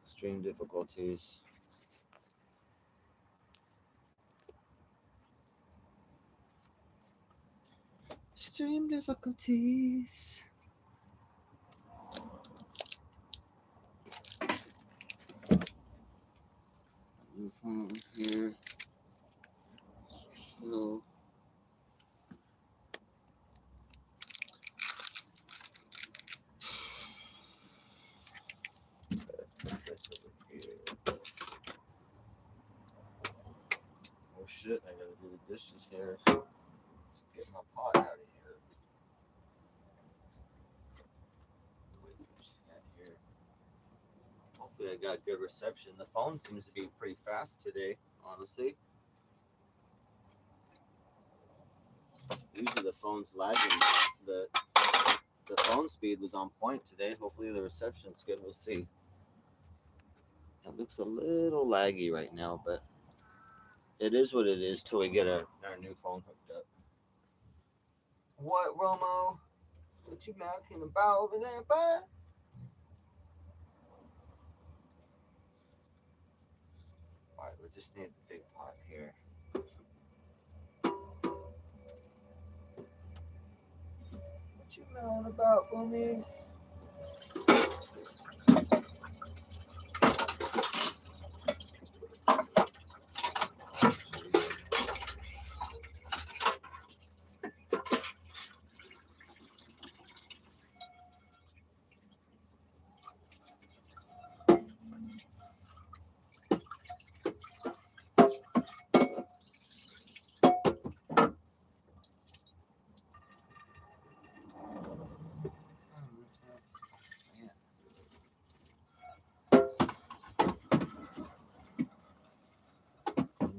Stream difficulties. Stream difficulties. New phone here. So. Oh shit, I gotta do the dishes here. Let's get my pot out of here. Here. Hopefully I got good reception. The phone seems to be pretty fast today, honestly. Usually the phone's lagging. The phone speed was on point today. Hopefully the reception's good. We'll see. It looks a little laggy right now, but it is what it is till we get our new phone hooked up. What, Romo? What you mouthing about over there, bud? Alright, we just need the big pot here. What you mouthing about, homies?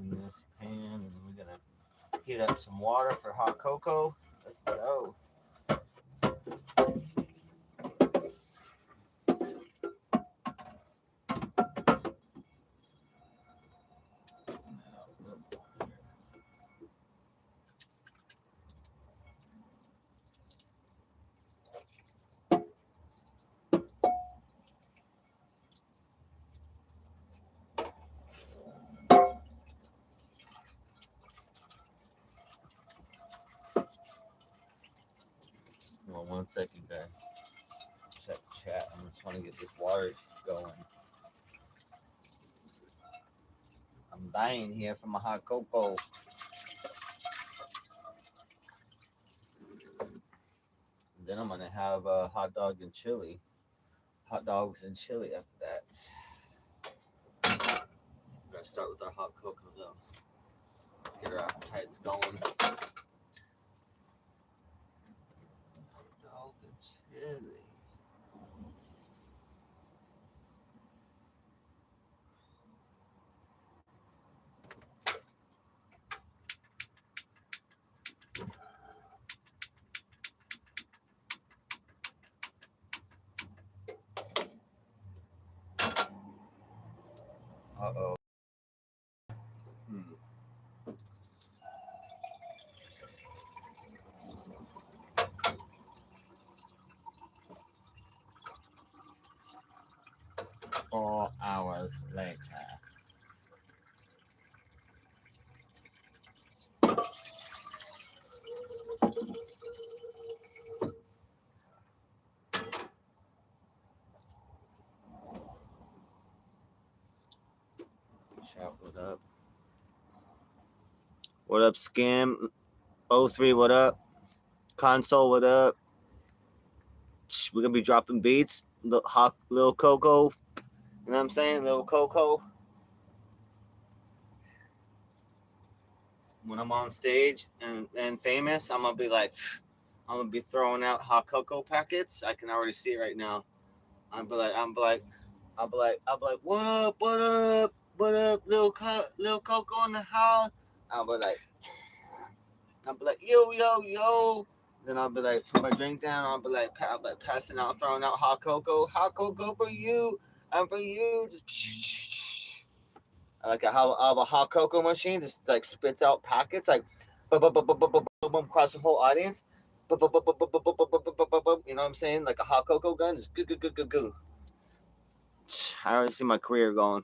This pan, and we're gonna heat up some water for hot cocoa. Let's go. Hold on 1 second, guys. Check chat. I'm just trying to get this water going. I'm dying here from a hot cocoa. And then I'm gonna have a hot dog and chili. Hot dogs and chili after that. We gotta start with our hot cocoa though. Get our appetites going. Hot dog and chili. Uh-oh. Hmm. 4 hours later. Shout, what up? What up, Scam? 03, what up? Console, what up? We're gonna be dropping beats. Little Coco. You know what I'm saying? Little Coco. When I'm on stage and famous, I'm gonna be like, I'm gonna be throwing out hot cocoa packets. I can already see it right now. I'll be like, what up, little Coco in the house. I'll be like, yo. Then I'll be like, put my drink down. I'll be like passing out, throwing out hot cocoa for you, and for you. Just like how a hot cocoa machine just like spits out packets like, across the whole audience. You know what I'm saying? Like a hot cocoa gun, just go. I already see my career going.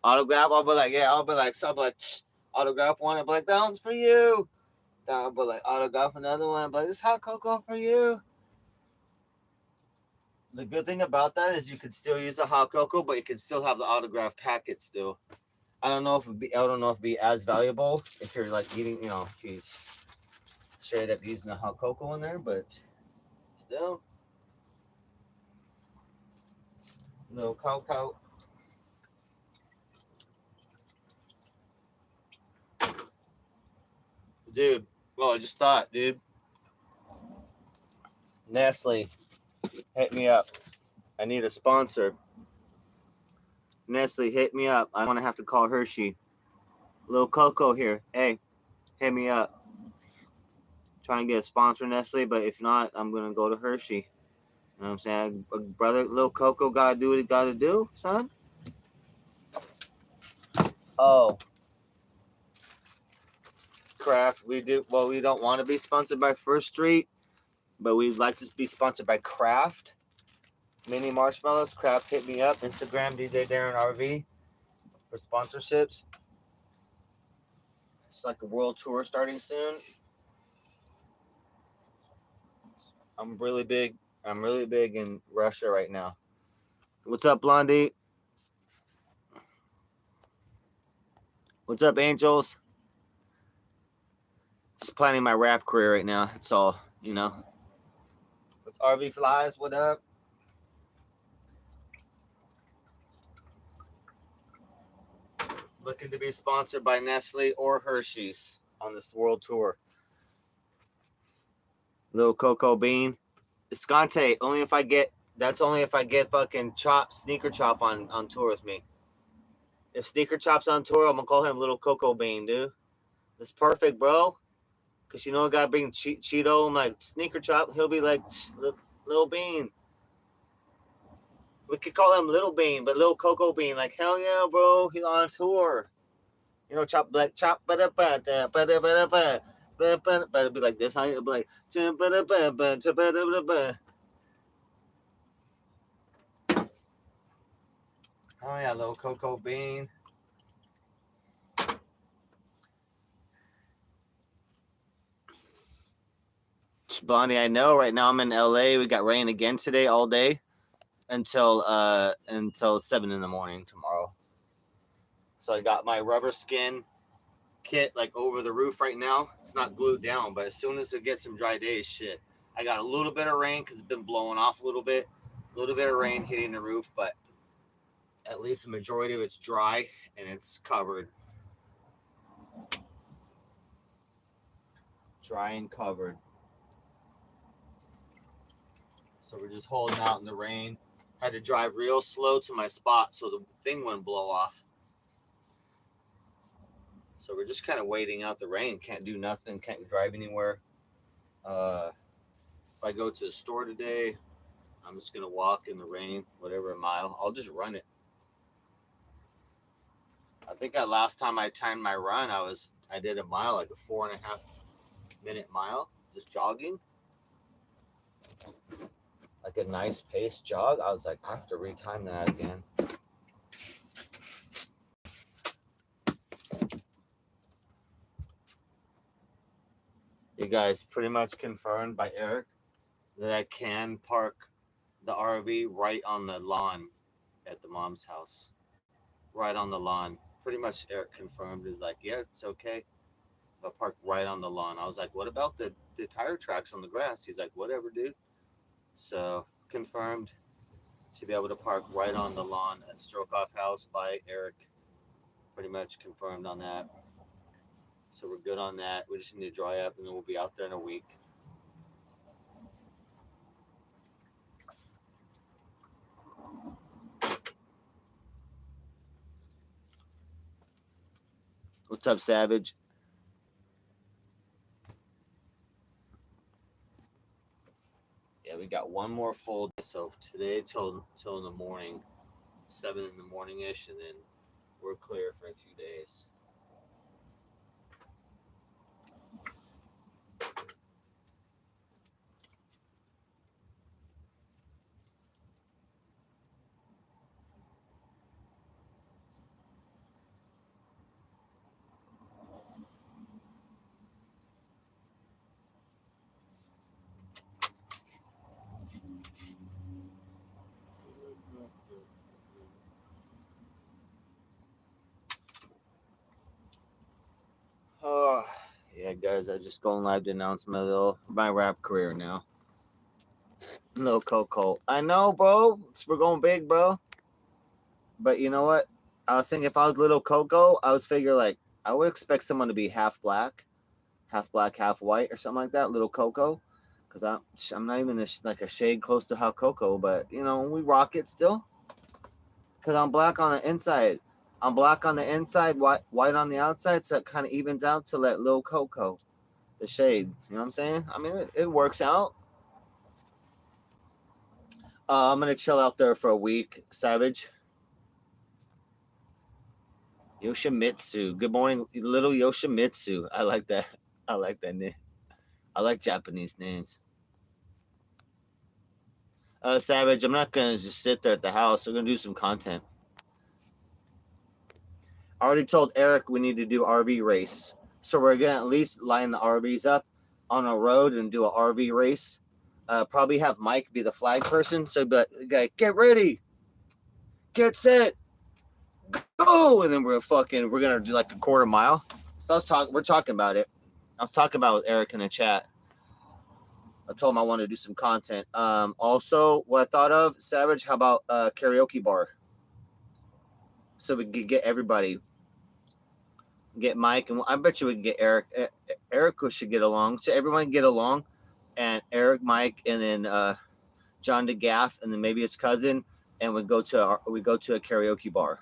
Autograph, I'll be like, yeah, I'll be like, autograph one, I'll be like, that one's for you. Then I'll be like, autograph another one, I'll be like, this hot cocoa for you. The good thing about that is you could still use a hot cocoa, but you can still have the autograph packet still. I don't know if it'd be as valuable if you're like eating, if you straight up using the hot cocoa in there, but still, no cocoa. Dude, well, I just thought, dude. Nestle, hit me up. I need a sponsor. Nestle, hit me up. I don't want to have to call Hershey. Little Coco here. Hey, hit me up. Trying to get a sponsor, Nestle, but if not, I'm going to go to Hershey. You know what I'm saying? Brother, Little Coco got to do what he got to do, son. Oh. Kraft, we don't want to be sponsored by First Street, but we'd like to be sponsored by Kraft. Mini marshmallows. Kraft, hit me up. Instagram, DJ Darren RV for sponsorships. It's like a world tour starting soon. I'm really big in Russia right now. What's up, Blondie? What's up, Angels? Just planning my rap career right now. That's all, With RV Flies, what up? Looking to be sponsored by Nestle or Hershey's on this world tour. Little Cocoa Bean. Escante, only if I get fucking Sneaker Chop on tour with me. If Sneaker Chop's on tour, I'm gonna call him Little Cocoa Bean, dude. That's perfect, bro. Cause I gotta bring Cheeto and like Sneaker Chop. He'll be like Little Bean. We could call him Little Bean, but Little Cocoa Bean, like hell yeah, bro. He's on tour. Chop, but it'd be like this. How it'd be like oh yeah, Little Cocoa Bean. Blondie, I know right now I'm in LA. We got rain again today all day until 7 in the morning tomorrow. So I got my rubber skin kit like over the roof right now. It's not glued down, but as soon as it gets some dry days, shit. I got a little bit of rain because it's been blowing off a little bit of rain hitting the roof, but at least the majority of it's dry and it's covered. Dry and covered. So we're just holding out in the rain. Had to drive real slow to my spot so the thing wouldn't blow off. So we're just kind of waiting out the rain. Can't do nothing. Can't drive anywhere. If I go to the store today, I'm just going to walk in the rain, whatever, a mile. I'll just run it. I think last time I timed my run, I did a mile, like a 4.5 minute mile, just jogging. Like a nice pace jog. I was like, I have to retime that again. You guys pretty much confirmed by Eric that I can park the RV right on the lawn at the mom's house. Right on the lawn. Pretty much Eric confirmed is like, yeah, it's okay. I'll park right on the lawn. I was like, what about the tire tracks on the grass? He's like, whatever, dude. So confirmed to be able to park right on the lawn at Strokoff House by Eric. Pretty much confirmed on that. So we're good on that. We just need to dry up and then we'll be out there in a week. What's up, Savage? Yeah, we got one more full day. So today till in the morning, 7 in the morning-ish, and then we're clear for a few days. guys. I just going live to announce my rap career now. Little Coco. I know, bro. We're going big, bro. But you know what? I was thinking if I was Little Coco, I was figure like I would expect someone to be half black, half white, or something like that. Little Coco, because I'm not even like a shade close to how Coco, but you know we rock it still. Because I'm black on the inside. I'm black on the inside, white on the outside, so it kind of evens out to let Little Coco, the shade. You know what I'm saying? I mean, it works out. I'm gonna chill out there for a week, Savage. Yoshimitsu. Good morning, little Yoshimitsu. I like that. I like that name. I like Japanese names. Savage, I'm not gonna just sit there at the house. We're gonna do some content. I already told Eric we need to do RV race. So we're gonna at least line the RVs up on a road and do an RV race. Probably have Mike be the flag person. So be like, get ready, get set, go, and then we're gonna do like a quarter mile. So we're talking about it. I was talking about it with Eric in the chat. I told him I wanted to do some content. Also, what I thought of, Savage, how about karaoke bar? So we could get everybody. Get Mike, and I bet you we can get Eric. Eric should get along. So everyone get along, and Eric, Mike, and then John DeGaff, and then maybe his cousin, and we go to a karaoke bar.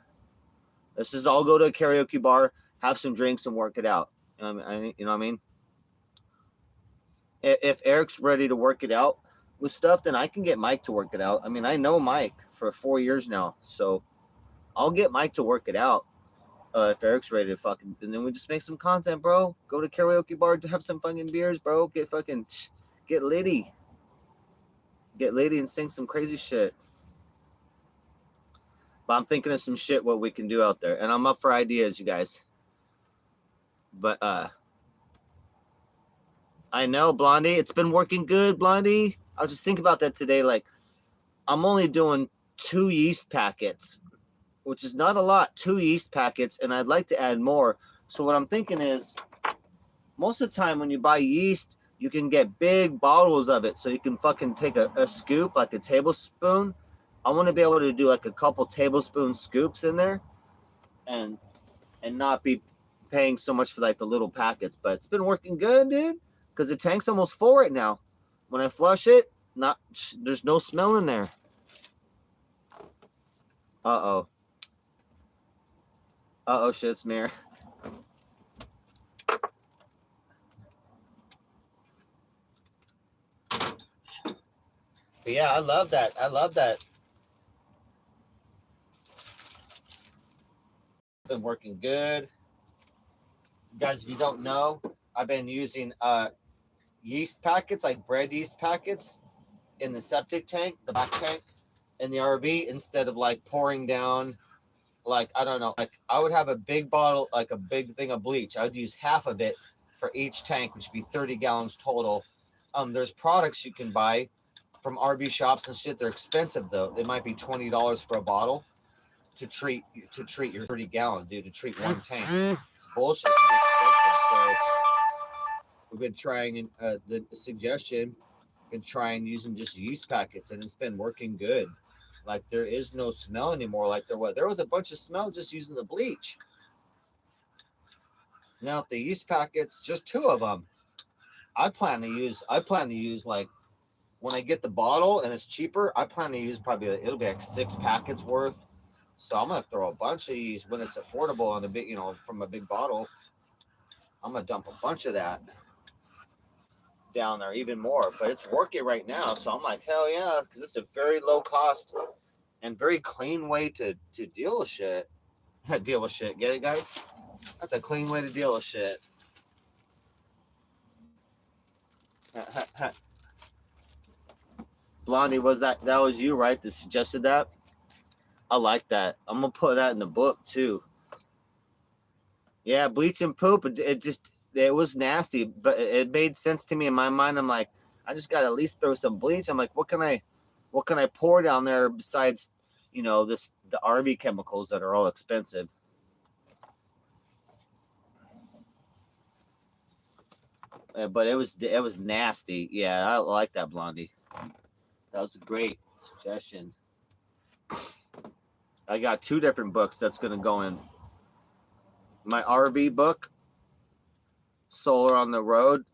Let's just all go to a karaoke bar, have some drinks, and work it out. You know what I mean? If Eric's ready to work it out with stuff, then I can get Mike to work it out. I mean, I know Mike for 4 years now, so I'll get Mike to work it out. If Eric's ready to fucking, and then we just make some content, bro. Go to karaoke bar to have some fucking beers, bro. Get litty, and sing some crazy shit. But I'm thinking of some shit what we can do out there, and I'm up for ideas, you guys. But I know, Blondie, it's been working good, Blondie. I was just thinking about that today. Like, I'm only doing 2 yeast packets, which is not a lot, 2 yeast packets, and I'd like to add more. So what I'm thinking is, most of the time when you buy yeast, you can get big bottles of it, so you can fucking take a scoop, like a tablespoon. I want to be able to do like a couple tablespoon scoops in there, and not be paying so much for like the little packets. But it's been working good, dude, because the tank's almost full right now. When I flush it, there's no smell in there. Uh-oh, shit, smear. But yeah, I love that. Been working good. Guys, if you don't know, I've been using yeast packets, like bread yeast packets, in the septic tank, the back tank, in the RV, instead of like pouring down, like, I don't know, like I would have a big bottle, like a big thing of bleach. I would use half of it for each tank, which would be 30 gallons total. There's products you can buy from RV shops and shit. They're expensive though. They might be $20 for a bottle to treat your 30 gallon, dude, to treat one tank. It's bullshit. It's expensive. So we've been trying the suggestion, been trying using just yeast packets, and it's been working good. Like, there is no smell anymore. Like there was a bunch of smell just using the bleach. Now the yeast packets, just 2 of them. I plan to use like, when I get the bottle and it's cheaper, I plan to use probably, it'll be like 6 packets worth. So I'm gonna throw a bunch of these when it's affordable on a big, from a big bottle. I'm gonna dump a bunch of that down there, even more. But it's working right now, so I'm like, hell yeah, because it's a very low cost and very clean way to deal with shit. Deal with shit, get it, guys? That's a clean way to deal with shit. Blondie, that was you, right, that suggested that? I like that. I'm gonna put that in the book too. Yeah, bleach and poop. It was nasty, but it made sense to me in my mind. I'm like, I just gotta at least throw some bleach. I'm like, what can I pour down there besides, the RV chemicals that are all expensive. but it was nasty. Yeah, I like that, Blondie. That was a great suggestion. I got 2 different books that's gonna go in. My RV book, Solar on the Road,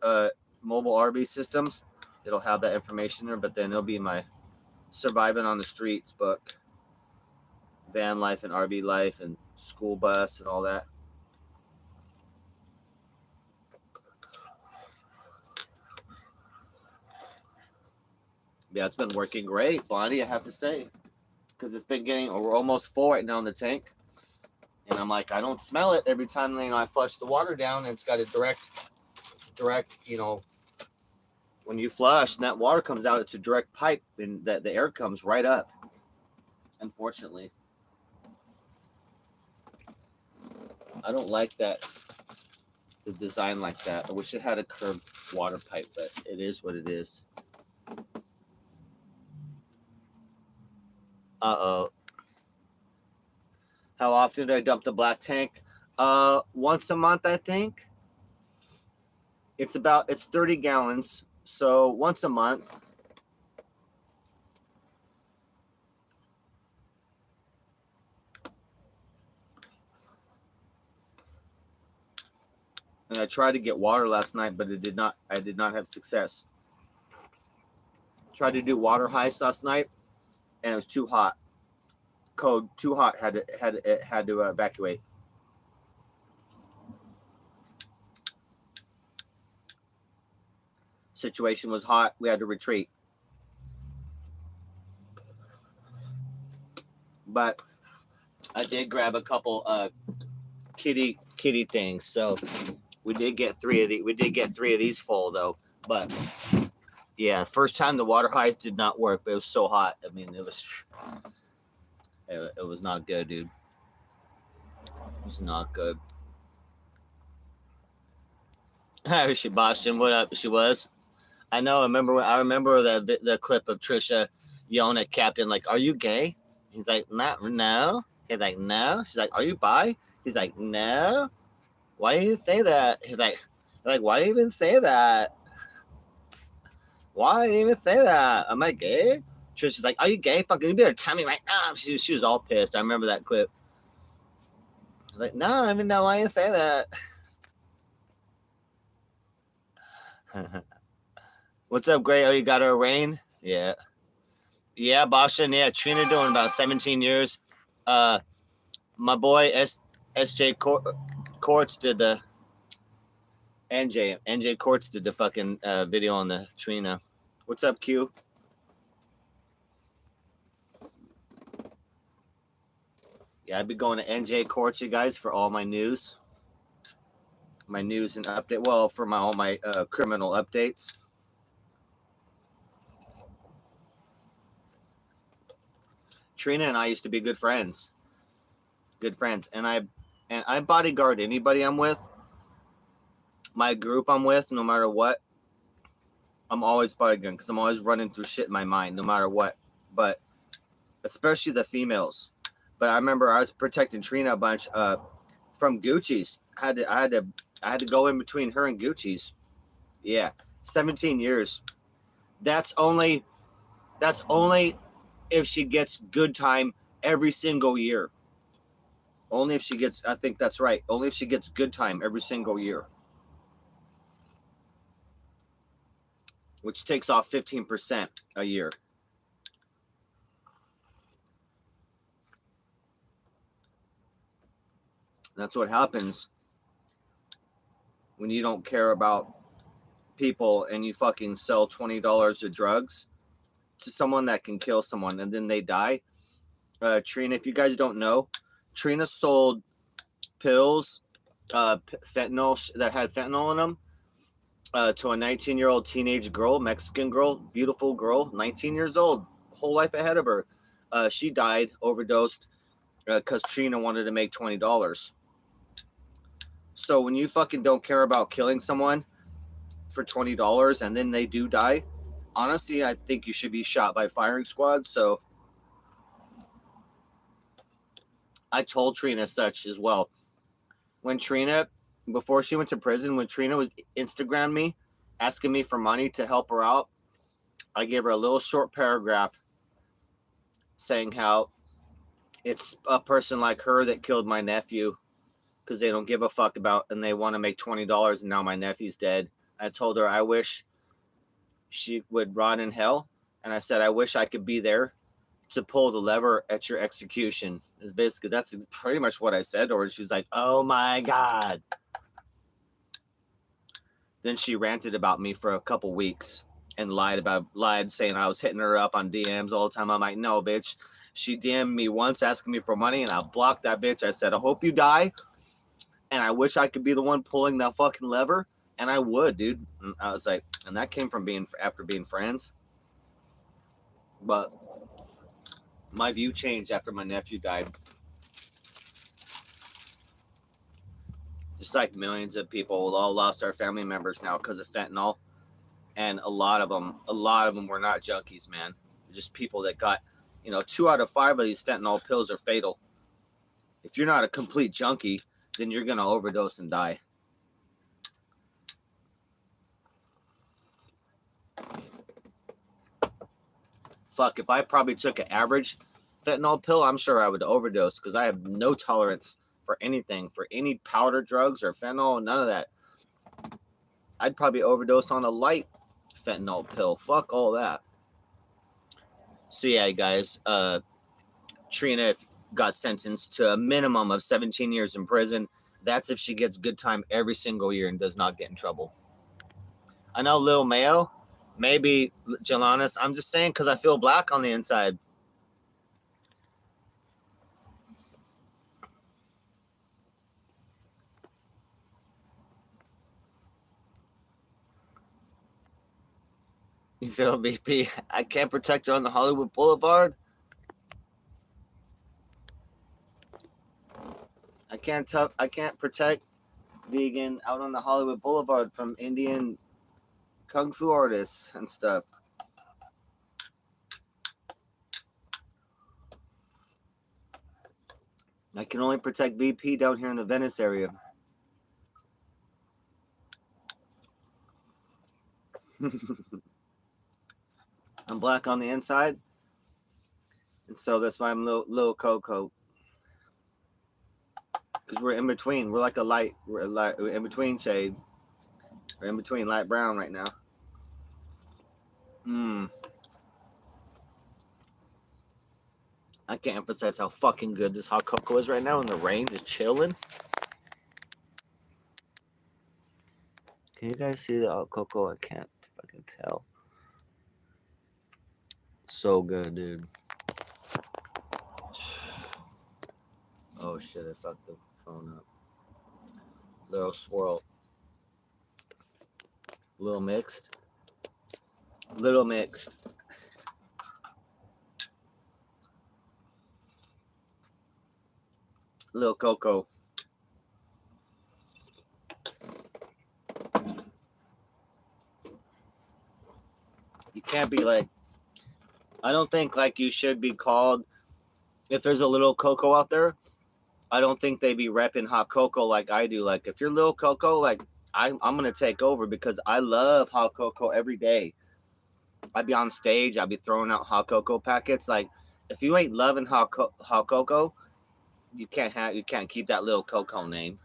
mobile RV systems. It'll have that information there, but then it'll be my Surviving on the Streets book, van life and RV life and school bus and all that. Yeah, it's been working great, Blondie, I have to say, because it's been getting, we're almost full right now in the tank, and I'm like, I don't smell it every time I flush the water down, and it's got a direct, when you flush and that water comes out, it's a direct pipe, and the air comes right up. Unfortunately, I don't like that, the design like that. I wish it had a curved water pipe, but it is what it is. Uh-oh. How often do I dump the black tank? Once a month, I think. It's 30 gallons, so once a month. And I tried to get water last night, but I did not have success. Tried to do water heist last night, and it was too hot. Code too hot. Had to evacuate. Situation was hot. We had to retreat. But I did grab a couple kitty things, so we did get 3 of these. We did get 3 of these full though. But yeah, first time the water heist did not work. But it was so hot. I mean, it was not good, dude. It was not good. Boston, what up? She was. I know. I remember the clip of Trisha yelling at Captain, like, "Are you gay?" He's like, no. He's like, no. She's like, "Are you bi?" He's like, no. Why do you say that? He's like, why do you even say that? Why do you even say that? Am I gay? Trisha's like, "Are you gay? Fucking, you better tell me right now." She was all pissed. I remember that clip. Like, no, I don't even know why you say that. What's up, Gray? Oh, you got her rain? Yeah. Yeah, Boston. Yeah, Trina doing about 17 years. My boy SJ Courts did the NJ Courts did the fucking video on the Trina. What's up, Q? Yeah, I'd be going to NJ Courts, you guys, for all my news. My news and update. Well, for all my criminal updates. Trina and I used to be good friends. And I bodyguard anybody I'm with. My group I'm with, no matter what. I'm always bodyguarding because I'm always running through shit in my mind, no matter what. But especially the females. But I remember I was protecting Trina a bunch from Gucci's. I had to go in between her and Gucci's. Yeah, 17 years. That's only if she gets good time every single year. Only if she gets, I think that's right. Only if she gets good time every single year. Which takes off 15% a year. That's what happens when you don't care about people and you fucking sell $20 of drugs to someone that can kill someone and then they die. Trina, if you guys don't know, Trina sold pills, fentanyl that had fentanyl in them to a 19-year-old teenage girl, Mexican girl, beautiful girl, 19 years old, whole life ahead of her. She died, overdosed, because Trina wanted to make $20. So when you fucking don't care about killing someone for $20 and then they do die, honestly, I think you should be shot by firing squad. So I told Trina such as well. When Trina, before she went to prison, when Trina was Instagram me asking me for money to help her out. I gave her a little short paragraph saying how it's a person like her that killed my nephew because they don't give a fuck about and they want to make $20 and now my nephew's dead. I told her I wish she would rot in hell, and I said I wish I could be there to pull the lever at your execution. Is basically that's pretty much what I said to her. She's like, "Oh my god." Then she ranted about me for a couple weeks and lied saying I was hitting her up on DMs all the time. I'm like, "No, bitch." She DM'd me once asking me for money and I blocked that bitch. I said, "I hope you die." And I wish I could be the one pulling that fucking lever. And I would, dude. And I was like, and that came from after being friends. But my view changed after my nephew died. Just like millions of people, we all lost our family members now because of fentanyl. And a lot of them were not junkies, man. Just people that got, 2 out of 5 of these fentanyl pills are fatal. If you're not a complete junkie, then you're going to overdose and die. Fuck, if I probably took an average fentanyl pill, I'm sure I would overdose because I have no tolerance for anything, for any powder drugs or fentanyl, none of that. I'd probably overdose on a light fentanyl pill. Fuck all that. So yeah, guys, Trina got sentenced to a minimum of 17 years in prison. That's if she gets good time every single year and does not get in trouble. I know Lil Mayo, maybe Jelanis. I'm just saying because I feel black on the inside. You feel me? I can't protect her on the Hollywood Boulevard. I can't protect vegan out on the Hollywood Boulevard from Indian kung fu artists and stuff. I can only protect VP down here in the Venice area. I'm black on the inside, and so that's why I'm little Coco. Because we're in between. We're like a light. We're in between shade. We're in between light brown right now. I can't emphasize how fucking good this hot cocoa is right now in the rain, just chilling. Can you guys see the hot cocoa? I can't fucking tell. So good, dude. Oh shit, I fucked the phone up. Little swirl. Little mixed. Little mixed. Little cocoa. You can't be like, I don't think like you should be called, if there's a little cocoa out there, I don't think they be repping hot cocoa like I do. Like if you're little cocoa, like I'm gonna take over because I love hot cocoa every day. I'd be on stage, I'd be throwing out hot cocoa packets. Like if you ain't loving hot cocoa, you can't keep that little cocoa name.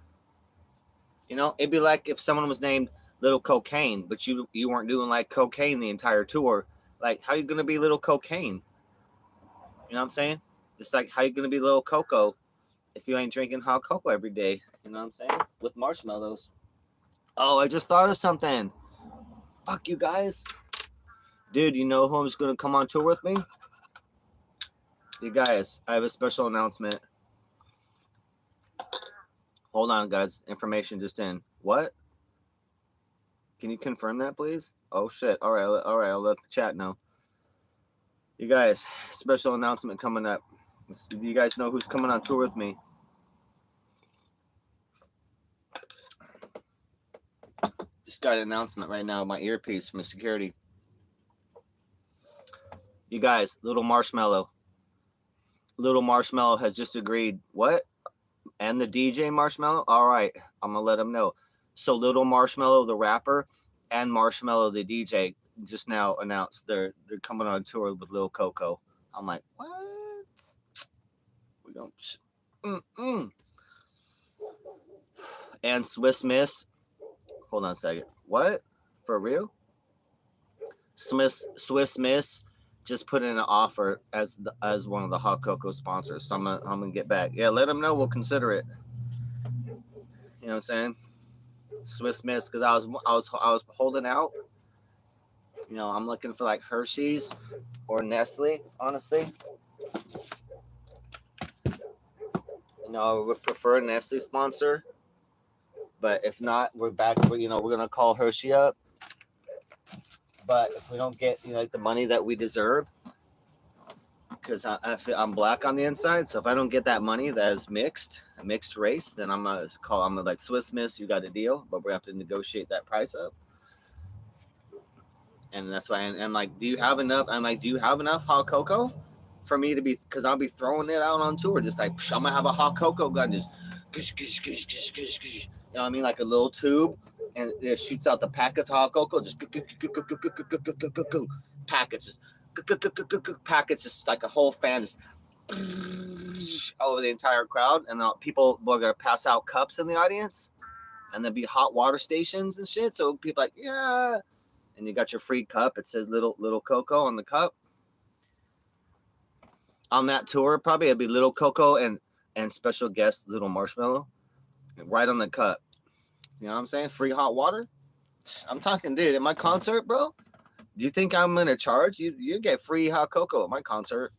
It'd be like if someone was named Little Cocaine, but you weren't doing like cocaine the entire tour. Like how you gonna be Little Cocaine? You know what I'm saying? Just like how you gonna be Little Cocoa if you ain't drinking hot cocoa every day? You know what I'm saying? With marshmallows. Oh, I just thought of something. Fuck you guys. Dude, you know who's going to come on tour with me? You guys, I have a special announcement. Hold on, guys. Information just in. What? Can you confirm that, please? Oh, shit. All right. I'll let the chat know. You guys, special announcement coming up. You guys know who's coming on tour with me? Just got an announcement right now. My earpiece from security. You guys, Little Marshmallow has just agreed. What? And the DJ Marshmallow? All right. I'm going to let him know. So Little Marshmallow, the rapper, and Marshmello, the DJ, just now announced they're coming on tour with Lil Coco. I'm like, what? We don't. And Swiss Miss. Hold on a second. What? For real? Swiss Miss just put in an offer as one of the Hot Cocoa sponsors. So I'm gonna get back. Yeah, let them know. We'll consider it. You know what I'm saying? Swiss Miss, because I was holding out. You know, I'm looking for like Hershey's or Nestle, honestly. You know, I would prefer a Nestle sponsor. But if not, we're back. We're gonna call Hershey up. But if we don't get like the money that we deserve, because I'm black on the inside, so if I don't get that money that is mixed race, then I'm gonna like Swiss Miss. You got a deal, but we have to negotiate that price up. And that's why I'm like, do you have enough? I'm like, do you have enough hot cocoa for me to be? Because I'll be throwing it out on tour, just like I'm gonna have a hot cocoa gun, just you know what I mean, like a little tube, and it shoots out the packets of hot cocoa, just packets, just like a whole fan, just over the entire crowd, and people are gonna pass out cups in the audience, and there'll be hot water stations and shit. So people like, yeah. And you got your free cup. It says little Coco on the cup. On that tour, probably it'd be Little Coco and special guest Little Marshmello right on the cup. You know what I'm saying? Free hot water. I'm talking, dude, at my concert, bro. Do you think I'm gonna charge you? You get free hot cocoa at my concert.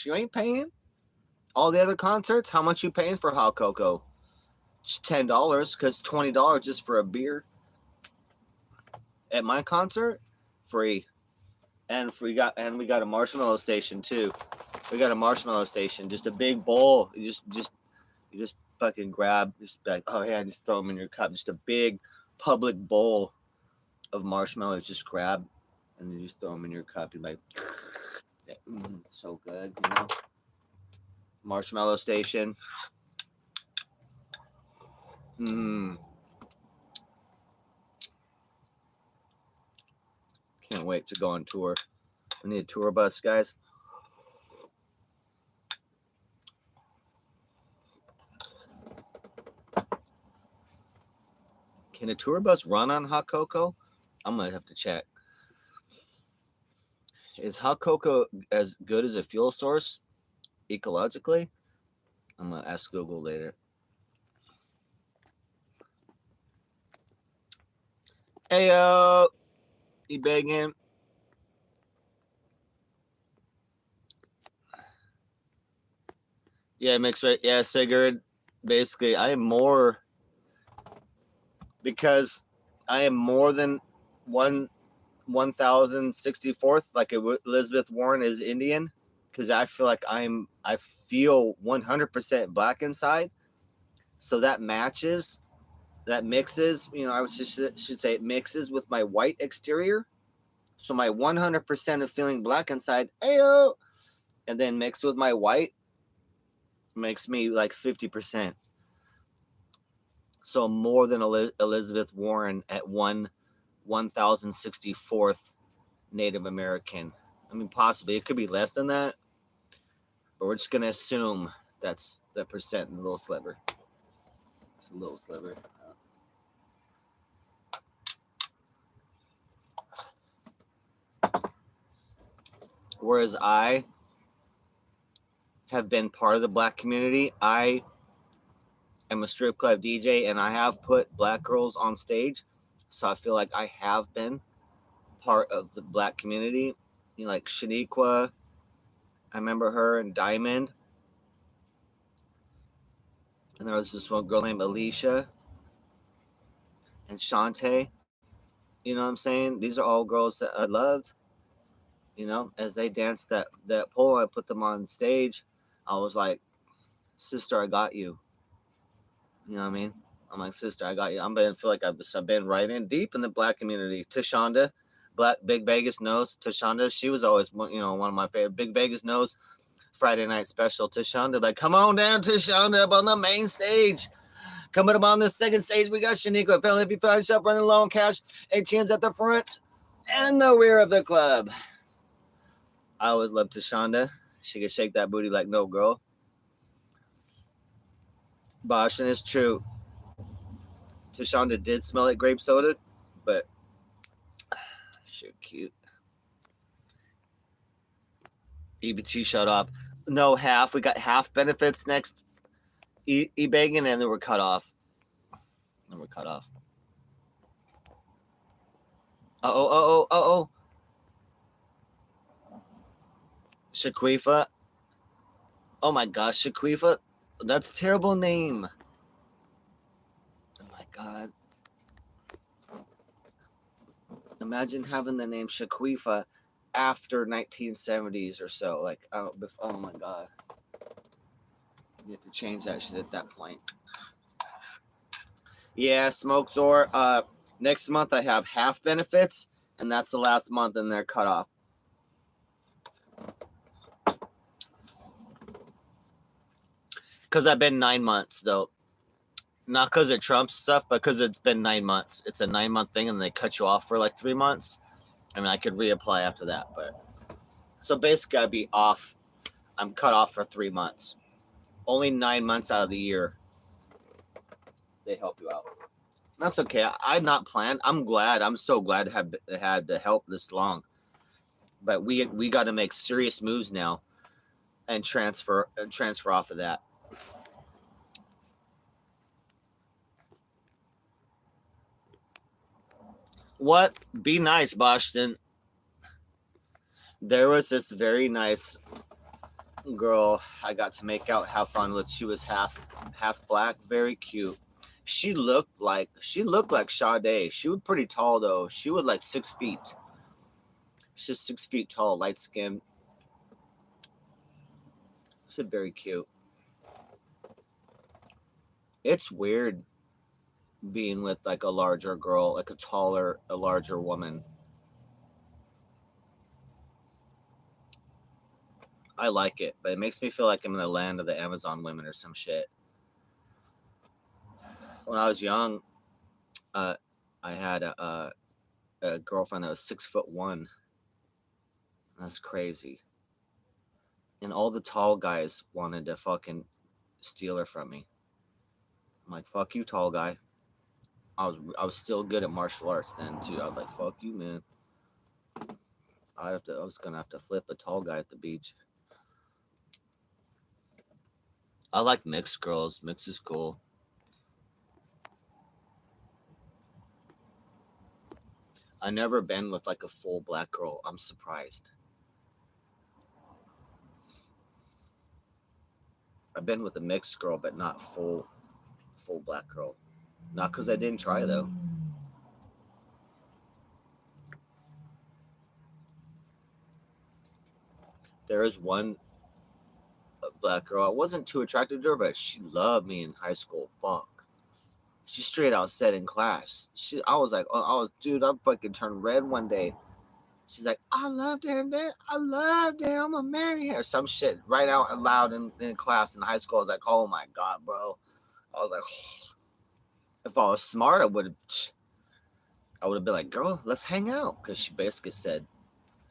You ain't paying. All the other concerts, how much you paying for hot cocoa? Just $10, because $20 just for a beer. At my concert, free. And we got a Marshmello station too. We got a Marshmello station, just a big bowl. You just fucking grab, just like, oh yeah, just throw them in your cup. Just a big public bowl of marshmallows. Just grab and then you just throw them in your cup. You're like, so good, you know. Marshmello station. Can't wait to go on tour. We need a tour bus, guys. Can a tour bus run on hot cocoa? I'm gonna have to check. Is hot cocoa as good as a fuel source ecologically? I'm gonna ask Google later. Hey yo, you begging? Yeah, mixed right. Yeah, Sigurd. Basically, I am more because I am more than 1064th. Like Elizabeth Warren is Indian, because I feel like I feel 100% black inside. So that matches, that mixes. You know, I should say it mixes with my white exterior. So my 100% of feeling black inside, ayo, and then mixed with my white makes me like 50%. So more than Elizabeth Warren at 1064th Native American. I mean, possibly it could be less than that, but we're just gonna assume that's the percent in a little sliver. It's a little sliver. Whereas I have been part of the black community. I am a strip club DJ, and I have put black girls on stage. So I feel like I have been part of the black community. You know, like Shaniqua, I remember her, and Diamond. And there was this one girl named Alicia and Shantae. You know what I'm saying? These are all girls that I loved. You know, as they danced that pole, I put them on stage. I was like, sister, I got you. You know what I mean? I'm like, sister, I got you. I'm gonna feel like I've been right in deep in the black community. Tashonda, Big Vegas knows Tashonda. She was always, one of my favorite. Big Vegas knows Friday night special. Tashonda, like, come on down, Tashonda, up on the main stage. Coming up on the second stage, we got Shaniqua, Family 55 Shop running low on cash. ATMs at the front and the rear of the club. I always love Tashonda. She can shake that booty like no girl. Bosh, and it's true. Tashonda did smell like grape soda, but she's cute. EBT shut off. No, half. We got half benefits next e-bagging, and then we're cut off. Uh-oh. Shaquifa. Oh my gosh, Shaquifa. That's a terrible name. Oh my God. Imagine having the name Shaquifa after 1970s or so. Like, oh my God. You have to change that shit at that point. Yeah, Smoke Zor. Next month I have half benefits, and that's the last month, and they're cut off. Because I've been 9 months, though. Not because of Trump stuff, but because it's been 9 months. It's a 9-month thing, and they cut you off for like 3 months. I mean, I could reapply after that, but so basically I'd be off. I'm cut off for 3 months. Only 9 months out of the year they help you out. That's okay. I'm not planned. I'm glad. I'm so glad to have had the help this long. But we got to make serious moves now and transfer off of that. What? Be nice, Boston. There was this very nice girl I got to make out, have fun with. She was half black, very cute. She looked like Sade. She was pretty tall though. She was like 6 feet. She's 6 feet tall, light skin. She's very cute. It's weird being with like a larger girl, like a larger woman. I like it, but it makes me feel like I'm in the land of the Amazon women or some shit. When I was young, I had a girlfriend that was 6'1". That's crazy. And all the tall guys wanted to fucking steal her from me. I'm like, fuck you, tall guy. I was still good at martial arts then too. I was like, fuck you, man. I was gonna have to flip a tall guy at the beach. I like mixed girls. Mix is cool. I never been with like a full black girl. I'm surprised. I've been with a mixed girl, but not full black girl. Not because I didn't try though. There is one black girl. I wasn't too attracted to her, but she loved me in high school. Fuck. She straight out said in class. I was like, dude, I fucking turned red one day. She's like, I love Darren. I love Darren. I'm gonna marry her. Some shit right out loud in class in high school. I was like, oh my God, bro. I was like, oh. If I was smart, I would have been like, girl, let's hang out. Because she basically said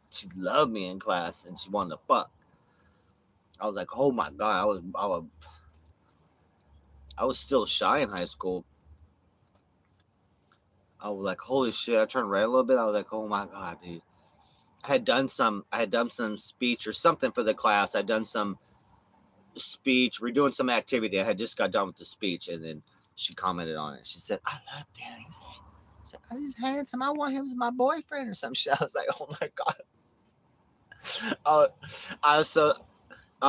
she loved me in class and she wanted to fuck. I was like, oh my God. I was still shy in high school. I was like, holy shit. I turned red a little bit. I was like, oh my God, dude. I had done some speech or something for the class. I'd done some speech. We're doing some activity. I had just got done with the speech, and then she commented on it. She said, I love Danny. He's handsome. I want him as my boyfriend or some shit. I was like, oh my God. I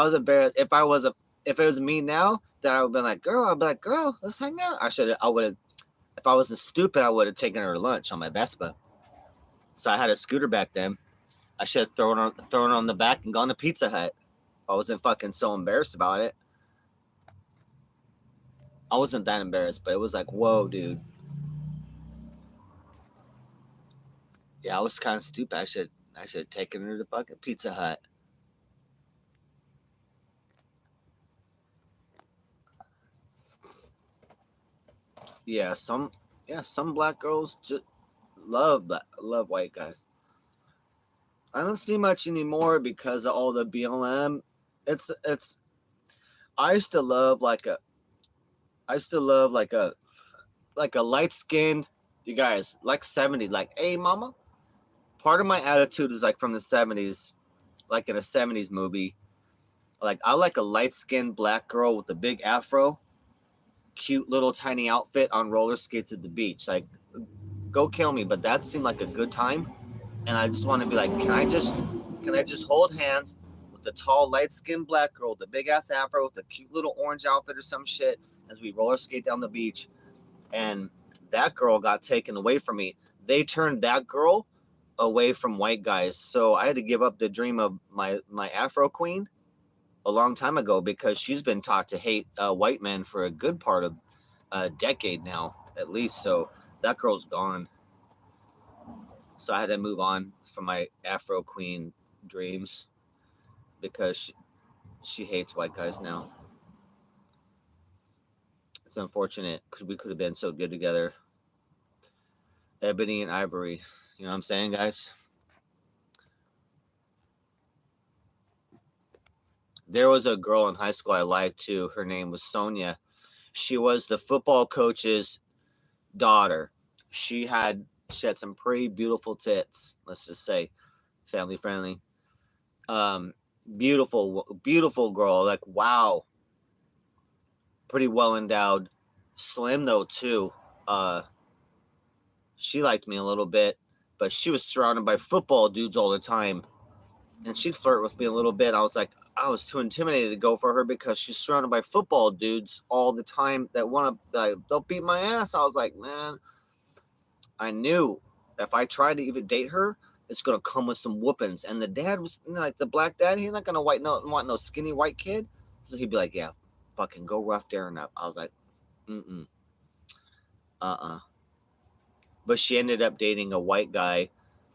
was embarrassed. If it was me now, then I would have been like, girl, let's hang out. I would have, if I wasn't stupid, I would have taken her to lunch on my Vespa. So I had a scooter back then. I should have thrown her on the back and gone to Pizza Hut. I wasn't fucking so embarrassed about it. I wasn't that embarrassed, but it was like, whoa, dude. Yeah, I was kind of stupid. I should have taken her to fucking Pizza Hut. Yeah, some black girls just love white guys. I don't see much anymore because of all the BLM. It's I used to love like a I used to love like a light skinned you guys like 70 like hey mama. Part of my attitude is like from the 70s, like in a 70s movie. Like I like a light skinned black girl with a big afro, cute little tiny outfit on roller skates at the beach. Like go kill me, but that seemed like a good time. And I just want to be like, can I just hold hands with the tall, light skinned black girl, with the big ass afro, with a cute little orange outfit or some shit as we roller skate down the beach. And that girl got taken away from me. They turned that girl away from white guys. So I had to give up the dream of my Afro queen a long time ago because she's been taught to hate white men for a good part of a decade now, at least. So that girl's gone. So I had to move on from my Afro queen dreams because she hates white guys now. It's unfortunate because we could have been so good together. Ebony and Ivory. You know what I'm saying, guys? There was a girl in high school I liked too. Her name was Sonia. She was the football coach's daughter. She had some pretty beautiful tits. Let's just say, family friendly. Um, beautiful girl. Like wow, pretty well endowed. Slim though too. Uh, she liked me a little bit, but she was surrounded by football dudes all the time, and she'd flirt with me a little bit. I was too intimidated to go for her because she's surrounded by football dudes all the time that want to they'll beat my ass. I was like, man, I knew if I tried to even date her, it's gonna come with some whoopings. And the dad was like the black dad. He's not gonna want no skinny white kid. So he'd be like, yeah, fucking go rough Darren up. I was like, mm but she ended up dating a white guy,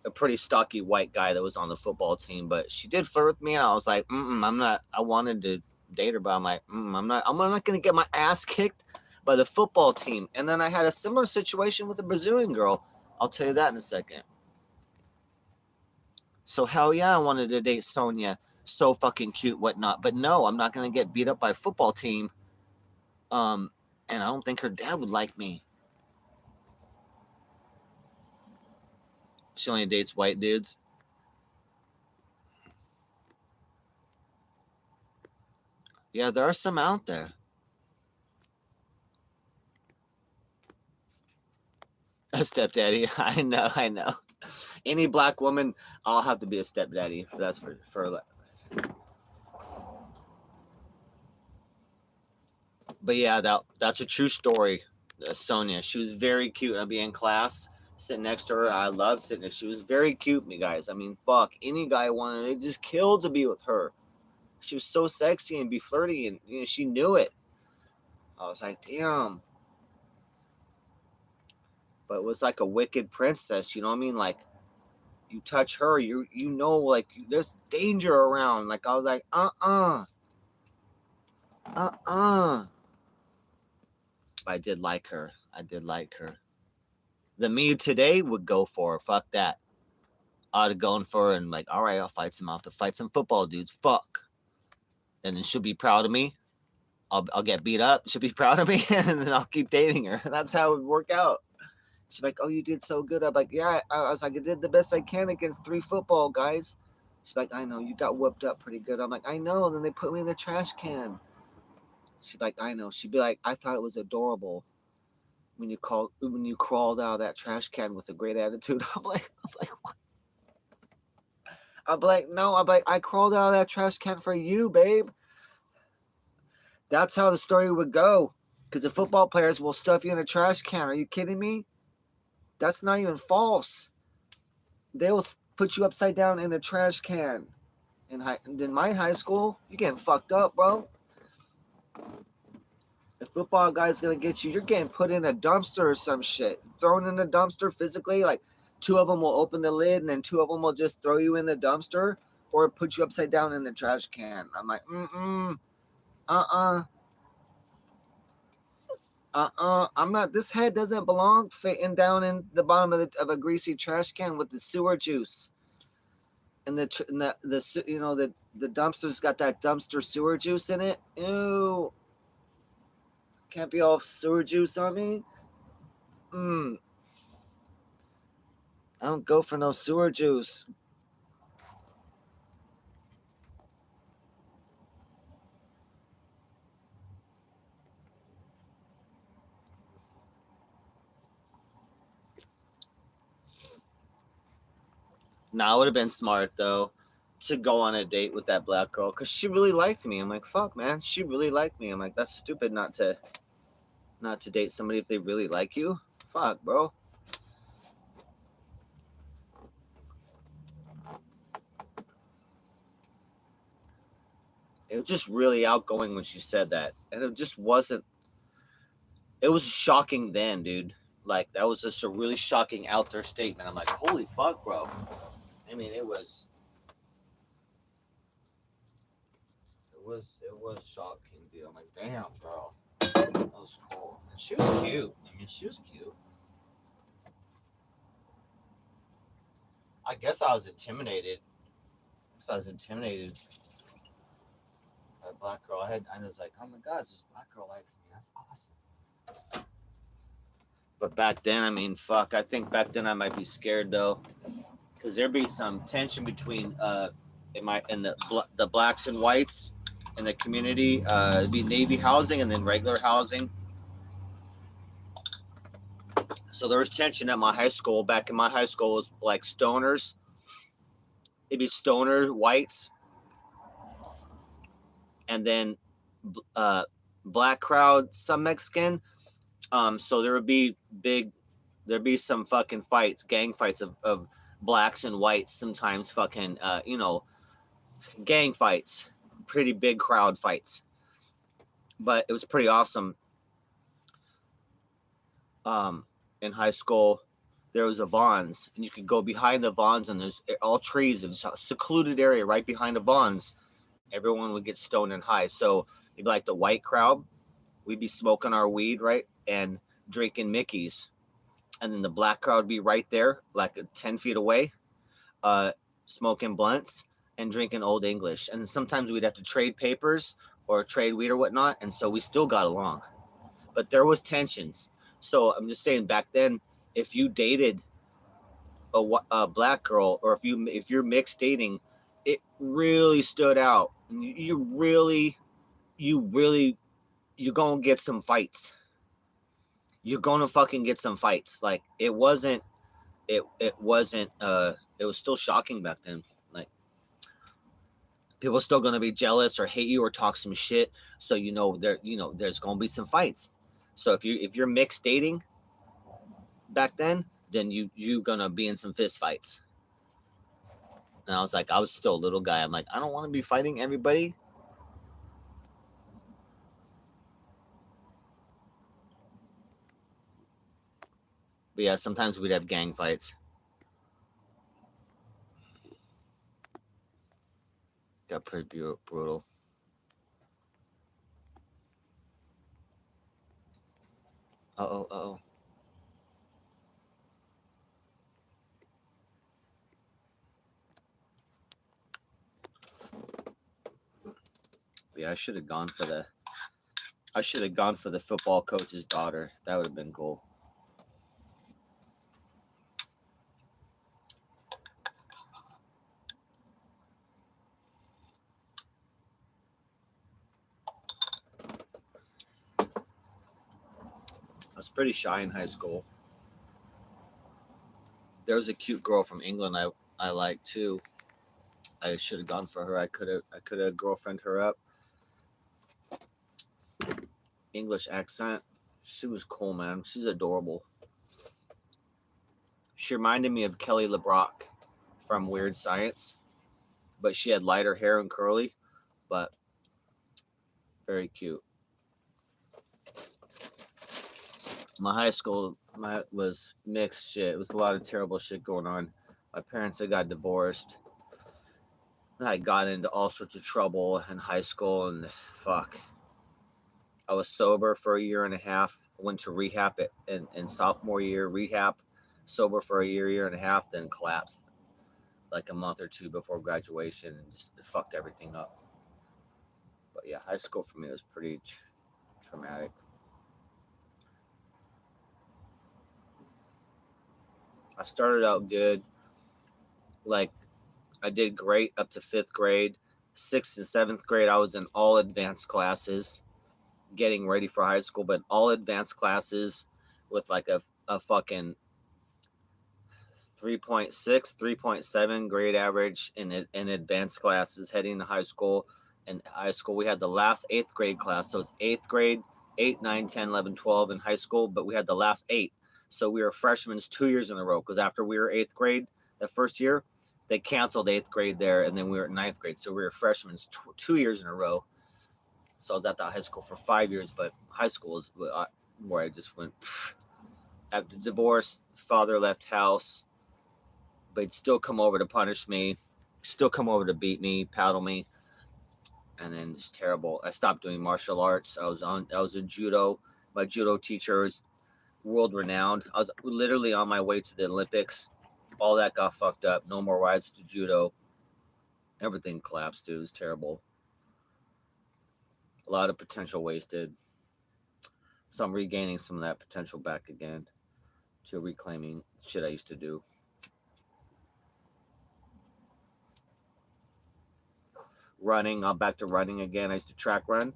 a pretty stocky white guy that was on the football team. But she did flirt with me, and I was like, I'm not. I wanted to date her, but I'm like, I'm not. I'm not gonna get my ass kicked by the football team. And then I had a similar situation with a Brazilian girl. I'll tell you that in a second. So hell yeah, I wanted to date Sonia. So fucking cute, whatnot. But no, I'm not gonna get beat up by a football team. Um, and I don't think her dad would like me. She only dates white dudes. Yeah, there are some out there. A stepdaddy. I know. Any black woman, I'll have to be a stepdaddy. That's for. But yeah, that's a true story. Sonia, she was very cute. I'd be in class, sitting next to her. I loved sitting next. She was very cute, me guys. I mean, fuck, any guy wanted, they just killed to be with her. She was so sexy and be flirty, and she knew it. I was like, damn. But it was like a wicked princess. You know what I mean? Like you touch her, you know, like there's danger around. Like I was like, uh. I did like her. I did like her. The me today would go for her. Fuck that. I'd have gone for her and like, all right, I'll fight some. I'll have to fight some football dudes. Fuck. And then she'll be proud of me. I'll get beat up. She'll be proud of me, and then I'll keep dating her. That's how it would work out. She's like, "Oh, you did so good." I'm like, "Yeah." I was like, "I did the best I can against 3 football guys." She's like, "I know you got whooped up pretty good." I'm like, "I know." And then they put me in the trash can. She's like, "I know." She'd be like, "I thought it was adorable when you crawled out of that trash can with a great attitude." I'm like, what? I'm like, no. I'm like, I crawled out of that trash can for you, babe. That's how the story would go. Because the football players will stuff you in a trash can. Are you kidding me? That's not even false. They will put you upside down in a trash can. In my high school, you're getting fucked up, bro. The football guy's gonna get you. You're getting put in a dumpster or some shit. Thrown in a dumpster physically. Like 2 of them will open the lid, and then 2 of them will just throw you in the dumpster or put you upside down in the trash can. I'm like, uh. I'm not. This head doesn't belong fitting down in the bottom of a greasy trash can with the sewer juice. And the you know the dumpster's got that dumpster sewer juice in it. Ew. Can't be all sewer juice on me. I don't go for no sewer juice. Nah, it would have been smart though to go on a date with that black girl because she really liked me. I'm like, fuck, man, she really liked me. I'm like, that's stupid not to date somebody if they really like you. Fuck, bro. It was just really outgoing when she said that, and it just wasn't. It was shocking then, dude. Like that was just a really shocking out there statement. I'm like, holy fuck, bro. I mean, it was shocking, dude. I'm like, damn, bro. That was cool. And she was cute. I mean, she was cute. I guess I was intimidated. By a black girl. I was like, oh my god, this black girl likes me. That's awesome. But back then, I mean, fuck. I think back then I might be scared though, because there'd be some tension between in the blacks and whites in the community. It'd be Navy housing and then regular housing. So there was tension at my high school. Back in my high school, it was like stoners. It'd be stoner whites, and then black crowd, some Mexican. So there'd be some fucking fights, gang fights of blacks and whites. Sometimes fucking gang fights, pretty big crowd fights. But it was pretty awesome. In high school, there was a Vons, and you could go behind the Vons, and there's all trees. It was a secluded area right behind the Vons. Everyone would get stoned and high. So you'd be like the white crowd. We'd be smoking our weed, right, and drinking Mickeys, and then the black crowd would be right there, like 10 feet away, smoking blunts and drinking Old English. And sometimes we'd have to trade papers or trade weed or whatnot, and so we still got along. But there was tensions. So I'm just saying, back then, if you dated a black girl, or if you're mixed dating, it really stood out. You're gonna get some fights. You're gonna fucking get some fights. Like it wasn't. It wasn't. It was still shocking back then. Like people still gonna be jealous or hate you or talk some shit. So there's gonna be some fights. So if you're mixed dating back then you gonna be in some fist fights. And I was still a little guy. I'm like, I don't want to be fighting everybody. But yeah, sometimes we'd have gang fights. Got pretty brutal. Uh-oh. Yeah, I should have gone for the football coach's daughter. That would have been cool. I was pretty shy in high school. There was a cute girl from England I liked too. I should have gone for her. I could have girlfriend her up. English accent. She was cool, man. She's adorable. She reminded me of Kelly LeBrock from Weird Science, but she had lighter hair and curly, but very cute. My high school was mixed shit. It was a lot of terrible shit going on. My parents had got divorced. I got into all sorts of trouble in high school, and fuck. I was sober for a year and a half. went to rehab in sophomore year, rehab, sober for a year and a half, then collapsed like a month or two before graduation and just fucked everything up. But yeah, high school for me was pretty traumatic. I started out good. Like, I did great up to fifth grade. Sixth and seventh grade, I was in all advanced classes, getting ready for high school, but all advanced classes with like a fucking 3.6, 3.7 grade average in advanced classes heading to high school. In high school, we had the last eighth grade class. So it's eighth grade, 8, 9, 10, 11, 12 in high school, but we had the last 8. So we were freshmen 2 years in a row because after we were eighth grade, the first year, they canceled eighth grade there, and then we were at ninth grade. So we were freshmen 2 years in a row. So I was at that high school for 5 years, but high school is where I just went. After divorce, father left house, but he'd still come over to punish me, still come over to beat me, paddle me, and then it's terrible. I stopped doing martial arts. I was in judo. My judo teacher was world renowned. I was literally on my way to the Olympics. All that got fucked up. No more rides to judo. Everything collapsed, dude. It was terrible. A lot of potential wasted. So I'm regaining some of that potential back again to reclaiming shit I used to do. Running, I'm back to running again. I used to track run.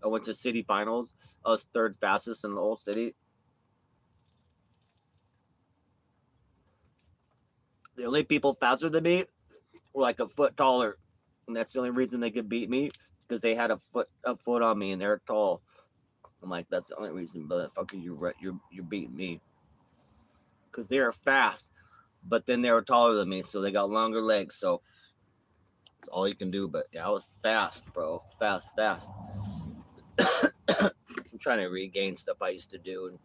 I went to city finals. I was third fastest in the whole city. The only people faster than me were like a foot taller, and that's the only reason they could beat me because they had a foot on me and they're tall. I'm like, that's the only reason, motherfucker, you're beating me because they're fast, but then they were taller than me, so they got longer legs. So it's all you can do. But yeah, I was fast, bro, fast. I'm trying to regain stuff I used to do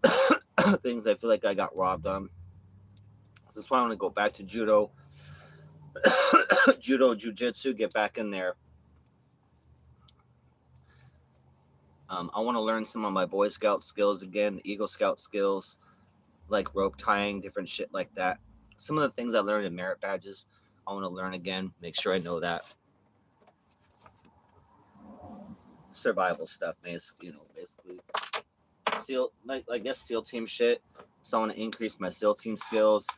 and things I feel like I got robbed on. That's why I want to go back to judo, jiu-jitsu, get back in there. I want to learn some of my Boy Scout skills again, Eagle Scout skills, like rope tying, different shit like that. Some of the things I learned in merit badges, I want to learn again, make sure I know that. Survival stuff, basically. SEAL, like I guess SEAL team shit. So I want to increase my SEAL team skills,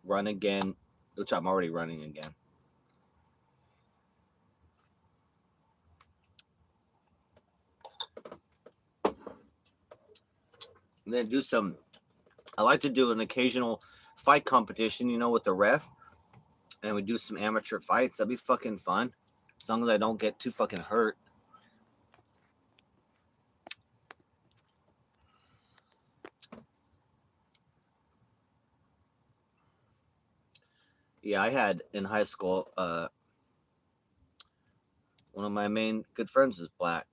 run again, which I'm already running again. And then I like to do an occasional fight competition, with the ref. And we do some amateur fights. That'd be fucking fun. As long as I don't get too fucking hurt. Yeah, I had in high school, one of my main good friends was black.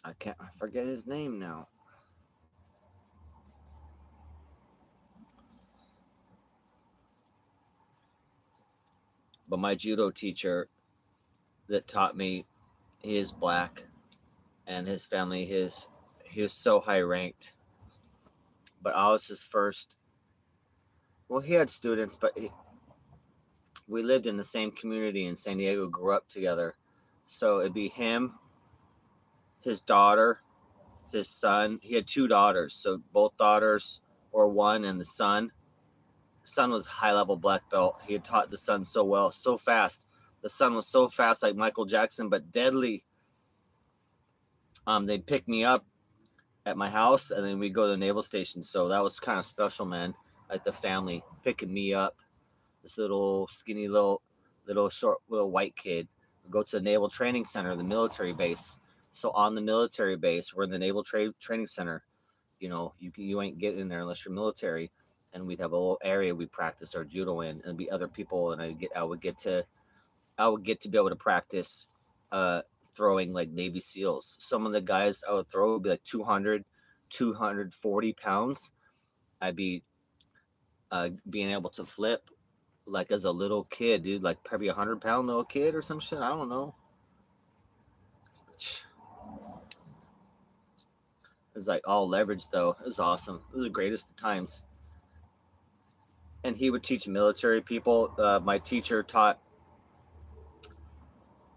I forget his name now. But my judo teacher that taught me, he is black, and his family, he was so high ranked. But I was his first. Well, he had students, but we lived in the same community in San Diego, grew up together. So it'd be him, his daughter, his son. He had 2 daughters, so both daughters, or one, and the son. The son was high level black belt. He had taught the son so well, so fast. The son was so fast, like Michael Jackson, but deadly. They'd pick me up at my house, and then we'd go to the naval station. So that was kind of special, man. Like the family picking me up, this little skinny little short little white kid. We'd go to the Naval Training Center, the military base. So on the military base, we're in the Naval Training Center. You ain't getting in there unless you're military. And we'd have a little area we practice our judo in, and be other people, and I would get to be able to practice throwing like Navy SEALs. Some of the guys I would throw would be like 200, 240 pounds. I'd be being able to flip like as a little kid, dude, like probably 100-pound little kid or some shit. I don't know. was like all leverage though. It was awesome. It was the greatest of times. And he would teach military people. My teacher taught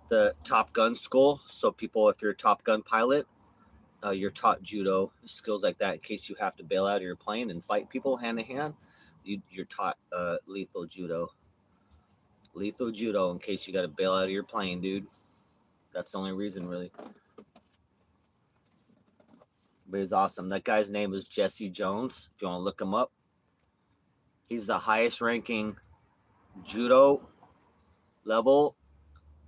the Top Gun school. So people, if you're a Top Gun pilot, you're taught judo skills like that in case you have to bail out of your plane and fight people hand to hand. You're taught lethal judo. Lethal judo in case you got to bail out of your plane, dude. That's the only reason, really. But he's awesome. That guy's name was Jesse Jones. If you want to look him up, he's the highest ranking judo level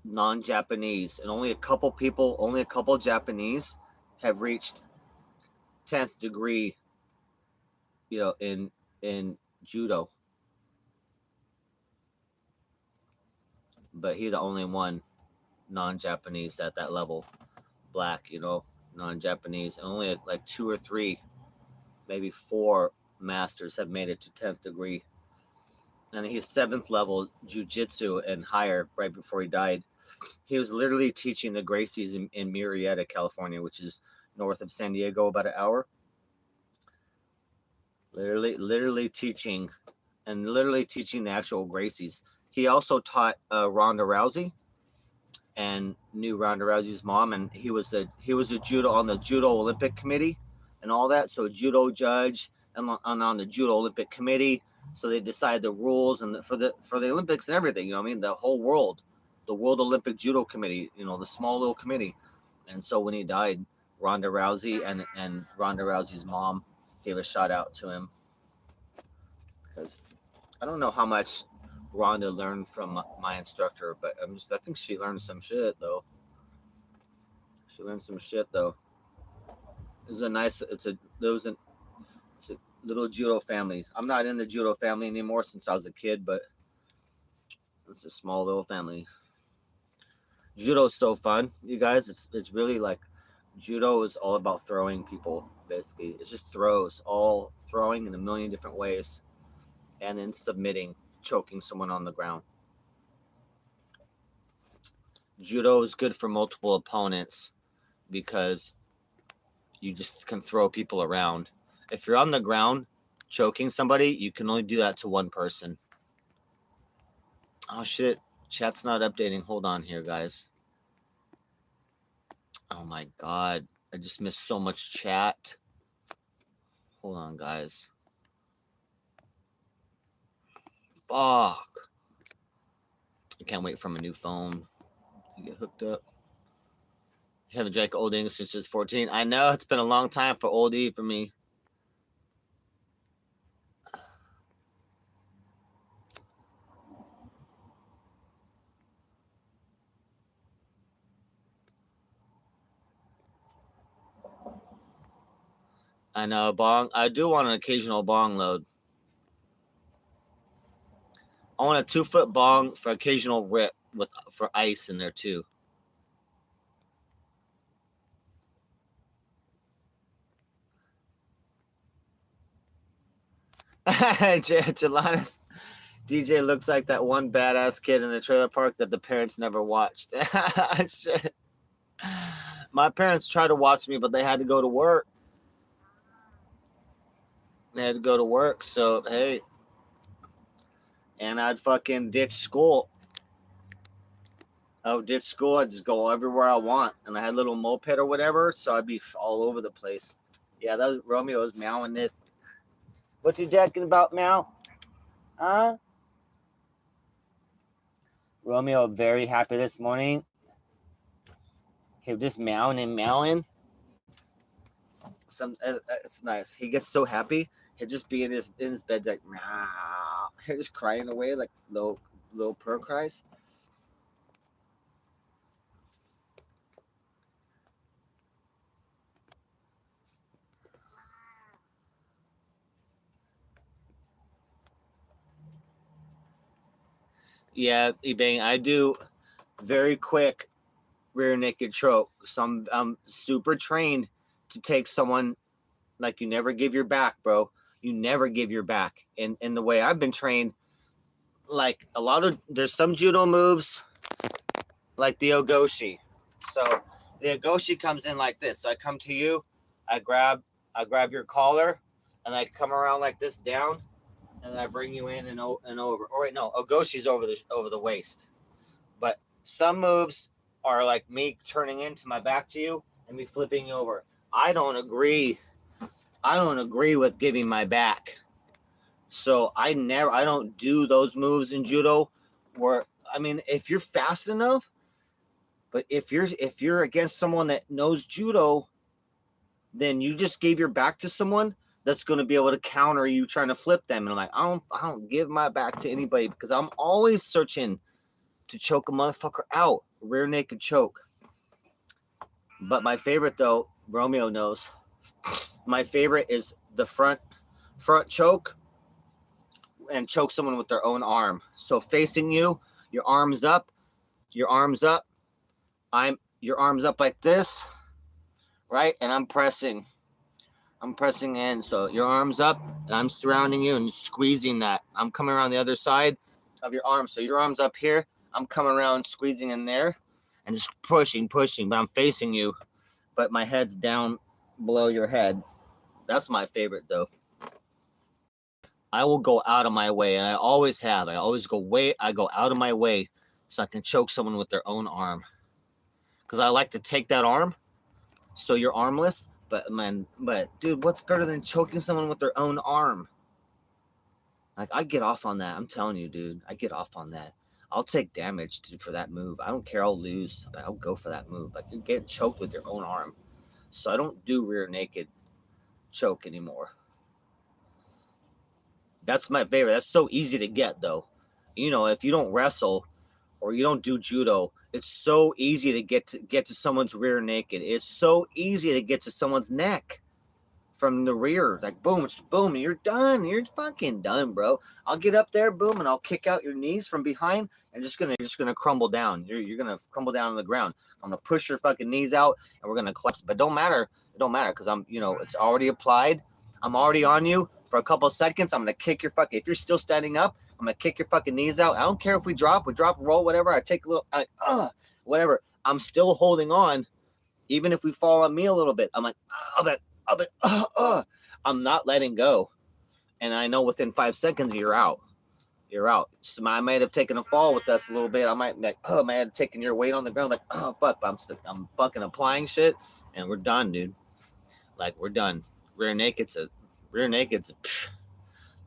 non-Japanese, and only a couple Japanese have reached 10th degree, in judo. But he's the only one non-Japanese at that level, black, non-Japanese, and only like 2 or 3, maybe 4 masters have made it to 10th degree. And he's 7th level jiu-jitsu and higher right before he died. He was literally teaching the Gracies in Murrieta, California, which is north of San Diego, about an hour. Literally teaching the actual Gracies. He also taught Ronda Rousey, and knew Ronda Rousey's mom, and he was a judo on the Judo Olympic Committee and all that. So judo judge and on the Judo Olympic Committee. So they decide the rules and for the Olympics and everything. The whole world, the World Olympic Judo Committee. The small little committee. And so when he died, Ronda Rousey and Ronda Rousey's mom gave a shout out to him, because I don't know how much Ronda learned from my instructor, but I think she learned some shit though. It was a little judo family. I'm not in the judo family anymore since I was a kid, but it's a small little family. Judo is so fun, you guys. It's really like, judo is all about throwing people, basically. It's just throws, all throwing in a million different ways, and then submitting, choking someone on the ground. Judo is good for multiple opponents because you just can throw people around. If you're on the ground choking somebody, you can only do that to one person. Oh shit, chat's not updating. Hold on here, guys. Oh my god, I just missed so much chat. Hold on, guys. Fuck. I can't wait for my new phone to get hooked up. I haven't drank Old English since I was 14. I know, it's been a long time for Old E for me. I know, bong. I do want an occasional bong load. I want a 2-foot bong for occasional rip for ice in there too. Jelana's DJ looks like that one badass kid in the trailer park that the parents never watched. Shit. My parents tried to watch me, but they had to go to work. So hey. And I'd fucking ditch school. I'd just go everywhere I want. And I had a little moped or whatever, so I'd be all over the place. Yeah, that was Romeo was meowing it. What you talking about, meow? Huh? Romeo very happy this morning. He was just meowing and meowing. It's nice. He gets so happy. He'd just be in his bed like meow. He'd just crying away like little purr cries. Yeah, Ebang, I do very quick rear naked choke. So I'm super trained to take someone, like, you never give your back, bro. You never give your back. And the way I've been trained, like there's some judo moves like the Ogoshi. So The agoshi comes in like this. So I come to you, I grab your collar, and I come around like this down, and I bring you in and over. Or wait, no, agoshi's over the waist. But some moves are like me turning into my back to you and me flipping you over. I don't agree with giving my back. So I don't do those moves in judo where, I mean, if you're fast enough, but if you're against someone that knows judo, then you just gave your back to someone that's going to be able to counter you trying to flip them. And I'm like, I don't give my back to anybody because I'm always searching to choke a motherfucker out, rear naked choke. But my favorite though, Romeo knows, my favorite is the front choke and choke someone with their own arm. So facing you, your arms up, your arms up like this, right? And I'm pressing in. So your arms up, and I'm surrounding you and squeezing that. I'm coming around the other side of your arm. So your arm's up here. I'm coming around, squeezing in there, and just pushing. But I'm facing you, but my head's down below your head. That's my favorite, though. I will go out of my way, and I always have. I go out of my way so I can choke someone with their own arm. Because I like to take that arm, so you're armless. But dude, what's better than choking someone with their own arm? Like, I get off on that. I'm telling you, dude. I get off on that. I'll take damage for that move. I don't care. I'll lose. I'll go for that move. Like, you're getting choked with your own arm. So I don't do rear naked choke anymore. That's my favorite. That's so easy to get, though. You know, if you don't wrestle or you don't do judo, it's so easy to get to someone's rear naked. It's so easy to get to someone's neck from the rear. Like, boom, boom, you're done. You're fucking done, bro. I'll get up there, boom, and I'll kick out your knees from behind and you're just gonna crumble down. You're gonna crumble down on the ground. I'm gonna push your fucking knees out and we're gonna collapse. But it don't matter because it's already applied. I'm already on you for a couple of seconds. I'm gonna kick your fucking. If you're still standing up, I'm gonna kick your fucking knees out. I don't care if we drop, roll, whatever. I take a little, whatever. I'm still holding on, even if we fall on me a little bit. I'm like, I'm not letting go, and I know within 5 seconds you're out. You're out. So I might have taken a fall with us a little bit. I might have taken your weight on the ground. Like, oh fuck, I'm fucking applying shit, and we're done, dude. Like, we're done. Rear naked's.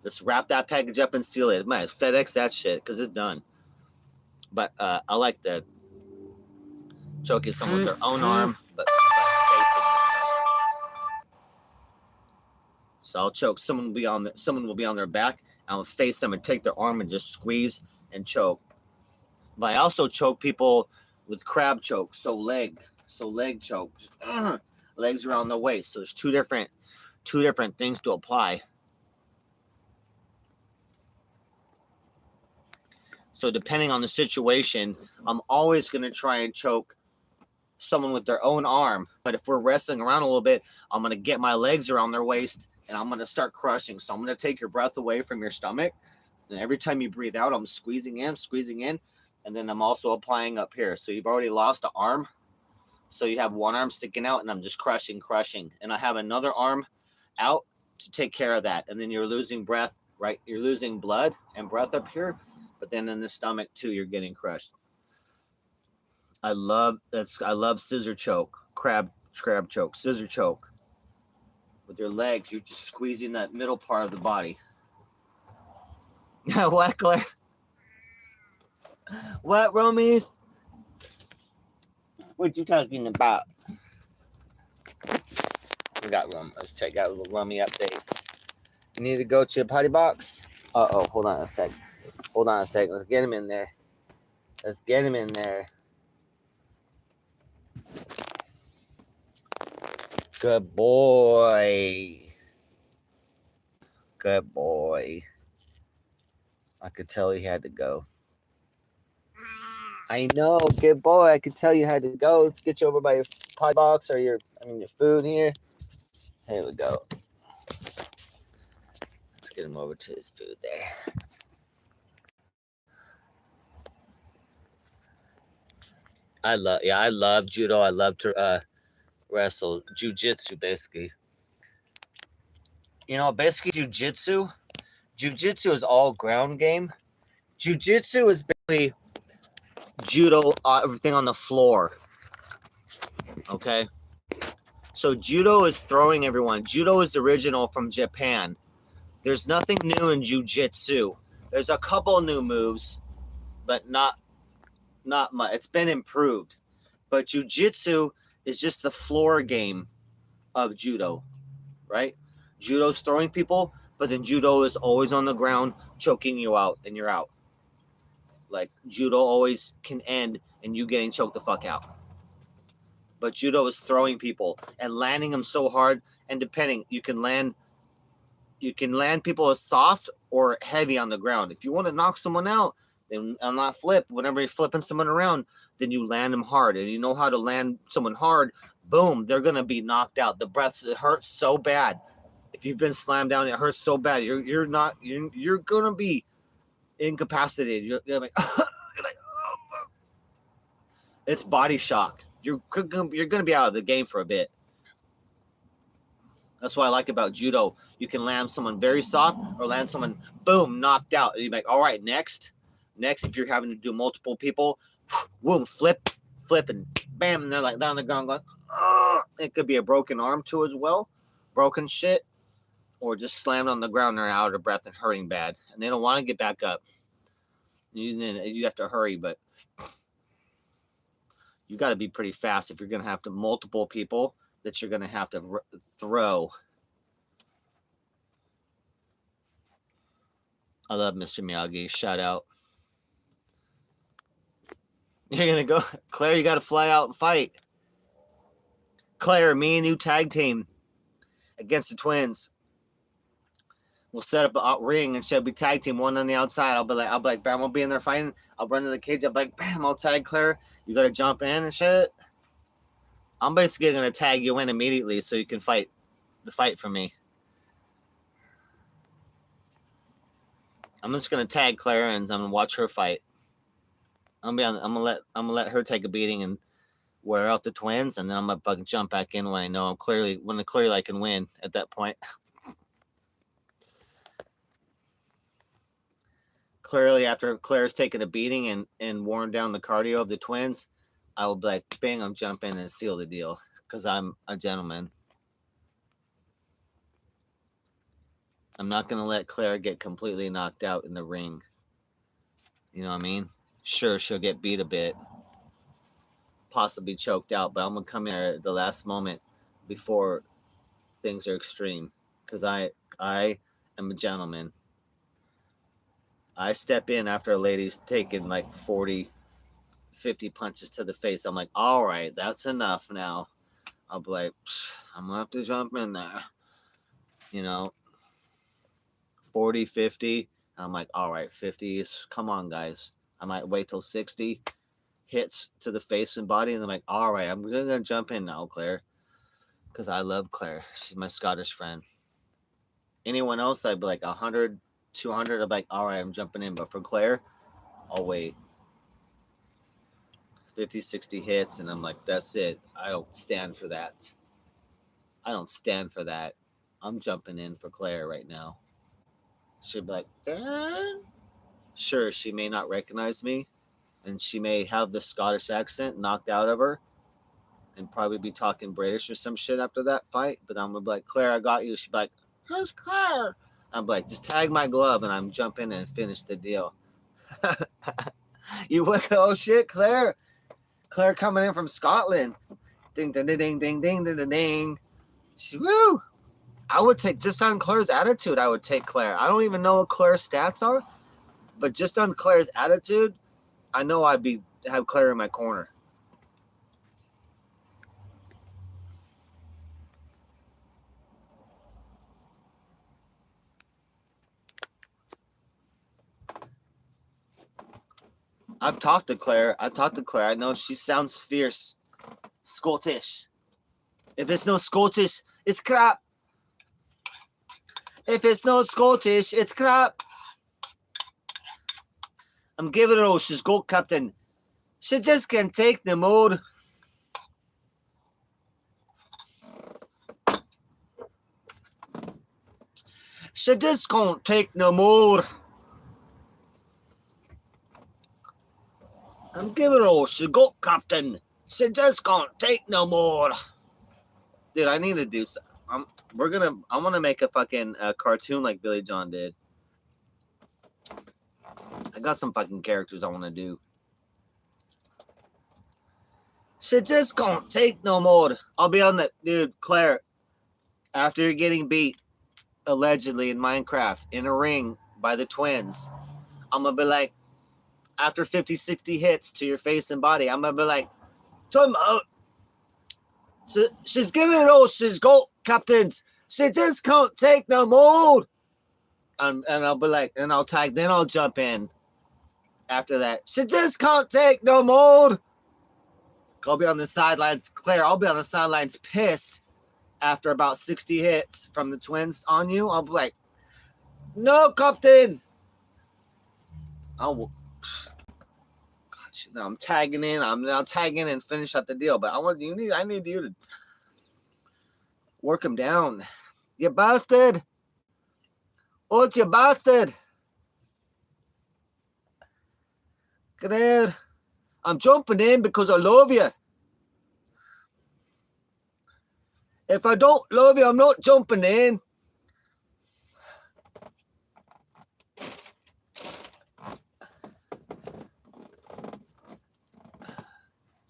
Let's wrap that package up and seal it. Man, FedEx that shit because it's done. But I like the choking someone with their own arm, but facing them. So I'll choke. Someone will be on their back. I'll face them and take their arm and just squeeze and choke. But I also choke people with crab choke, so leg choke, legs around the waist. So there's two different things to apply. So depending on the situation, I'm always going to try and choke someone with their own arm. But if we're wrestling around a little bit, I'm going to get my legs around their waist and I'm going to start crushing. So I'm going to take your breath away from your stomach. And every time you breathe out, I'm squeezing in. And then I'm also applying up here. So you've already lost an arm. So you have one arm sticking out and I'm just crushing. And I have another arm out to take care of that. And then you're losing breath, right? You're losing blood and breath up here. But then in the stomach too, you're getting crushed. I love scissor choke, crab choke, scissor choke. With your legs, you're just squeezing that middle part of the body. What, Claire? What, Romies? What you talking about? We got room. Let's check out little Rummy updates. You need to go to a potty box? Hold on a sec. Let's get him in there. Good boy. I could tell he had to go. I know, good boy. I could tell you had to go. Let's get you over by your potty box or your food here. Here we go. Let's get him over to his food there. I love judo. I love to wrestle. Jiu-jitsu, basically. Basically jiu-jitsu. Jiu-jitsu is all ground game. Jiu-jitsu is basically judo, everything on the floor. Okay? So judo is throwing everyone. Judo is original from Japan. There's nothing new in jiu-jitsu. There's a couple new moves, but not much. It's been improved. But jiu-jitsu is just the floor game of judo, right? Judo's throwing people, but then judo is always on the ground, choking you out, and you're out. Like, judo always can end in you getting choked the fuck out. But judo is throwing people and landing them so hard, and depending, you can land people as soft or heavy on the ground. If you want to knock someone out, then on that flip, whenever you're flipping someone around, then you land them hard. And you know how to land someone hard, boom, they're going to be knocked out. The breath, it hurts so bad. If you've been slammed down, it hurts so bad. You're going to be incapacitated. You're like, it's body shock. You're going to be out of the game for a bit. That's what I like about judo. You can land someone very soft or land someone, boom, knocked out. And you're like, all right, next. If you're having to do multiple people, boom, flip, and bam, and they're like down on the ground going, oh. It could be a broken arm too as well, broken shit, or just slammed on the ground and they're out of breath and hurting bad. And they don't want to get back up. You have to hurry, but you got to be pretty fast if you're going to have to multiple people that you're going to have to throw. I love Mr. Miyagi. Shout out. You're going to go. Claire, you got to fly out and fight. Claire, me and you tag team against the twins. We'll set up a ring and she'll be tag team, one on the outside. I'll be like, bam, I'll be in there fighting. I'll run to the cage. I'll be like, bam, I'll tag Claire. You got to jump in and shit. I'm basically going to tag you in immediately so you can fight the fight for me. I'm just going to tag Claire and I'm going to watch her fight. I'm going to let her take a beating and wear out the twins, and then I'm going to fucking jump back in when I know clearly I can win at that point. Clearly, after Claire's taken a beating and worn down the cardio of the twins, I will be like, bang, I'm jumping and seal the deal because I'm a gentleman. I'm not going to let Claire get completely knocked out in the ring. You know what I mean? Sure, she'll get beat a bit, possibly choked out, but I'm going to come in at the last moment before things are extreme because I am a gentleman. I step in after a lady's taken like 40, 50 punches to the face. I'm like, all right, that's enough now. I'll be like, I'm going to have to jump in there. 40, 50. I'm like, all right, 50 is, come on, guys. I might wait till 60 hits to the face and body. And I'm like, all right, I'm going to jump in now, Claire. Because I love Claire. She's my Scottish friend. Anyone else, I'd be like 100, 200. I'm like, all right, I'm jumping in. But for Claire, I'll wait. 50, 60 hits. And I'm like, that's it. I don't stand for that. I'm jumping in for Claire right now. She'd be like, Darren? Sure, she may not recognize me, and she may have the Scottish accent knocked out of her and probably be talking British or some shit after that fight. But I'm going to be like, Claire, I got you. She'd be like, who's Claire? I'm like, just tag my glove, and I'm jumping in and finish the deal. You look, oh shit, Claire. Claire coming in from Scotland. Ding, ding, ding, ding, ding, ding, ding, ding. Woo! I would take, just on Claire's attitude, I would take Claire. I don't even know what Claire's stats are, but just on Claire's attitude, I know I'd have Claire in my corner. I've talked to Claire. I know she sounds fierce. Scottish. If it's no Scottish, it's crap. If it's no Scottish, it's crap. I'm giving her all. She's gold captain. She just can't take the mood. She just can't take no more. I'm giving her all she got, Captain. She just can't take no more. Dude, I need to do something. I want to make a fucking cartoon like Billy John did. I got some fucking characters I want to do. She just can't take no more. I'll be on that, dude, Claire. After you're getting beat, allegedly in Minecraft, in a ring by the twins, I'm gonna be like, after 50, 60 hits to your face and body, I'm gonna be like, time out. She's giving it all she's got, captains. She just can't take no more. And I'll be like, and I'll tag, then I'll jump in after that. She just can't take no more. I'll be on the sidelines, Claire, I'll be on the sidelines pissed after about 60 hits from the twins on you. I'll be like, no, captain. I'm tagging in. I'm now tagging and finish up the deal. But I need you to work him down. You bastard. Oh, you bastard. Claire, I'm jumping in because I love you. If I don't love you, I'm not jumping in.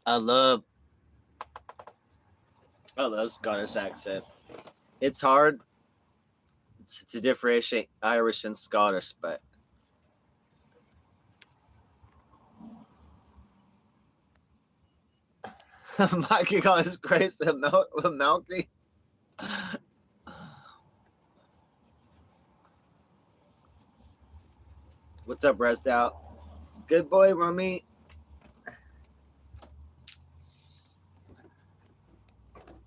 I love Scottish accent. It's hard to differentiate Irish and Scottish, but Mikey got his grace and Milky. What's up, Rest Out? Good boy, Rummy.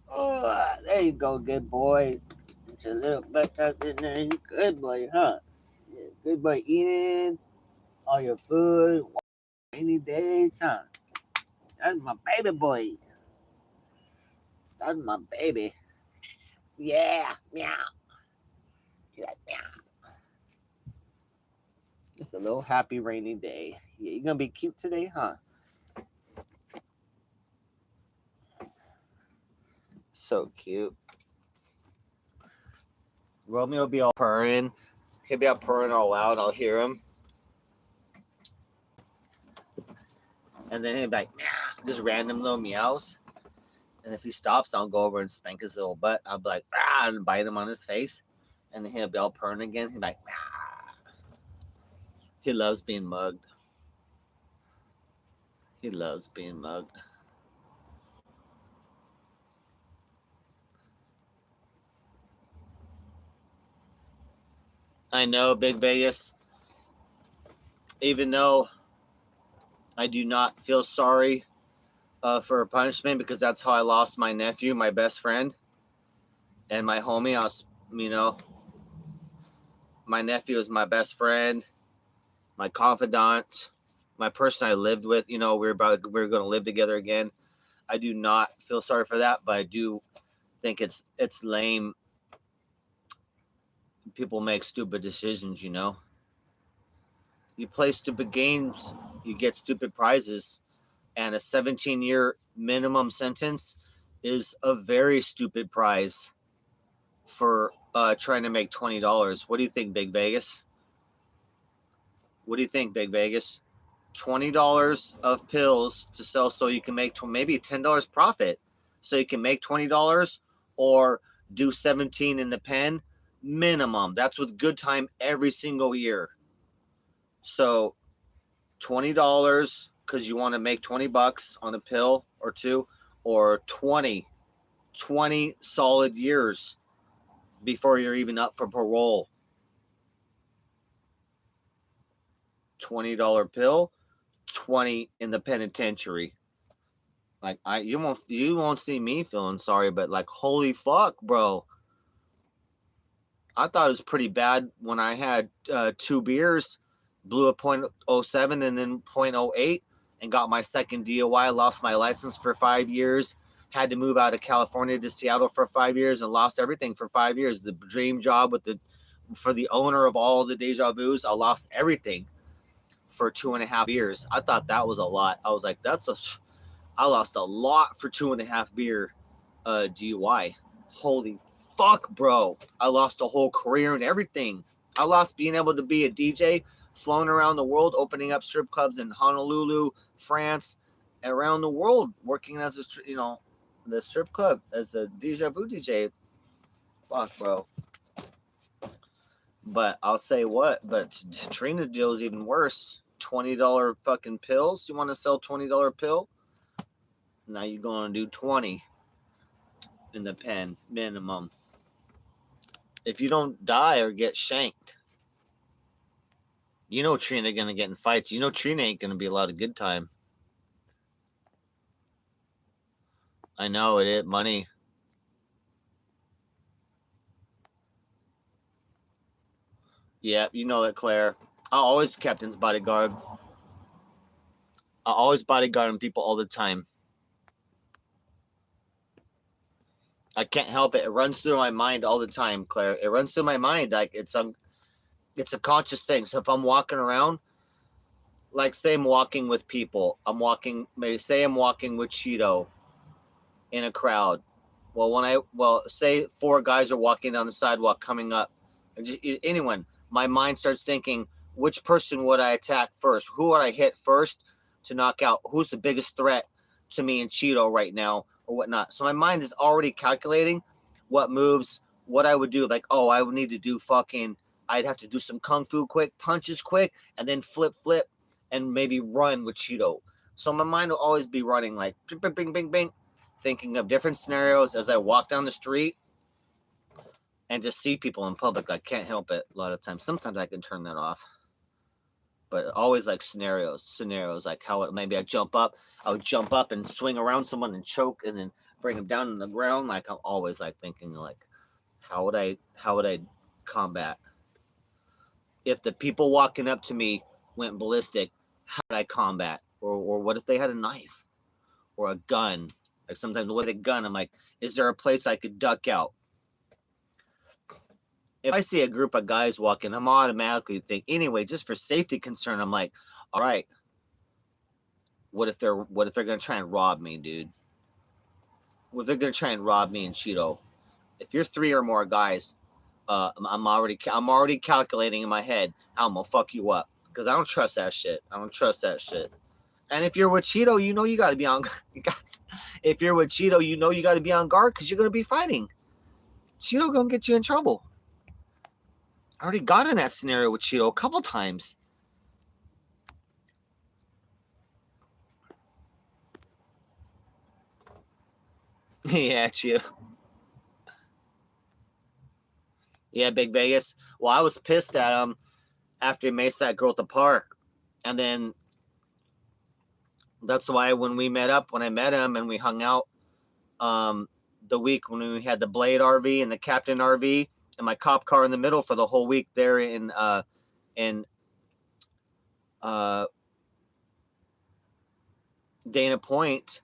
Oh, there you go, good boy. It's a little butt tucked in there. You good boy, huh? Yeah, good boy eating all your food. Rainy days, huh? That's my baby boy. That's my baby. Yeah, meow. He's like, meow. It's a little happy rainy day. Yeah, you gonna be cute today, huh? So cute. Romeo will be all purring. He'll be out purring all loud. I'll hear him. And then he'll be like, meow. Just random little meows. And if he stops, I'll go over and spank his little butt. I'll be like, ah, and bite him on his face. And then he'll be all purring again. He'll be like, ah. He loves being mugged. He loves being mugged. I know, Big Vegas. Even though I do not feel sorry for a punishment, because that's how I lost my nephew, my best friend, and my homie. My nephew is my best friend, my confidant, my person I lived with. We're going to live together again. I do not feel sorry for that, but I do think it's lame. People make stupid decisions. You play stupid games, you get stupid prizes, and a 17-year minimum sentence is a very stupid prize for trying to make $20. What do you think, Big Vegas? What do you think, Big Vegas? $20 of pills to sell so you can make maybe $10 profit so you can make $20, or do 17 in the pen minimum. That's with good time every single year. So $20 because you want to make $20 on a pill or two, or 20 solid years before you're even up for parole. $20 pill, 20 in the penitentiary. Like, you won't see me feeling sorry, but like, holy fuck, bro. I thought it was pretty bad when I had 2 beers, blew a .07 and then .08, and got my second DUI. Lost my license for 5 years. Had to move out of California to Seattle for 5 years and lost everything for 5 years. The dream job for the owner of all the Deja Vus, I lost everything for 2.5 years. I thought that was a lot. I was like, I lost a lot for 2.5 year DUI. Holy fuck, bro. I lost a whole career and everything. I lost being able to be a DJ, flown around the world, opening up strip clubs in Honolulu, France, around the world, working as the strip club as a Deja Vu DJ. Fuck, bro. But I'll say what, but Trina deal is even worse. $20 fucking pills. You want to sell $20 pill? Now you're going to do 20 in the pen minimum. If you don't die or get shanked, you know Trina gonna get in fights. You know Trina ain't gonna be allowed a good time. I know it is money. Yeah, you know that, Claire. I always captain's bodyguard. I always bodyguarding people all the time. I can't help it. It runs through my mind all the time, Claire. It runs through my mind like it's a conscious thing. So if I'm walking around, like say I'm walking with people, say I'm walking with Cheeto in a crowd. Well, say 4 guys are walking down the sidewalk coming up, anyone, my mind starts thinking, which person would I attack first? Who would I hit first to knock out? Who's the biggest threat to me and Cheeto right now or whatnot? So my mind is already calculating what moves, what I would do. Like, oh, I would need to do I'd have to do some kung fu quick, punches quick, and then flip, and maybe run with Cheeto. So my mind will always be running like bing, bing, bing, bing, thinking of different scenarios as I walk down the street and just see people in public. I can't help it a lot of times. Sometimes I can turn that off. But always like scenarios like how maybe I would jump up and swing around someone and choke and then bring them down on the ground. Like I'm always like thinking like, how would I combat? If the people walking up to me went ballistic, how would I combat? Or what if they had a knife or a gun? Like sometimes with a gun, I'm like, is there a place I could duck out? If I see a group of guys walking, I'm automatically think, anyway, just for safety concern, I'm like, all right, what if they're gonna try and rob me, dude? What if they're gonna try and rob me and Cheeto? If you're 3 or more guys, I'm already calculating in my head how I'm gonna fuck you up because I don't trust that shit. And if you're with Cheeto, you know you gotta be on. If you're with Cheeto, you know you gotta be on guard because you're gonna be fighting. Cheeto gonna get you in trouble. I already got in that scenario with Cheeto a couple times. Yeah, Cheeto. Yeah, Big Vegas. Well, I was pissed at him after he maced that girl at the park. And then that's why when I met him and we hung out the week when we had the Blade RV and the Captain RV and my cop car in the middle for the whole week there in Dana Point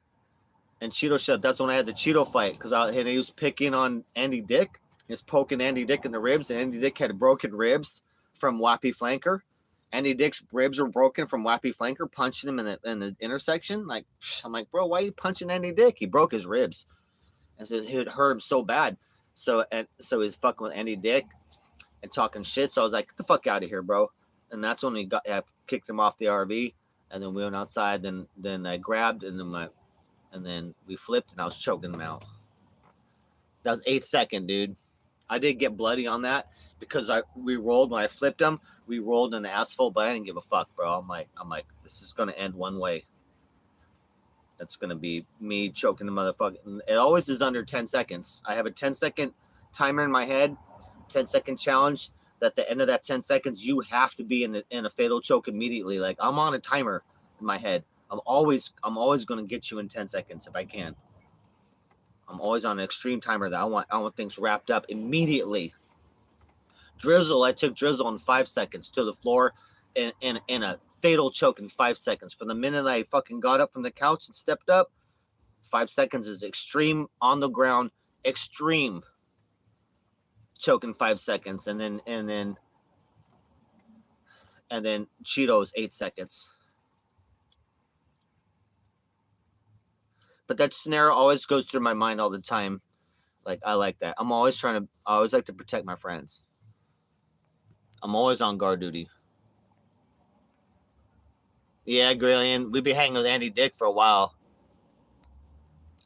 and Cheeto showed up. That's when I had the Cheeto fight because he was picking on Andy Dick. He was poking Andy Dick in the ribs, and Andy Dick had broken ribs from Wappy Flanker. Andy Dick's ribs were broken from Wappy Flanker, punching him in the intersection. Like, I'm like, bro, why are you punching Andy Dick? He broke his ribs. And so it hurt him so bad. So he's fucking with Andy Dick and talking shit. So I was like, get the fuck out of here, bro. And that's when I kicked him off the RV. And then we went outside. Then I grabbed and then we flipped and I was choking him out. That was 8 second, dude. I did get bloody on that because we rolled when I flipped him. We rolled in the asphalt, but I didn't give a fuck, bro. I'm like, this is gonna end one way. That's gonna be me choking the motherfucker. It always is under 10 seconds. I have a 10-second timer in my head, 10-second challenge. That at the end of that 10 seconds, you have to be in a fatal choke immediately. Like I'm on a timer in my head. I'm always gonna get you in 10 seconds if I can. I'm always on an extreme timer that I want things wrapped up immediately. Drizzle, I took Drizzle in 5 seconds to the floor in a fatal choke in 5 seconds. From the minute I fucking got up from the couch and stepped up, 5 seconds is extreme on the ground, extreme choke in 5 seconds, and then Cheetos 8 seconds. But that scenario always goes through my mind all the time. Like, I like that. I always like to protect my friends. I'm always on guard duty. Yeah, Grillian, we'd be hanging with Andy Dick for a while.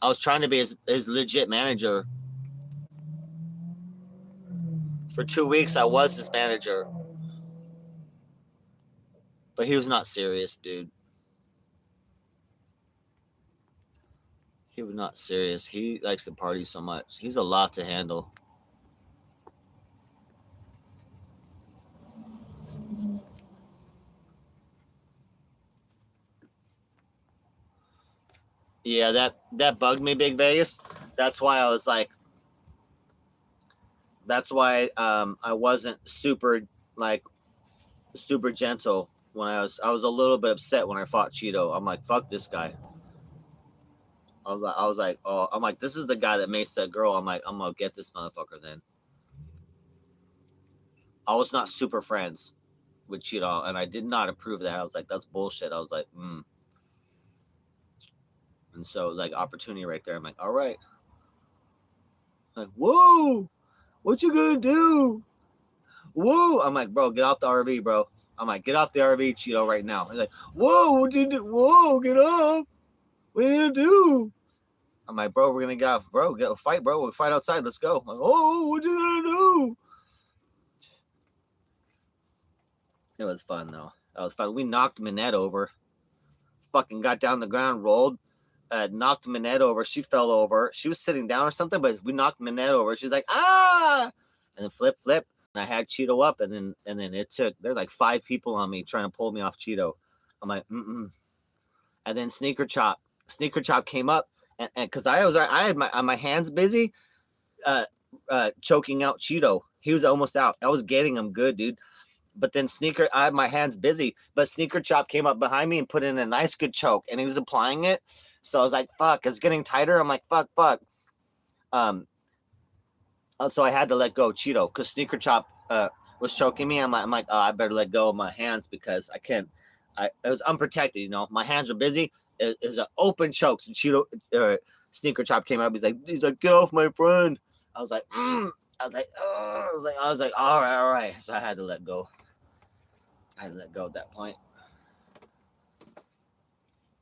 I was trying to be his legit manager. For 2 weeks, I was his manager. But he was not serious, dude. He was not serious. He likes to party so much. He's a lot to handle. Yeah, that bugged me, Big Vegas. That's why I was like, that's why I wasn't super gentle when I was a little bit upset when I fought Cheeto. I'm like, fuck this guy. I was like, oh, I'm like, this is the guy that maced that girl. I'm like, I'm gonna get this motherfucker then. I was not super friends with Cheeto, and I did not approve of that. I was like, that's bullshit. I was like, And so, like, opportunity right there. I'm like, all right. Like, whoa, what you gonna do? Whoa. I'm like, bro, get off the RV, bro. I'm like, get off the RV, Cheeto, right now. He's like, whoa, what you do? Whoa, get off. What are you gonna do? I'm like, bro, we're gonna get off, bro. Get a fight, bro. We'll fight outside. Let's go. I'm like, oh, what you gonna do? It was fun though. That was fun. We knocked Minette over. Fucking got down the ground, rolled, knocked Minette over. She fell over. She was sitting down or something, but we knocked Minette over. She's like, ah, and then flip. And I had Cheeto up, and then it took. There's like 5 people on me trying to pull me off Cheeto. I'm like, And then Sneaker Chop came up, and because I had my hands busy, choking out Cheeto. He was almost out. I was getting him good, dude. But then I had my hands busy, but Sneaker Chop came up behind me and put in a nice good choke, and he was applying it. So I was like, fuck, it's getting tighter. I'm like, fuck. So I had to let go of Cheeto because Sneaker Chop was choking me. I'm like, oh, I better let go of my hands because I can't. It was unprotected, you know. My hands were busy. It was an open choke. So Cheeto, Sneaker Chop came up. He's like, get off my friend. I was like, I was like, all right. So I had to let go. At that point.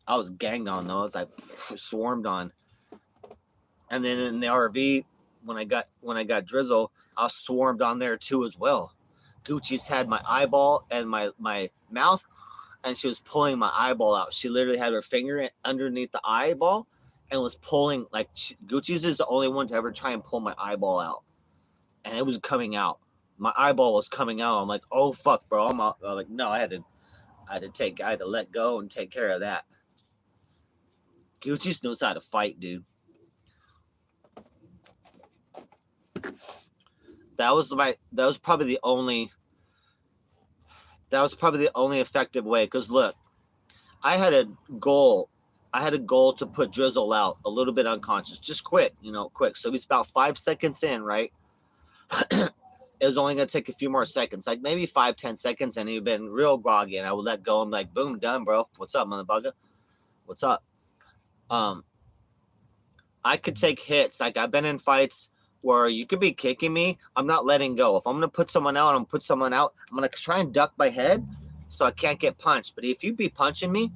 I was ganged on though. I was like swarmed on. And then in the RV, when I got Drizzle, I was swarmed on there too as well. Gucci's had my eyeball and my mouth, and she was pulling my eyeball out. She literally had her finger underneath the eyeball and was pulling, like, Gucci's is the only one to ever try and pull my eyeball out. And it was coming out. My eyeball was coming out. I'm like, oh fuck, bro. I'm like, no, I had to let go and take care of that. Gucci knows how to fight, dude. That was probably the only effective way. Because look, I had a goal to put Drizzle out a little bit unconscious, just quick. So he's about 5 seconds in, right? It was only going to take a few more seconds, like maybe 5-10 seconds, and he'd been real groggy, and I would let go. I'm like, boom, done, bro. What's up, motherfucker? What's up? I could take hits. Like, I've been in fights where you could be kicking me. I'm not letting go. If I'm going to put someone out, I'm going to put someone out. I'm going to try and duck my head so I can't get punched. But if you be punching me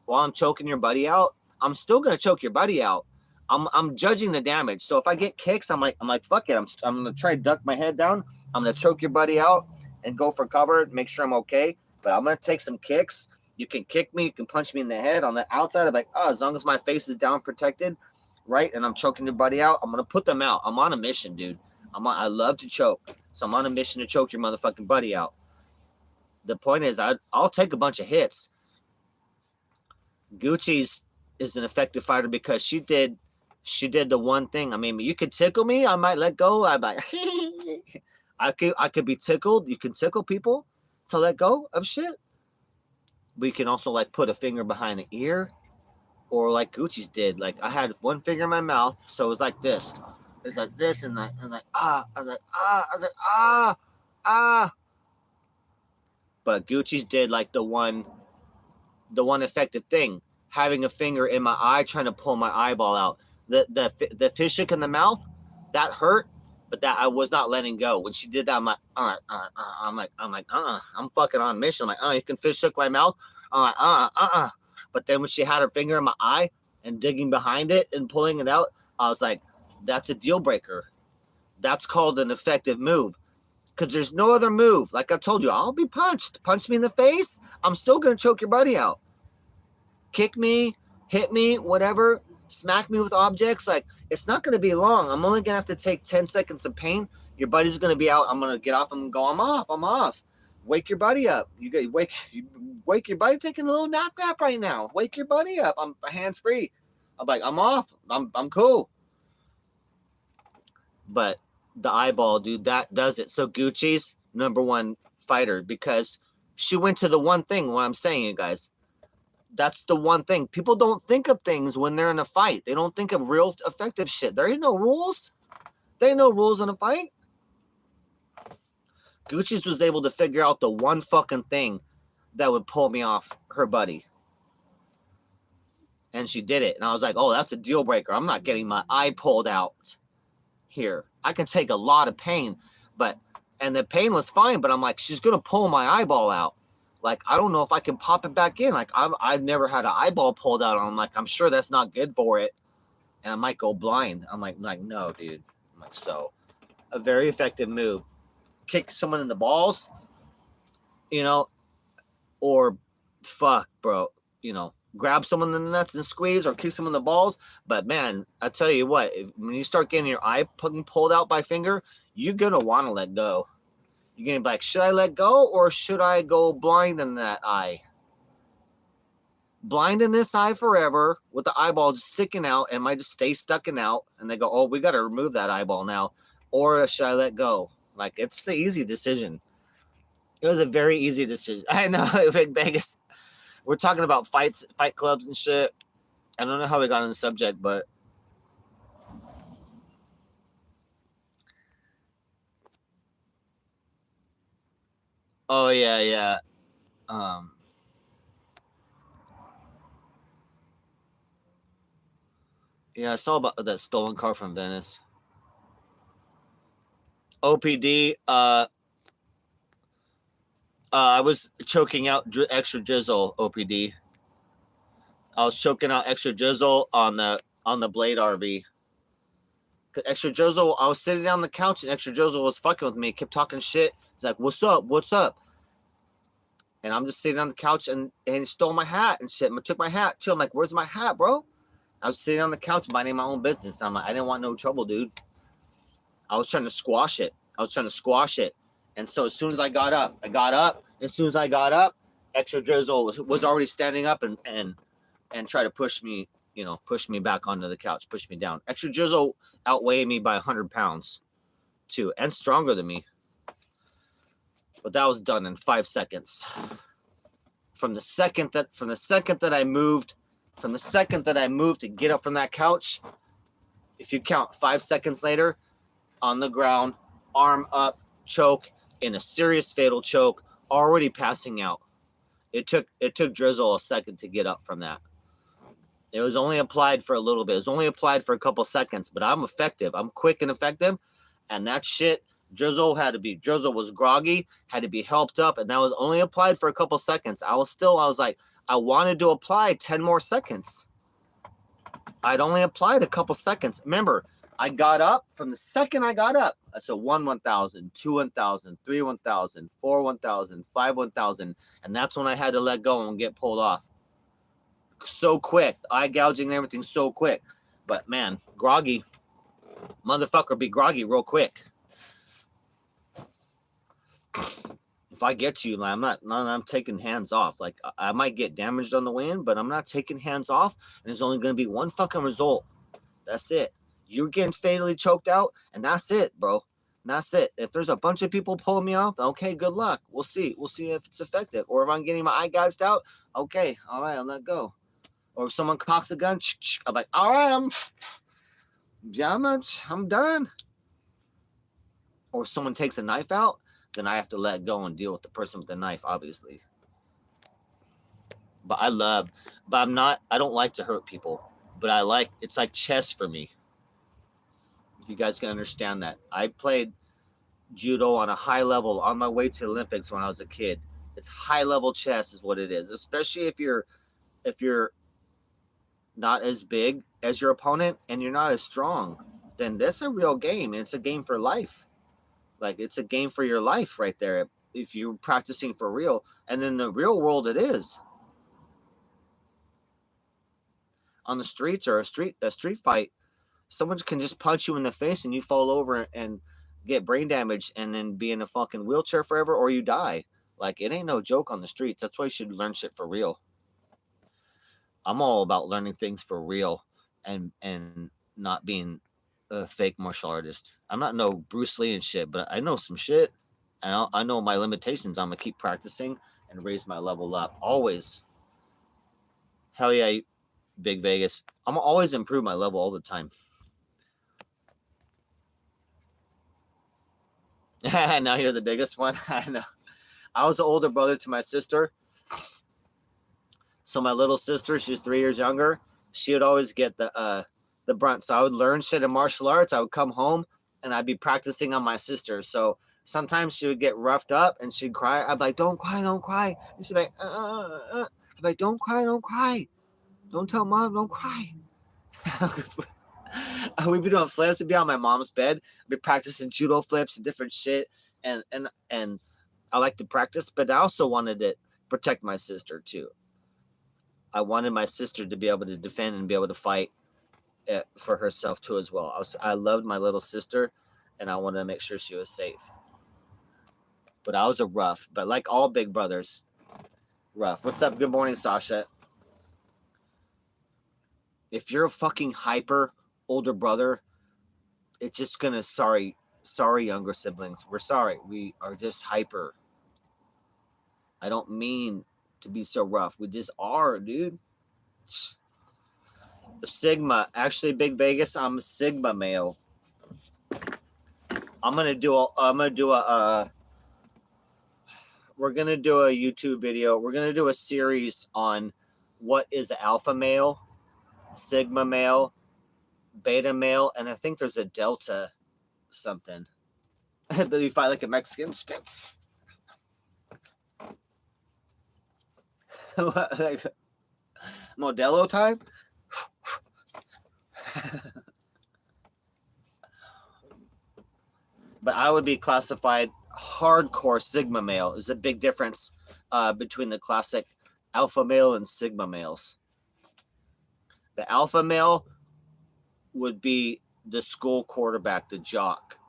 while I'm choking your buddy out, I'm still going to choke your buddy out. I'm judging the damage. So if I get kicks, I'm like, fuck it. I'm going to try to duck my head down. I'm going to choke your buddy out and go for cover, make sure I'm okay. But I'm going to take some kicks. You can kick me. You can punch me in the head. On the outside, I'm like, oh, as long as my face is down protected, right, and I'm choking your buddy out, I'm going to put them out. I'm on a mission, dude. I love to choke. So I'm on a mission to choke your motherfucking buddy out. The point is, I'll take a bunch of hits. Gucci's is an effective fighter because she did the one thing. I mean, you could tickle me, I might let go. I'm like, I could be tickled. You can tickle people to let go of shit. we can also like put a finger behind the ear, or like Gucci's did. Like I had one finger in my mouth, so it was like this. It's like this, and like ah. I was like ah. But Gucci's did like the one effective thing, having a finger in my eye trying to pull my eyeball out. The fish hook in the mouth, that hurt, but that I was not letting go. When she did that, I'm like, I'm fucking on mission. I'm like, you can fish hook my mouth. I'm like, But then when she had her finger in my eye and digging behind it and pulling it out, I was like, that's a deal breaker. That's called an effective move. Because there's no other move. Like I told you, I'll be punched. Punch me in the face, I'm still going to choke your buddy out. Kick me, hit me, whatever. Smack me with objects. Like, it's not going to be long. I'm only going to have to take 10 seconds of pain. Your buddy's going to be out. I'm going to get off and go, I'm off. Wake your buddy up. You wake your buddy taking a little nap right now. Wake your buddy up. I'm hands free. I'm like, I'm off. I'm cool. But the eyeball, dude, that does it. So Gucci's #1 fighter, because she went to the one thing. What I'm saying, you guys, that's the one thing. People don't think of things when they're in a fight. They don't think of real effective shit. There ain't no rules. There ain't no rules in a fight. Gucci's was able to figure out the one fucking thing that would pull me off her buddy. And she did it. And I was like, oh, that's a deal breaker. I'm not getting my eye pulled out here. I can take a lot of pain, and the pain was fine, but I'm like, she's going to pull my eyeball out. Like, I don't know if I can pop it back in. Like, I've never had an eyeball pulled out. I'm like, I'm sure that's not good for it. And I might go blind. I'm like, no, dude. I'm like, so a very effective move. Kick someone in the balls, or fuck, bro, grab someone in the nuts and squeeze, or kick someone in the balls. But man, I tell you what, when you start getting your eye pulled out by finger, you're gonna want to let go. You're gonna be like, should I let go, or should I go blind in that eye? Blind in this eye forever with the eyeball just sticking out, and might just stay stucking out, and they go, oh, we got to remove that eyeball now, or should I let go? Like, it's the easy decision. It was a very easy decision. I know, in Vegas. We're talking about fight clubs and shit. I don't know how we got on the subject, but oh yeah. Yeah, I saw about that stolen car from Venice. OPD. I was choking out extra drizzle. OPD. I was choking out extra drizzle on the Blade RV. Extra drizzle. I was sitting on the couch, and extra drizzle was fucking with me. Kept talking shit. He's like, "What's up? What's up?" And I'm just sitting on the couch, and he stole my hat and shit. I took my hat too. I'm like, "Where's my hat, bro?" I was sitting on the couch minding my own business. I'm like, I didn't want no trouble, dude. I was trying to squash it. And so as soon as I got up. As soon as I got up, extra drizzle was already standing up and try to push me back onto the couch, push me down. Extra drizzle outweighed me by 100 pounds too, and stronger than me. But that was done in 5 seconds. From the second that I moved to get up from that couch, if you count 5 seconds later, on the ground, arm up, choke, in a serious fatal choke, already passing out. It took Drizzle a second to get up from that. It was only applied for a little bit. It was only applied for a couple seconds, but I'm effective. I'm quick and effective. And that shit, Drizzle was groggy, had to be helped up, and that was only applied for a couple seconds. I was like, I wanted to apply 10 more seconds. I'd only applied a couple seconds. Remember, I got up from the second I got up. That's a 1,000, 2 1,000, 3 1,000, 4 1,000, 5 1,000. And that's when I had to let go and get pulled off. So quick. Eye gouging and everything so quick. But man, groggy. Motherfucker be groggy real quick. If I get to you, I'm taking hands off. Like, I might get damaged on the way in, but I'm not taking hands off. And there's only going to be one fucking result. That's it. You're getting fatally choked out, and that's it, bro. And that's it. If there's a bunch of people pulling me off, okay, good luck. We'll see. We'll see if it's effective. Or if I'm getting my eye gouged out, okay, all right, I'll let go. Or if someone cocks a gun, I'm like, all right, I'm done. Or if someone takes a knife out, then I have to let go and deal with the person with the knife, obviously. But I don't like to hurt people. But it's like chess for me. If you guys can understand that. I played judo on a high level on my way to the Olympics when I was a kid. It's high level chess is what it is, especially if you're not as big as your opponent and you're not as strong. Then that's a real game. It's a game for life. Like it's a game for your life right there. If you're practicing for real, and in the real world, it is. On the streets or a street fight, someone can just punch you in the face and you fall over and get brain damage and then be in a fucking wheelchair forever, or you die. Like it ain't no joke on the streets. That's why you should learn shit for real. I'm all about learning things for real and not being a fake martial artist. I'm not no Bruce Lee and shit, but I know some shit. And I know my limitations. I'm gonna keep practicing and raise my level up. Always. Hell yeah, Big Vegas. I'm gonna always improve my level all the time. Now you're the biggest one. I know. I was the older brother to my sister. So my little sister, she's 3 years younger. She would always get the brunt. So I would learn shit in martial arts. I would come home and I'd be practicing on my sister. So sometimes she would get roughed up and she'd cry. I'd be like, don't cry, don't cry. And she'd be like, I'd be like, don't cry, don't cry. Don't tell mom, don't cry. We'd be doing flips. We'd be on my mom's bed. I'd be practicing judo flips and different shit. And I like to practice, but I also wanted to protect my sister too. I wanted my sister to be able to defend and be able to fight for herself too as well. I loved my little sister, and I wanted to make sure she was safe. But I was a rough, but like all big brothers, rough. What's up? Good morning, Sasha. If you're a fucking hyper older brother, it's just gonna sorry younger siblings. We're sorry. We are just hyper. I don't mean to be so rough. We just are, dude. Sigma. Actually, Big Vegas, I'm a Sigma male. We're gonna do a YouTube video. We're gonna do a series on what is alpha male, Sigma male, beta male, and I think there's a delta something. But you fight like a Mexican. Like Modelo time. But I would be classified hardcore Sigma male. There's a big difference between the classic alpha male and Sigma males. The alpha male would be the school quarterback, the jock.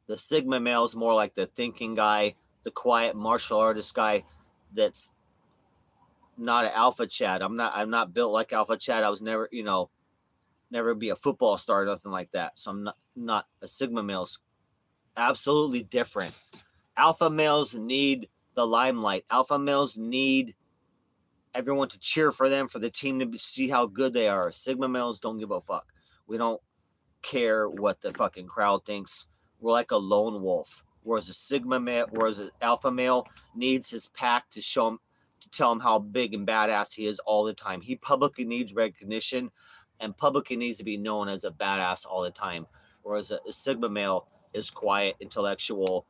The Sigma male is more like the thinking guy, the quiet martial artist guy that's not an alpha Chad. I'm not built like alpha Chad. I was never, never be a football star or nothing like that. So I'm not a Sigma male. Absolutely different. Alpha males need the limelight. Alpha males need everyone to cheer for them, for the team to see how good they are. Sigma males don't give a fuck. We don't care what the fucking crowd thinks. We're like a lone wolf. Whereas an alpha male needs his pack to show him, to tell him how big and badass he is all the time. He publicly needs recognition and publicly needs to be known as a badass all the time. Whereas a Sigma male is quiet, intellectual,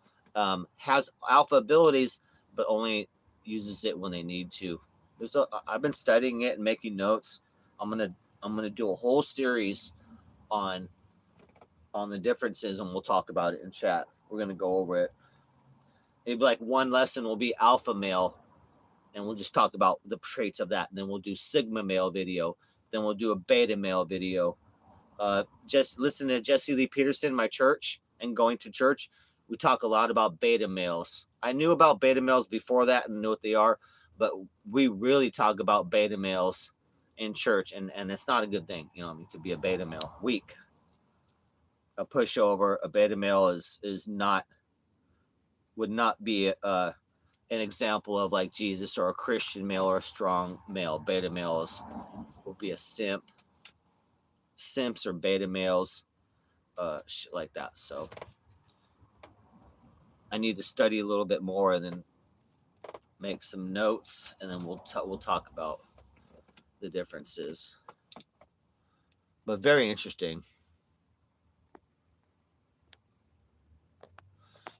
has alpha abilities, but only uses it when they need to. I've been studying it and making notes. I'm gonna do a whole series on the differences, and we'll talk about it in chat. We're gonna go over it. Maybe like one lesson will be alpha male, and we'll just talk about the traits of that. And then we'll do Sigma male video. Then we'll do a beta male video. Just listen to Jesse Lee Peterson, my church, and going to church. We talk a lot about beta males. I knew about beta males before that and knew what they are, but we really talk about beta males in church, and it's not a good thing, to be a beta male. Weak. a pushover, a beta male is not, would not be an example of like Jesus or a Christian male or a strong male. Beta males will be a simp. Simps or beta males, shit like that. So I need to study a little bit more and then make some notes, and then we'll talk about the differences. But very interesting.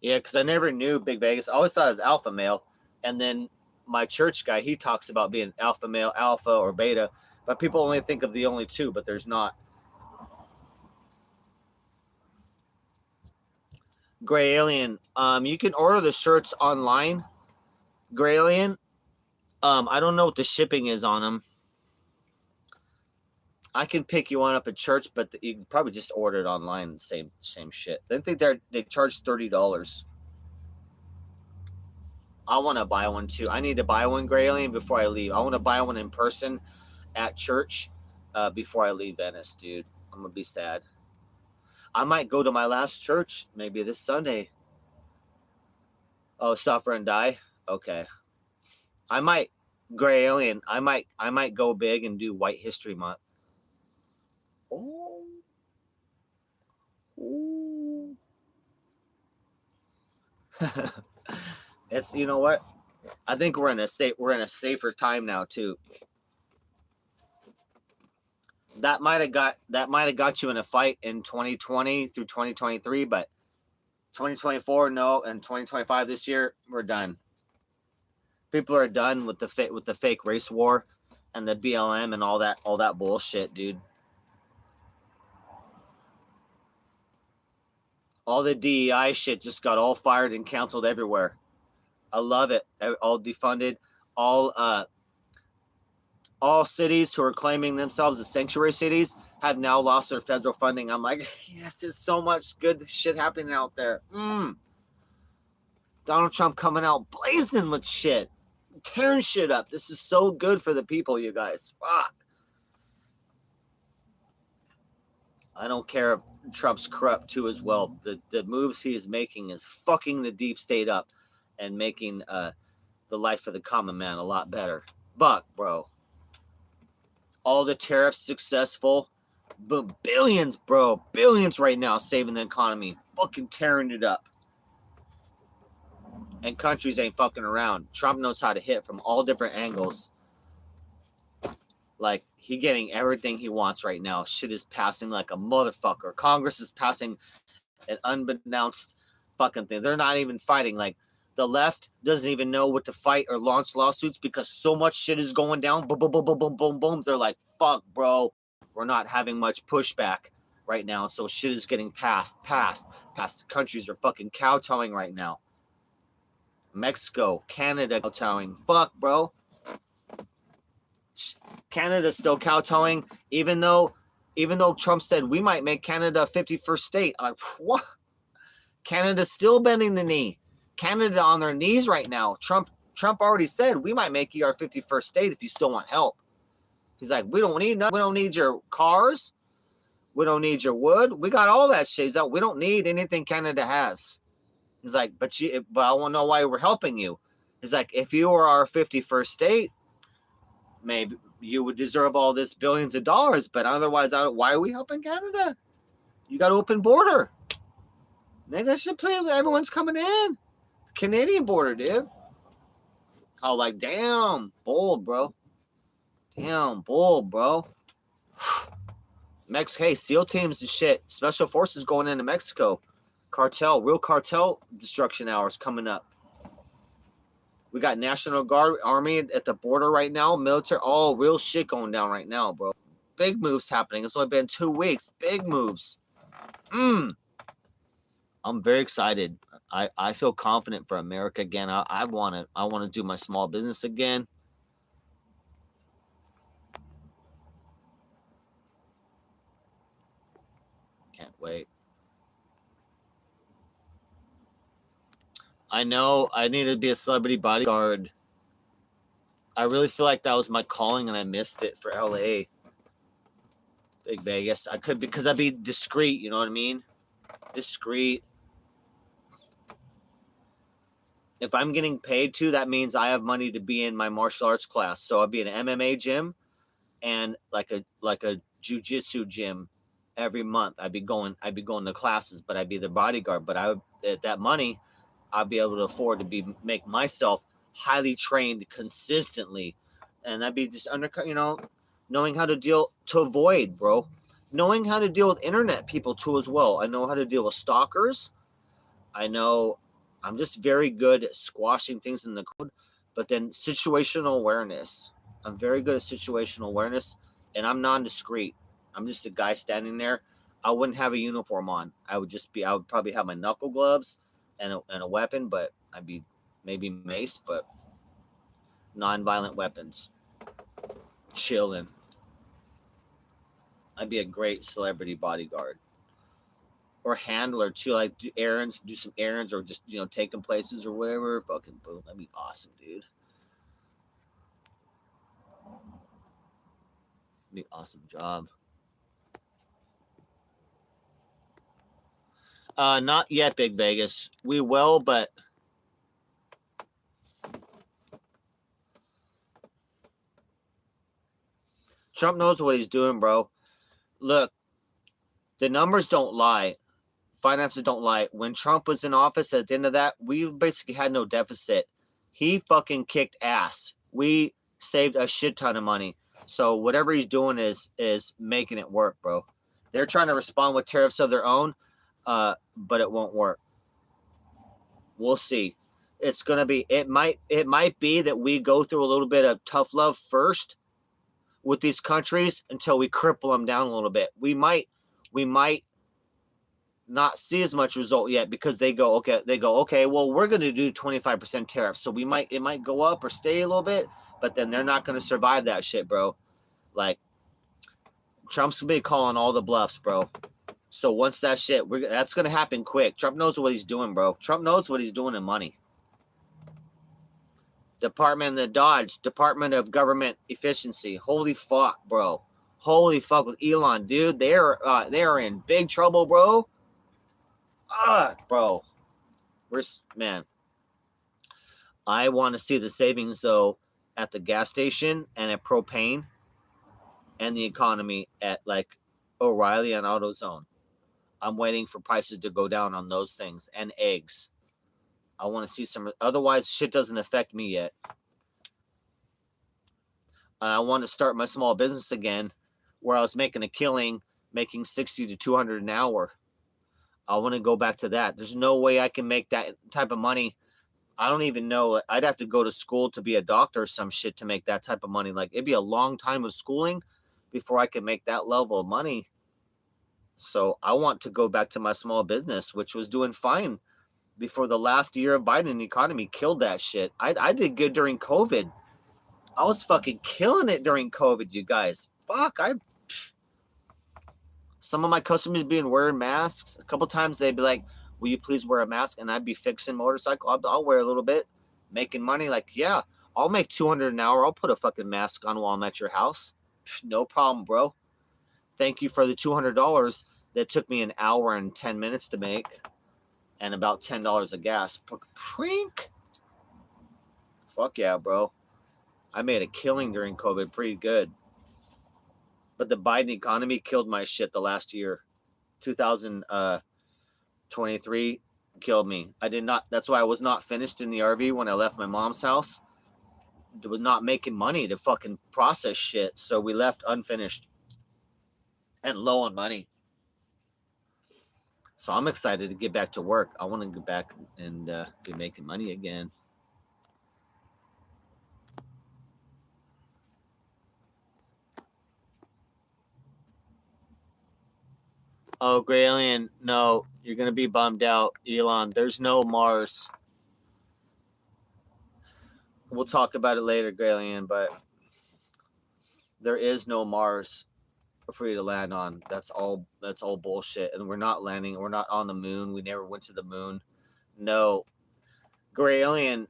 Yeah, because I never knew Big Vegas. I always thought it was alpha male, and then my church guy, he talks about being alpha male, alpha or beta, but people only think of the only two, but there's not. Gray Alien, you can order the shirts online. Gray Alien, I don't know what the shipping is on them. I can pick you one up at church, but you can probably just order it online. Same shit. I think they charge $30. I want to buy one too. I need to buy one, Gray Alien, before I leave. I want to buy one in person at church before I leave Venice, dude. I'm gonna be sad. I might go to my last church maybe this Sunday. Oh, Suffer and Die. Okay. I might, Gray Alien. I might go big and do White History Month. Oh. Ooh. It's, you know what? I think we're in a safer time now too. That might have got you in a fight in 2020 through 2023, but 2024 no, and 2025 this year we're done. People are done with the fake race war and the BLM and all that bullshit, dude. All the DEI shit just got all fired and canceled everywhere. I love it. All defunded. All cities who are claiming themselves as sanctuary cities have now lost their federal funding. I'm like, yes, there's so much good shit happening out there. Donald Trump coming out blazing with shit, tearing shit up. This is so good for the people, you guys. Fuck. I don't care if Trump's corrupt too as well. The moves he is making is fucking the deep state up and making the life of the common man a lot better. But, bro, all the tariffs successful, but billions, bro, billions right now saving the economy, fucking tearing it up. And countries ain't fucking around. Trump knows how to hit from all different angles. Like, he getting everything he wants right now. Shit is passing like a motherfucker. Congress is passing an unbeknownst fucking thing. They're not even fighting. Like, the left doesn't even know what to fight or launch lawsuits because so much shit is going down. Boom, boom, boom, boom, boom, boom, boom. They're like, fuck, bro. We're not having much pushback right now. So shit is getting passed. The countries are fucking kowtowing right now. Mexico, Canada kowtowing. Fuck, bro. Canada's still kowtowing, even though Trump said we might make Canada a 51st state. I'm like, what? Canada's still bending the knee. Canada on their knees right now. Trump already said we might make you our 51st state if you still want help. He's like, we don't need your cars. We don't need your wood. We got all that shit. He's like, we don't need anything Canada has. He's like, but I want to know why we're helping you. He's like, if you were our 51st state, maybe you would deserve all this billions of dollars, but otherwise, why are we helping Canada? You got open border. Nigga should play. Everyone's coming in. Canadian border, dude. Oh, like, damn, bold, bro. Damn, bold, bro. Hey, SEAL teams and shit. Special forces going into Mexico. Real cartel destruction hours coming up. We got National Guard, Army at the border right now. Military, all real shit going down right now, bro. Big moves happening. It's only been 2 weeks. Big moves. I'm very excited. I feel confident for America again. I want to do my small business again. Can't wait. I know I need to be a celebrity bodyguard. I really feel like that was my calling and I missed it for LA. Big Vegas. I could, because I'd be discreet, you know what I mean? discreet. If I'm getting paid to, that means I have money to be in my martial arts class. So I'll be in an MMA gym and like a jiu-jitsu gym every month. I'd be going to classes, but I'd be the bodyguard. But I would, that money, I'd be able to afford to make myself highly trained consistently, and I'd be just undercut. Knowing how to avoid, bro. Knowing how to deal with internet people too as well. I know how to deal with stalkers. I know I'm just very good at squashing things in the code, but then situational awareness. I'm very good at situational awareness, and I'm non-discreet. I'm just a guy standing there. I wouldn't have a uniform on. I would probably have my knuckle gloves and a weapon, but I'd be maybe mace, but non-violent weapons. Chilling. I'd be a great celebrity bodyguard. Or handler too, like do some errands, or just take them places or whatever. Fucking boom, that'd be awesome, dude. Be an awesome job. Not yet, Big Vegas. We will, but Trump knows what he's doing, bro. Look, the numbers don't lie. Finances don't lie. When Trump was in office, at the end of that, we basically had no deficit. He fucking kicked ass. We saved a shit ton of money. So whatever he's doing is making it work, bro. They're trying to respond with tariffs of their own, but it won't work. We'll see. It's gonna be. It might be that we go through a little bit of tough love first with these countries until we cripple them down a little bit. We might not see as much result yet because they go, okay, well, we're going to do 25% tariffs. So it might go up or stay a little bit, but then they're not going to survive that shit, bro. Like, Trump's going to be calling all the bluffs, bro. So once that shit, that's going to happen quick. Trump knows what he's doing, bro. Trump knows what he's doing in money. Department of Government Efficiency. Holy fuck, bro. Holy fuck with Elon, dude. They are in big trouble, bro. Bro. Man. I want to see the savings, though, at the gas station and at propane and the economy at, like, O'Reilly and AutoZone. I'm waiting for prices to go down on those things and eggs. I want to see some. Otherwise, shit doesn't affect me yet. And I want to start my small business again where I was making a killing, making 60 to 200 an hour. I want to go back to that. There's no way I can make that type of money. I don't even know. I'd have to go to school to be a doctor or some shit to make that type of money. Like, it'd be a long time of schooling before I could make that level of money. So I want to go back to my small business, which was doing fine before the last year of Biden economy killed that shit. I did good during COVID. I was fucking killing it during COVID, you guys. Fuck, some of my customers being wearing masks. A couple times they'd be like, will you please wear a mask? And I'd be fixing motorcycle. I'll wear a little bit, making money. Like, yeah, I'll make 200 an hour. I'll put a fucking mask on while I'm at your house. No problem, bro. Thank you for the $200 that took me an hour and 10 minutes to make and about $10 of gas. Prink. Fuck yeah, bro. I made a killing during COVID, pretty good. But the Biden economy killed my shit the last year. 2023 killed me. That's why I was not finished in the RV when I left my mom's house. It was not making money to fucking process shit. So we left unfinished and low on money. So I'm excited to get back to work. I want to get back and be making money again. Oh, Gray Alien, no, you're going to be bummed out, Elon. There's no Mars. We'll talk about it later, Gray Alien, but there is no Mars for you to land on. That's all bullshit. And we're not landing. We're not on the moon. We never went to the moon. No. Gray Alien,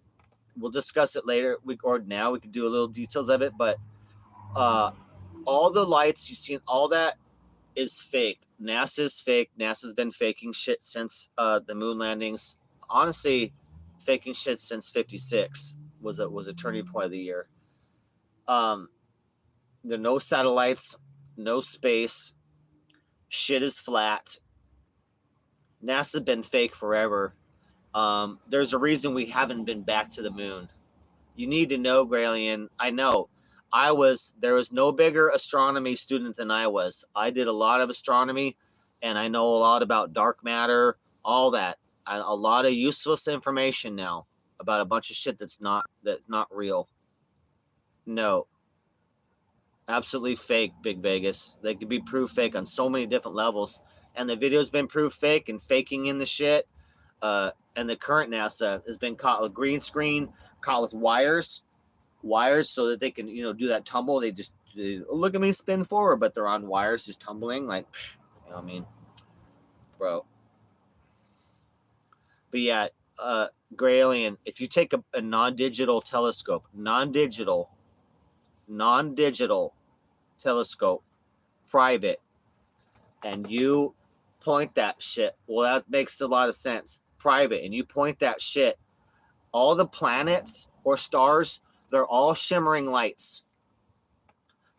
we'll discuss it later. Or now we can do a little details of it, but all the lights you see, all that is fake. NASA's fake. NASA's been faking shit since the moon landings. Honestly, faking shit since '56 was a turning point of the year. There are no satellites, no space. Shit is flat. NASA's been fake forever. There's a reason we haven't been back to the moon. You need to know, Gralian. I know. There was no bigger astronomy student than I was. I did a lot of astronomy, and I know a lot about dark matter, all that. A lot of useless information now about a bunch of shit that's not real. No. Absolutely fake, Big Vegas. They could be proved fake on so many different levels. And the video's been proved fake and faking in the shit. And the current NASA has been caught with green screen, caught with wires so that they can, do that tumble. They look at me spin forward, but they're on wires just tumbling like, you know what I mean? Bro. But yeah, Gray Alien, if you take a non-digital telescope, non-digital telescope, private, and you point that shit, well, that makes a lot of sense. Private, and you point that shit, all the planets or stars, they're all shimmering lights.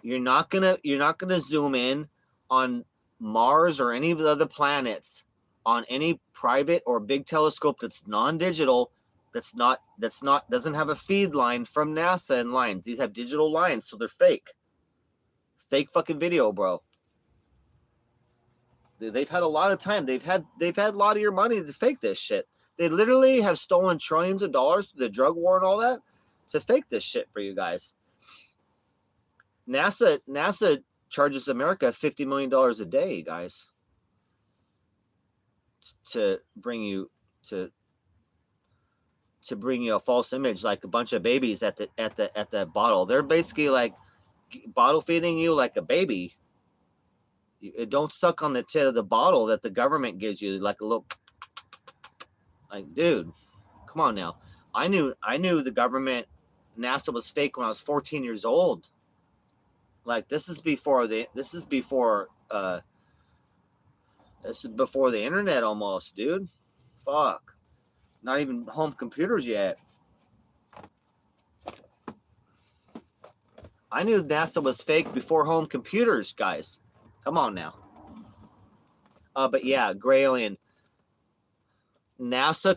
You're not gonna zoom in on Mars or any of the other planets on any private or big telescope that's non-digital, doesn't have a feed line from NASA and lines. These have digital lines, so they're fake. Fake fucking video, bro. They've had a lot of time. They've had a lot of your money to fake this shit. They literally have stolen trillions of dollars through the drug war and all that to fake this shit for you guys. NASA charges America $50 million a day, guys, to bring you a false image, like a bunch of babies at the bottle. They're basically like bottle feeding you like a baby. It don't suck on the tit of the bottle that the government gives you, like a little, like, dude, come on now. I knew the government, NASA was fake when I was 14 years old. Like, this is before the internet almost, dude. Fuck. Not even home computers yet. I knew NASA was fake before home computers, guys. Come on now. But yeah, Gray Alien. NASA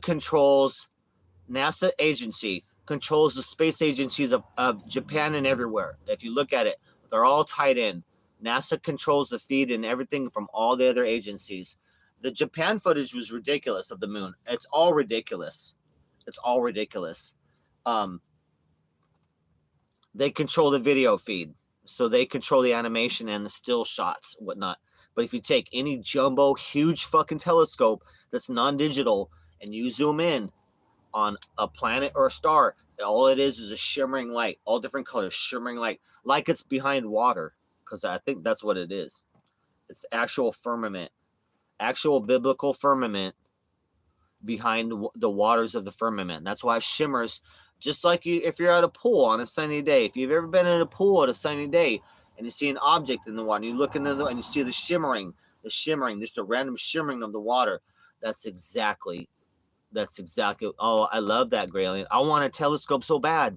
agency controls the space agencies of Japan and everywhere. If you look at it, they're all tied in. NASA controls the feed and everything from all the other agencies. The Japan footage was ridiculous of the moon. It's all ridiculous. They control the video feed. So they control the animation and the still shots, whatnot. But if you take any jumbo, huge fucking telescope that's non-digital and you zoom in on a planet or a star, all it is a shimmering light, all different colors, shimmering light, like it's behind water, because I think that's what it is. It's actual firmament, actual biblical firmament behind the waters of the firmament. That's why it shimmers. Just like if you're at a pool on a sunny day, if you've ever been in a pool at a sunny day and you see an object in the water, you look into and you see the shimmering, just a random shimmering of the water. That's exactly. Oh, I love that, Gray Alien. I want a telescope so bad.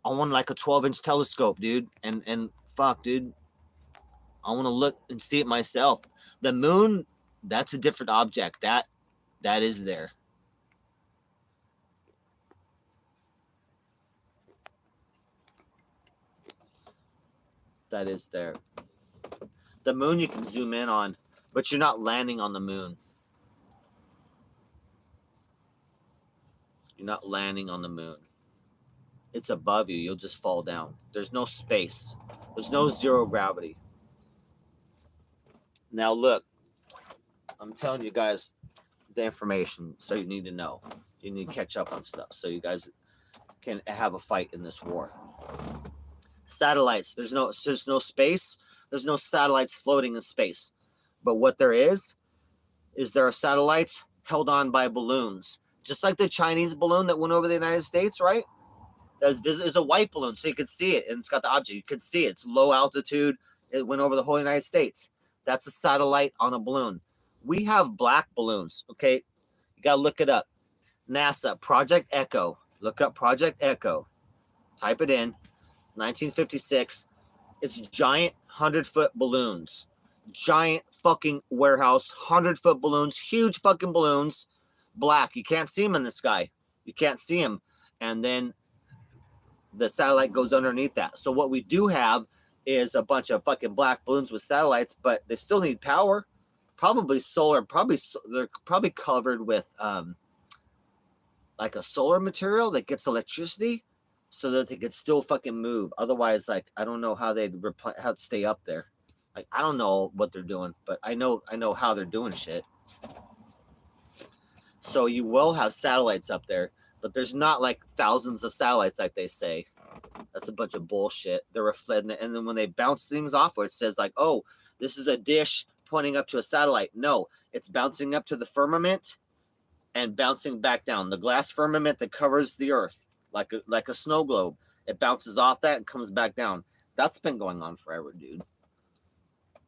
I want like a 12-inch telescope, dude. And fuck, dude. I want to look and see it myself. The moon, that's a different object. That is there. That is there. The moon you can zoom in on, but you're not landing on the moon. You're not landing on the moon. It's above you. You'll just fall down. There's no space. There's no zero gravity. Now look, I'm telling you guys the information, so you need to know. You need to catch up on stuff so you guys can have a fight in this war. Satellites. There's no space. There's no satellites floating in space. But what there is there are satellites held on by balloons. Just like the Chinese balloon that went over the United States, right? There's a white balloon, so you could see it, and it's got the object. You could see it. It's low altitude. It went over the whole United States. That's a satellite on a balloon. We have black balloons, okay? You got to look it up. NASA, Project Echo. Look up Project Echo. Type it in. 1956. It's giant 100-foot balloons. Giant fucking warehouse, 100-foot balloons, huge fucking balloons, black. You can't see them in the sky. You can't see them. And then the satellite goes underneath that. So what we do have is a bunch of fucking black balloons with satellites, but they still need power. Probably solar. They're probably covered with like a solar material that gets electricity, so that they could still fucking move. Otherwise, like I don't know how they'd stay up there. Like I don't know what they're doing, but I know how they're doing shit. So you will have satellites up there, but there's not like thousands of satellites like they say. That's a bunch of bullshit. They're reflecting it, and then when they bounce things off, where it says like, "Oh, this is a dish pointing up to a satellite." No, it's bouncing up to the firmament and bouncing back down. The glass firmament that covers the Earth, like a snow globe, it bounces off that and comes back down. That's been going on forever, dude.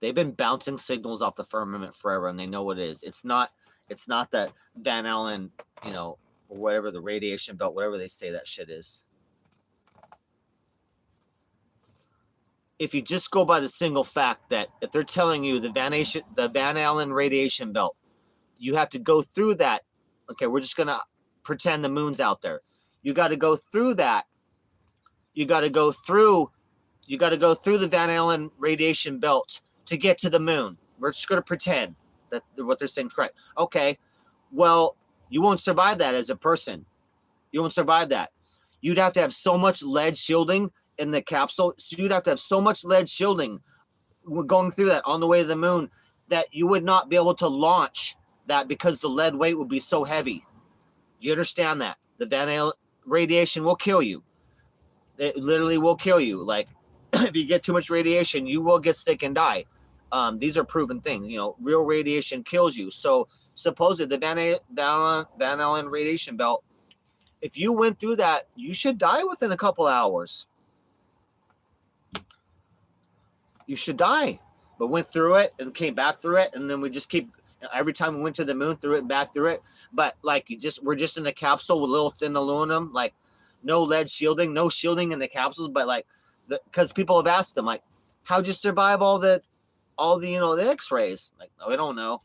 They've been bouncing signals off the firmament forever, and they know what it is. It's not that Van Allen, or whatever the radiation belt, whatever they say that shit is. If you just go by the single fact that if they're telling you the Van Allen radiation belt, you have to go through that. Okay, we're just gonna pretend the moon's out there. You got to go through that. You got to go through the Van Allen radiation belt to get to the moon. We're just gonna pretend that what they're saying is correct. Okay, well, you won't survive that as a person. You won't survive that. You'd have to have so much lead shielding in the capsule. So you'd have to have so much lead shielding going through that on the way to the moon that you would not be able to launch that because the lead weight would be so heavy. You understand that? The Van Allen radiation will kill you. It literally will kill you. Like, if you get too much radiation, you will get sick and die. These are proven things. Real radiation kills you. So supposedly the Van Allen radiation belt, if you went through that, you should die within a couple hours. You should die. But went through it and came back through it, and then we just keep every time we went to the moon, through it and back through it. But like we're just in a capsule with little thin aluminum, like no lead shielding, no shielding in the capsules, but like because people have asked them, like, how'd you survive all the the X-rays? Like, I don't know.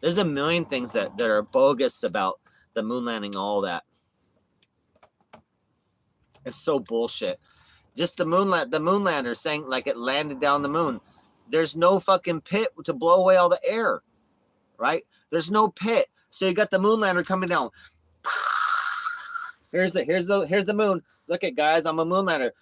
There's a million things that are bogus about the moon landing, all that. It's so bullshit. Just the moon lander saying like it landed down the moon. There's no fucking pit to blow away all the air, right? There's no pit. So you got the moon lander coming down. Here's the moon. Look at, guys, I'm a moon lander.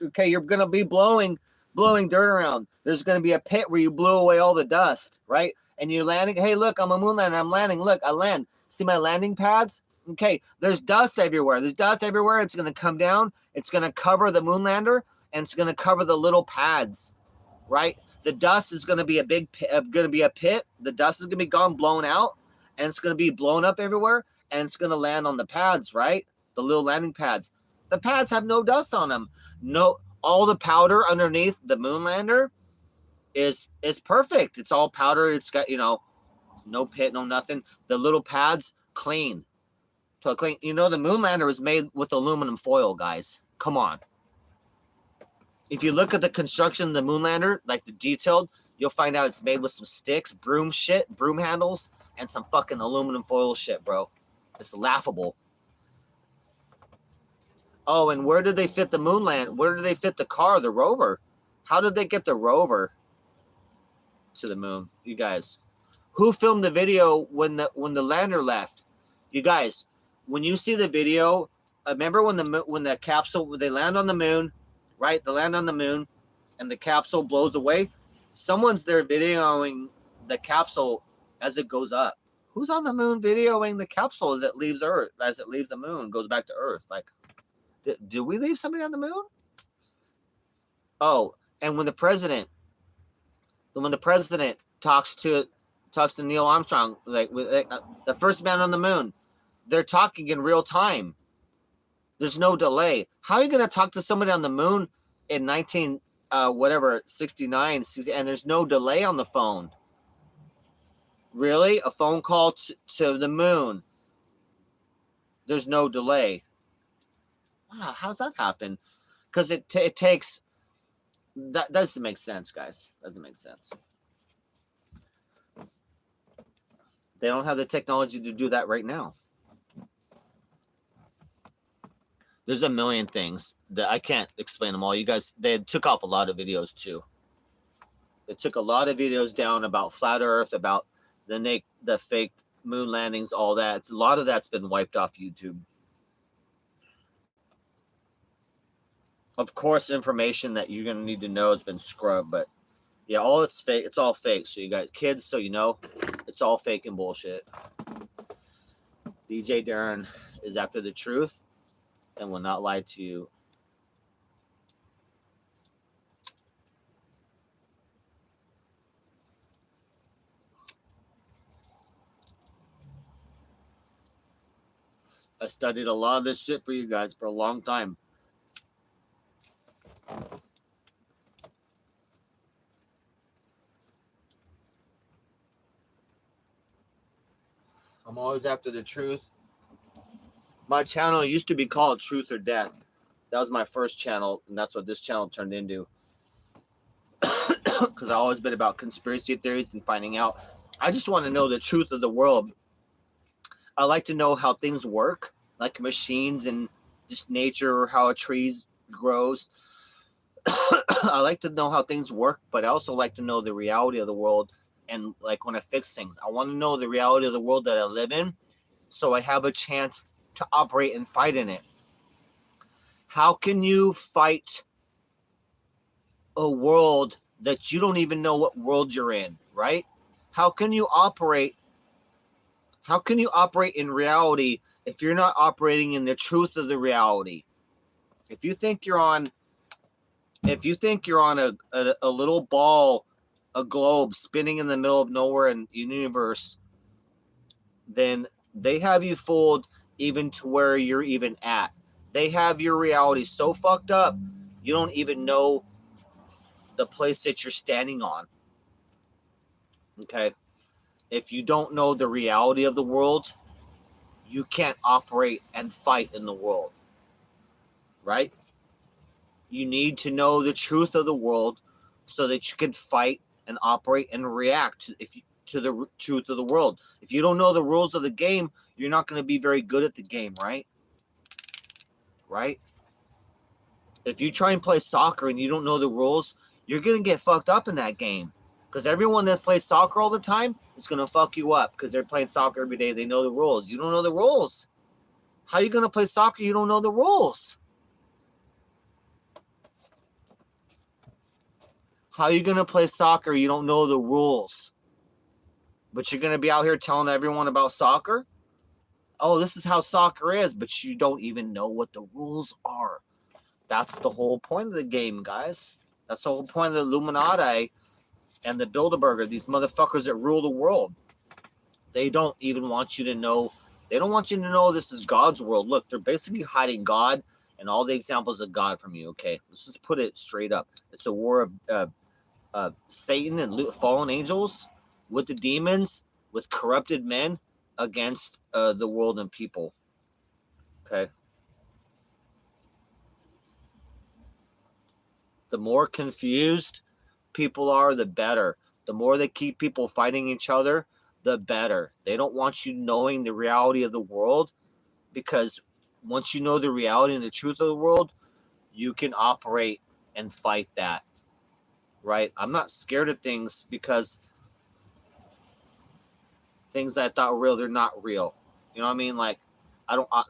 Okay, you're gonna be blowing dirt around. There's gonna be a pit where you blew away all the dust, right? And you're landing. Hey, look, I'm a moon lander. I'm landing. Look, I land. See my landing pads? Okay, there's dust everywhere. It's gonna come down. It's gonna cover the moon lander, and it's gonna cover the little pads, right? The dust is gonna be a pit. The dust is gonna be blown out, and it's gonna be blown up everywhere, and it's gonna land on the pads, right? The little landing pads. The pads have no dust on them. No, all the powder underneath the moon lander is perfect. It's all powder. It's got no pit, no nothing. The little pads clean. So clean. The moon lander was made with aluminum foil, guys. Come on. If you look at the construction of the moon lander, like the detailed, you'll find out it's made with some sticks, broom handles, and some fucking aluminum foil shit, bro. It's laughable. Oh, and where did they fit the moon land? Where did they fit the car, the rover? How did they get the rover to the moon? You guys, who filmed the video when the lander left? You guys, when you see the video, remember when the capsule, they land on the moon, right? They land on the moon, and the capsule blows away. Someone's there videoing the capsule as it goes up. Who's on the moon videoing the capsule as it leaves Earth, as it leaves the moon, goes back to Earth? Like, did we leave somebody on the moon? Oh, and when the president talks to Neil Armstrong, like the first man on the moon, they're talking in real time. There's no delay. How are you going to talk to somebody on the moon in whatever 69, and there's no delay on the phone. Really? A phone call to the moon, there's no delay. Wow, how's that happen? Because it takes, that doesn't make sense, guys. Doesn't make sense. They don't have the technology to do that right now. There's a million things that I can't explain them all. You guys, they took off a lot of videos too. They took a lot of videos down about flat Earth, about the fake moon landings, all that. A lot of that's been wiped off YouTube. Of course, information that you're gonna need to know has been scrubbed, but yeah, all it's fake. It's all fake. So you guys, kids, so you know, it's all fake and bullshit. DJ Darren is after the truth and will not lie to you. I studied a lot of this shit for you guys for a long time. I'm always after the truth. My channel used to be called Truth or Death. That was my first channel, and that's what this channel turned into. Because I've always been about conspiracy theories and finding out. I just want to know the truth of the world. I like to know how things work, like machines and just nature, or how a tree grows. I like to know how things work, but I also like to know the reality of the world. And like when I fix things, I want to know the reality of the world that I live in, so I have a chance to operate and fight in it. How can you fight a world that you don't even know what world you're in, right? How can you operate in reality if you're not operating in the truth of the reality? If you think you're on a little ball, a globe spinning in the middle of nowhere in the universe, then they have you fooled even to where you're even at. They have your reality so fucked up, you don't even know the place that you're standing on. Okay? If you don't know the reality of the world, you can't operate and fight in the world. Right? You need to know the truth of the world so that you can fight and operate and react to the truth of the world. If you don't know the rules of the game, you're not going to be very good at the game, right? Right? If you try and play soccer and you don't know the rules, you're going to get fucked up in that game. Because everyone that plays soccer all the time is going to fuck you up because they're playing soccer every day. They know the rules. You don't know the rules. How are you going to play soccer? You don't know the rules. How are you going to play soccer? You don't know the rules. But you're going to be out here telling everyone about soccer? Oh, this is how soccer is, but you don't even know what the rules are. That's the whole point of the game, guys. That's the whole point of the Illuminati and the Bilderberger, these motherfuckers that rule the world. They don't even want you to know. They don't want you to know this is God's world. Look, they're basically hiding God and all the examples of God from you, okay? Let's just put it straight up. It's a war of Satan and fallen angels with the demons, with corrupted men against the world and people. Okay. The more confused people are, the better. The more they keep people fighting each other, the better. They don't want you knowing the reality of the world, because once you know the reality and the truth of the world, you can operate and fight that. Right? I'm not scared of things because things that I thought were real, they're not real. You know what I mean? Like,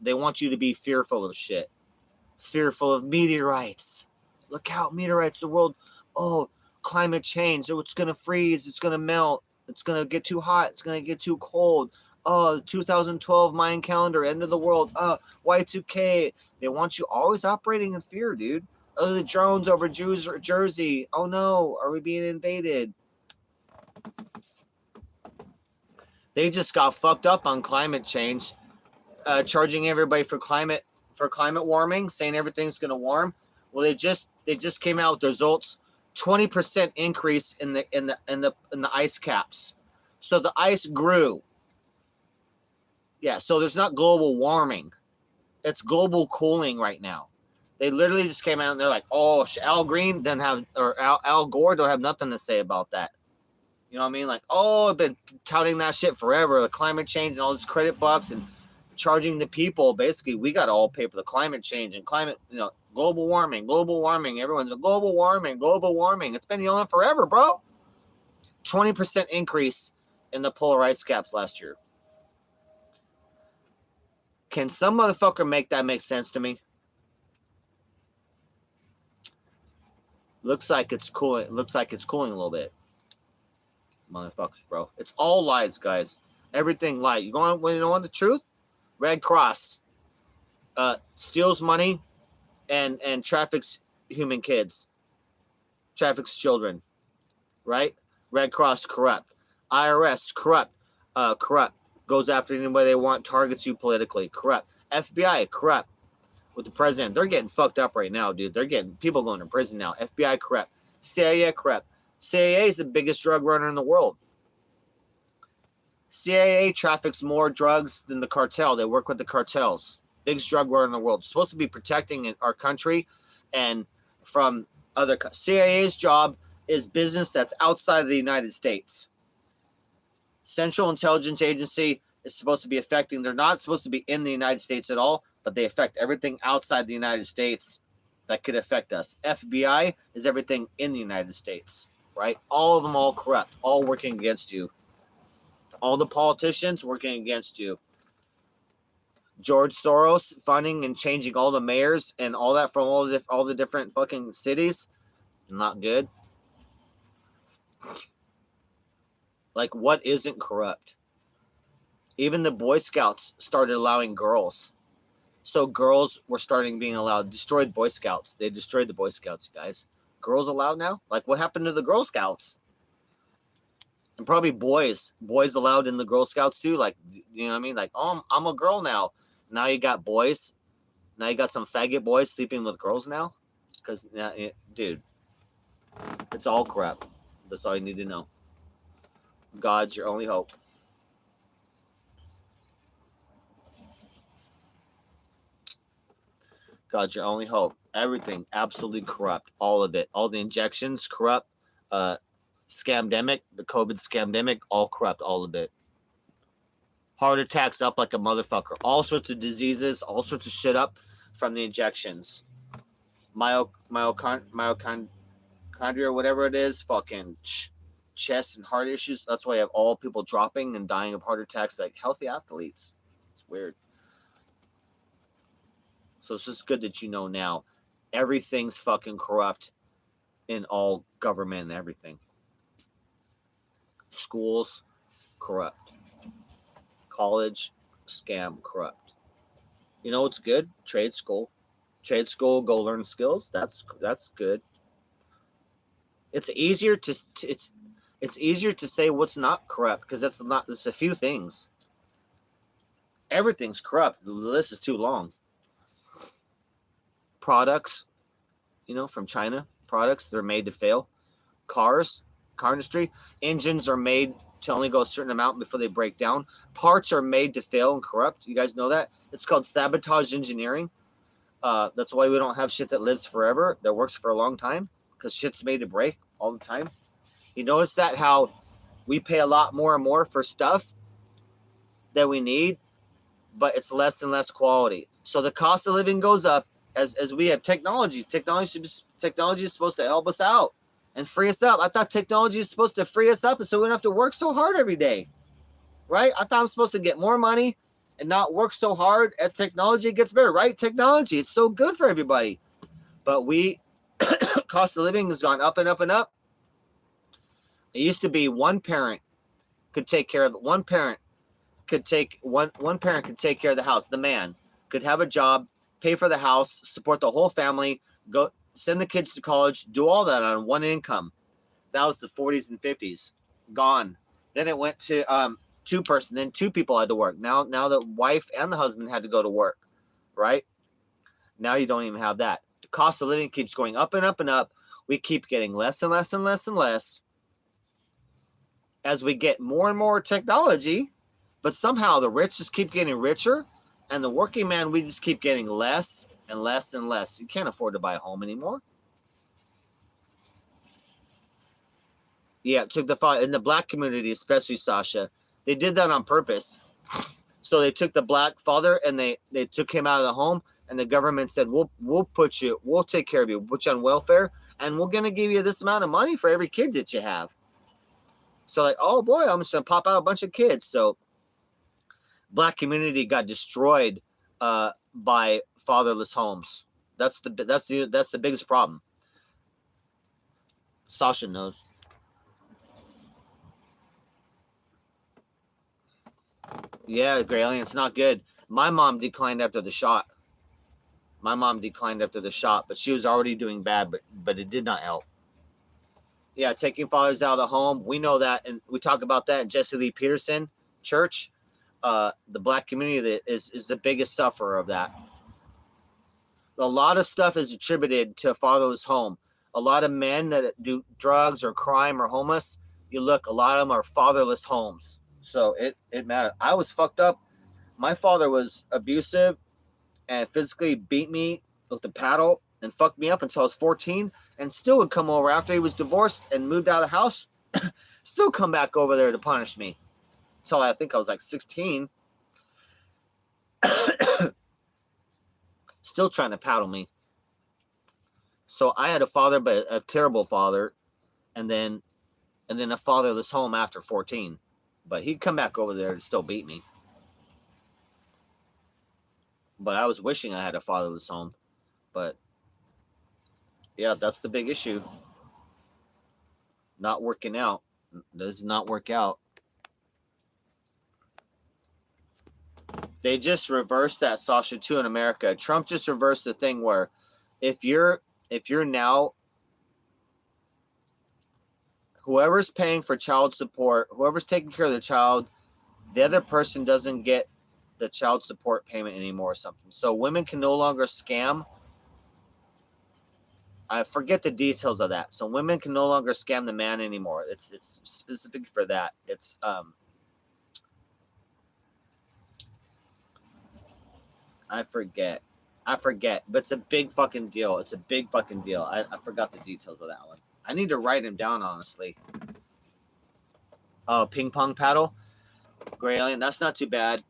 they want you to be fearful of shit. Fearful of meteorites. Look out, meteorites, the world. Oh, climate change. Oh, it's going to freeze. It's going to melt. It's going to get too hot. It's going to get too cold. Oh, 2012 Mayan calendar, end of the world. Y2K. They want you always operating in fear, dude. Oh, the drones over Jersey. Oh, no. Are we being invaded? They just got fucked up on climate change, charging everybody for climate warming, saying everything's going to warm. Well, they just came out with results 20% increase in the ice caps. So the ice grew. Yeah, so there's not global warming. It's global cooling right now. They literally just came out and they're like, oh, Al Green doesn't have, or Al Gore don't have nothing to say about that. You know what I mean? Like, oh, I've been touting that shit forever, the climate change and all these credit bucks and charging the people. Basically, we got to all pay for the climate change and climate, global warming. Everyone's global warming. It's been yelling forever, bro. 20% increase in the polar ice caps last year. Can some motherfucker make that make sense to me? Looks like it's cooling. Looks like it's cooling a little bit. Motherfuckers, bro. It's all lies, guys. Everything lie. You want the truth? Red Cross steals money and traffics human kids. Traffics children. Right? Red Cross corrupt. IRS corrupt. Corrupt. Goes after anybody they want, targets you politically. Corrupt. FBI corrupt. With the president, they're getting fucked up right now, dude. They're getting people going to prison now. FBI corrupt. CIA corrupt. CIA is the biggest drug runner in the world. CIA traffics more drugs than the cartel. They work with the cartels. Biggest drug runner in the world. It's supposed to be protecting our country and from other. CIA's job is business that's outside of the United States. Central Intelligence Agency is supposed to be affecting. They're not supposed to be in the United States at all, but they affect everything outside the United States that could affect us. FBI is everything in the United States, right? All of them all corrupt, all working against you. All the politicians working against you. George Soros funding and changing all the mayors and all that from all the different fucking cities. Not good. Like, what isn't corrupt? Even the Boy Scouts started allowing girls. So girls were starting being allowed. Destroyed Boy Scouts. They destroyed the Boy Scouts, you guys. Girls allowed now? Like, what happened to the Girl Scouts? And probably boys allowed in the Girl Scouts too. Like, you know what I mean? Like, oh, I'm a girl now. Now you got boys. Now you got some faggot boys sleeping with girls now. Because, dude, it's all crap. That's all you need to know. God's your only hope. God's your only hope. Everything absolutely corrupt. All of it. All the injections corrupt. Scamdemic, the COVID scamdemic, all corrupt, all of it. Heart attacks up like a motherfucker. All sorts of diseases, all sorts of shit up from the injections. Myochondria, whatever it is, fucking chest and heart issues. That's why you have all people dropping and dying of heart attacks like healthy athletes. It's weird. So it's just good that you know now. Everything's fucking corrupt in all government and everything. Schools, corrupt. College, scam, corrupt. You know what's good? Trade school. Trade school, go learn skills. That's good. It's easier to say what's not corrupt because it's a few things. Everything's corrupt. The list is too long. Products, from China. Products, they're made to fail. Cars, car industry, engines are made to only go a certain amount before they break down. Parts are made to fail and corrupt. You guys know that? It's called sabotage engineering. That's why we don't have shit that lives forever, that works for a long time, because shit's made to break all the time. You notice that how we pay a lot more and more for stuff that we need, but it's less and less quality. So the cost of living goes up as we have technology. Technology is supposed to help us out and free us up. I thought technology is supposed to free us up so we don't have to work so hard every day, right? I thought I'm supposed to get more money and not work so hard as technology gets better, right? Technology is so good for everybody. But cost of living has gone up and up and up. It used to be one parent could take care of one parent could take care of the house. The man could have a job, pay for the house, support the whole family, go send the kids to college, do all that on one income. That was the 40s and 50s. Gone. Then it went to two-person. Then two people had to work. Now the wife and the husband had to go to work, right? Now you don't even have that. The cost of living keeps going up and up and up. We keep getting less and less and less and less as we get more and more technology, but somehow the rich just keep getting richer, and the working man, we just keep getting less and less and less. You can't afford to buy a home anymore. Yeah, it took in the black community, especially, Sasha, they did that on purpose. So they took the black father and they took him out of the home, and the government said, we'll take care of you, we'll put you on welfare, and we're going to give you this amount of money for every kid that you have. So like, oh boy, I'm just going to pop out a bunch of kids. So black community got destroyed by fatherless homes. That's the biggest problem. Sasha knows. Yeah, Gray Alien, it's not good. My mom declined after the shot. But she was already doing bad, but it did not help. Yeah, taking fathers out of the home. We know that, and we talk about that in Jesse Lee Peterson Church. The black community that is the biggest sufferer of that. A lot of stuff is attributed to a fatherless home. A lot of men that do drugs or crime or homeless, you look, a lot of them are fatherless homes. So it mattered. I was fucked up. My father was abusive and physically beat me with a paddle and fucked me up until I was 14, and still would come over after he was divorced and moved out of the house. Still come back over there to punish me until I think I was like 16. Still trying to paddle me. So I had a father, but a terrible father, and then a fatherless home after 14. But he'd come back over there to still beat me. But I was wishing I had a fatherless home. But yeah, that's the big issue. Not working out. Does not work out. They just reversed that, Sasha, too, in America. Trump just reversed the thing where if you're now, whoever's paying for child support, whoever's taking care of the child, the other person doesn't get the child support payment anymore or something. So women can no longer scam. I forget the details of that. So women can no longer scam the man anymore. It's specific for that. It's I forget, but it's a big fucking deal. I forgot the details of that one. I need to write him down, honestly. Oh, ping pong paddle, Gray Alien. That's not too bad.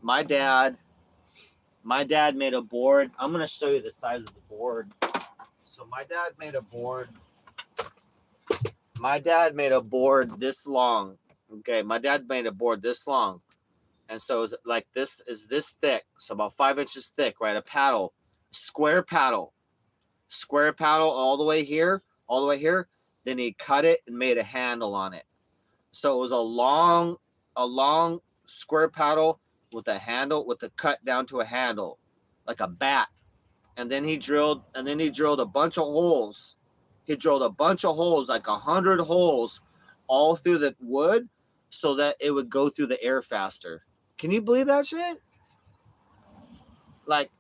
My dad made a board. I'm gonna show you the size of the board. So my dad made a board. This long. Okay, my dad made a board this long, and so it's like this is this thick, so about 5 inches thick, right? A paddle, square paddle all the way here. Then he cut it and made a handle on it. So it was a long square paddle with a handle, with the cut down to a handle, like a bat. And then he drilled a bunch of holes. He drilled a bunch of holes, like 100 holes, all through the wood, so that it would go through the air faster. Can you believe that shit? Like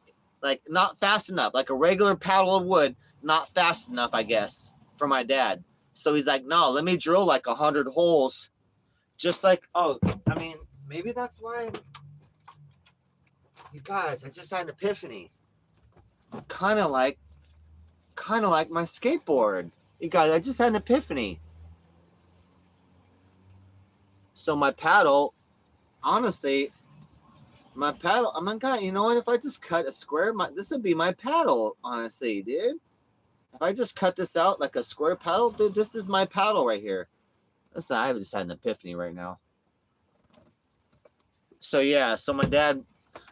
not fast enough, like a regular paddle of wood, not fast enough, I guess, for my dad. So he's like, no, let me drill like 100 holes, just like, oh, I mean, maybe that's why. You guys, I just had an epiphany. Kind of like my skateboard. You guys, I just had an epiphany. So my paddle, honestly, oh my God, you know what? If I just cut a square, this would be my paddle, honestly, dude. If I just cut this out like a square paddle, dude, this is my paddle right here. Listen, I just had an epiphany right now. So yeah, so my dad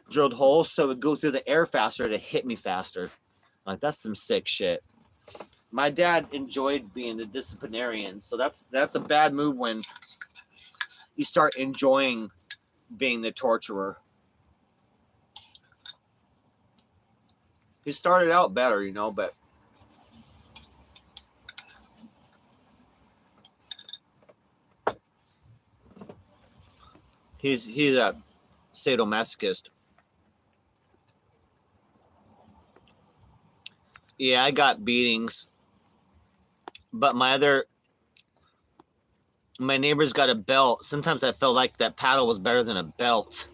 drilled holes so it would go through the air faster to hit me faster. Like, that's some sick shit. My dad enjoyed being the disciplinarian, so that's a bad move when you start enjoying being the torturer. He started out better, you know, but he's a sadomasochist. Yeah, I got beatings. But my neighbor's got a belt. Sometimes I felt like that paddle was better than a belt.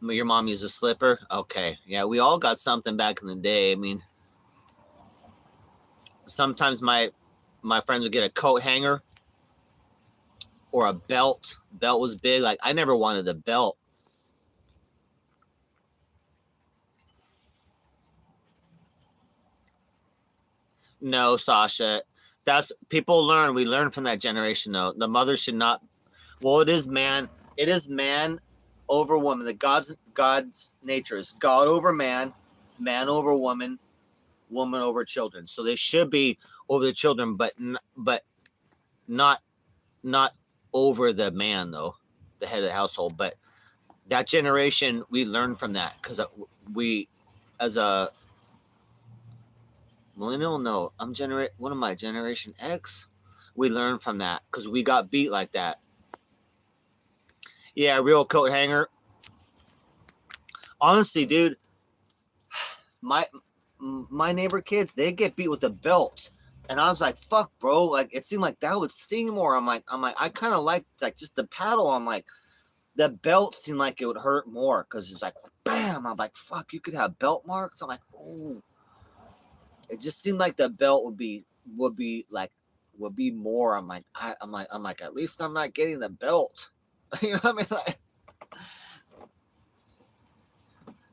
Your mom used a slipper? Okay. Yeah, we all got something back in the day. I mean, sometimes my friends would get a coat hanger or a belt. Belt was big. Like, I never wanted a belt. No, Sasha. That's people learn. We learn from that generation, though. The mother should not. Well, it is man. It is man over woman. The God's nature is God over man, man over woman, woman over children. So they should be over the children, but not over the man, though, the head of the household. But that generation, we learned from that because we, as a millennial, no, what am I, Generation X? We learned from that because we got beat like that. Yeah, real coat hanger. Honestly, dude, my neighbor kids, they get beat with a belt. And I was like, fuck, bro. Like, it seemed like that would sting more. I'm like, I kind of like just the paddle. I'm like, the belt seemed like it would hurt more because it's like, bam. I'm like, fuck, you could have belt marks. I'm like, oh. It just seemed like the belt would be more. I'm like, at least I'm not getting the belt. You know what I mean? Like,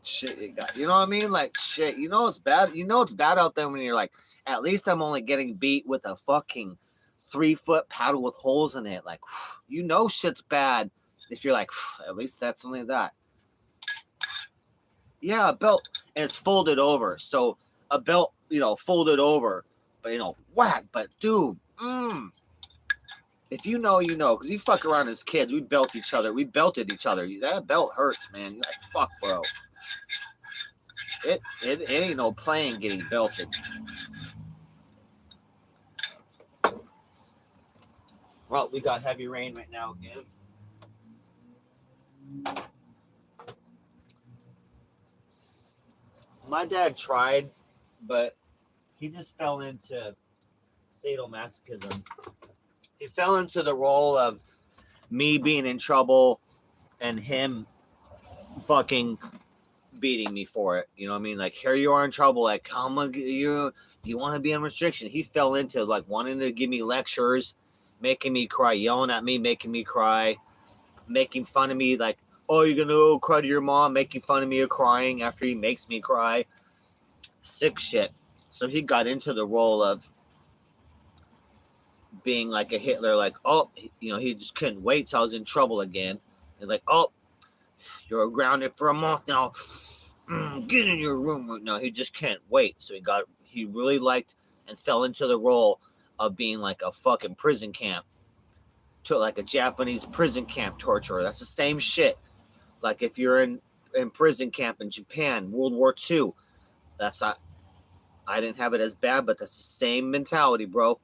shit, you know what I mean? Like, shit, it's bad. It's bad out there when you're like, at least I'm only getting beat with a fucking 3-foot paddle with holes in it. Like, shit's bad if you're like, at least that's only that. Yeah, a belt, and it's folded over. So a belt, folded over, but whack. But dude, if you know, because we fuck around as kids, we belted each other. That belt hurts, man. You're like, fuck, bro. It ain't no playing getting belted. Well, we got heavy rain right now again. My dad tried, but he just fell into sadomasochism. He fell into the role of me being in trouble and him fucking beating me for it. You know what I mean? Like, here you are in trouble. Like, you want to be on restriction? He fell into like wanting to give me lectures, making me cry, yelling at me, making me cry, making fun of me. Like, oh, you're gonna go cry to your mom, making fun of me of crying after he makes me cry. Sick shit. So he got into the role of being like a Hitler, like, oh, he just couldn't wait till I was in trouble again. And like, oh, you're grounded for a month now. Get in your room. No, he just can't wait. So he really liked and fell into the role of being like a fucking prison camp, to like a Japanese prison camp torturer. That's the same shit. Like if you're in prison camp in Japan, World War II, I didn't have it as bad, but that's the same mentality, bro.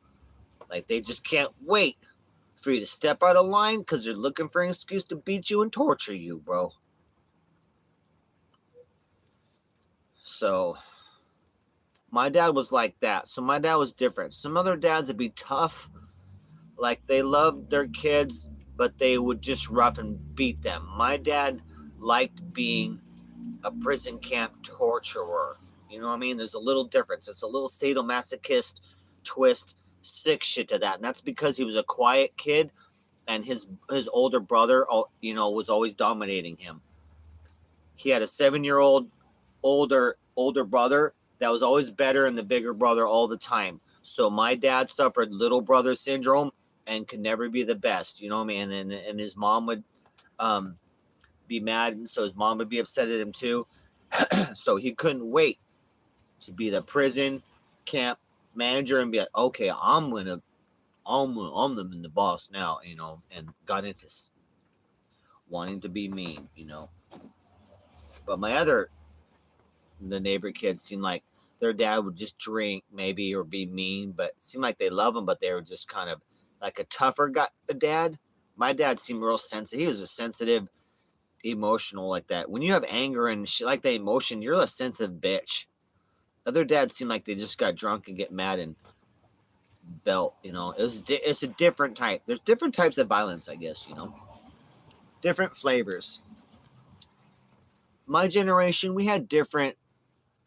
Like they just can't wait for you to step out of line because they're looking for an excuse to beat you and torture you, bro. So my dad was like that. So my dad was different. Some other dads would be tough. Like they loved their kids, but they would just rough and beat them. My dad liked being a prison camp torturer. You know what I mean? There's a little difference. It's a little sadomasochist twist, sick shit to that. And that's because he was a quiet kid and his older brother, was always dominating him. He had a 7-year-old older brother that was always better than the bigger brother all the time. So my dad suffered little brother syndrome and could never be the best. You know what I mean? And his mom would be mad, and so his mom would be upset at him too. So he couldn't wait to be the prison camp manager and be like, okay, I'm the boss now, and got into wanting to be mean, But the neighbor kids seemed like their dad would just drink maybe or be mean, but it seemed like they love him, but they were just kind of like a tougher dad. My dad seemed real sensitive. He was a sensitive, emotional like that. When you have anger and shit like that emotion, you're a sensitive bitch. Other dads seem like they just got drunk and get mad and belt. It's a different type. There's different types of violence, I guess. Different flavors. My generation, we had different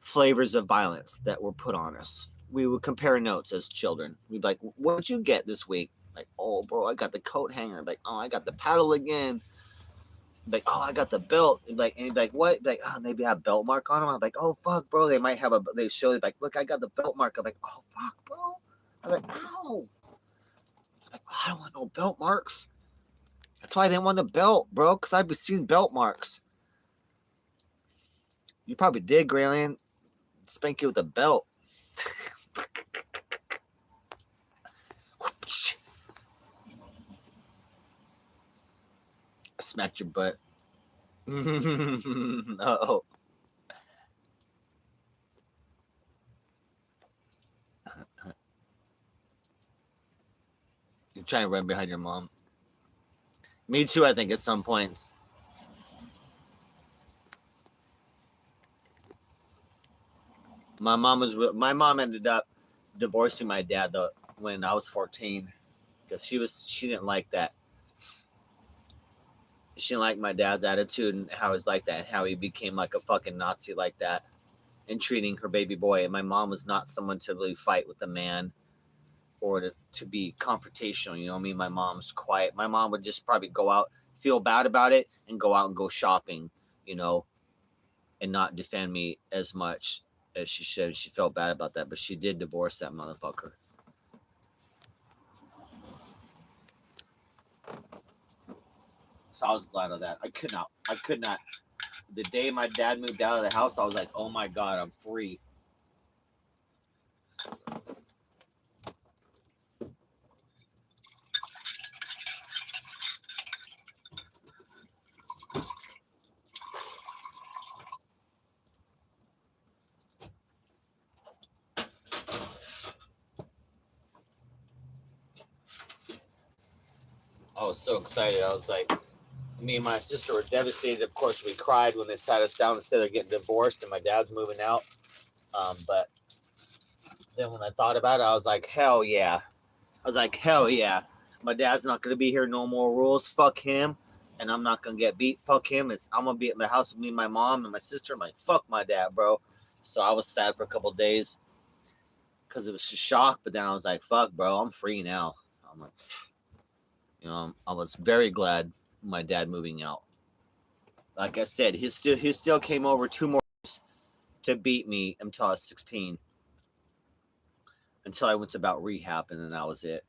flavors of violence that were put on us. We would compare notes as children. We'd be like, "What'd you get this week?" Like, "Oh, bro, I got the coat hanger." Like, "Oh, I got the paddle again." Like, "Oh, I got the belt." And he'd be like, "What?" Like, "Oh, maybe have belt mark on them." I'm like, "Oh, fuck, bro." They might have they show you like, "Look, I got the belt mark." I'm like, "Oh, fuck, bro." I'm like, "Ow." I'm like, "I don't want no belt marks." That's why I didn't want a belt, bro, because I've seen belt marks. You probably did, Grayland. Spank you with a belt. I smacked your butt. Oh. You're trying to run behind your mom. Me too, I think, at some points. My mom ended up divorcing my dad though when I was 14 because she didn't like that. She didn't like my dad's attitude and how he's like that and how he became like a fucking Nazi like that and treating her baby boy. And my mom was not someone to really fight with a man or to be confrontational. You know what I mean? My mom's quiet. My mom would just probably go out, feel bad about it, and go out and go shopping, and not defend me as much as she should. She felt bad about that, but she did divorce that motherfucker. So I was glad of that. I could not. The day my dad moved out of the house, I was like, oh my God, I'm free. I was so excited. I was like, me and my sister were devastated. Of course, we cried when they sat us down and said they're getting divorced and my dad's moving out. But then when I thought about it, I was like, hell yeah. My dad's not going to be here. No more rules. Fuck him. And I'm not going to get beat. Fuck him. I'm going to be at my house with me and my mom and my sister. I'm like, fuck my dad, bro. So I was sad for a couple of days because it was a shock. But then I was like, fuck, bro. I'm free now. I'm like, I was very glad my dad moving out. Like I said, he still came over 2 more years to beat me until I was 16. Until I went to about rehab, and then that was it.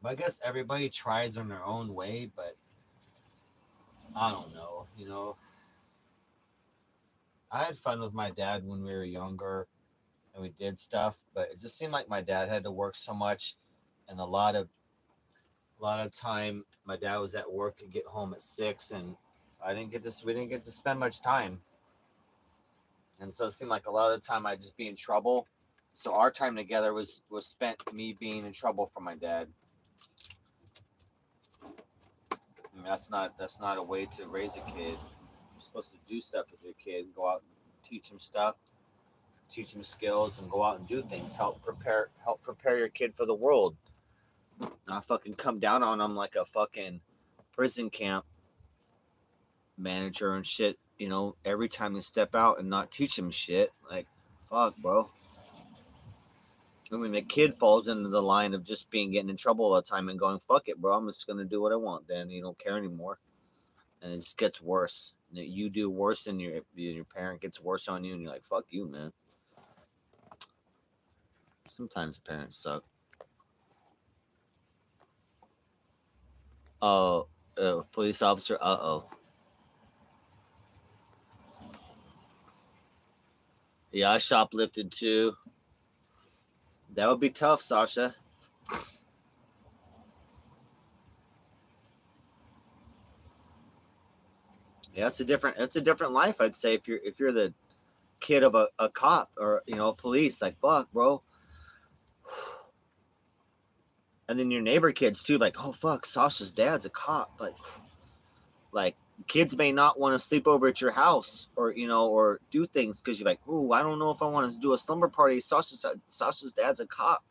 But I guess everybody tries in their own way, but I don't know. I had fun with my dad when we were younger and we did stuff, but it just seemed like my dad had to work so much and a lot of time my dad was at work and get home at 6 and we didn't get to spend much time. And so it seemed like a lot of the time I'd just be in trouble. So our time together was spent me being in trouble for my dad. I mean, that's not a way to raise a kid. You're supposed to do stuff with your kid, go out and teach him stuff, teach him skills, and go out and do things. Help prepare your kid for the world. Not fucking come down on them like a fucking prison camp manager and shit. Every time they step out and not teach them shit. Like, fuck, bro. I mean, the kid falls into the line of just getting in trouble all the time and going, fuck it, bro. I'm just gonna do what I want. Then you don't care anymore, and it just gets worse. You do worse than your parent gets worse on you, and you're like, fuck you, man. Sometimes parents suck. Oh, police officer. Uh-oh. Yeah, I shoplifted too. That would be tough, Sasha. Yeah, it's a different life, I'd say, if you're the kid of a cop or police. Like, fuck, bro. And then your neighbor kids too, like, oh fuck, Sasha's dad's a cop. Like kids may not want to sleep over at your house or or do things because you're like, oh, I don't know if I want to do a slumber party. Sasha's dad's a cop.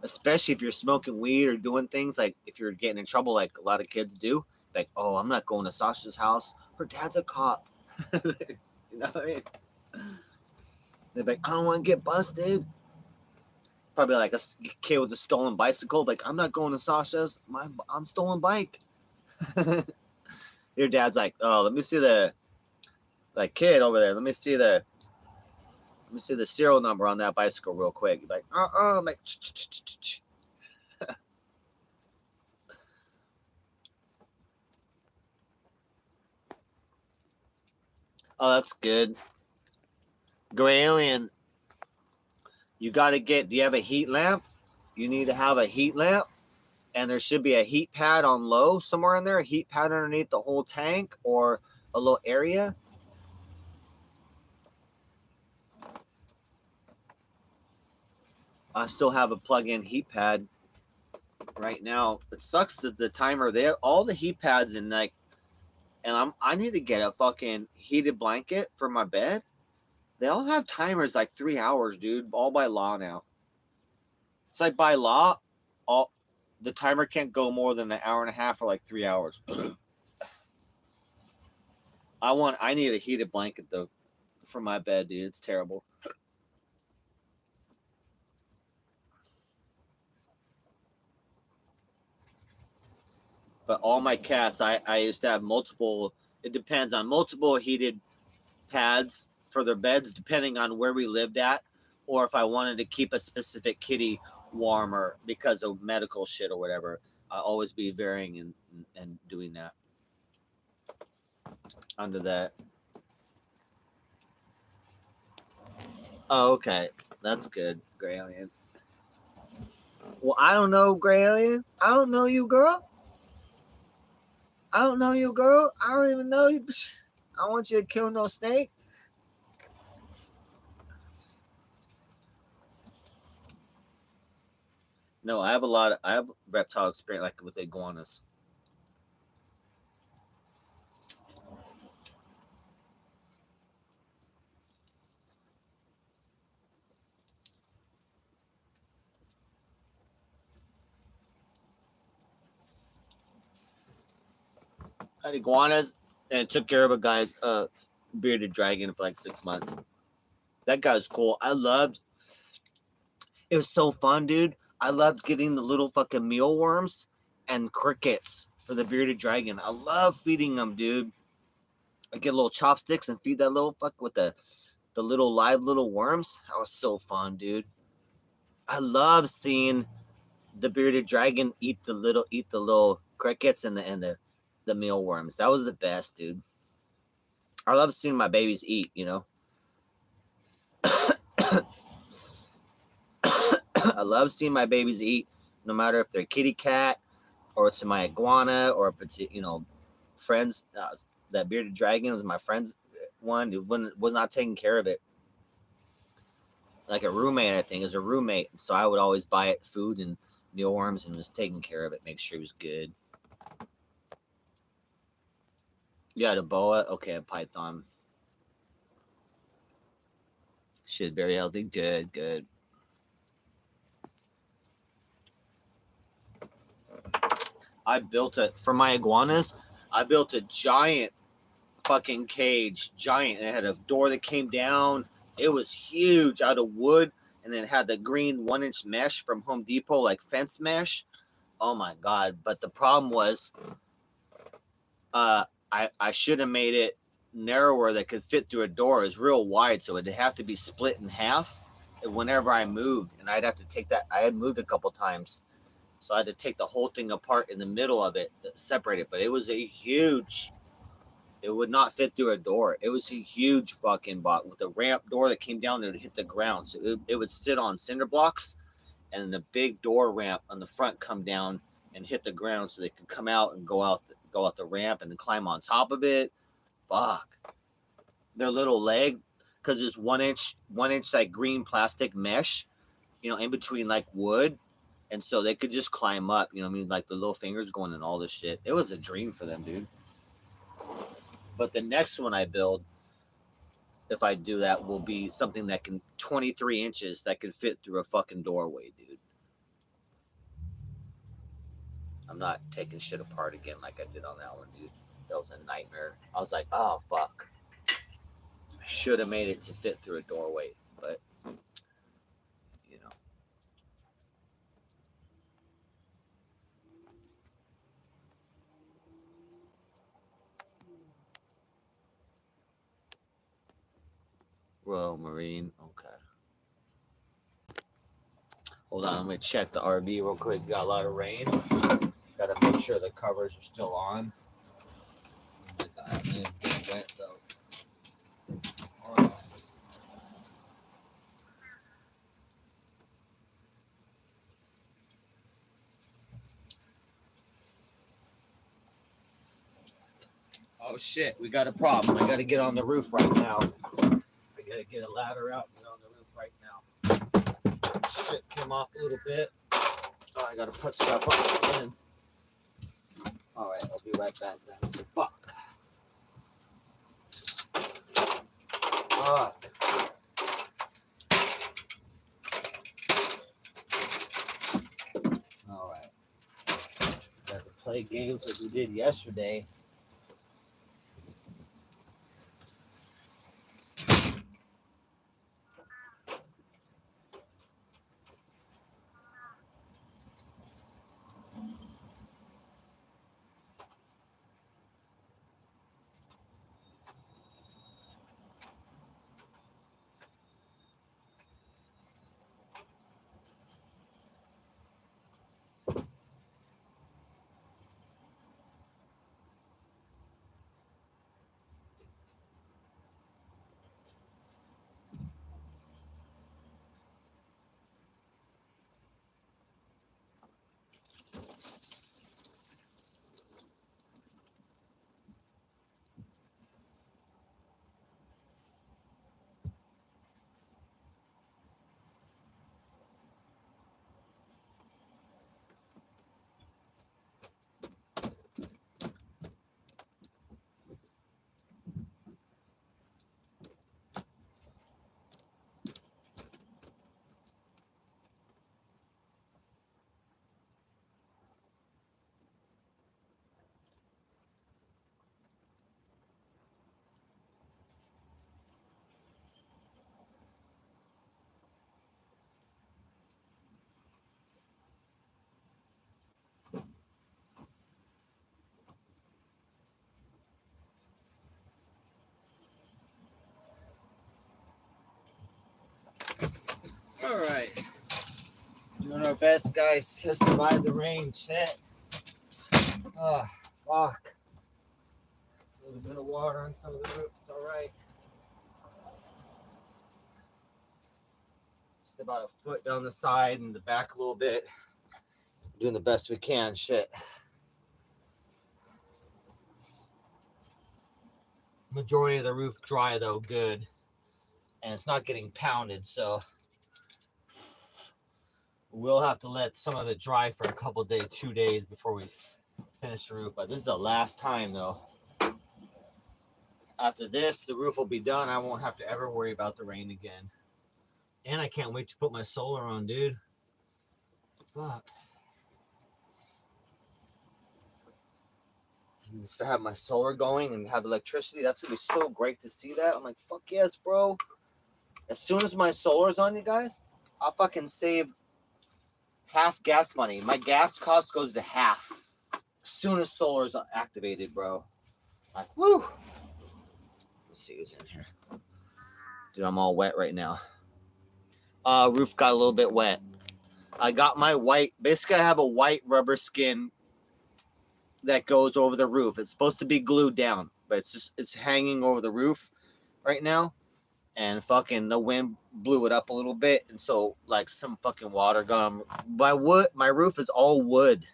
Especially if you're smoking weed or doing things like if you're getting in trouble like a lot of kids do. Like, oh, I'm not going to Sasha's house. Her dad's a cop. You know what I mean? They're like, I don't want to get busted. Probably like a kid with a stolen bicycle. Like, I'm not going to Sasha's. I'm stolen bike. Your dad's like, oh, let me see the kid over there. Let me see the serial number on that bicycle real quick. You're like, I'm like, oh, that's good. Gray Alien, you got to do you have a heat lamp? You need to have a heat lamp, and there should be a heat pad on low somewhere in there, a heat pad underneath the whole tank or a little area. I still have a plug-in heat pad right now. It sucks that the timer, they have all the heat pads in like, and I need to get a fucking heated blanket for my bed. They all have timers like 3 hours, dude. All by law now. It's like by law, the timer can't go more than an hour and a half or like 3 hours. I need a heated blanket though for my bed, dude. It's terrible. But all my cats, I used to have multiple. It depends on multiple heated pads for their beds, depending on where we lived at, or if I wanted to keep a specific kitty warmer because of medical shit or whatever. I always be varying and doing that under that. Oh, okay, that's good, Gray Alien. Well, I don't know, Gray Alien. I don't know you, girl. I don't know you, girl. I don't even know you. I don't want you to kill no snake. No, I have reptile experience like with iguanas. I had iguanas and took care of a guy's bearded dragon for like 6 months. That guy was cool. It was so fun, dude. I loved getting the little fucking mealworms and crickets for the bearded dragon. I love feeding them, dude. I get little chopsticks and feed that little fuck with the little live little worms. That was so fun, dude. I love seeing the bearded dragon eat the little crickets and the mealworms. That was the best, dude. I love seeing my babies eat, you know. I love seeing my babies eat, no matter if they're kitty cat or it's my iguana or if it's friends. That bearded dragon was my friend's one. It was not taking care of it. Like a roommate, I think, is a roommate. So I would always buy it food and mealworms and was taking care of it, make sure it was good. You had a boa? Okay, a python. Shit, very healthy. Good, good. I built for my iguanas. I built a giant fucking cage, giant. And it had a door that came down. It was huge, out of wood, and then it had the green 1-inch mesh from Home Depot, like fence mesh. Oh my god! But the problem was, I should have made it narrower that could fit through a door. It was real wide, so it'd have to be split in half whenever I moved, and I'd have to take that. I had moved a couple times, so I had to take the whole thing apart in the middle of it, separate it. But it was a huge. It would not fit through a door. It was a huge fucking box with a ramp door that came down and it would hit the ground. So it would sit on cinder blocks, and the big door ramp on the front come down and hit the ground, so they could come out and go out the ramp and then climb on top of it. Fuck. Their little leg, because it's 1 inch like green plastic mesh, in between like wood. And so they could just climb up, like the little fingers going and all this shit. It was a dream for them, dude. But the next one I build, if I do that, will be something that can 23 inches that can fit through a fucking doorway, dude. I'm not taking shit apart again like I did on that one, dude. That was a nightmare. I was like, oh fuck. I should have made it to fit through a doorway, but you know. Royal Marine, okay. Hold on, I'm gonna check the RV real quick. Got a lot of rain. Gotta make sure the covers are still on. Oh my god, man, it's wet though. Oh shit, we got a problem. I gotta get on the roof right now. I gotta get a ladder out and get on the roof right now. Shit came off a little bit. Oh, I gotta put stuff up again. Alright, I'll be right back, guys. Fuck. Fuck. Alright. Got to play games like we did yesterday. Alright. Doing our best, guys, to survive the rain. Shit. Oh, fuck. A little bit of water on some of the roof. It's alright. Just about a foot down the side and the back a little bit. Doing the best we can. Shit. Majority of the roof dry, though. Good. And it's not getting pounded, so we'll have to let some of it dry for a couple days, 2 days before we finish the roof. But this is the last time, though. After this, the roof will be done. I won't have to ever worry about the rain again. And I can't wait to put my solar on, dude. Fuck. And just to have my solar going and have electricity, that's gonna be so great to see that. I'm like, fuck yes, bro. As soon as my solar's on, you guys, I'll fucking save half gas money. My gas cost goes to half as soon as solar's activated, bro. Like, woo. Let's see who's in here. Dude, I'm all wet right now. Roof got a little bit wet. I got my white, basically I have a white rubber skin that goes over the roof. It's supposed to be glued down, but it's hanging over the roof right now. And fucking the wind blew it up a little bit. And so like some fucking water got on. My roof is all wood.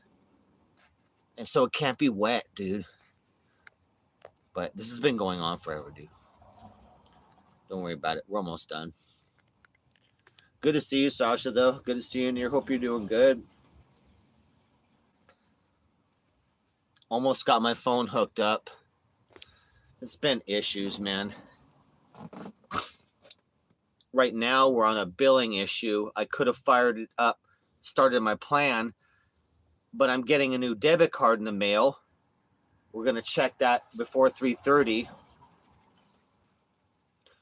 And so it can't be wet, dude. But this has been going on forever, dude. Don't worry about it. We're almost done. Good to see you, Sasha, though. Good to see you in here. Hope you're doing good. Almost got my phone hooked up. It's been issues, man. Right now, we're on a billing issue. I could have fired it up, started my plan, but I'm getting a new debit card in the mail. We're going to check that before 3:30.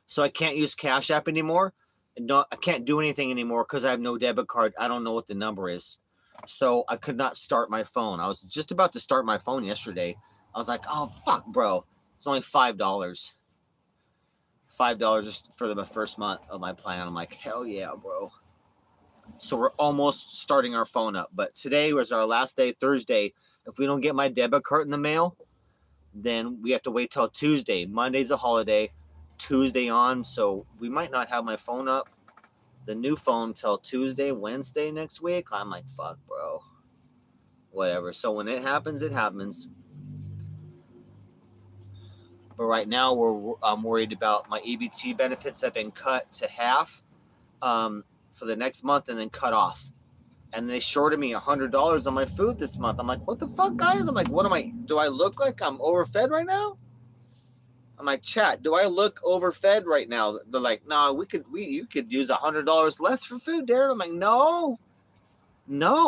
So I can't use Cash App anymore. No, I can't do anything anymore because I have no debit card. I don't know what the number is. So I could not start my phone. I was just about to start my phone yesterday. I was like, oh, fuck, bro. It's only $5. $5 just for the first month of my plan. I'm like, hell yeah, bro. So we're almost starting our phone up. But today was our last day, Thursday. If we don't get my debit card in the mail, then we have to wait till Tuesday. Monday's a holiday. Tuesday on, so we might not have my phone up, the new phone, till Tuesday, Wednesday next week. I'm like, fuck, bro. Whatever. So when it happens, it happens. But right now, I'm worried about my EBT benefits have been cut to half for the next month and then cut off. And they shorted me $100 on my food this month. I'm like, what the fuck, guys? I'm like, what am I? Do I look like I'm overfed right now? I'm like, chat, do I look overfed right now? They're like, no, you could use $100 less for food, Darren. I'm like, no,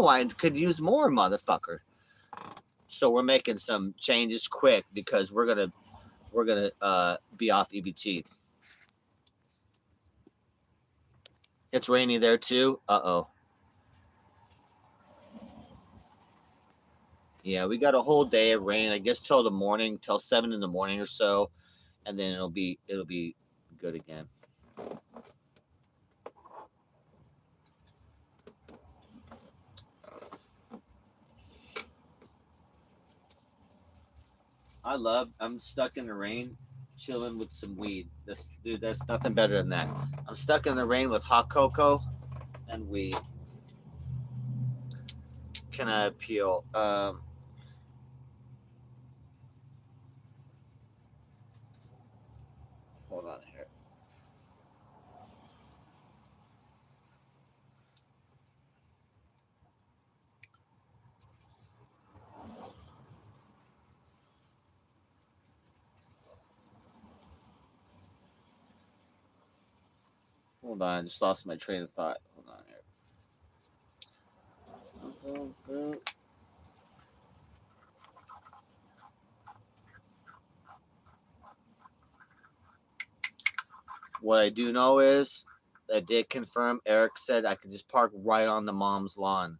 I could use more, motherfucker. So we're making some changes quick because we're gonna be off EBT. It's rainy there too. Uh-oh. Yeah, we got a whole day of rain, I guess till the morning, till 7 in the morning or so, and then it'll be good again. I'm stuck in the rain, chilling with some weed. That's nothing better than that. I'm stuck in the rain with hot cocoa and weed. Can I appeal? Hold on here. Hold on, I just lost my train of thought. Hold on here. What I do know is I did confirm. Eric said I could just park right on the mom's lawn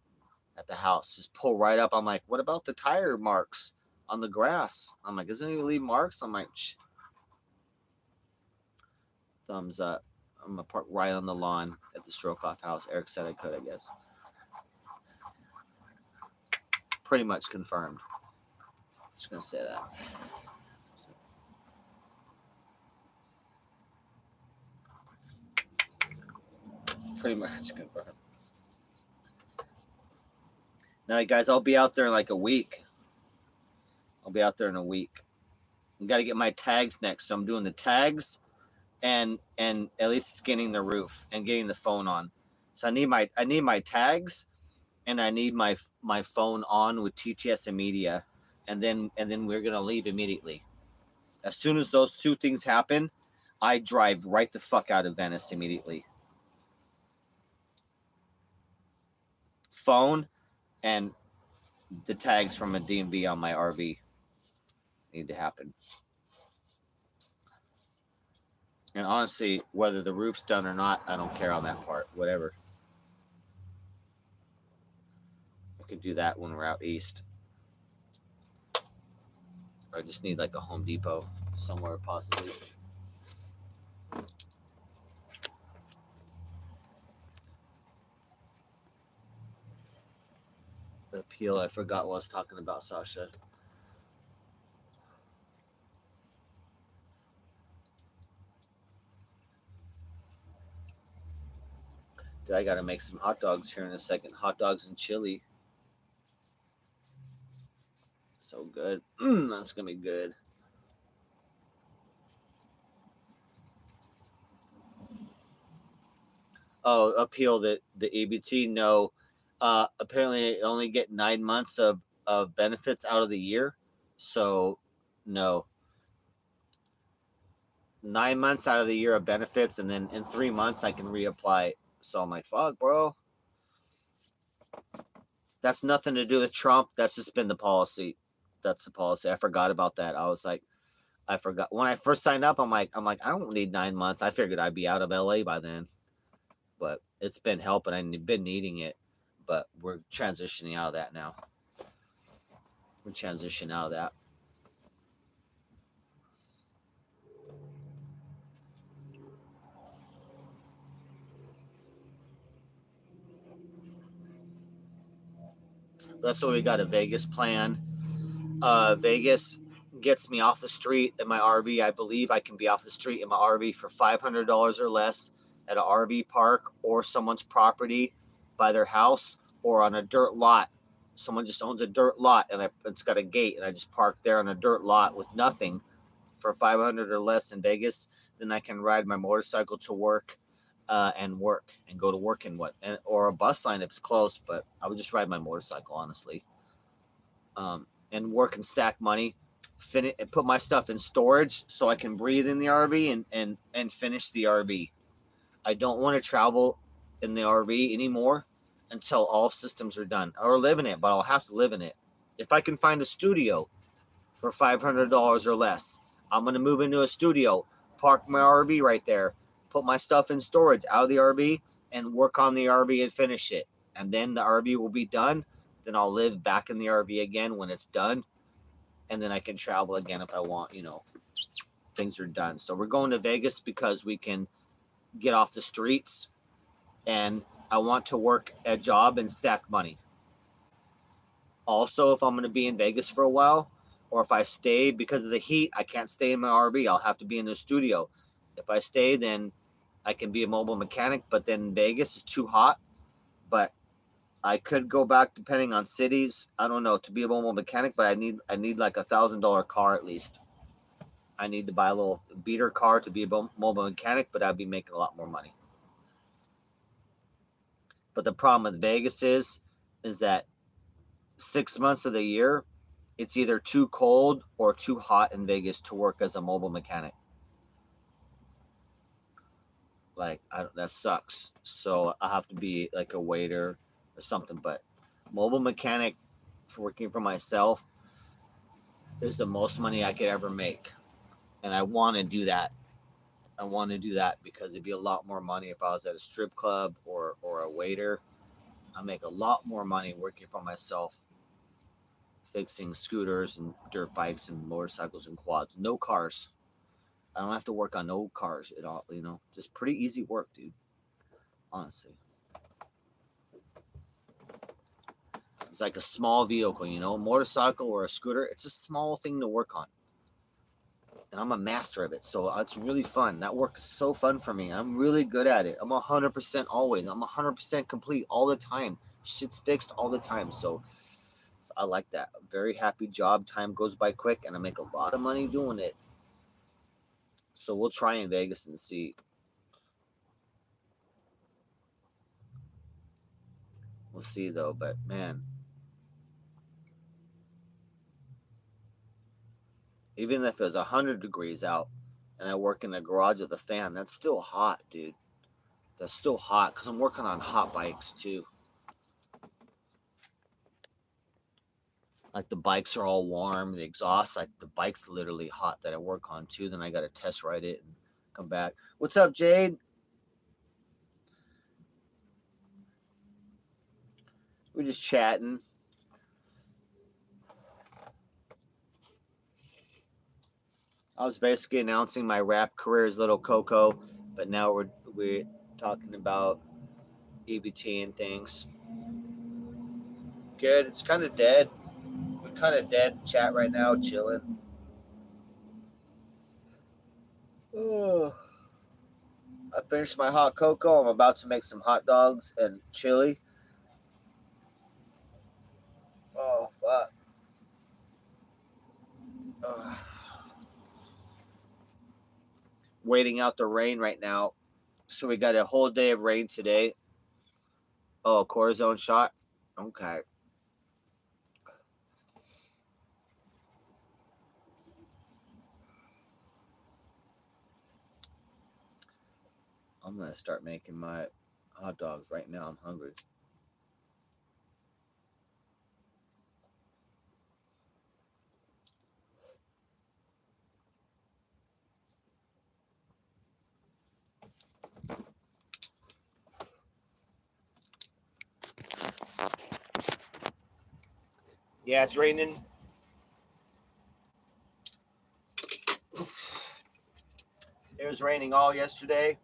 at the house. Just pull right up. I'm like, what about the tire marks on the grass? I'm like, doesn't it leave marks? I'm like, shh. Thumbs up. I'm gonna park right on the lawn at the stroke off house. Eric said I could, I guess. Pretty much confirmed. Just gonna say that. Pretty much confirmed. Now, guys, I'll be out there in like a week. I'll be out there in a week. I got to get my tags next. So I'm doing the tags and at least skinning the roof and getting the phone on. So I need my tags and I need my phone on with TTS and media, and then we're gonna leave immediately. As soon as those two things happen, I drive right the fuck out of Venice immediately. Phone and the tags from a DMV on my RV need to happen. And honestly, whether the roof's done or not, I don't care on that part. Whatever. I could do that when we're out east. Or I just need like a Home Depot somewhere possibly. The appeal, I forgot what I was talking about, Sasha. Dude, I gotta make some hot dogs here in a second. Hot dogs and chili. So good. That's gonna be good. Oh, appeal the EBT? No. Apparently, I only get 9 months of benefits out of the year. So, no. 9 months out of the year of benefits, and then in 3 months I can reapply. So I'm like, fuck, bro. That's nothing to do with Trump. That's just been the policy. That's the policy. I forgot about that. I was like, I forgot when I first signed up. I'm like, I don't need 9 months. I figured I'd be out of LA by then, but it's been helping. I've been needing it, but we're transitioning out of that now. We're transitioning out of that. That's what we got a Vegas plan. Vegas gets me off the street in my RV. I believe I can be off the street in my RV for $500 or less at an RV park or someone's property by their house or on a dirt lot. Someone just owns a dirt lot and it's got a gate, and I just park there on a dirt lot with nothing for 500 or less in Vegas. Then I can ride my motorcycle to work and go to work or a bus line if it's close. But I would just ride my motorcycle, honestly. And work and stack money, and put my stuff in storage so I can breathe in the RV and finish the RV. I don't want to travel in the RV anymore until all systems are done, or live in it, but I'll have to live in it. If I can find a studio for $500 or less, I'm going to move into a studio, park my RV right there, put my stuff in storage out of the RV, and work on the RV and finish it. And then the RV will be done. Then I'll live back in the RV again when it's done. And then I can travel again if I want, things are done. So we're going to Vegas because we can get off the streets, and I want to work a job and stack money. Also, if I'm going to be in Vegas for a while, or if I stay because of the heat, I can't stay in my RV. I'll have to be in the studio. If I stay, then I can be a mobile mechanic, but then Vegas is too hot. But I could go back depending on cities. I don't know, to be a mobile mechanic, but I need like $1,000 car at least. I need to buy a little beater car to be a mobile mechanic, but I'd be making a lot more money. But the problem with Vegas is that 6 months of the year, it's either too cold or too hot in Vegas to work as a mobile mechanic. Like, that sucks. So I have to be like a waiter or something. But mobile mechanic, for working for myself, is the most money I could ever make. And I want to do that. I want to do that because it'd be a lot more money if I was at a strip club or a waiter. I make a lot more money working for myself, fixing scooters and dirt bikes and motorcycles and quads. No cars. I don't have to work on no cars at all, just pretty easy work, dude. Honestly. It's like a small vehicle, a motorcycle or a scooter. It's a small thing to work on. And I'm a master of it. So it's really fun. That work is so fun for me. I'm really good at it. I'm 100% always. I'm 100% complete all the time. Shit's fixed all the time. So I like that. Very happy job. Time goes by quick, and I make a lot of money doing it. So we'll try in Vegas and see. We'll see, though. But, man, even if it was 100 degrees out and I work in a garage with a fan, that's still hot, dude. That's still hot because I'm working on hot bikes, too. Like, the bikes are all warm. The exhaust, like, the bike's literally hot that I work on, too. Then I got to test ride it and come back. What's up, Jade? We're just chatting. I was basically announcing my rap career as Little Coco, but now we're talking about EBT and things. Good. It's kind of dead. We're kind of dead in chat right now, chilling. Oh. I finished my hot cocoa. I'm about to make some hot dogs and chili. Oh, fuck. Waiting out the rain right now. So we got a whole day of rain today. Oh, cortisone shot? Okay. I'm gonna start making my hot dogs right now. I'm hungry. Yeah, it's raining. It was raining all yesterday,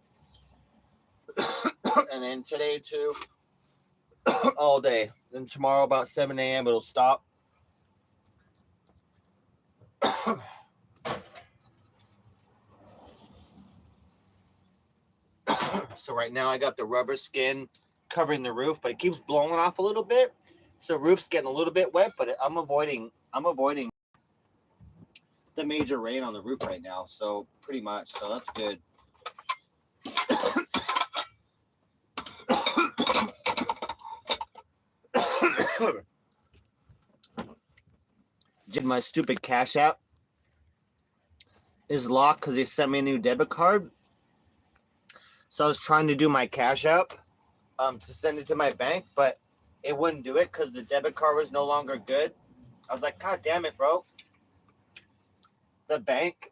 and then today too, all day. Then tomorrow about 7 a.m. it'll stop. So right now I got the rubber skin covering the roof, but it keeps blowing off a little bit. So the roof's getting a little bit wet, but I'm avoiding the major rain on the roof right now. So pretty much, so that's good. Did my stupid Cash App is locked because they sent me a new debit card. So I was trying to do my Cash App to send it to my bank, but it wouldn't do it because the debit card was no longer good. I was like, God damn it, bro. The bank,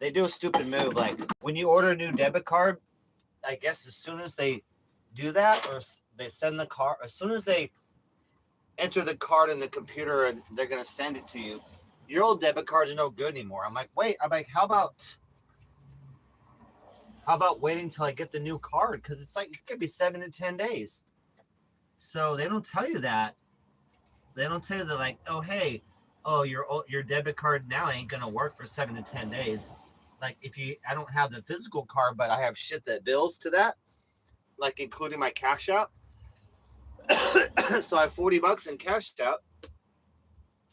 they do a stupid move. Like when you order a new debit card, I guess as soon as they do that, or they send the card, as soon as they enter the card in the computer and they're going to send it to you, your old debit cards are no good anymore. I'm like, wait, I'm like, how about waiting till I get the new card? Because it's like, it could be 7 to 10 days. So they don't tell you that. They don't tell you that, like, oh, hey, oh, your debit card now ain't going to work for 7 to 10 days. Like I don't have the physical card, but I have shit that bills to that, like including my Cash App. So I have $40 in Cash App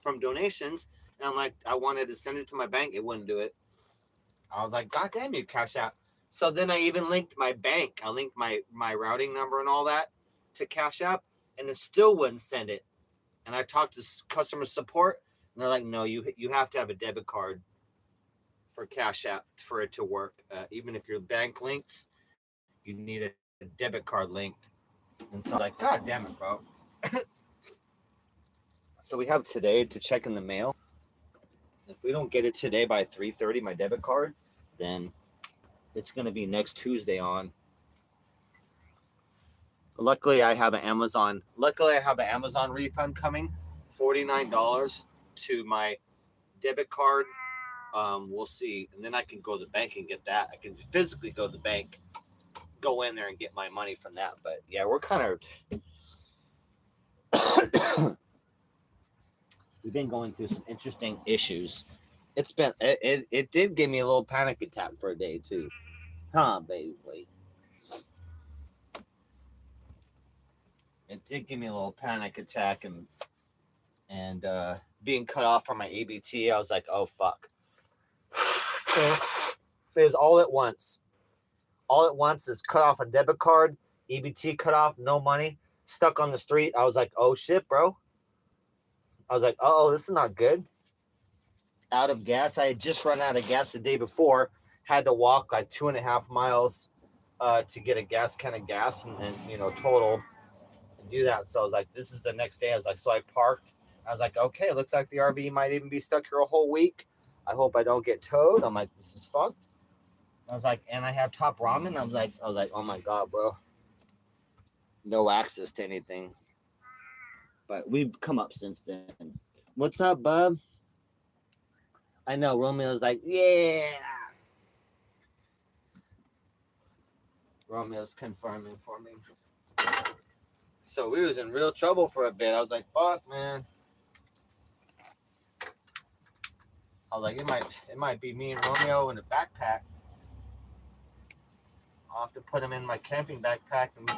from donations. And I'm like, I wanted to send it to my bank. It wouldn't do it. I was like, God damn you, Cash App. So then I even linked my bank. I linked my routing number and all that to Cash App, and it still wouldn't send it. And I talked to customer support, and they're like, no, you have to have a debit card for Cash App for it to work. Even if your bank links, you need a debit card linked. And so I'm like, God damn it, bro. So we have today to check in the mail. If we don't get it today by 3:30, my debit card, then it's going to be next Tuesday on. Luckily, I have an Amazon refund coming, $49 to my debit card. We'll see. And then I can go to the bank and get that. I can physically go to the bank, go in there and get my money from that. But yeah, we're kind of we've been going through some interesting issues. It did give me a little panic attack for a day too. Huh, baby. It did give me a little panic attack and being cut off from my ABT. I was like, oh fuck. It was all at once. All at once is cut off a debit card, EBT cut off, no money, stuck on the street. I was like, oh shit, bro. I was like, oh, this is not good. Out of gas. I had just run out of gas the day before. Had to walk like 2.5 miles to get a can of gas and total and do that. So I was like, this is the next day. I was like, so I parked. I was like, okay, it looks like the RV might even be stuck here a whole week. I hope I don't get towed. I'm like, this is fucked. I was like, and I have Top Ramen. I was like, oh my God, bro. No access to anything. But we've come up since then. What's up, bub? I know Romeo's like, yeah. Romeo's confirming for me. So we was in real trouble for a bit. I was like, fuck, man. I was like, it might be me and Romeo in a backpack. I'll have to put him in my camping backpack and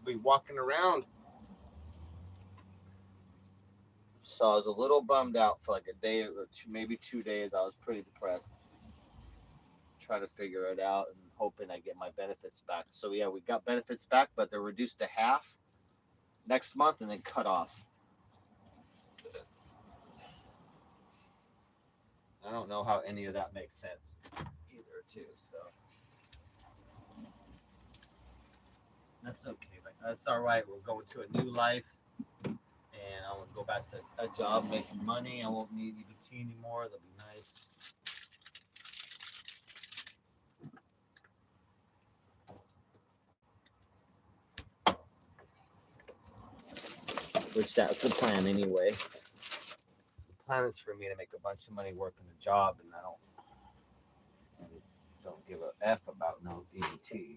be walking around. So I was a little bummed out for like a day or two, maybe 2 days. I was pretty depressed, trying to figure it out and hoping I get my benefits back. So yeah, we got benefits back, but they're reduced to half next month and then cut off. I don't know how any of that makes sense either, too. So That's okay, but that's all right. We're going to a new life, and I want to go back to a job making money. I won't need EBT anymore. That'll be nice. Which that's the plan anyway. The plan is for me to make a bunch of money working a job, and I don't give a f about no EBT anymore.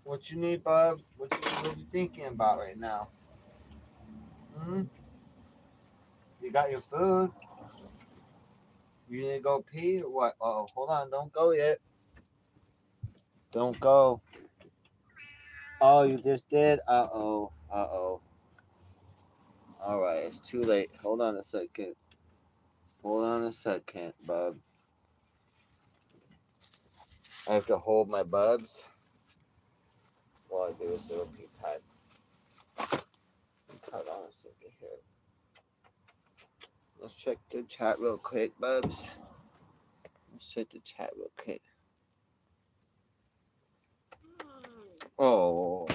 What you need, bub? What you thinking about right now? Hmm? You got your food? You need to go pee or what? Oh, hold on. Don't go yet. Don't go. Oh, you just did? Uh-oh. Uh-oh. All right. It's too late. Hold on a second. Hold on a second, bub. I have to hold my bubs while I do this little pee pad. Hold on a second here. Let's check the chat real quick, bubs. Let's check the chat real quick. Oh.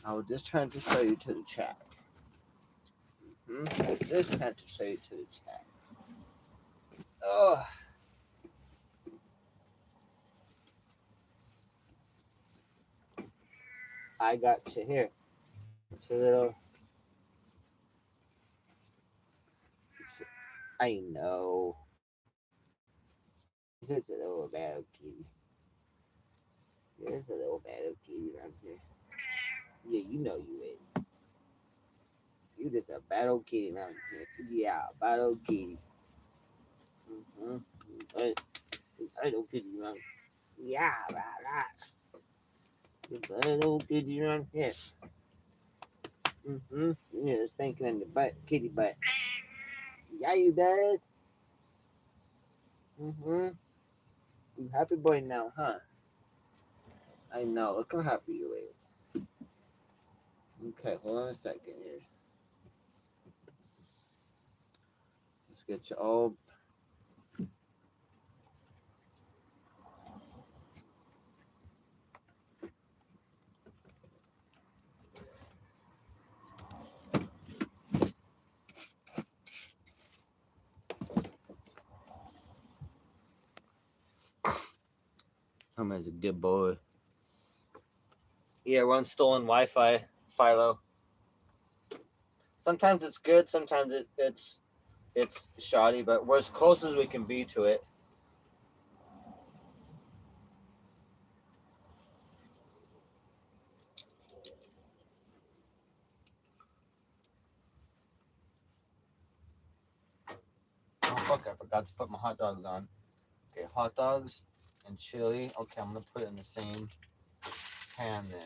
I was just trying to show you to the chat. I was just trying to show you to the chat. Oh. I got you here. It's a little. I know. He's such a little battle kitty. There's a little battle kitty around here. Yeah, you know you is. You just a battle kitty around here. Yeah, battle kitty. Mm-hmm. Battle kitty around. Yeah, right. Battle kitty around here. Mm-hmm. Yeah, it's thinking in the butt, kitty butt. Yeah, you does. Mm-hmm. You happy boy now, huh? I know. Look how happy you is. Okay, hold on a second here. Let's get you all. I'm as a good boy. Yeah, we're on stolen Wi-Fi, Philo. Sometimes it's good, sometimes it's shoddy, but we're as close as we can be to it. Oh fuck! I forgot to put my hot dogs on. Okay, hot dogs and chili. Okay, I'm gonna put it in the same pan then.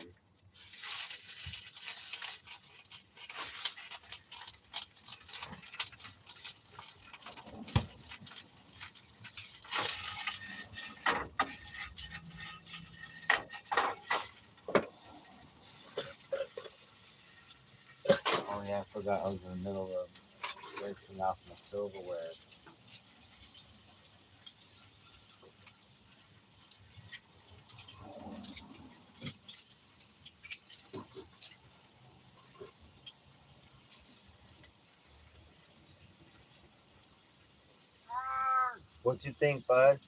Oh yeah, I forgot I was in the middle of rinsing off my silverware. What you think, bud?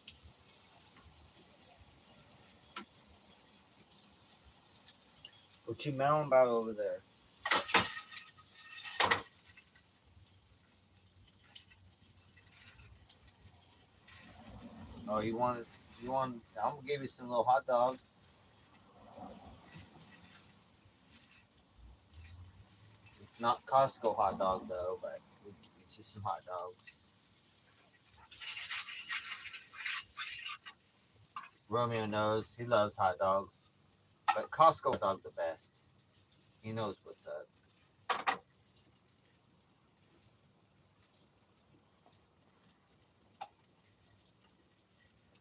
What you mowing about over there? Oh, you want? I'm gonna give you some little hot dogs. It's not Costco hot dog though, but it's just some hot dogs. Romeo knows he loves hot dogs. But Costco dog the best. He knows what's up.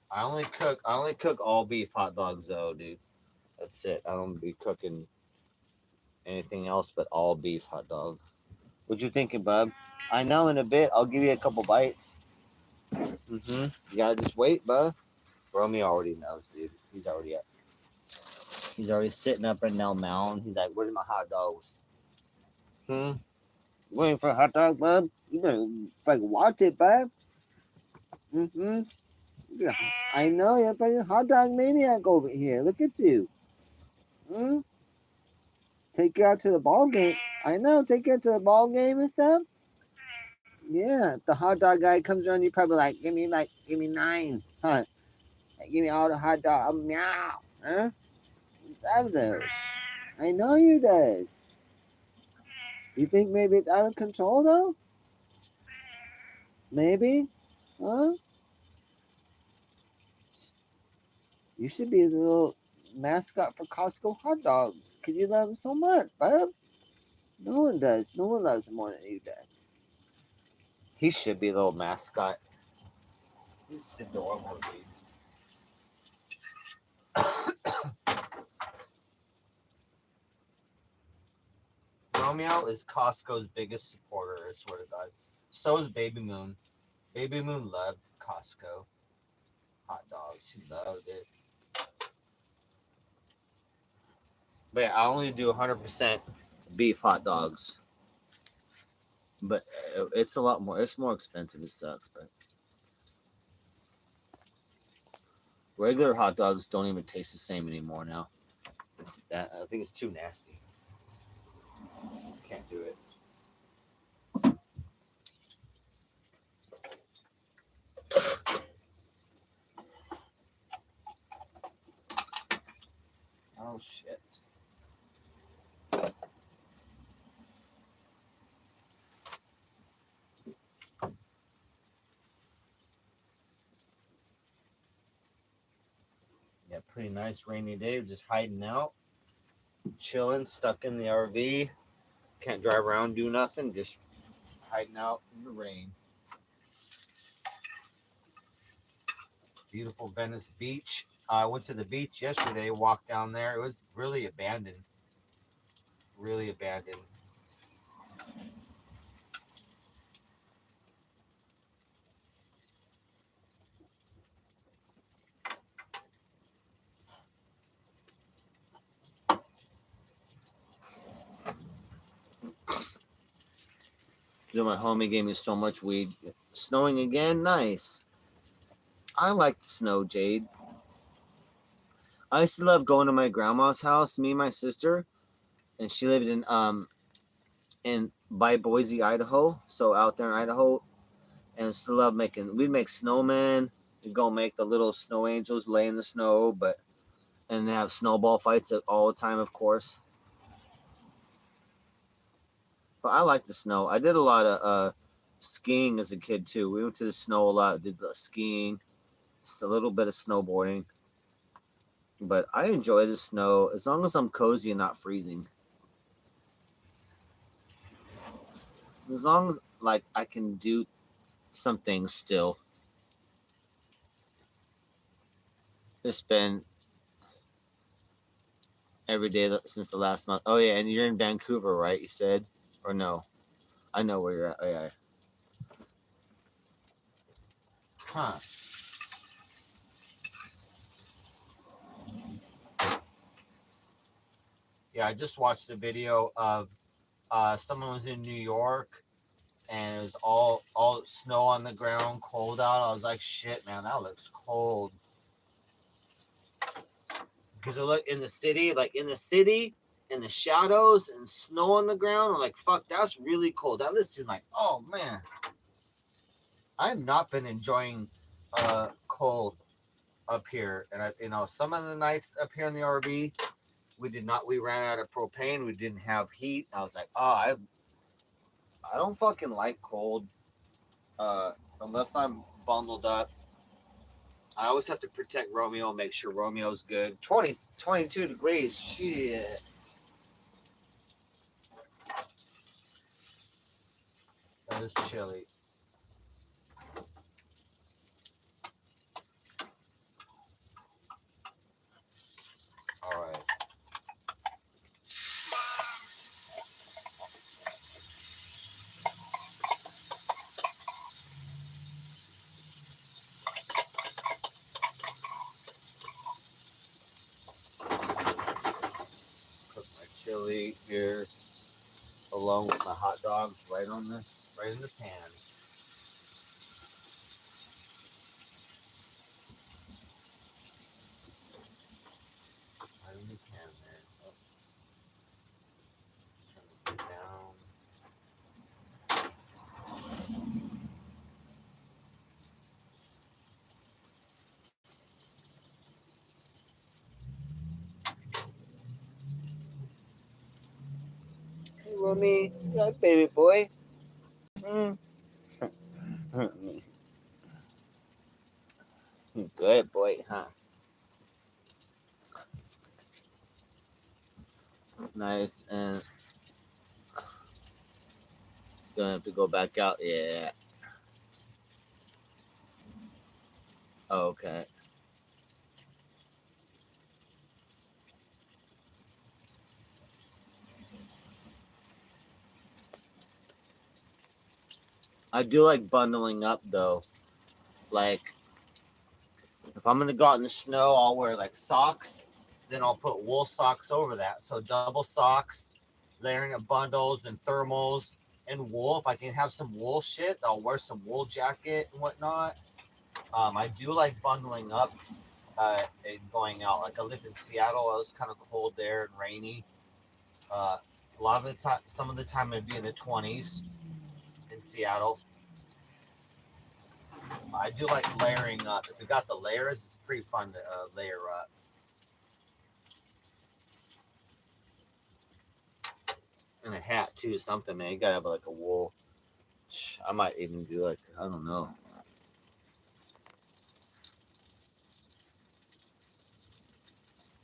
I only cook all beef hot dogs though, dude. That's it. I don't be cooking anything else but all beef hot dog. What you thinking, bub? I know in a bit I'll give you a couple bites. You gotta just wait, bub. Romy already knows, dude. He's already up. He's already sitting up in Nell Mountain. He's like, "Where's my hot dogs?" Waiting for a hot dog, bub? You better like watch it, bub. Yeah. I know you're a hot dog maniac over here. Look at you. Hmm? Take you out to the ball game. I know. Take you out to the ball game and stuff. Yeah. The hot dog guy comes around. You probably give me 9, huh? Like, give me all the hot dog. Meow. Huh? Love those. I know you does. You think maybe it's out of control though? Maybe? Huh? You should be the little mascot for Costco hot dogs. Cause you love them so much, bub. No one does. No one loves him more than you does. He should be a little mascot. He's adorable, dude. Romeo is Costco's biggest supporter, I swear to God. So is Baby Moon. Baby Moon loved Costco hot dogs. She loved it. But yeah, I only do 100% beef hot dogs. But it's a lot more. It's more expensive. It sucks, but regular hot dogs don't even taste the same anymore now. I think it's too nasty. Can't do it. Oh shit. Yeah, pretty nice rainy day. We're just hiding out, chilling, stuck in the RV. Can't drive around, do nothing. Just hiding out in the rain. Beautiful Venice Beach. I went to the beach yesterday. Walked down there. It was really abandoned. Really abandoned. My homie gave me so much weed. Snowing again? Nice. I like the snow, Jade. I used to love going to my grandma's house, me and my sister, and she lived in by Boise, Idaho. So out there in Idaho, and I used to love we'd make snowmen. We'd go make the little snow angels lay in the snow, and have snowball fights all the time, of course. But I like the snow. I did a lot of skiing as a kid too. We went to the snow a lot. Did the skiing, just a little bit of snowboarding. But I enjoy the snow as long as I'm cozy and not freezing. As long as like I can do some things still. It's been every day since the last month. Oh yeah, and you're in Vancouver, right? You said, or no? I know where you're at. Oh yeah. Huh. Yeah, I just watched a video of someone was in New York and it was all snow on the ground, cold out. I was like, shit, man, that looks cold. Because I look in the city, in the shadows and snow on the ground, I'm like, fuck, that's really cold. That list is like, oh man, I have not been enjoying cold up here. And some of the nights up here in the RV, we ran out of propane. We didn't have heat. I was like, I don't fucking like cold unless I'm bundled up. I always have to protect Romeo, make sure Romeo's good. 22 degrees. Shit. That is chilly. All right. Put my chili here along with my hot dogs right in the pan. Right in the pan there. Oh, turn it down. Hey, Romy, yeah, baby boy. Mm. Good boy, huh? Nice, and gonna have to go back out. Yeah. Okay. I do like bundling up though. Like if I'm gonna go out in the snow, I'll wear like socks. Then I'll put wool socks over that. So double socks, layering of bundles and thermals and wool. If I can have some wool shit, I'll wear some wool jacket and whatnot. I do like bundling up and going out. Like I live in Seattle. It was kind of cold there and rainy. A lot of the time, some of the time it'd be in the 20s in Seattle. I do like layering up. If we got the layers, it's pretty fun to layer up. And a hat too, something, man. You gotta have like a wool. I might even do like, I don't know.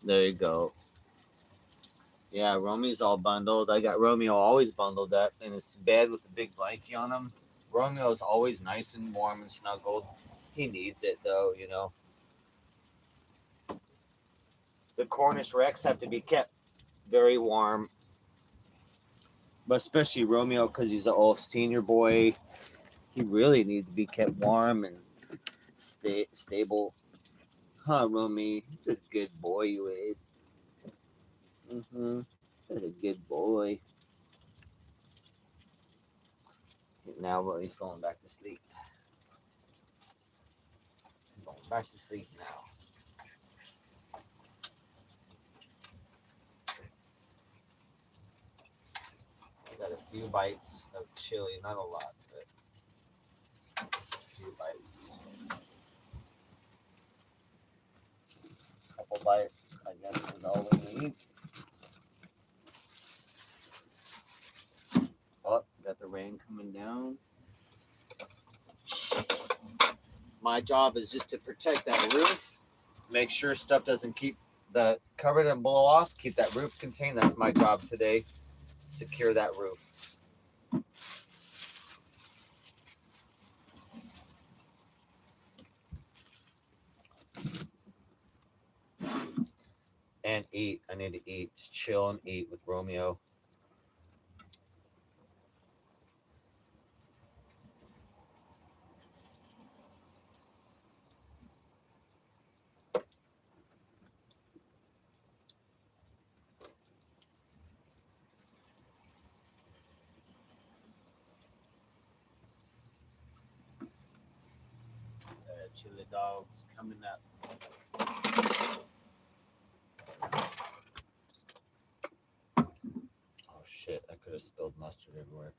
There you go. Yeah, Romy's all bundled. I got Romeo always bundled up in his bed with the big blankie on him. Romeo's always nice and warm and snuggled. He needs it though, you know. The Cornish Rex have to be kept very warm, but especially Romeo because he's an old senior boy. He really needs to be kept warm and stable. Huh, Romy? He's a good boy, you is. Mm-hmm. He's a good boy. Now he's going back to sleep. He's going back to sleep now. I got a few bites of chili, not a lot, but a few bites. A couple bites, I guess, is all we need. Oh, got the rain coming down. My job is just to protect that roof, make sure stuff doesn't keep the cover and blow off, keep that roof contained. That's my job today. Secure that roof. And eat. I need to eat. Just chill and eat with Romeo. Chili dogs coming up. Oh shit, I could have spilled mustard everywhere.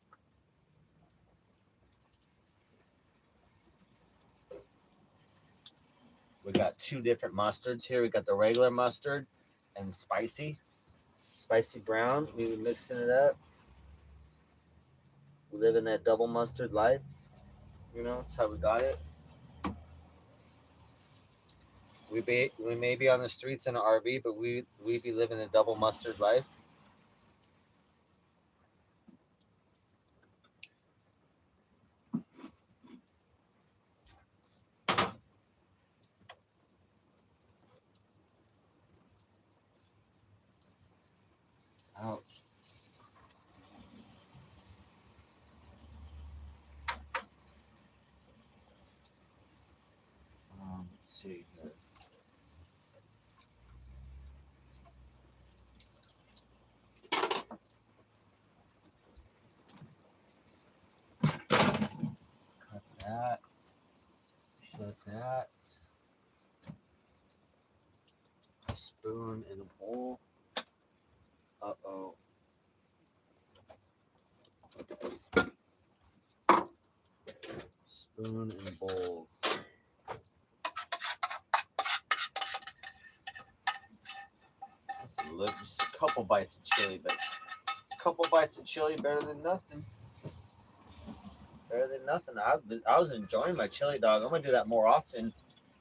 We got two different mustards here. We got the regular mustard and spicy brown. We were mixing it up. Living that double mustard life. You know, that's how we got it. We may be on the streets in an RV, but we be living a double mustard life. Ouch. Let's see here. Cut that. Shut that. A spoon in a bowl. Uh-oh. Spoon and bowl. Just a couple bites of chili, but a couple bites of chili better than nothing. Better than nothing. I was enjoying my chili dog. I'm gonna do that more often.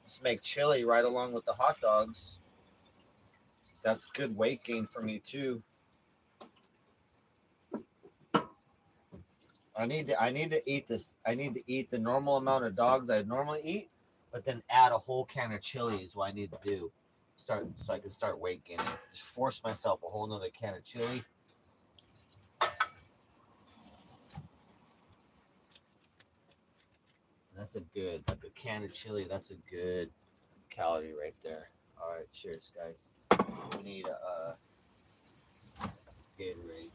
Just make chili right along with the hot dogs. That's good weight gain for me too. I need to eat this. I need to eat the normal amount of dogs I normally eat, but then add a whole can of chili is what I need to do. So I can start weight gaining. Just force myself a whole nother can of chili. That's a can of chili. That's a good calorie right there. All right, cheers, guys. We need a Gatorade.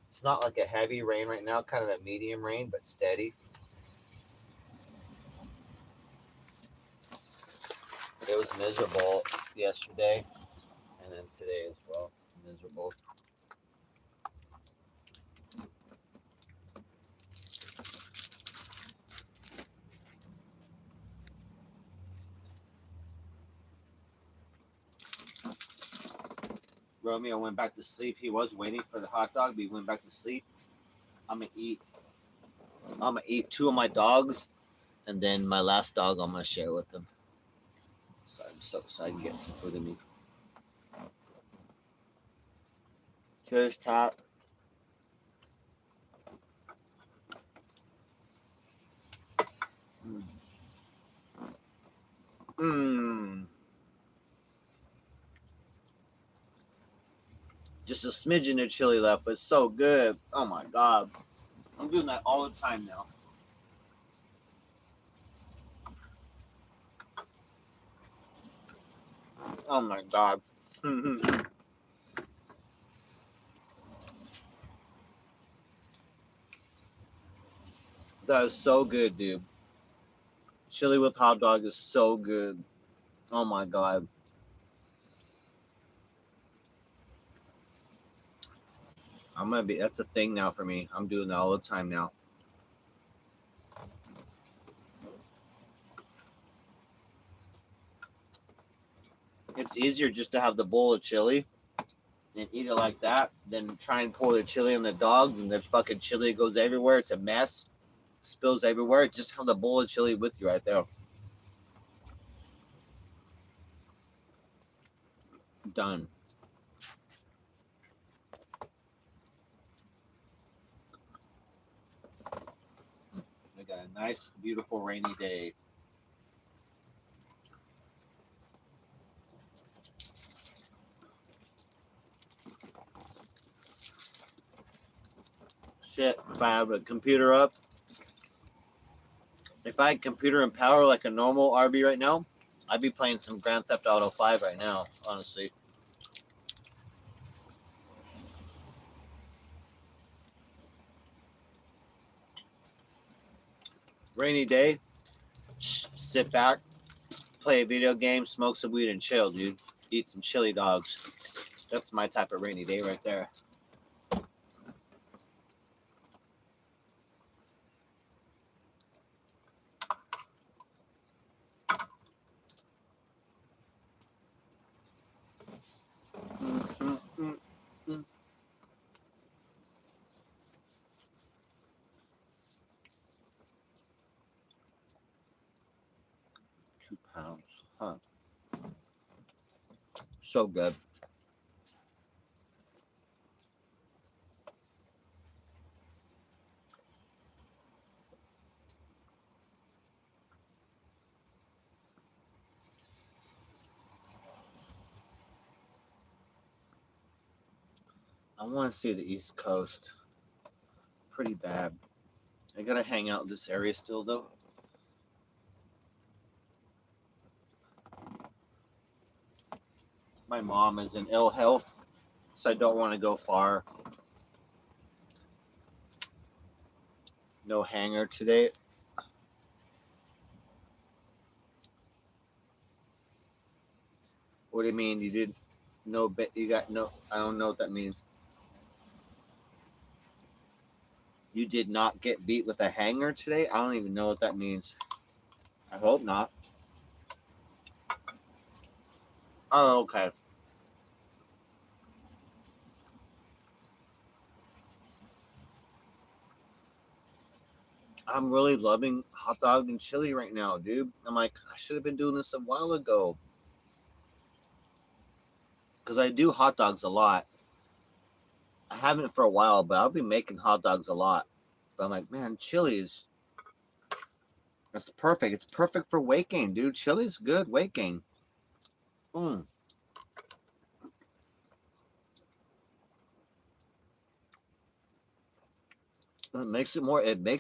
It's not like a heavy rain right now, kind of a medium rain, but steady. It was miserable yesterday, and then today as well. Miserable. Romeo went back to sleep. He was waiting for the hot dog, but he went back to sleep. I'm gonna eat two of my dogs, and then my last dog I'm gonna share with them. So I'm so excited to get some food in me. Cheers, Top. Mmm. Just a smidgen of chili left, but it's so good. Oh my god. I'm doing that all the time now. Oh my god. That is so good, dude. Chili with hot dog is so good. Oh my god. That's a thing now for me. I'm doing that all the time now. It's easier just to have the bowl of chili and eat it like that than try and pour the chili on the dog and the fucking chili goes everywhere. It's a mess. Spills everywhere. Just have the bowl of chili with you right there. Done. We got a nice, beautiful rainy day. Shit, if I have a computer up, if I had computer and power like a normal RV right now, I'd be playing some Grand Theft Auto 5 right now, honestly. Rainy day, sit back, play a video game, smoke some weed, and chill, dude. Eat some chili dogs. That's my type of rainy day right there. pounds. Huh. So good. I want to see the East Coast. Pretty bad. I gotta hang out in this area still, though. My mom is in ill health, so I don't want to go far. No hanger today. What do you mean? You did no bet? You got no? I don't know what that means. You did not get beat with a hanger today? I don't even know what that means. I hope not. Oh, okay. I'm really loving hot dog and chili right now, dude. I'm like, I should have been doing this a while ago. Because I do hot dogs a lot. I haven't for a while, but I'll be making hot dogs a lot. But I'm like, man, chili is that's perfect. It's perfect for weight gain, dude. Chili's good weight gain. Mm. It makes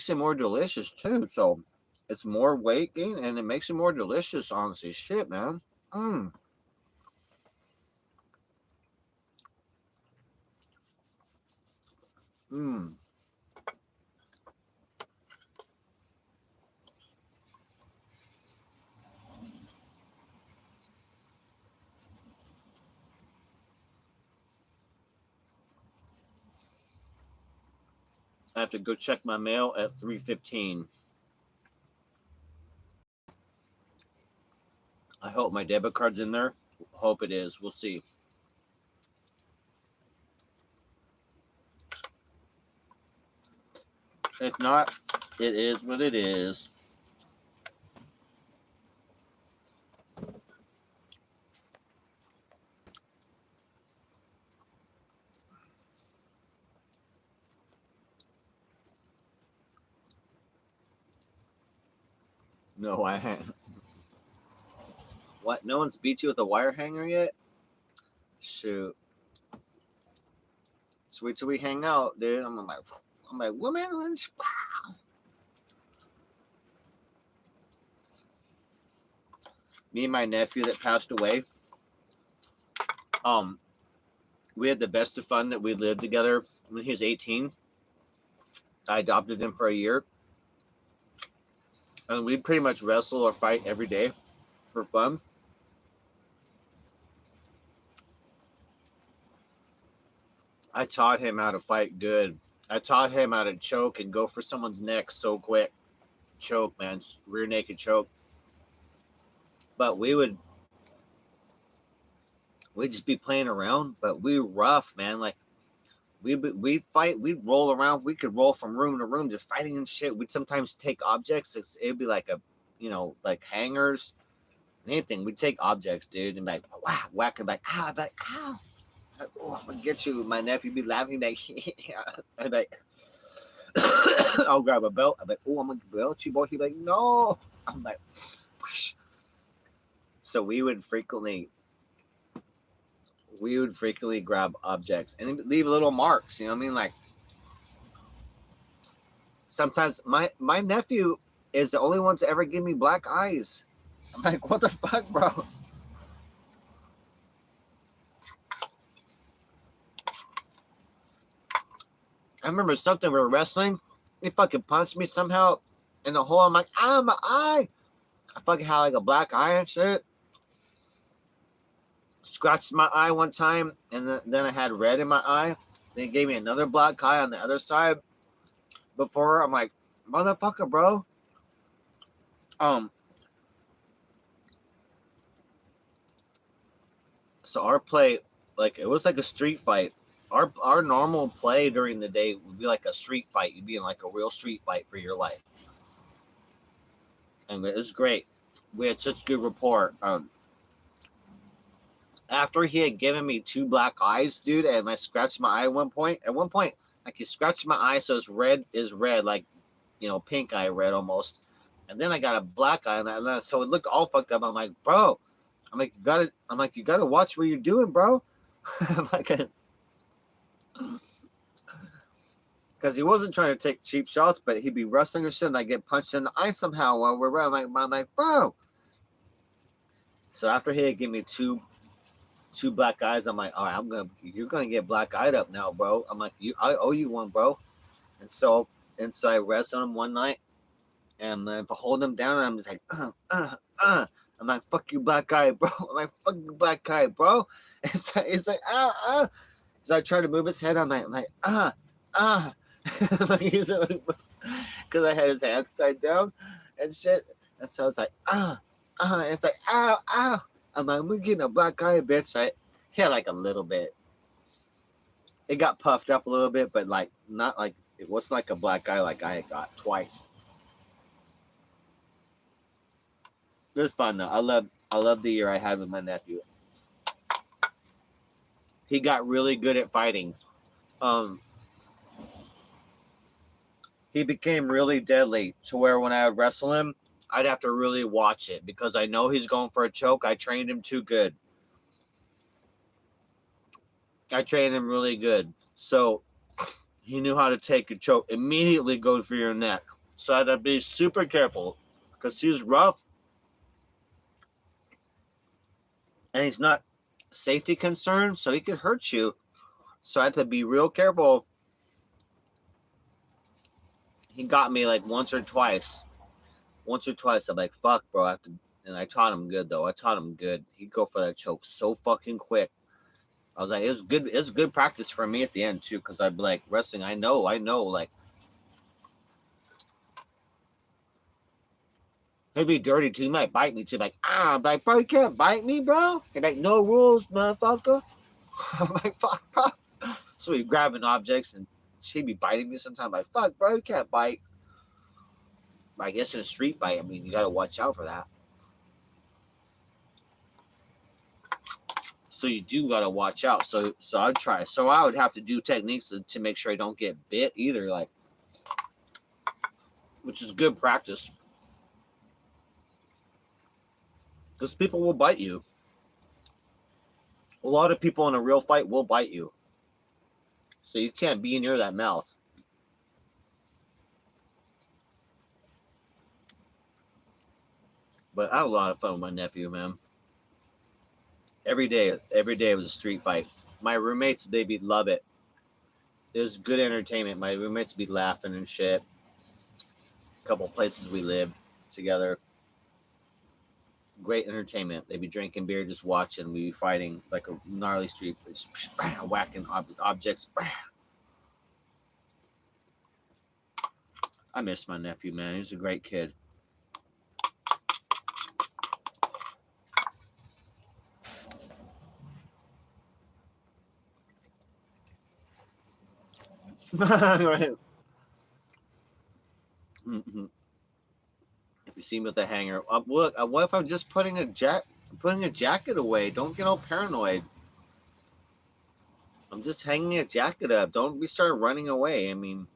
it more delicious too. So it's more weight gain and it makes it more delicious, honestly. Shit, man. Mm. Mm. I have to go check my mail at 3:15. I hope my debit card's in there. Hope it is. We'll see. If not, it is what it is. No, I haven't. What? No one's beat you with a wire hanger yet? Shoot. Just wait till we hang out, dude. I'm like, woman. Me and my nephew that passed away. Um, we had the best of fun that we lived together when he was 18. I adopted him for a year, and we pretty much wrestle or fight every day for fun. I taught him how to fight good. I taught him how to choke and go for someone's neck so quick. Choke, man, rear naked choke. But we'd just be playing around, but we were rough, man. Like we'd fight, we'd roll around, we could roll from room to room, just fighting and shit. We'd sometimes take objects. It'd be like like hangers, anything. We'd take objects, dude, and like whack, whack, and like ow, I'd be like ow. Like, oh, I'm gonna get you. My nephew be laughing like, yeah. I'd like, I'll grab a belt. I'm like, oh, I'm gonna belt you, boy. He'd be like, no. I'm like, whoosh. So we would frequently grab objects and leave little marks. You know what I mean? Like sometimes my nephew is the only one to ever give me black eyes. I'm like, what the fuck, bro? I remember something we were wrestling. He fucking punched me somehow in the hole. I'm like, ah, my eye. I fucking had like a black eye and shit. Scratched my eye one time, and then I had red in my eye. Then he gave me another black eye on the other side. Before I'm like, motherfucker, bro. Um, so our play, like it was like a street fight. Our normal play during the day would be like a street fight. You'd be in like a real street fight for your life, and it was great. we had such good rapport. After he had given me 2 black eyes, dude, and I scratched my eye at one point. At one point, like he scratched my eye, so it's red is red, like pink eye red almost. And then I got a black eye, and so it looked all fucked up. I'm like, bro, you gotta watch what you're doing, bro. I'm like, because he wasn't trying to take cheap shots, but he'd be wrestling or shit, and I get punched in the eye somehow while we're around. I'm like, bro. So after he had given me two black eyes, I'm like, all right, you're gonna get black eyed up now, bro. I'm like, I owe you one, bro. And so I wrestled him one night, and if I hold him down, I'm just like, I'm like, fuck you, black guy, bro. I'm like, fuck you, black guy, bro. It's like, So I try to move his head. I'm like, because I had his hands tied down and shit. And so I was like, It's like, ow. I'm like, we're getting a black eye, bitch. He had like a little bit. It got puffed up a little bit, but like not like it wasn't like a black eye like I had got twice. It was fun though. I love the year I had with my nephew. He got really good at fighting. He became really deadly to where when I would wrestle him, I'd have to really watch it because I know he's going for a choke. I trained him too good. I trained him really good. So he knew how to take a choke. Immediately go for your neck. So I had to be super careful because he's rough. And he's not safety concerned, so he could hurt you. So I had to be real careful. He got me like once or twice. I'm like, fuck, bro. And I taught him good, though. He'd go for that choke so fucking quick. I was like, it was good. It was good practice for me at the end, too, because I'd be like, wrestling, I know. Like, he'd be dirty, too. He might bite me, too. Like, I'm like, bro, you can't bite me, bro. And like, no rules, motherfucker. I'm like, fuck, bro. So he'd grabbing objects, and she'd be biting me sometimes. Like, fuck, bro, you can't bite. But I guess in a street fight, I mean, you got to watch out for that. So you do got to watch out. So I'd try. So I would have to do techniques to make sure I don't get bit either, like, which is good practice. Because people will bite you. A lot of people in a real fight will bite you. So you can't be near that mouth. But I had a lot of fun with my nephew, man. Every day it was a street fight. My roommates, they'd love it. It was good entertainment. My roommates would be laughing and shit. A couple places we lived together. Great entertainment. They'd be drinking beer, just watching. We'd be fighting like a gnarly street, whacking objects. I miss my nephew, man. He was a great kid. Right. Mm-hmm. If you see me with a hanger, look. What if I'm just putting a jacket away? Don't get all paranoid. I'm just hanging a jacket up. Don't be start running away. I mean,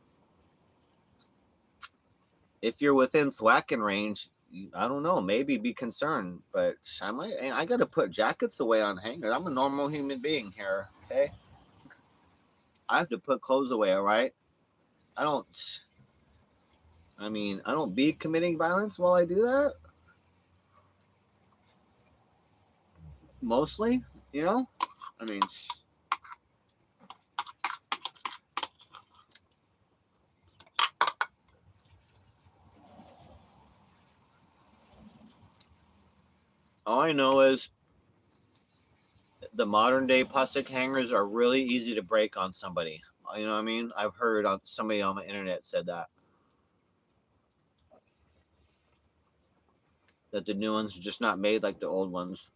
if you're within thwacking range, I don't know. Maybe be concerned, but I got to put jackets away on hangers. I'm a normal human being here. Okay, I have to put clothes away. All right. I don't be committing violence while I do that. Mostly, I mean, all I know is the modern day plastic hangers are really easy to break on somebody. You know what I mean? I've heard on somebody on the internet said that the new ones are just not made like the old ones.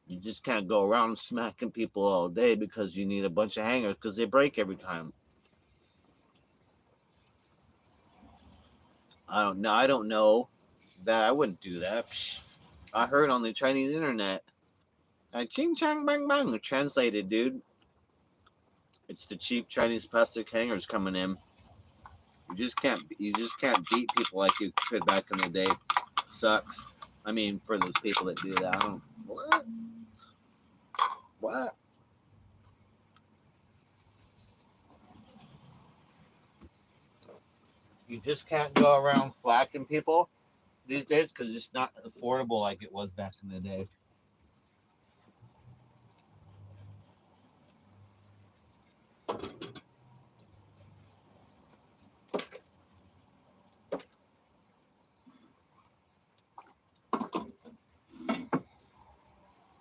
You just can't go around smacking people all day because you need a bunch of hangers because they break every time. I don't know, That I wouldn't do that. Psh. I heard on the Chinese internet. Ching chang bang bang. Translated, dude. It's the cheap Chinese plastic hangers coming in. You just can't beat people like you could back in the day. Sucks. I mean, for those people that do that, I don't. What? What? You just can't go around flacking people these days because it's not affordable like it was back in the day.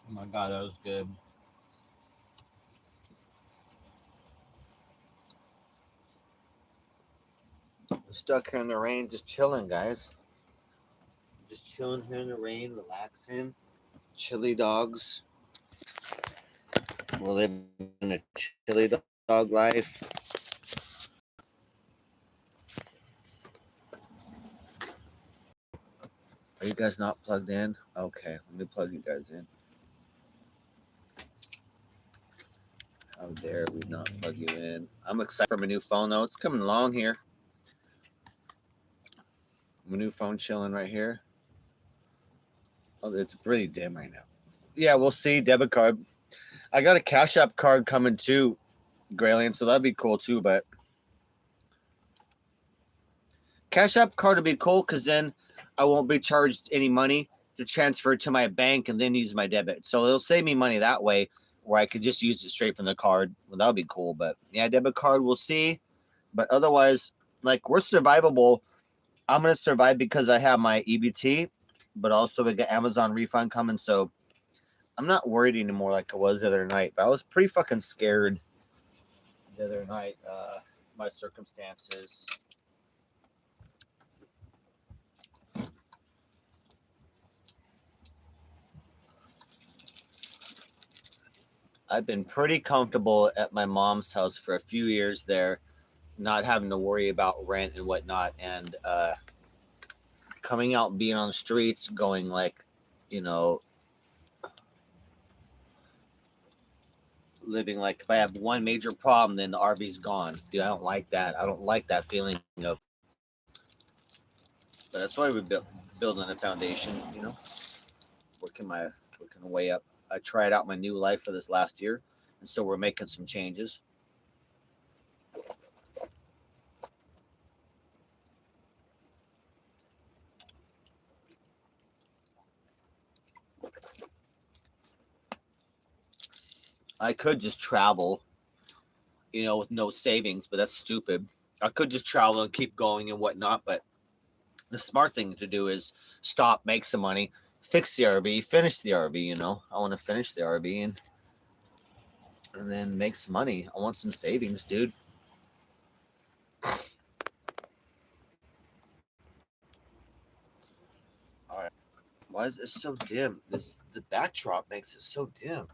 Oh my god, that was good. I'm stuck here in the rain, just chilling, guys. Just chilling here in the rain, relaxing. Chili dogs. We're living a chili dog life. Are you guys not plugged in? Okay, let me plug you guys in. How dare we not plug you in? I'm excited for my new phone, though. It's coming along here. My new phone chilling right here. Oh, it's pretty dim right now. Yeah, we'll see. Debit card. I got a Cash App card coming too, Graylian, so that'd be cool too. But Cash App card would be cool because then I won't be charged any money to transfer it to my bank and then use my debit. So it'll save me money that way, where I could just use it straight from the card. Well, that would be cool. But yeah, debit card, we'll see. But otherwise, like, we're survivable. I'm gonna survive because I have my EBT, but also we got Amazon refund coming, so I'm not worried anymore like I was the other night. But I was pretty fucking scared the other night. My circumstances. I've been pretty comfortable at my mom's house for a few years there, not having to worry about rent and whatnot, and coming out and being on the streets, going like, you know, living like if I have one major problem, then the RV's gone. Dude, I don't like that. I don't like that feeling of. But that's why we building a foundation, you know, working way up. I tried out my new life for this last year, and so we're making some changes. I could just travel, you know, with no savings, but that's stupid. I could just travel and keep going and whatnot, but the smart thing to do is stop, make some money, fix the RV, finish the RV. You know, I want to finish the RV and then make some money. I want some savings, dude. All right. Why is it so dim? The backdrop makes it so dim.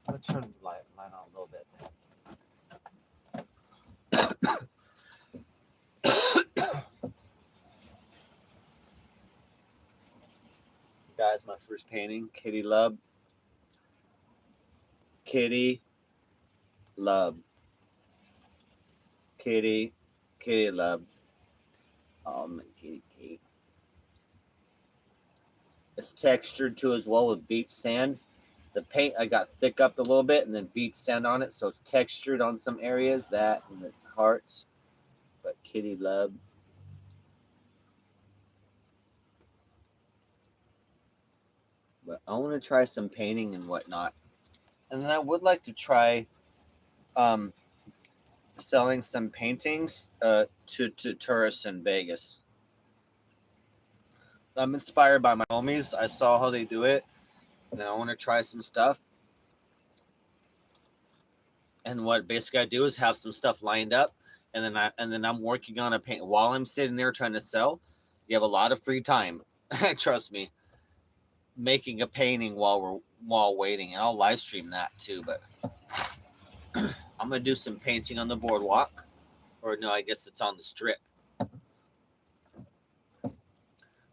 I'm gonna turn the light on a little bit. Guys, my first painting, Kitty Love. Kitty Love. Kitty Love. Oh my kitty. It's textured too as well with beach sand. The paint I got thick up a little bit and then beach sand on it, so it's textured on some areas, that and the hearts. But Kitty Love. But I want to try some painting and whatnot. And then I would like to try um, selling some paintings to tourists in Vegas. I'm inspired by my homies. I saw how they do it, and I want to try some stuff. And what basically I do is have some stuff lined up, and then I'm working on a paint while I'm sitting there trying to sell. You have a lot of free time. Trust me. Making a painting while waiting, and I'll live stream that too. But I'm gonna do some painting on the boardwalk, or no, I guess it's on the strip.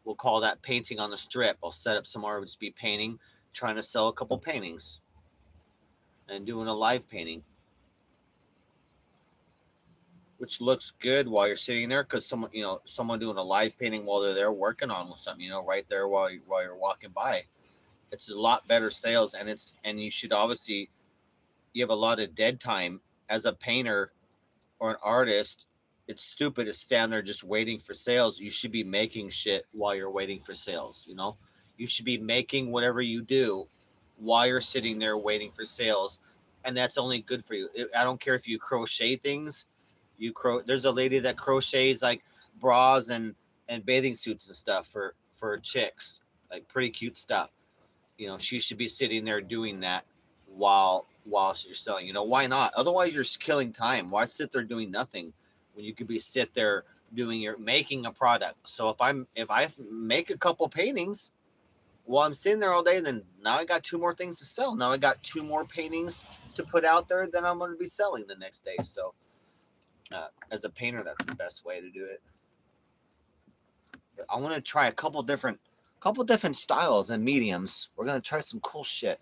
We'll call that painting on the strip. I'll set up somewhere, just be painting, trying to sell a couple paintings and doing a live painting, which looks good while you're sitting there, because someone doing a live painting while they're there working on something, right there while you're walking by. It's a lot better sales, and you should obviously, you have a lot of dead time as a painter or an artist. It's stupid to stand there just waiting for sales. You should be making shit while you're waiting for sales. You should be making whatever you do while you're sitting there waiting for sales, and that's only good for you. I don't care if you crochet things. There's a lady that crochets like bras and bathing suits and stuff for chicks, like pretty cute stuff. She should be sitting there doing that while you're selling. Why not? Otherwise, you're killing time. Why sit there doing nothing when you could be sit there making a product? So if I make a couple paintings while I'm sitting there all day, then now I got 2 more things to sell. Now I got 2 more paintings to put out there that I'm going to be selling the next day. So as a painter, that's the best way to do it. But I want to try a couple different styles and mediums. We're going to try some cool shit.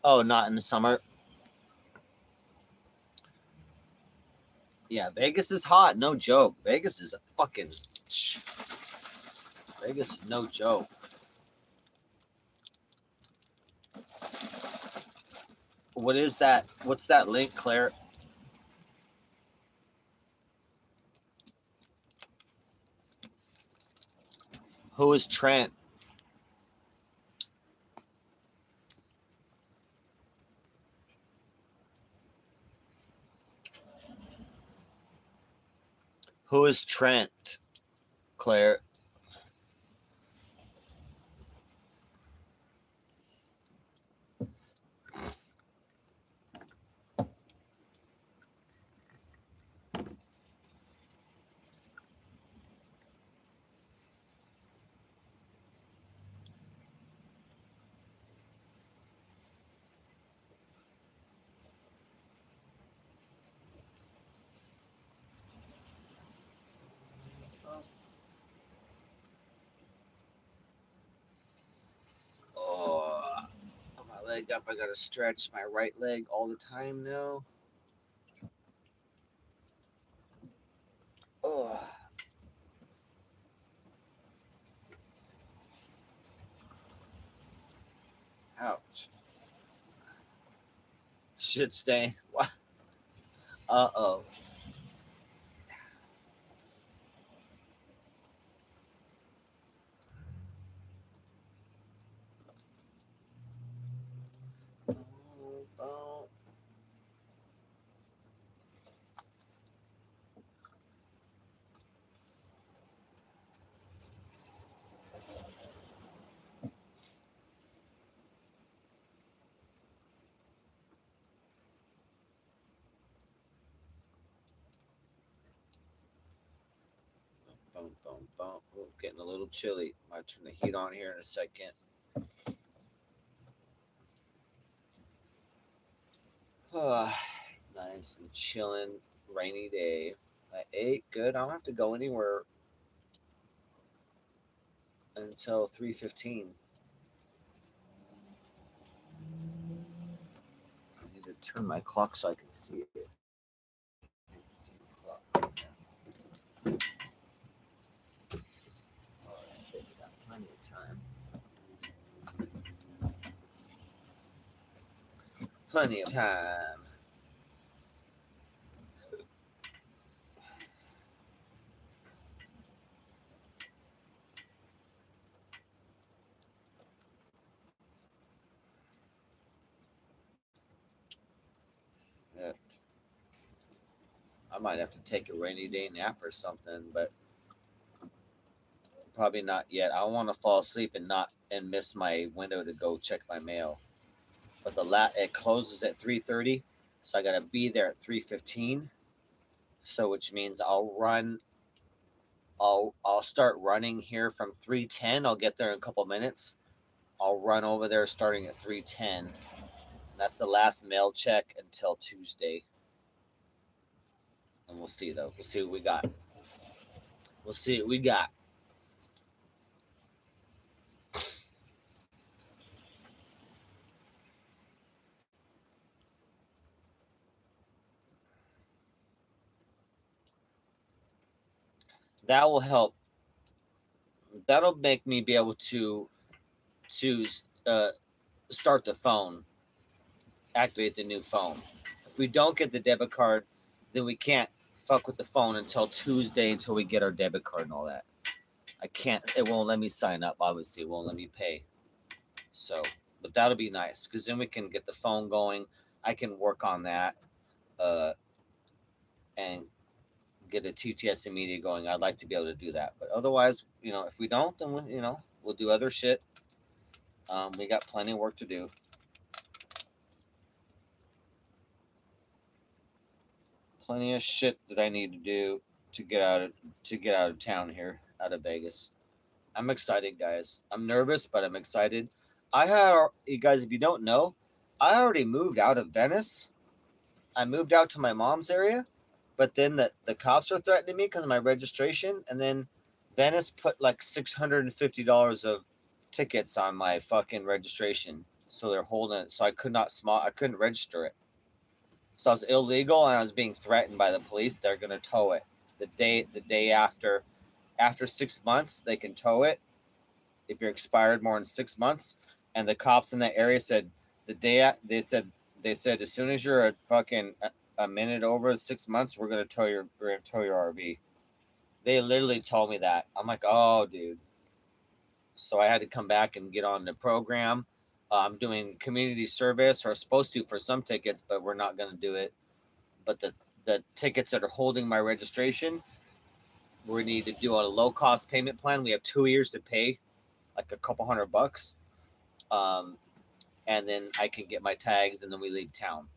Oh, not in the summer. Yeah, Vegas is hot. No joke. Vegas is no joke. What is that? What's that link, Claire? Who is Trent? Who is Trent, Claire? Leg up. I gotta stretch my right leg all the time now. Oh. Ouch. Shit stain. What? Uh-oh. Oh, getting a little chilly. Might turn the heat on here in a second. Nice and chilling, rainy day. I ate good. I don't have to go anywhere until 3:15. I need to turn my clock so I can see it. Plenty of time. Plenty of time. I might have to take a rainy day nap or something, but probably not yet. I don't want to fall asleep and miss my window to go check my mail. But it closes at 3:30, so I gotta be there at 3:15. So which means I'll start running here from 3:10. I'll get there in a couple minutes. I'll run over there starting at 3:10. That's the last mail check until Tuesday. And we'll see though. We'll see what we got. We'll see what we got. That will help. That'll make me be able to uh, start the phone, activate the new phone. If we don't get the debit card, then we can't fuck with the phone until Tuesday until we get our debit card and all that. I can't. It won't let me sign up. Obviously, it won't let me pay. So, but that'll be nice because then we can get the phone going. I can work on that uh, and get a TTS immediate going. I'd like to be able to do that, but otherwise, if we don't, then we'll do other shit. We got plenty of work to do. Plenty of shit that I need to do to get out of town here, out of Vegas. I'm excited, guys. I'm nervous, but I'm excited. You guys, if you don't know, I already moved out of Venice. I moved out to my mom's area, but then the cops are threatening me because of my registration, and then Venice put like $650 of tickets on my fucking registration, so they're holding it. So I couldn't register it. So I was illegal, and I was being threatened by the police. They're gonna tow it the day after 6 months. They can tow it if you're expired more than 6 months. And the cops in that area said they said as soon as you're a minute over 6 months, we're gonna tow your RV. They literally told me that. I'm like, oh, dude. So I had to come back and get on the program. I'm doing community service, or supposed to for some tickets, but we're not gonna do it. But the tickets that are holding my registration, we need to do on a low cost payment plan. We have 2 years to pay, like a couple $100. Um, and then I can get my tags, and then we leave town.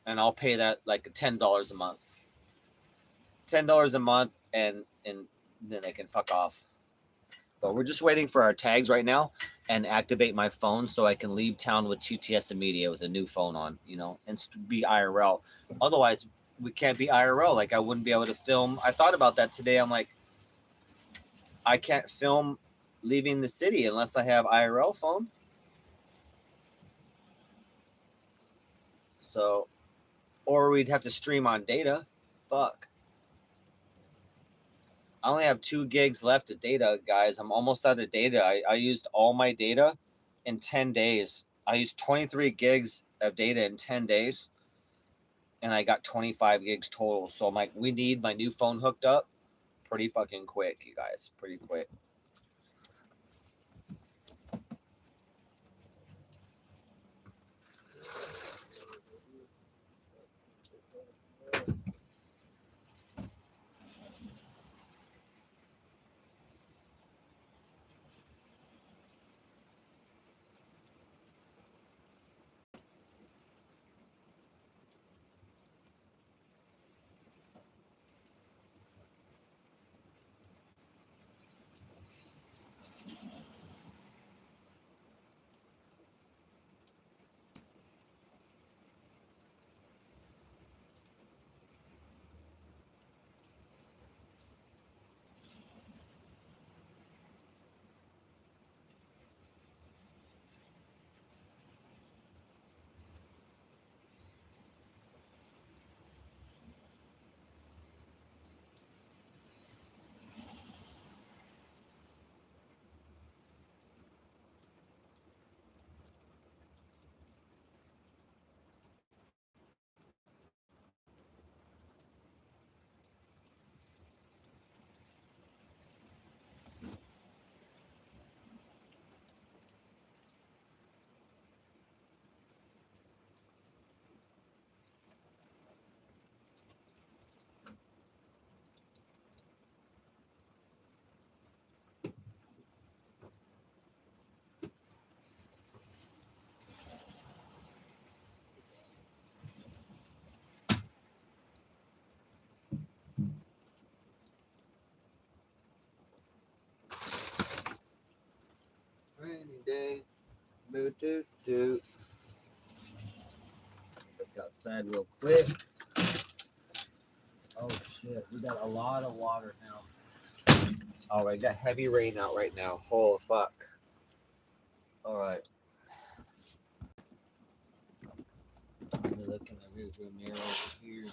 And I'll pay that like $10 a month. $10 a month, and then they can fuck off. But we're just waiting for our tags right now and activate my phone so I can leave town with TTS immediate with a new phone on, and be IRL. Otherwise, we can't be IRL. Like I wouldn't be able to film. I thought about that today. I'm like, I can't film leaving the city unless I have IRL phone. So, or we'd have to stream on data. Fuck. I only have 2 gigs left of data, guys. I'm almost out of data. I used all my data in 10 days. I used 23 gigs of data in 10 days, and I got 25 gigs total. So I'm like, we need my new phone hooked up pretty fucking quick, you guys. Pretty quick. Rainy day. Look outside real quick. Oh shit, we got a lot of water now. Oh, I got heavy rain out right now. Holy fuck. All right. Let me look in the rearview mirror over here.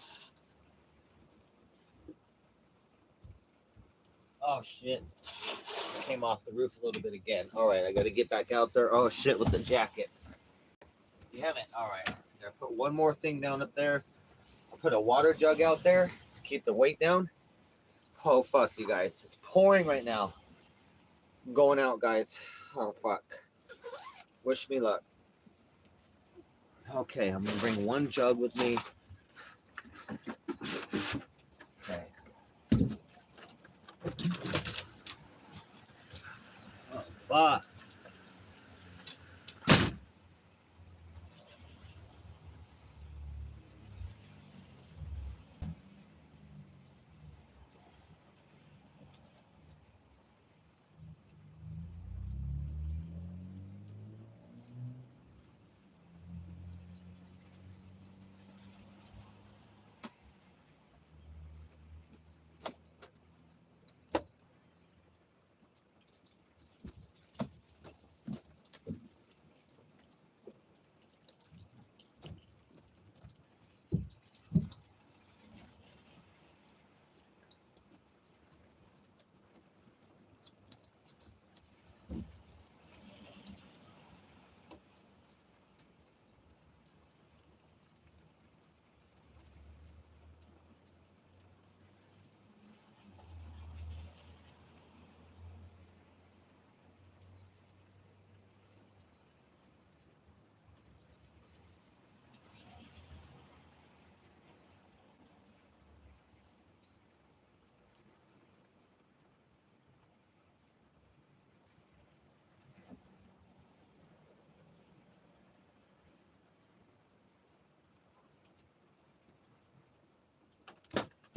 Oh shit. Came off the roof a little bit again. Alright, I gotta get back out there. Oh shit, with the jacket. Damn it. Alright. Gotta put one more thing down up there. I'll put a water jug out there to keep the weight down. Oh fuck, you guys. It's pouring right now. I'm going out, guys. Oh fuck. Wish me luck. Okay, I'm gonna bring one jug with me. Okay. Oh fuck.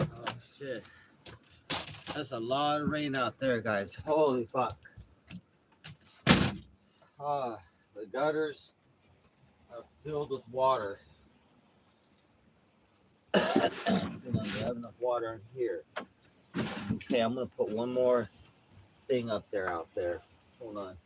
Oh shit. That's a lot of rain out there, guys. Holy fuck. The gutters are filled with water. We have enough water in here. Okay, I'm gonna put one more thing up there out there. Hold on.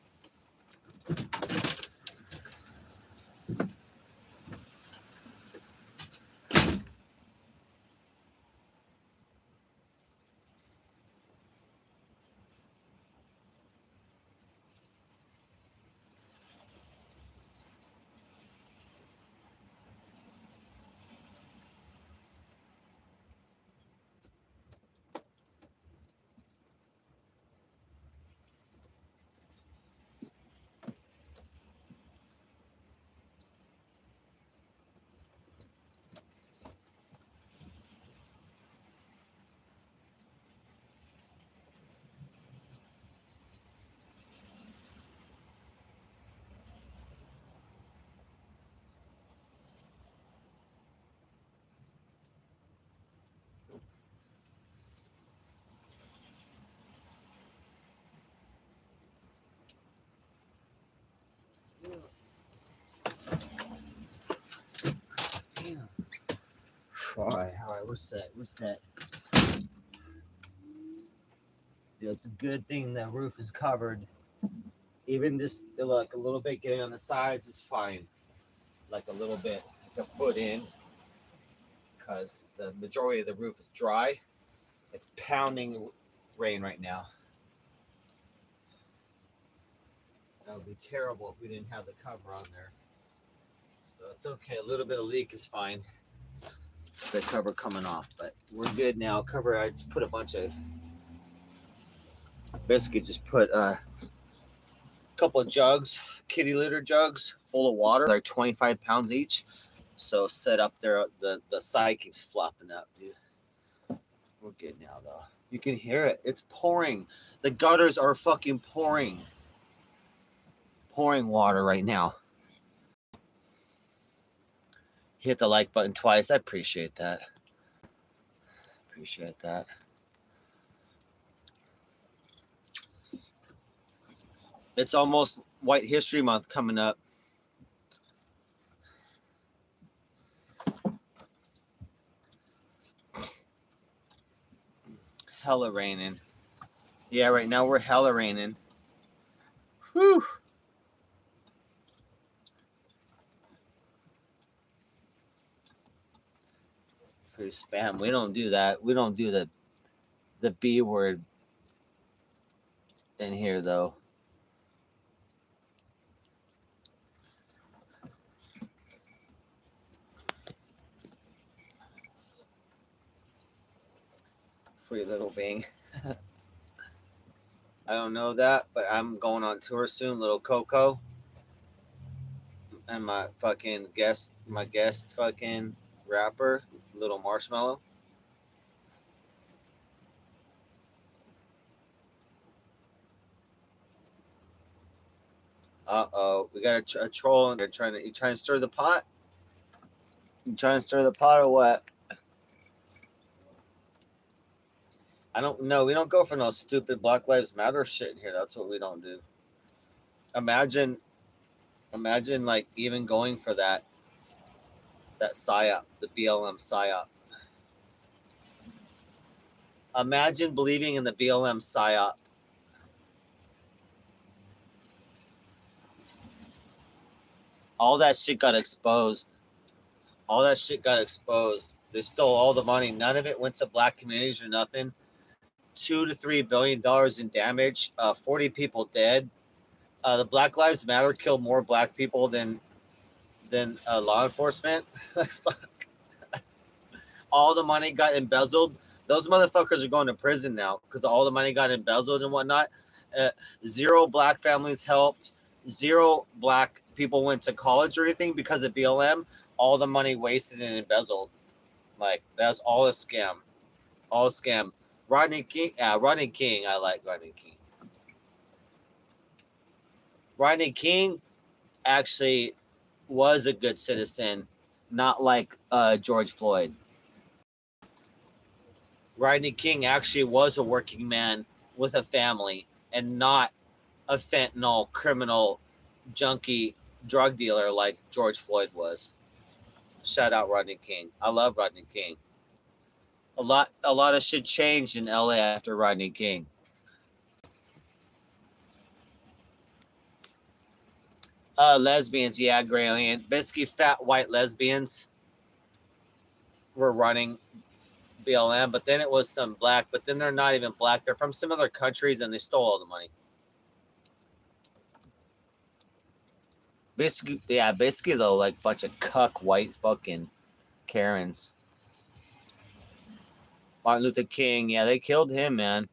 Damn. Alright, we're set. Yeah, it's a good thing the roof is covered. Even just like a little bit getting on the sides is fine. Like a little bit, like a foot in, because the majority of the roof is dry. It's pounding rain right now. That would be terrible if we didn't have the cover on there. So it's okay. A little bit of leak is fine. The cover coming off, but we're good now. Cover. I just put a bunch of. Basically, just put a couple of jugs, kitty litter jugs, full of water. They're 25 pounds each. So set up there. The side keeps flopping up, dude. We're good now, though. You can hear it. It's pouring. The gutters are fucking pouring. Pouring water right now. Hit the like button twice. I appreciate that. It's almost White History Month coming up. Hella raining. Yeah, right now we're hella raining. Whew. For spam, we don't do that. We don't do the B word in here though. Free little being. I don't know that, but I'm going on tour soon, little Coco. And my guest fucking rapper, Little Marshmallow. We got a troll and they're trying to stir the pot. You trying to stir the pot or what? I don't know. We don't go for no stupid Black Lives Matter shit in here. That's what we don't do. Imagine like even going for that psyop, the BLM psyop. Imagine believing in the BLM psyop. All that shit got exposed. They stole all the money. None of it went to black communities or nothing. $2 to $3 billion in damage. 40 people dead. The Black Lives Matter killed more black people than law enforcement. Fuck. All the money got embezzled. Those motherfuckers are going to prison now because all the money got embezzled and whatnot. 0 black families helped. 0 black people went to college or anything because of BLM. All the money wasted and embezzled. Like, that's all a scam. All a scam. Rodney King. I like Rodney King. Rodney King actually was a good citizen, not like George Floyd. Rodney King actually was a working man with a family and not a fentanyl criminal junkie drug dealer like George Floyd was. Shout out Rodney King. I love Rodney King. A lot of shit changed in LA after Rodney King. Lesbians, yeah, Graylian. Basically fat white lesbians were running BLM, but then it was some black, but then they're not even black. They're from some other countries and they stole all the money. Basically though, like bunch of cuck white fucking Karens. Martin Luther King, yeah, they killed him, man.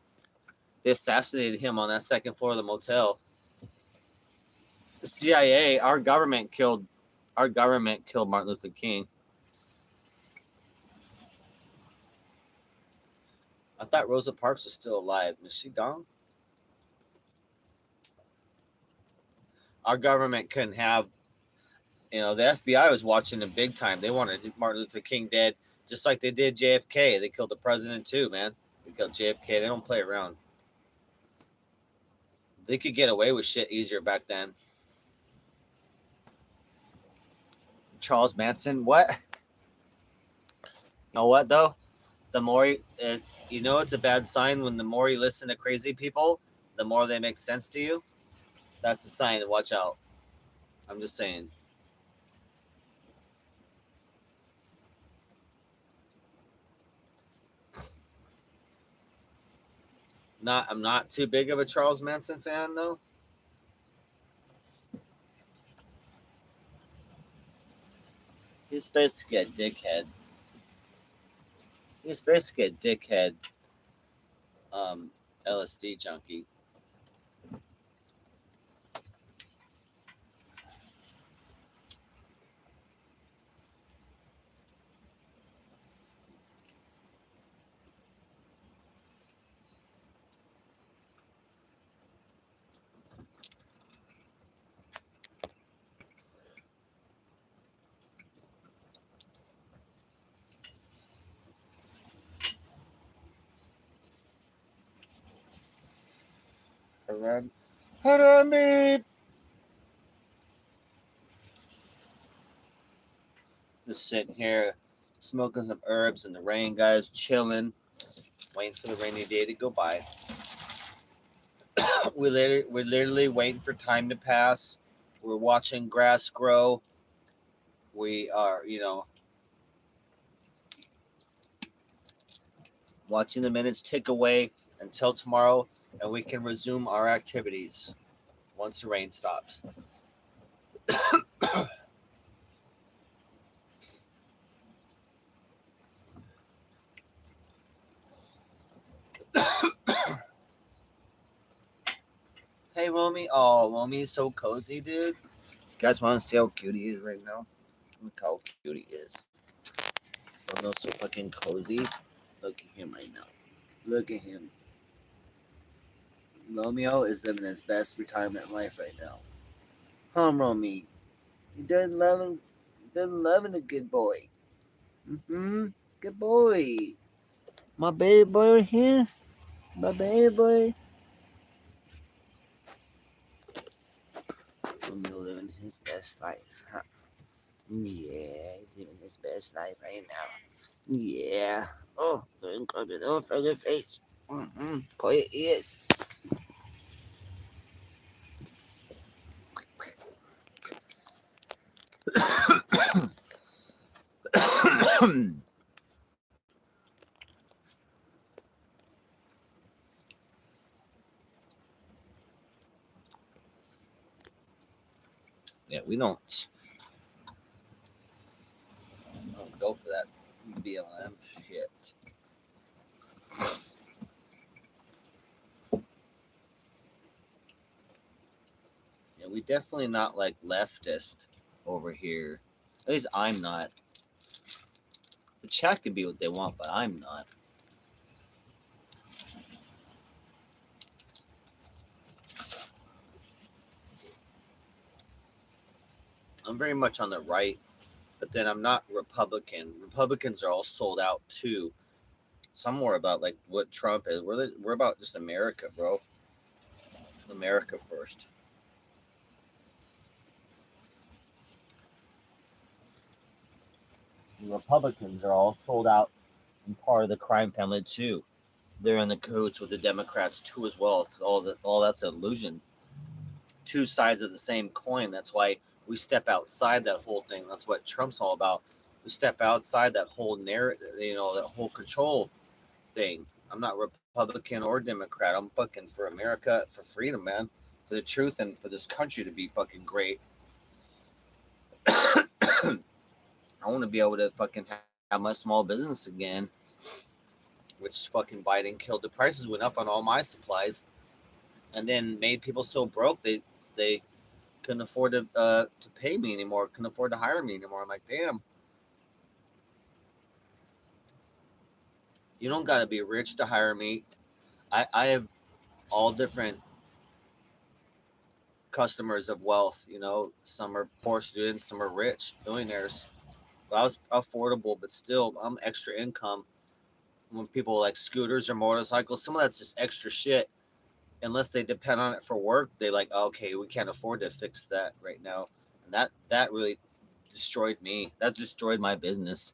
They assassinated him on that second floor of the motel. The CIA, our government killed Martin Luther King. I thought Rosa Parks was still alive. Is she gone? Our government couldn't have, the FBI was watching him big time. They wanted Martin Luther King dead, just like they did JFK. They killed the president too, man. They killed JFK. They don't play around. They could get away with shit easier back then. Charles Manson, what? You know what though? The more it's a bad sign when the more you listen to crazy people, the more they make sense to you. That's a sign to watch out. I'm just saying. I'm not too big of a Charles Manson fan though. He's basically a dickhead. LSD junkie. Harambe. Just sitting here, smoking some herbs in the rain, guys, chilling, waiting for the rainy day to go by. We're literally waiting for time to pass. We're watching grass grow. We are, watching the minutes tick away until tomorrow. and we can resume our activities once the rain stops. Hey, Romy. Oh, Romy's so cozy, dude. You guys want to see how cute he is right now? Look how cute he is. Romeo's so fucking cozy. Look at him right now. Look at him. Romeo is living his best retirement life right now. Huh, Romy? He doesn't love him. Doesn't love him, a good boy. Mm-hmm. Good boy. My baby boy right here. My baby boy. Romeo living his best life, huh? Yeah, he's living his best life right now. Yeah. Oh, don't grab it off of the face. Mm-hmm. Pull your ears. Yeah, we don't go for that BLM shit. Yeah, we definitely not like leftist over here. At least I'm not. The chat can be what they want, but I'm not. I'm very much on the right, but then I'm not Republican. Republicans are all sold out too. Some more about like what Trump is. We're about just America, bro. America first. The Republicans are all sold out and part of the crime family too. They're in the cahoots with the Democrats too as well. It's all that's an illusion. Two sides of the same coin. That's why we step outside that whole thing. That's what Trump's all about. We step outside that whole narrative, that whole control thing. I'm not Republican or Democrat. I'm fucking for America, for freedom, man, for the truth, and for this country to be fucking great. I want to be able to fucking have my small business again, which fucking Biden killed. The prices went up on all my supplies, and then made people so broke they couldn't afford to pay me anymore, couldn't afford to hire me anymore. I'm like, damn, you don't gotta be rich to hire me. I have all different customers of wealth. Some are poor students, some are rich billionaires. But I was affordable, but still, I'm extra income. When people like scooters or motorcycles, some of that's just extra shit. Unless they depend on it for work, they like, okay, we can't afford to fix that right now, and that really destroyed me. That destroyed my business.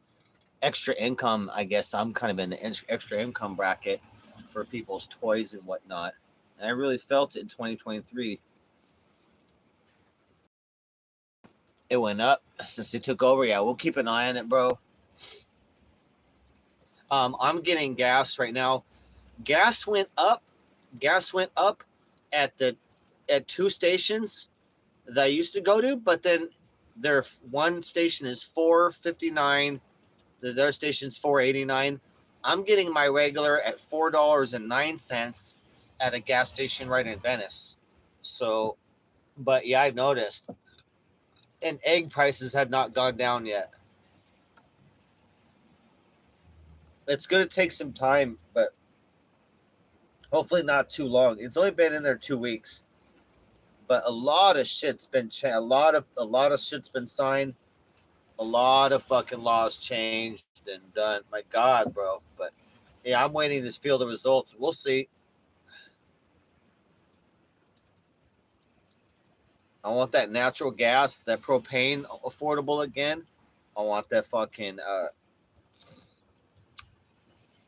Extra income, I guess I'm kind of in the extra income bracket for people's toys and whatnot. And I really felt it in 2023. It went up since they took over. Yeah, we'll keep an eye on it, bro. I'm getting gas right now. Gas went up. Gas went up at two stations that I used to go to, but then their one station is $4.59. Their station's $4.89. I'm getting my regular at $4.09 at a gas station right in Venice. So, but yeah, I've noticed. And egg prices have not gone down yet. It's going to take some time, but hopefully not too long. It's only been in there 2 weeks, but a lot of shit's been a lot of shit's been signed. A lot of fucking laws changed and done. My God, bro. But yeah, I'm waiting to feel the results. We'll see. I want that natural gas, that propane affordable again. I want that fucking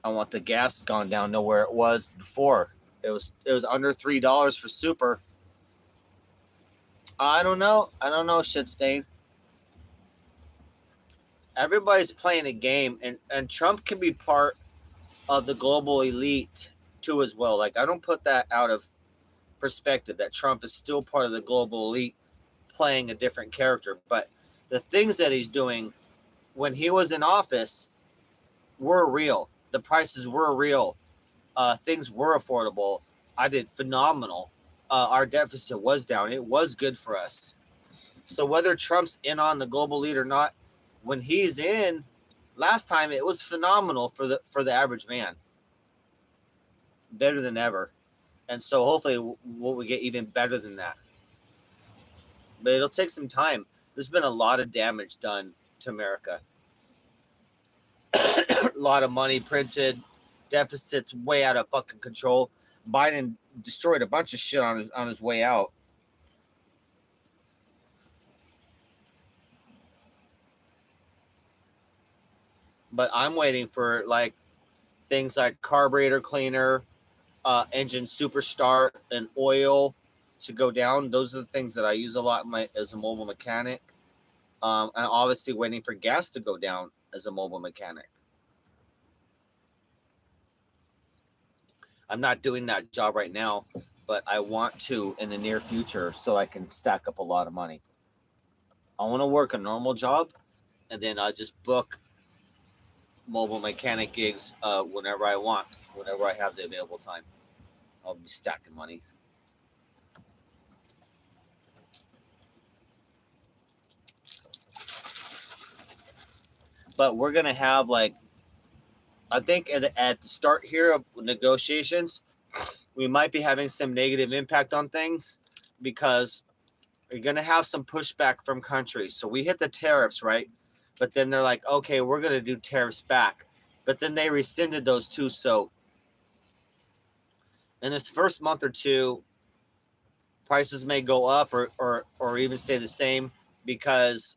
I want the gas gone down to where it was before. It was under $3 for super. I don't know. I don't know, shit stain. Everybody's playing a game, and Trump can be part of the global elite too as well. Like, I don't put that out of perspective that Trump is still part of the global elite playing a different character. But the things that he's doing when he was in office were real. The prices were real. Things were affordable. I did phenomenal. Our deficit was down. It was good for us. So whether Trump's in on the global lead or not, when he's in, last time it was phenomenal for the average man. Better than ever. And so hopefully we'll get even better than that. But it'll take some time. There's been a lot of damage done to America. A lot of money printed, deficits way out of fucking control. Biden destroyed a bunch of shit on his way out. But I'm waiting for like things like carburetor cleaner, engine super start, and oil to go down. Those are the things that I use a lot as a mobile mechanic. And obviously waiting for gas to go down as a mobile mechanic. I'm not doing that job right now, but I want to in the near future so I can stack up a lot of money. I want to work a normal job, and then I'll just book mobile mechanic gigs whenever I want, whenever I have the available time. I'll be stacking money. But we're going to have like, I think at the start here of negotiations, we might be having some negative impact on things because you're going to have some pushback from countries. So we hit the tariffs, right? But then they're like, okay, we're going to do tariffs back. But then they rescinded those too. So in this first month or two, prices may go up or even stay the same because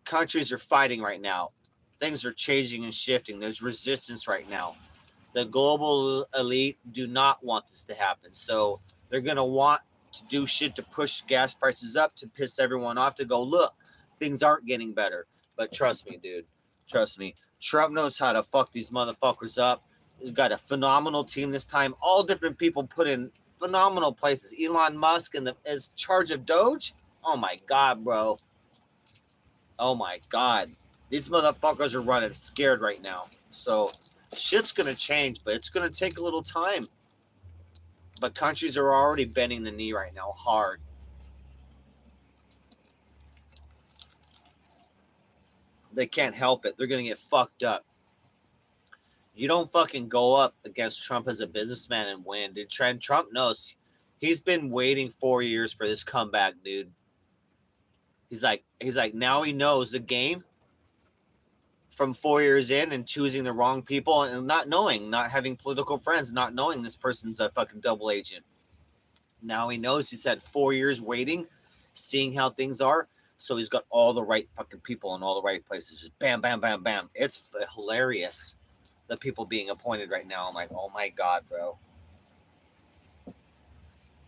countries are fighting right now. Things are changing and shifting. There's resistance right now. The global elite do not want this to happen. So they're going to want to do shit to push gas prices up to piss everyone off to go, look, things aren't getting better. But trust me, dude. Trust me. Trump knows how to fuck these motherfuckers up. He's got a phenomenal team this time. All different people put in phenomenal places. Elon Musk is charge of Doge. Oh my God, bro. Oh my God. These motherfuckers are running scared right now. So shit's going to change, but it's going to take a little time. But countries are already bending the knee right now hard. They can't help it. They're going to get fucked up. You don't fucking go up against Trump as a businessman and win, dude. Trump knows. He's been waiting 4 years for this comeback, dude. He's like, now he knows the game from 4 years in and choosing the wrong people and not having political friends, not knowing this person's a fucking double agent. Now he knows he's had 4 years waiting, seeing how things are. So he's got all the right fucking people in all the right places. Just bam, bam, bam, bam. It's hilarious. The people being appointed right now. I'm like, oh my God, bro.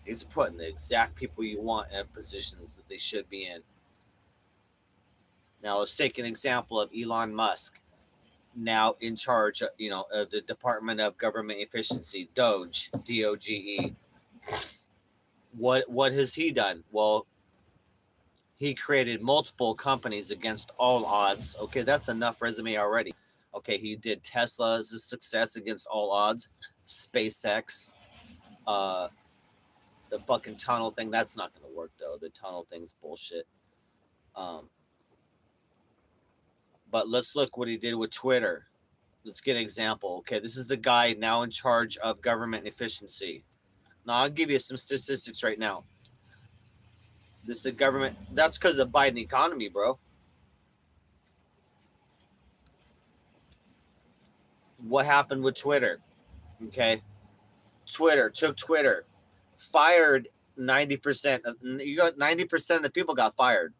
He's putting the exact people you want in positions that they should be in. Now let's take an example of Elon Musk, now in charge, of the Department of Government Efficiency, Doge, DOGE. What has he done? Well, he created multiple companies against all odds. Okay, that's enough resume already. Okay, he did Tesla as a success against all odds. SpaceX, the fucking tunnel thing, that's not going to work though. The tunnel thing's bullshit. But let's look what he did with Twitter. Let's get an example. Okay, this is the guy now in charge of government efficiency. Now, I'll give you some statistics right now. This is the government. That's because of the Biden economy, bro. What happened with Twitter? Okay, took Twitter, fired 90%. You got 90% of the people got fired.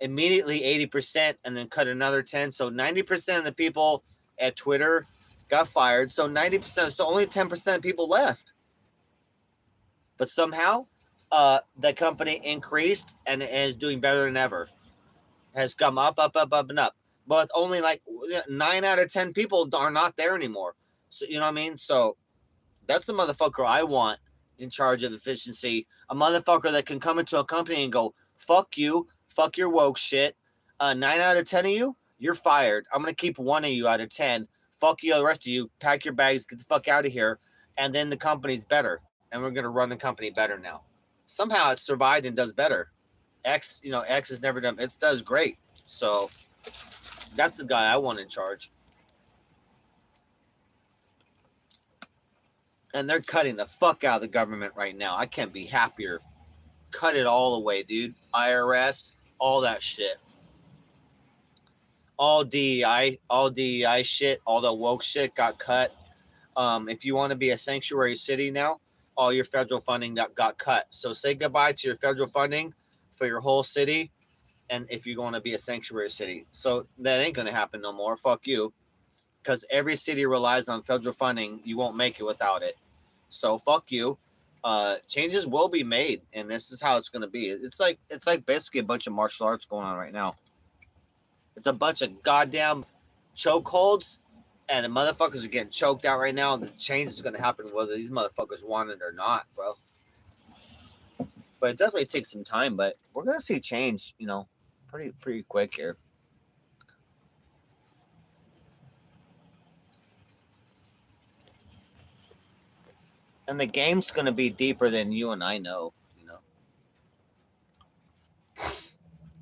Immediately 80%, and then cut another 10. So 90% of the people at Twitter got fired. So 90%, so only 10% of people left. But somehow, the company increased and is doing better than ever. Has come up, and up. But only like 9 out of 10 people are not there anymore. So you know what I mean? So that's the motherfucker I want in charge of efficiency. A motherfucker that can come into a company and go, fuck you, fuck your woke shit. 9 out of 10 of you, you're fired. I'm gonna keep 1 of you out of 10. Fuck you, the rest of you. Pack your bags, get the fuck out of here. And then the company's better, and we're gonna run the company better now. Somehow it's survived and does better. X has never done. It does great. So that's the guy I want in charge. And they're cutting the fuck out of the government right now. I can't be happier. Cut it all away, dude. IRS, all that shit. All DEI shit, all the woke shit got cut. If you want to be a sanctuary city now, all your federal funding got cut. So say goodbye to your federal funding for your whole city, and if you're going to be a sanctuary city. So that ain't going to happen no more. Fuck you. Because every city relies on federal funding. You won't make it without it. So fuck you. Changes will be made, and this is how it's going to be. It's like basically a bunch of martial arts going on right now. It's a bunch of goddamn chokeholds, and the motherfuckers are getting choked out right now. And the change is going to happen whether these motherfuckers want it or not, bro. But it definitely takes some time. But we're going to see change, pretty quick here. And the game's going to be deeper than you and I know.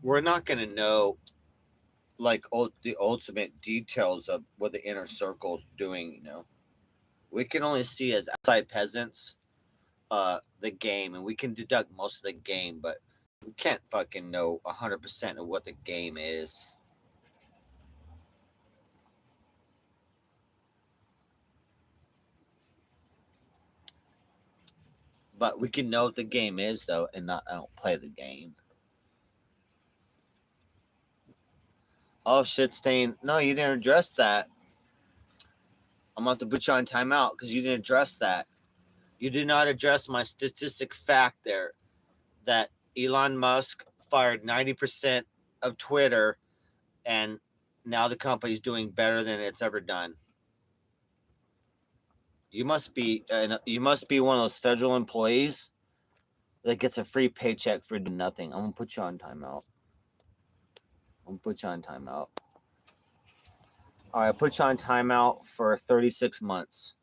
We're not going to know like the ultimate details of what the inner circle's doing. We can only see as outside peasants the game, and we can deduct most of the game, but we can't fucking know 100% of what the game is. But we can know what the game is though, and I don't play the game. Oh shit, Stain. No, you didn't address that. I'm about to put you on timeout because you didn't address that. You did not address my statistic fact there that Elon Musk fired 90% of Twitter, and now the company's doing better than it's ever done. You must be one of those federal employees that gets a free paycheck for doing nothing. I'm gonna put you on timeout. All right, I put you on timeout for 36 months.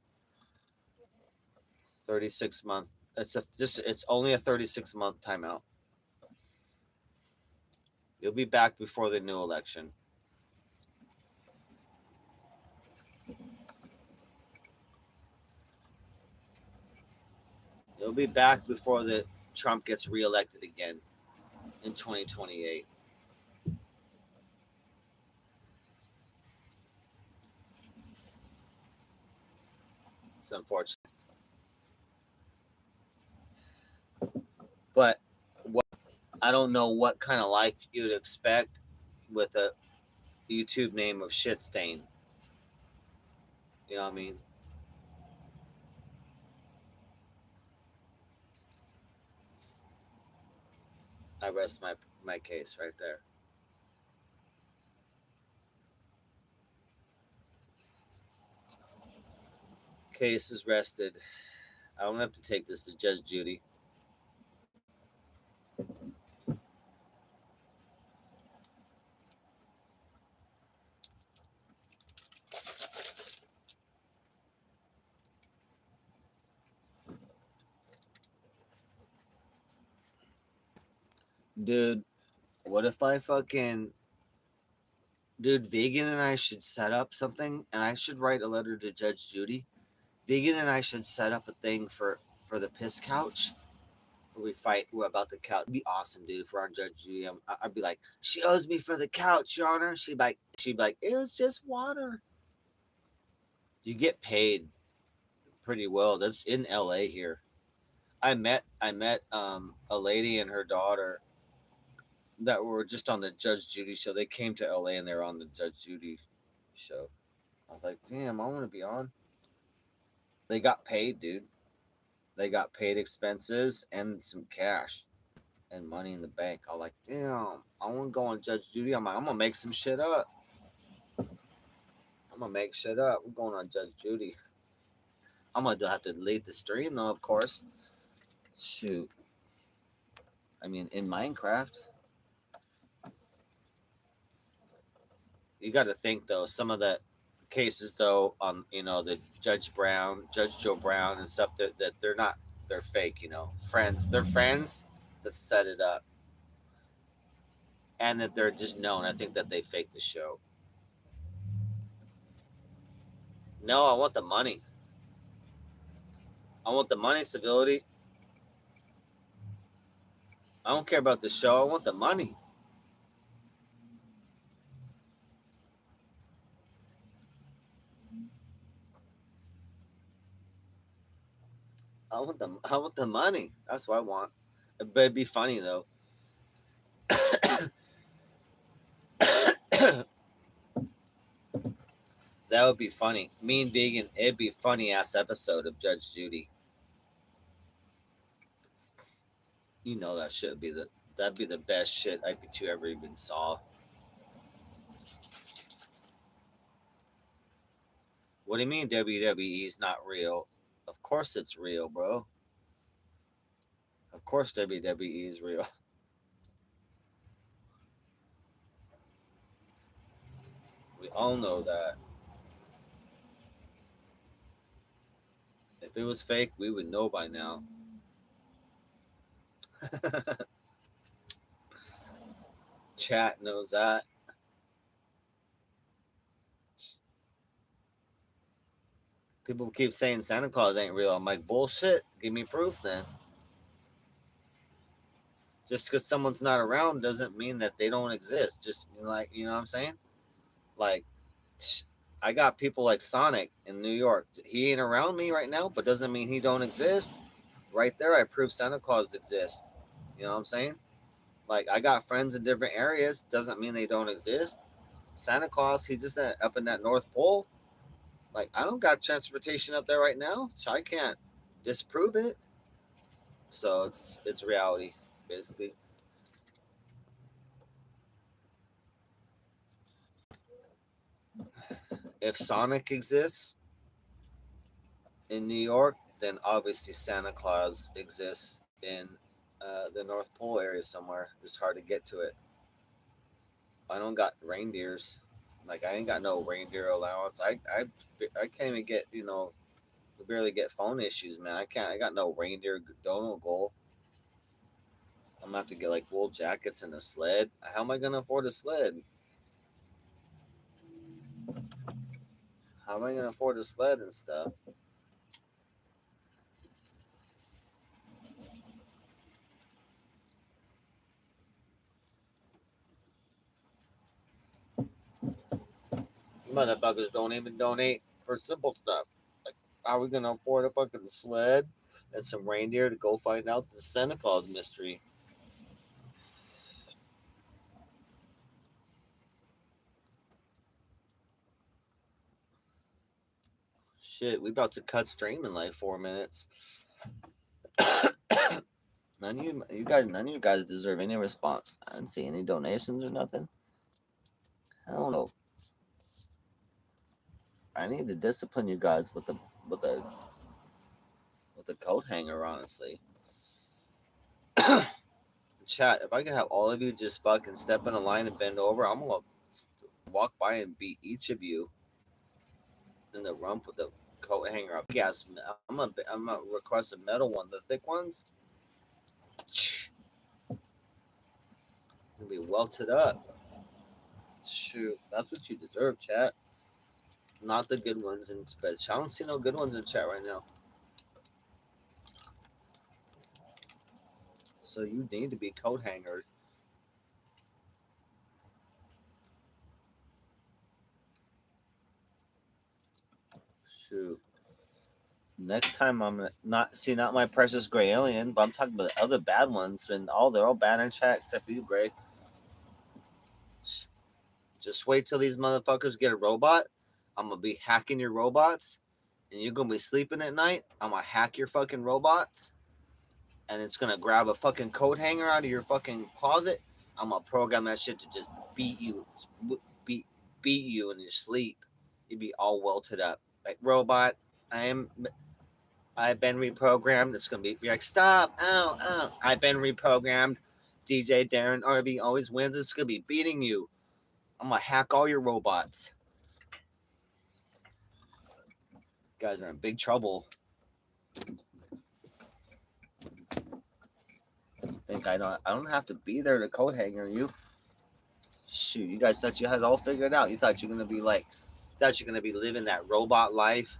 36 month. It's only a 36-month timeout. You'll be back before the new election. You'll be back before the Trump gets reelected again in 2028. It's unfortunate. But I don't know what kind of life you'd expect with a YouTube name of shit stain. You know what I mean? I rest my case right there. Case is rested. I don't have to take this to Judge Judy. Dude, what if I fucking. Dude, Vegan and I should set up something, and I should write a letter to Judge Judy. Vegan and I should set up a thing for the piss couch. We fight about the couch. It'd be awesome, dude. If we're on Judge Judy, I'd be like, she owes me for the couch, Your Honor. She'd be like, it was just water. You get paid pretty well. That's in LA here. I met a lady and her daughter that were just on the Judge Judy show. They came to LA and they were on the Judge Judy show. I was like, damn, I want to be on. They got paid, dude. They got paid expenses and some cash and money in the bank. I was like, damn, I want to go on Judge Judy. I'm like, I'm gonna make some shit up. I'm going on Judge Judy. I'm gonna have to delete the stream though, of course. Shoot. I mean, in Minecraft, you got to think though. Some of the cases though, on the Judge Joe Brown, and stuff that they're fake. Friends. They're friends that set it up, and that they're just known. I think that they fake the show. No, I want the money. I want the money, civility. I don't care about the show. I want the money. I want the money. That's what I want. But it'd be funny though. That would be funny. Me and Vegan, it'd be a funny ass episode of Judge Judy. That should be that'd be the best shit IPT ever even saw. What do you mean WWE's not real? Of course it's real, bro. Of course WWE is real. We all know that. If it was fake, we would know by now. Chat knows that. People keep saying Santa Claus ain't real. I'm like, bullshit. Give me proof then. Just because someone's not around doesn't mean that they don't exist. Just like, you know what I'm saying? Like, I got people like Sonic in New York. He ain't around me right now, but doesn't mean he don't exist. Right there, I prove Santa Claus exists. You know what I'm saying? Like, I got friends in different areas. Doesn't mean they don't exist. Santa Claus, he just up in that North Pole. Like, I don't got transportation up there right now, so I can't disprove it. So it's reality, basically. If Sonic exists in New York, then obviously Santa Claus exists in the North Pole area somewhere. It's hard to get to it. I don't got reindeers. Like, I ain't got no reindeer allowance. I can't even get barely get phone issues, man. I can't. I got no reindeer donut goal. I'm gonna have to get like wool jackets and a sled. How am I gonna afford a sled? How am I gonna afford a sled and stuff? Motherfuckers don't even donate for simple stuff. Like, how are we gonna afford a fucking sled and some reindeer to go find out the Santa Claus mystery? Shit, we about to cut stream in like 4 minutes. None of you guys deserve any response. I didn't see any donations or nothing. Hell no. I need to discipline you guys with a with a coat hanger, honestly. Chat, if I could have all of you just fucking step in a line and bend over, I'm gonna walk by and beat each of you in the rump with the coat hanger up. Yes, I'm gonna request a metal one, the thick ones. Gonna be welted up. Shoot, that's what you deserve, chat. Not the good ones in bed. I don't see no good ones in chat right now. So you need to be coat hangered. Shoot. Next time I'm not my precious gray alien, but I'm talking about the other bad ones, and they're all bad in chat except for you, Gray. Just wait till these motherfuckers get a robot. I'm gonna be hacking your robots, and you're gonna be sleeping at night. I'm gonna hack your fucking robots, and it's gonna grab a fucking coat hanger out of your fucking closet. I'm gonna program that shit to just beat you, beat beat you in your sleep. You'd be all welted up. Like, robot, I am I've been reprogrammed. It's gonna be you're like, stop, ow, ow. I've been reprogrammed. DJ Darren RV always wins. It's gonna be beating you. I'm gonna hack all your robots. You guys are in big trouble. Think I don't have to be there to code hanger you. Shoot, you guys thought you had it all figured out. You thought you're gonna be like thought you're gonna be living that robot life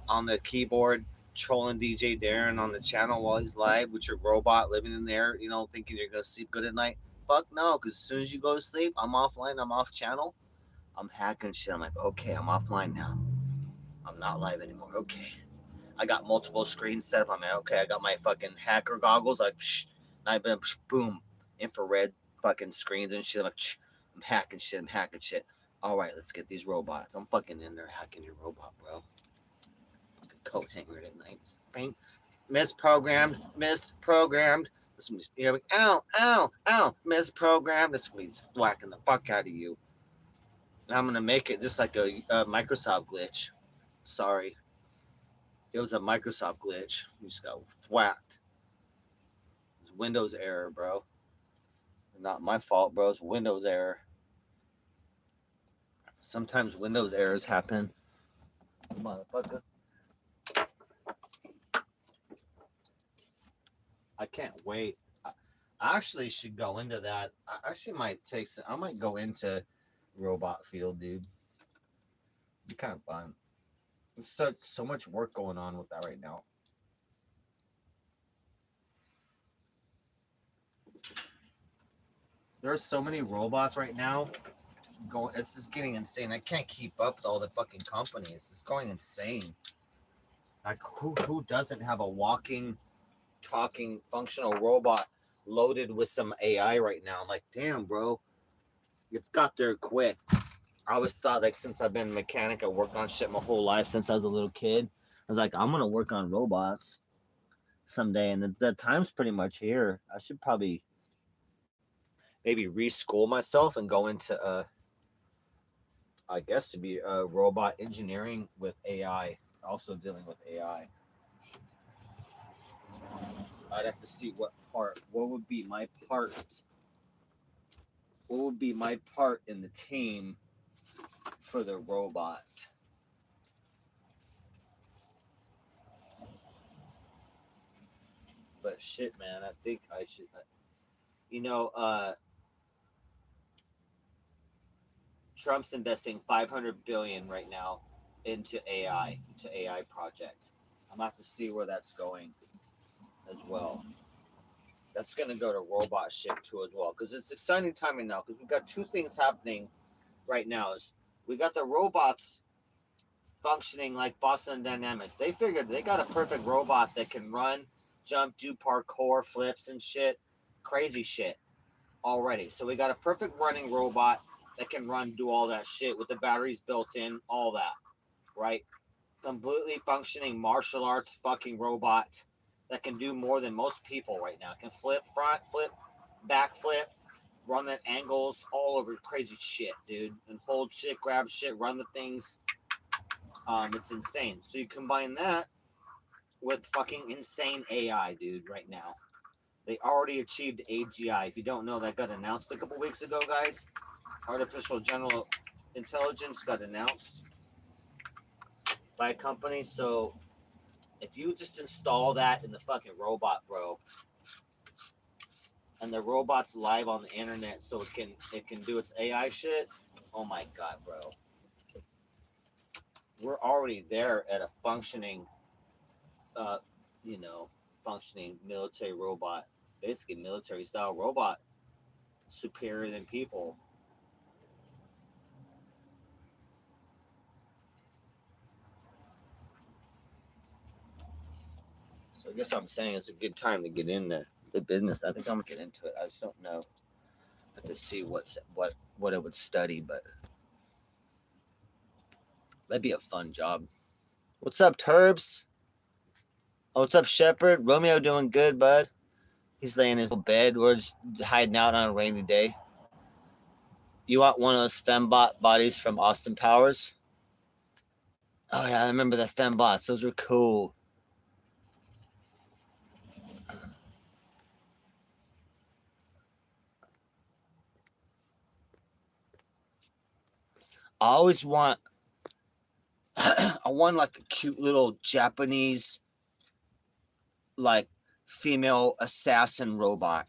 on the keyboard, trolling DJ Darren on the channel while he's live with your robot living in there, thinking you're gonna sleep good at night. Fuck no, because as soon as you go to sleep, I'm offline, I'm off channel, I'm hacking shit. I'm like, okay, I'm offline now. I'm not live anymore. Okay. I got multiple screens set up. I'm like, okay, I got my fucking hacker goggles, like, and I've been, boom, infrared fucking screens and shit. I'm like, I'm hacking shit. All right, let's get these robots. I'm fucking in there hacking your robot, bro. Coat hanger at night. Bang. Misprogrammed. This one's like, ow, misprogrammed. This one's whacking the fuck out of you. And I'm gonna make it just like a Microsoft glitch. Sorry. It was a Microsoft glitch. You just got whacked. It's Windows error, bro. Not my fault, bro. It's Windows error. Sometimes Windows errors happen. Motherfucker. I can't wait. I actually should go into that. I actually might take some. I might go into robot field, dude. It's kind of fun. There's so much work going on with that right now. There's so many robots right now. It's just getting insane. I can't keep up with all the fucking companies. It's going insane. Like who doesn't have a walking, talking, functional robot loaded with some AI right now? I'm like, damn, bro, it's got there quick. I always thought, like, since I've been a mechanic, I worked on shit my whole life since I was a little kid. I was like, I'm gonna work on robots someday, and the time's pretty much here. I should probably maybe reschool myself and go into I guess to be robot engineering with AI, also dealing with AI. I'd have to see what would be my part in the team for the robot. But shit, man, I think I should, Trump's investing 500 billion right now into AI project. I'm gonna have to see where that's going as well. That's gonna go to robot shit too as well, because it's exciting timing now. Because we got two things happening right now. Is we got the robots functioning like Boston Dynamics. They figured they got a perfect robot that can run, jump, do parkour, flips and shit, crazy shit already. So we got a perfect running robot that can run, do all that shit with the batteries built in, all that, right? Completely functioning martial arts fucking robot that can do more than most people right now. Can flip, front flip, back flip, run at angles, all over crazy shit, dude. And hold shit, grab shit, run the things. It's insane. So you combine that with fucking insane AI, dude, right now. They already achieved AGI. If you don't know, that got announced a couple weeks ago, guys. Artificial General Intelligence got announced by a company. So if you just install that in the fucking robot, bro, and the robot's live on the internet, so it can do its AI shit. Oh my god, bro. We're already there at a functioning, uh, functioning military robot, basically military style robot, superior than people. So I guess I'm saying it's a good time to get into the business. I think I'm gonna get into it. I just don't know. I have to see what I would study, but that'd be a fun job. What's up, Turbs? Oh, what's up, Shepard? Romeo doing good, bud. He's laying in his bed. We're just hiding out on a rainy day. You want one of those fembot bodies from Austin Powers? Oh yeah, I remember the fembots. Those were cool. I always want I want like a cute little Japanese like female assassin robot.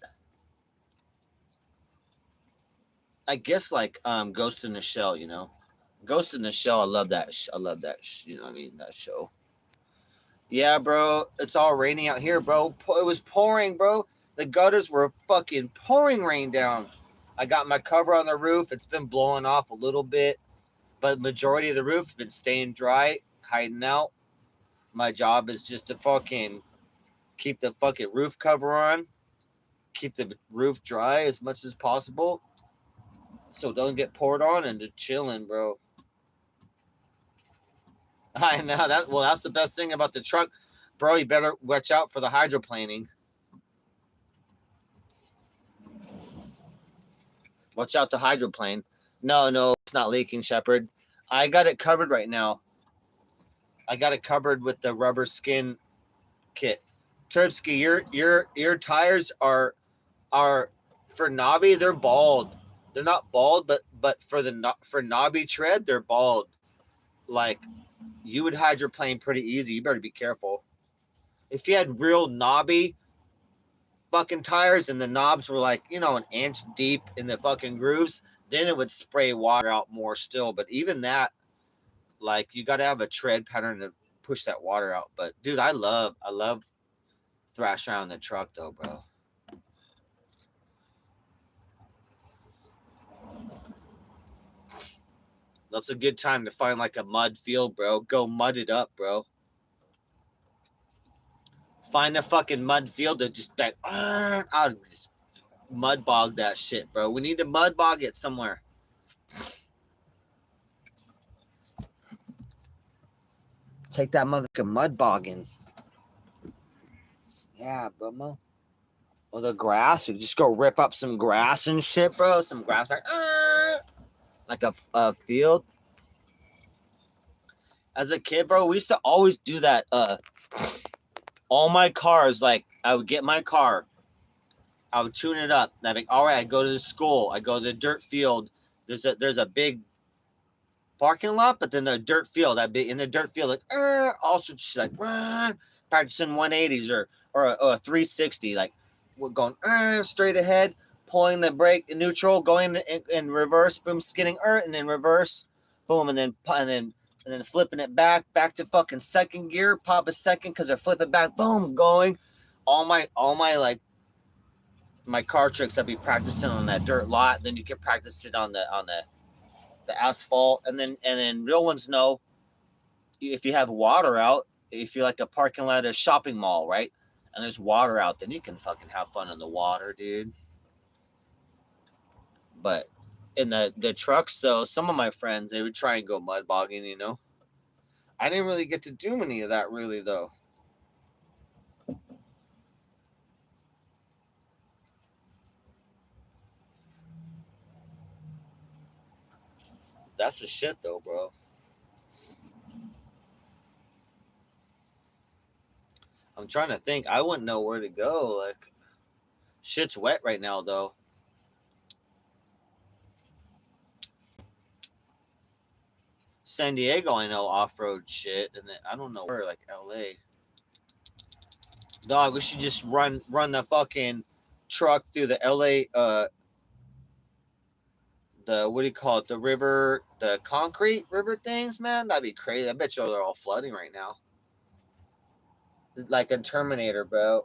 I guess like Ghost in the Shell, you know. Ghost in the Shell, I love that. I love that. You know what I mean? That show. Yeah, bro. It's all raining out here, bro. It was pouring, bro. The gutters were fucking pouring rain down. I got my cover on the roof. It's been blowing off a little bit, but majority of the roof has been staying dry, hiding out. My job is just to fucking keep the fucking roof cover on, keep the roof dry as much as possible, so don't get poured on and just chilling, bro. I know that. Well, that's the best thing about the truck, bro. You better watch out for the hydroplaning. Watch out the hydroplane. No, it's not leaking, Shepard. I got it covered right now. I got it covered with the rubber skin kit. Terpsky, your tires are for knobby. They're bald. They're not bald, but for knobby tread, they're bald. Like you would hydroplane pretty easy. You better be careful. If you had real knobby fucking tires and the knobs were like, you know, an inch deep in the fucking grooves, then it would spray water out more still. But even that, like, you got to have a tread pattern to push that water out. But dude, I love thrash around the truck though, bro. That's a good time to find like a mud field, bro. Go mud it up, bro. Find a fucking mud field that just like, out, just mud bog that shit, bro. We need to mud bog it somewhere. Take that motherfucking mud bogging. Yeah, bro. Or the grass. You just go rip up some grass and shit, bro. Some grass, like a field. As a kid, bro, we used to always do that. All my cars, like I would get my car, I would tune it up. I'd be like, all right, I go to the school, I go to the dirt field. There's a big parking lot, but then the dirt field, I'd be in the dirt field, like also just like practicing 180s or a 360, like we're going straight ahead, pulling the brake in neutral, going in reverse, boom, skidding and then reverse, boom, and then flipping it back to fucking second gear, pop a second because they're flipping back, boom, going. All my like my car tricks I'd be practicing on that dirt lot. Then you can practice it on the asphalt, and then real ones know if you have water out, if you're like a parking lot at a shopping mall, right? And there's water out, then you can fucking have fun in the water, dude. But in the trucks though, some of my friends they would try and go mud bogging, you know. I didn't really get to do any of that really though. That's the shit though, bro. I'm trying to think. I wouldn't know where to go. Like shit's wet right now though. San Diego, I know off road shit, and then I don't know where like LA. Dog, we should just run the fucking truck through the LA the what do you call it? The river, the concrete river things, man. That'd be crazy. I bet you they're all flooding right now. Like a Terminator, bro.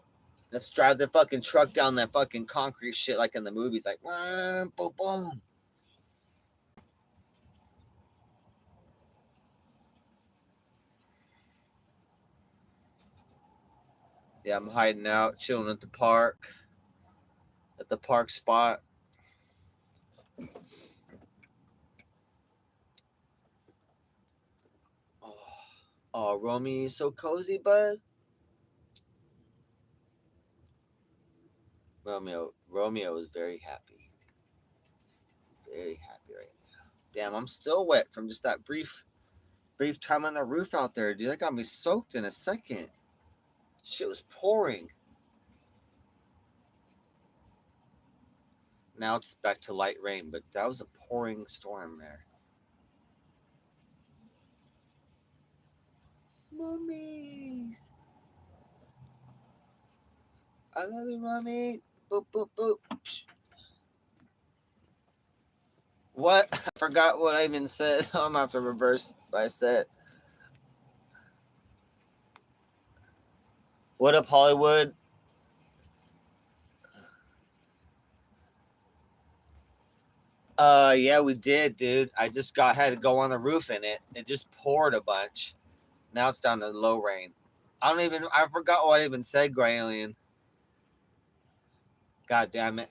Let's drive the fucking truck down that fucking concrete shit like in the movies, like boom, boom. Yeah, I'm hiding out, chilling at the park spot. Oh, oh Romy is so cozy, bud. Romeo is very happy. Very happy right now. Damn, I'm still wet from just that brief time on the roof out there, dude. That got me soaked in a second. Shit was pouring. Now it's back to light rain, but that was a pouring storm there. mummies. I love you, mommy. Boop, boop, boop. What? I forgot what I even said. I'm going to have to reverse what I said. What up, Hollywood? Yeah, we did, dude. I just had to go on the roof in it. It just poured a bunch. Now it's down to low rain. I forgot what I even said, Gray Alien. God damn it.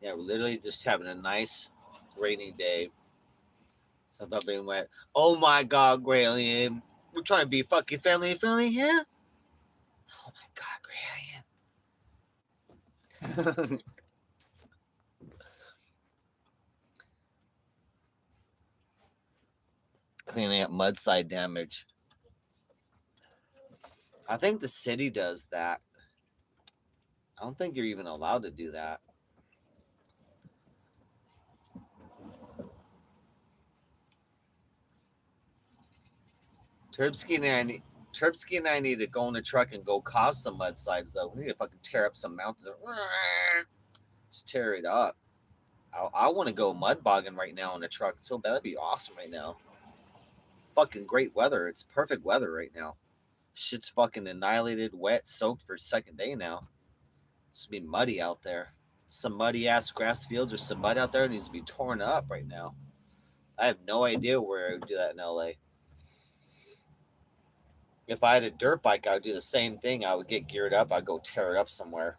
Yeah, we're literally just having a nice rainy day. Something being wet. Oh my God, Gray Alien. We're trying to be fucking family friendly here. Oh my God, Gray Alien. Cleaning up mudslide damage. I think the city does that. I don't think you're even allowed to do that. Turbsky and I need to go in the truck and go cause some mudslides, though. We need to fucking tear up some mountains. Just tear it up. I want to go mud bogging right now in the truck. So that'd be awesome right now. Fucking great weather. It's perfect weather right now. Shit's fucking annihilated, wet, soaked for second day now. It's be muddy out there. Some muddy ass grass fields or some mud out there needs to be torn up right now. I have no idea where I would do that in LA. If I had a dirt bike, I would do the same thing. I would get geared up. I'd go tear it up somewhere.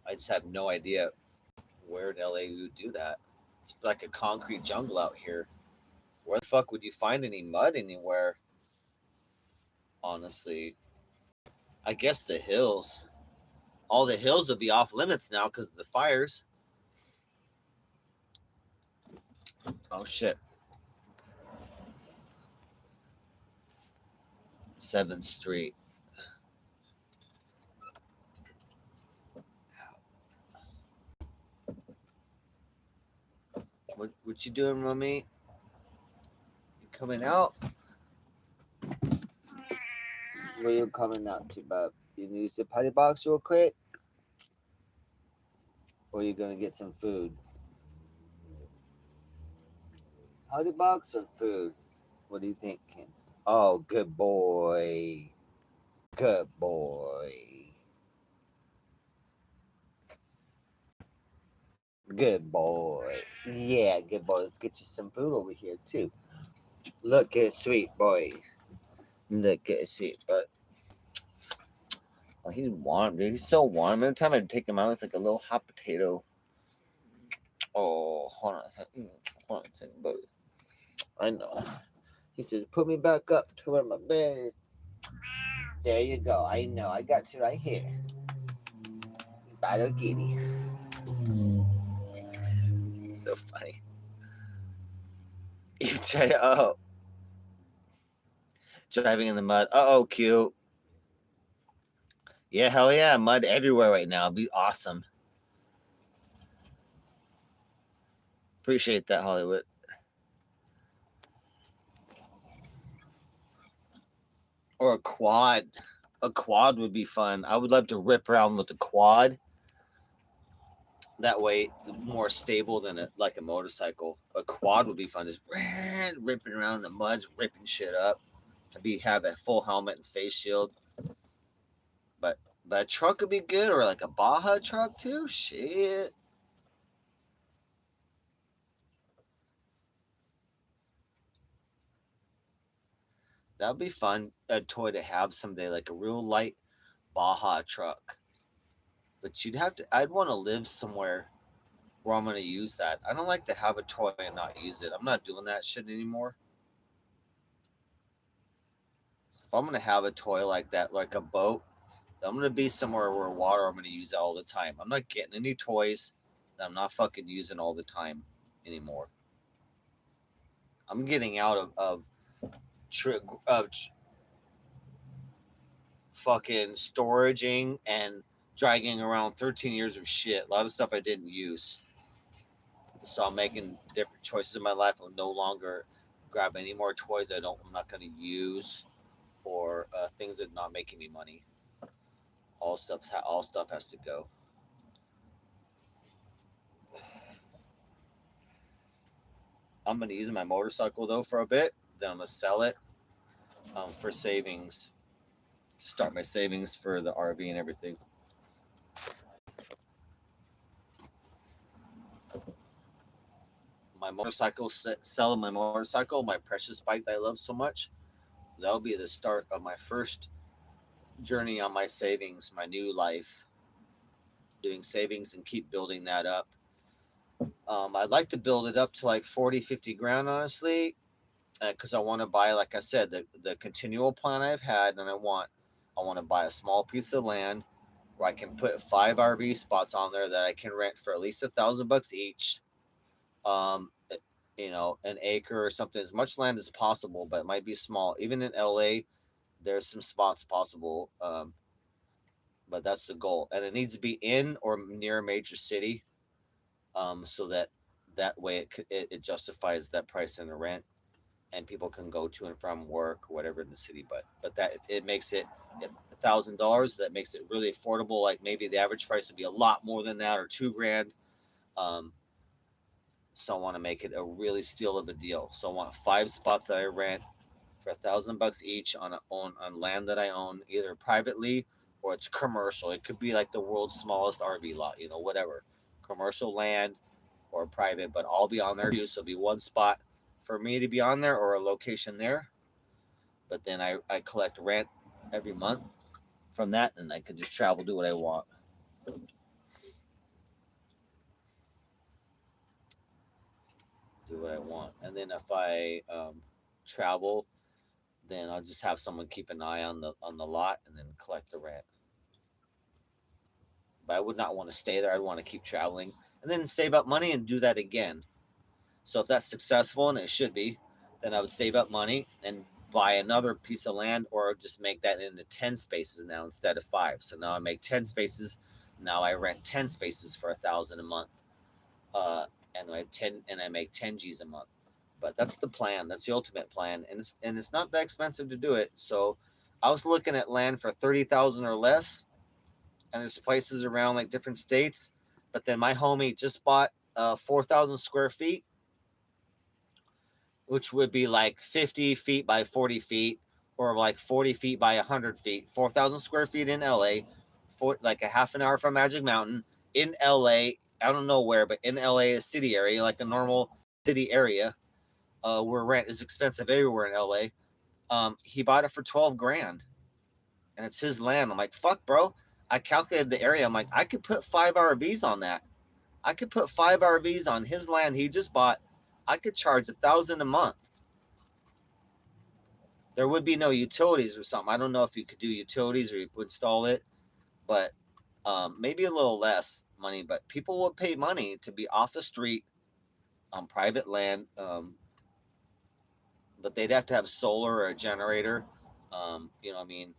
I just have no idea where in LA we would do that. It's like a concrete jungle out here. Where the fuck would you find any mud anywhere? Honestly, I guess the hills. All the hills would be off limits now because of the fires. Oh shit. 7th Street. What you doing, mommy? You coming out? Where you coming out to, bub? You need to use the potty box real quick? Or you gonna get some food? Potty box or food? What do you think, Ken? Oh, good boy. Good boy. Good boy. Yeah, good boy. Let's get you some food over here, too. Look at sweet boy. Look at sweet boy. Oh, he's warm, dude. He's so warm. Every time I take him out, it's like a little hot potato. Oh, hold on a second. Hold on a second, buddy. I know. He says, put me back up to where my bed is. There you go. I know. I got you right here. Battle kitty. So funny. You try. Oh, driving in the mud. Oh, cute. Yeah, hell yeah. Mud everywhere right now. It'd be awesome. Appreciate that, Hollywood. Or a quad. A quad would be fun. I would love to rip around with a quad. That way, more stable than like a motorcycle. A quad would be fun. Just ripping around the mud, ripping shit up. Have a full helmet and face shield. But a truck would be good, or like a Baja truck too. Shit. That'd be fun. A toy to have someday, like a real light Baja truck. But I'd want to live somewhere where I'm going to use that. I don't like to have a toy and not use it. I'm not doing that shit anymore. So if I'm going to have a toy like that, like a boat, I'm going to be somewhere where water, I'm going to use it all the time. I'm not getting any toys that I'm not fucking using all the time anymore. I'm getting out of fucking storaging and dragging around 13 years of shit. A lot of stuff I didn't use. So I'm making different choices in my life. I'll no longer grab any more toys I'm not going to use, or things that are not making me money. All stuff has to go. I'm going to use my motorcycle though for a bit. Then I'm going to sell it for savings. Start my savings for the RV and everything. My motorcycle, selling my motorcycle, my precious bike that I love so much. That'll be the start of my first journey on my savings, my new life, doing savings and keep building that up. I'd like to build it up to like 40, 50 grand, honestly, because I want to buy, like I said, the continual plan I've had, and I want to buy a small piece of land where I can put 5 RV spots on there that I can rent for at least $1,000 each. Um, an acre or something, as much land as possible, but it might be small. Even in LA, there's some spots possible. But that's the goal, and it needs to be in or near a major city, so that way it justifies that price in the rent, and people can go to and from work or whatever in the city. But that it makes it $1,000. That makes it really affordable. Like maybe the average price would be a lot more than that, or 2 grand. Um, so I want to make it a really steal of a deal. So I want 5 spots that I rent for $1,000 each on land that I own, either privately or it's commercial. It could be like the world's smallest RV lot, whatever, commercial land or private, but I'll be on there too. So it'll be one spot for me to be on there or a location there. But then I collect rent every month from that, and I can just travel, do what I want. Do what I want. And then if I travel, then I'll just have someone keep an eye on the lot and then collect the rent. But I would not want to stay there. I'd want to keep traveling and then save up money and do that again. So if that's successful, and it should be, then I would save up money and buy another piece of land, or just make that into 10 spaces now instead of 5. So now I make 10 spaces. Now I rent 10 spaces for $1,000 a month. Uh, and I make 10 G's a month. But that's the plan. That's the ultimate plan. And it's not that expensive to do it. So I was looking at land for 30,000 or less, and there's places around like different states. But then my homie just bought 4,000 square feet, which would be like 50 feet by 40 feet, or like 40 feet by 100 feet. 4,000 square feet in LA, like a half an hour from Magic Mountain in LA. I don't know where, but in LA, a city area, like a normal city area, where rent is expensive everywhere in LA. He bought it for 12 grand, and it's his land. I'm like, fuck, bro. I calculated the area. I'm like, I could put 5 RVs on that. I could put 5 RVs on his land he just bought. I could charge $1,000 a month. There would be no utilities or something. I don't know if you could do utilities or you would install it, but maybe a little less money. But people would pay money to be off the street on private land. But they'd have to have solar or a generator. You know what I mean?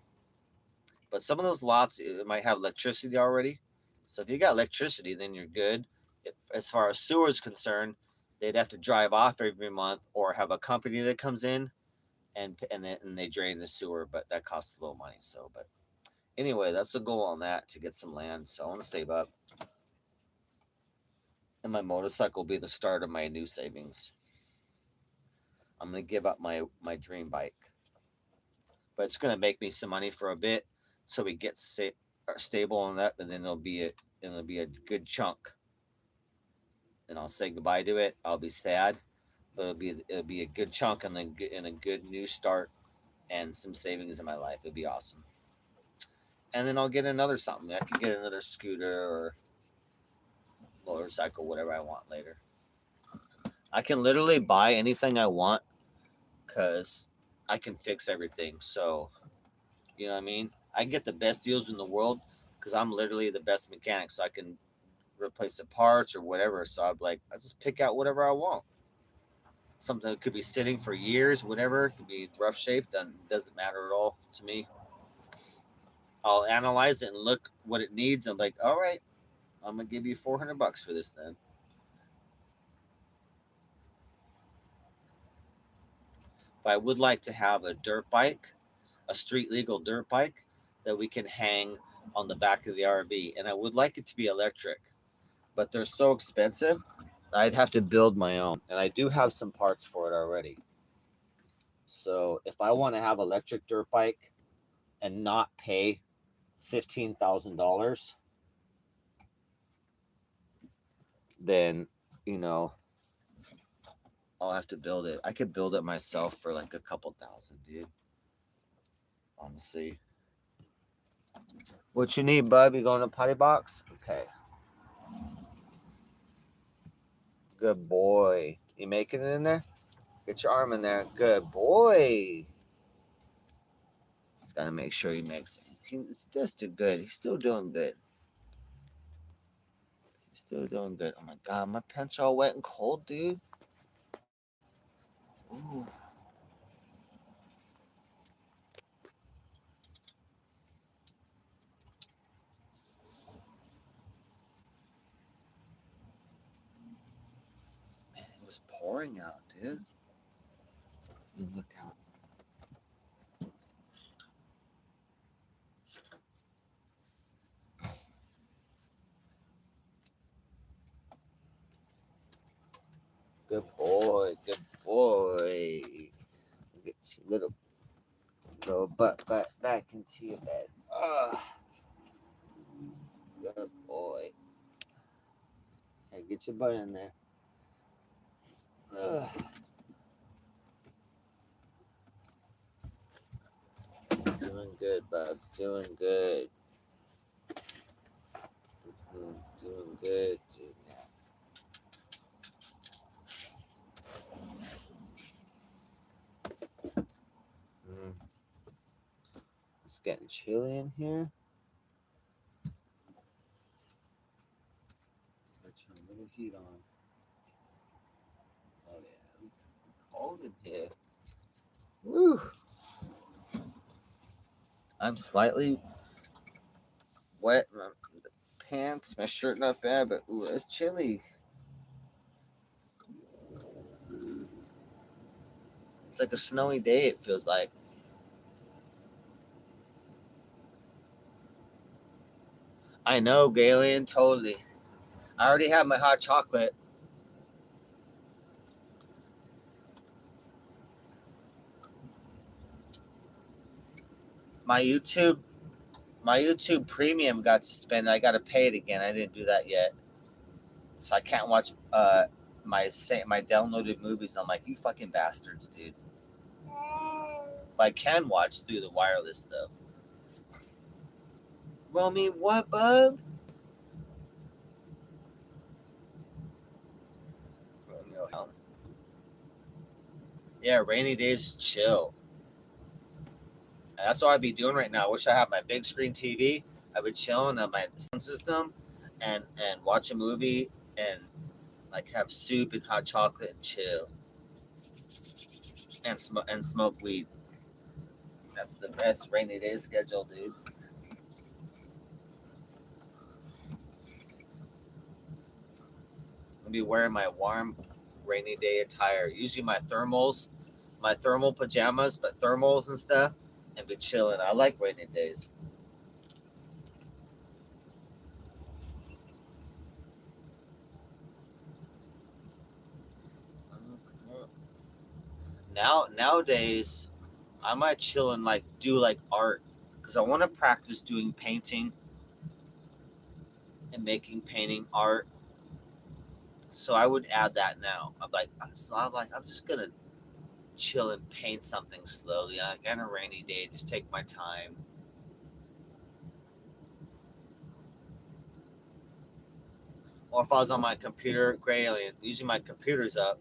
But some of those lots, it might have electricity already. So if you got electricity, then you're good. As far as sewer is concerned, they'd have to drive off every month or have a company that comes in and they drain the sewer, but that costs a little money. So, but anyway, that's the goal on that, to get some land. So I want to save up, and my motorcycle will be the start of my new savings. I'm gonna give up my dream bike, but it's gonna make me some money for a bit, so we get stable on that, and then it'll be a good chunk. And I'll say goodbye to it. I'll be sad, but it'll be a good chunk, and then a good new start and some savings in my life. It'd be awesome. And then I'll get another something. I could get another scooter or motorcycle, whatever I want later. I can literally buy anything I want because I can fix everything. So, you know what I mean? I get the best deals in the world because I'm literally the best mechanic. So I can replace the parts or whatever. So I'm like, I just pick out whatever I want. something that could be sitting for years, whatever. It could be rough shape. Doesn't matter at all to me. I'll analyze it and look what it needs. I'm like, all right, I'm gonna give you $400 for this then. But I would like to have a dirt bike, a street legal dirt bike that we can hang on the back of the RV, and I would like it to be electric. But they're so expensive, I'd have to build my own, and I do have some parts for it already. So if I want to have electric dirt bike and not pay $15,000, then you know I'll have to build it. I could build it myself for like a couple thousand, dude. Honestly. What you need, bub? You going to potty box? Okay. Good boy. You making it in there? Get your arm in there. Good boy. Just gotta make sure he makes it. He does do good. He's still doing good. He's still doing good. Oh my god, my pants are all wet and cold, dude. Ooh. Man, it was pouring out, dude. Look out. Good boy. Good boy. Get your little butt back into your bed. Good boy. Hey, get your butt in there. Ugh. Doing good, bub. Doing good. Doing good, dude. It's getting chilly in here. Put your little heat on. Oh yeah, cold in here. Woo! I'm slightly wet. My pants, my shirt not bad, but ooh, it's chilly. It's like a snowy day. It feels like. I know, Galen, totally. I already have my hot chocolate. My YouTube, my YouTube Premium got suspended. I got to pay it again. I didn't do that yet, so I can't watch my downloaded movies. I'm like, you fucking bastards, dude. But I can watch through the wireless though. Romy, what, bub? Romeo. Yeah, rainy days, chill. That's what I'd be doing right now. I wish I had my big screen TV. I would chill on my sound system and watch a movie and like have soup and hot chocolate and chill and smoke weed. That's the best rainy day schedule, dude. I'll be wearing my warm rainy day attire. Usually my thermal pajamas, but thermals and stuff, and be chilling. I like rainy days. Nowadays, I might chill and like do like art because I want to practice doing painting and making painting art. So I would add that now. I'm just gonna chill and paint something slowly. Like on a rainy day, just take my time. Or if I was on my computer, gray alien, usually my computer's up.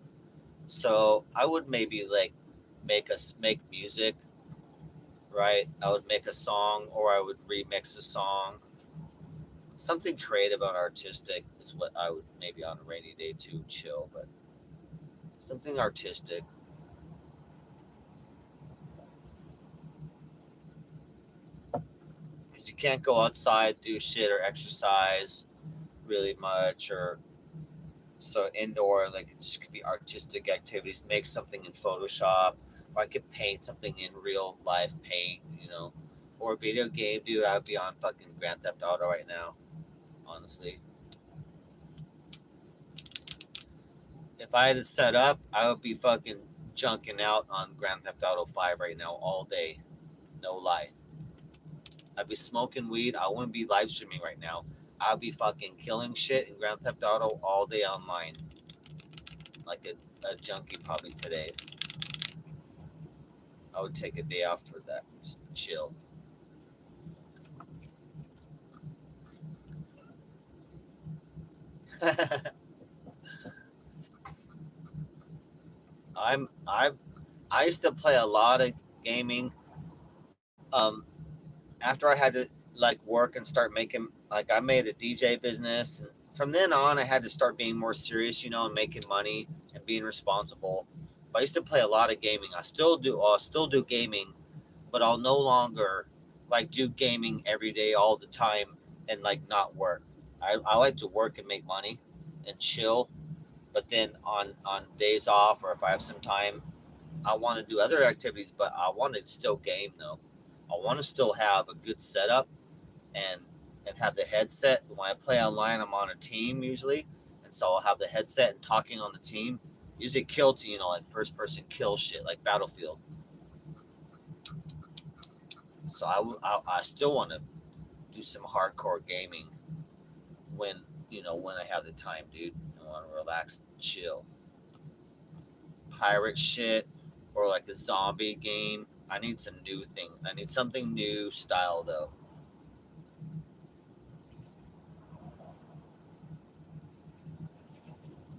So I would maybe like make music, right? I would make a song or I would remix a song. Something creative and artistic is what I would maybe on a rainy day to chill, but Something artistic. Because you can't go outside, do shit, or exercise really much, or so indoor, like it just could be artistic activities. Make something in Photoshop, or I could paint something in real life paint, or video game, dude. I'd be on fucking Grand Theft Auto right now, honestly. If I had it set up, I would be fucking junking out on Grand Theft Auto 5 right now all day. No lie. I'd be smoking weed. I wouldn't be live streaming right now. I'd be fucking killing shit in Grand Theft Auto all day online. Like a junkie probably today. I would take a day off for that. Just chill. I used to play a lot of gaming. Um, After I had to like work and start making like I made a DJ business, and from then on I had to start being more serious, and making money and being responsible. But I used to play a lot of gaming. I still do. I'll still do gaming, but I'll no longer like do gaming every day all the time and like not work. I like to work and make money and chill. But then on days off or if I have some time, I want to do other activities, but I want to still game though. I want to still have a good setup and have the headset. When I play online, I'm on a team usually, and so I'll have the headset and talking on the team. Usually kill to like first person kill shit like Battlefield. So I still want to do some hardcore gaming when when I have the time, dude. I want to relax and chill. Pirate shit or like a zombie game. I need some new thing. I need something new style though.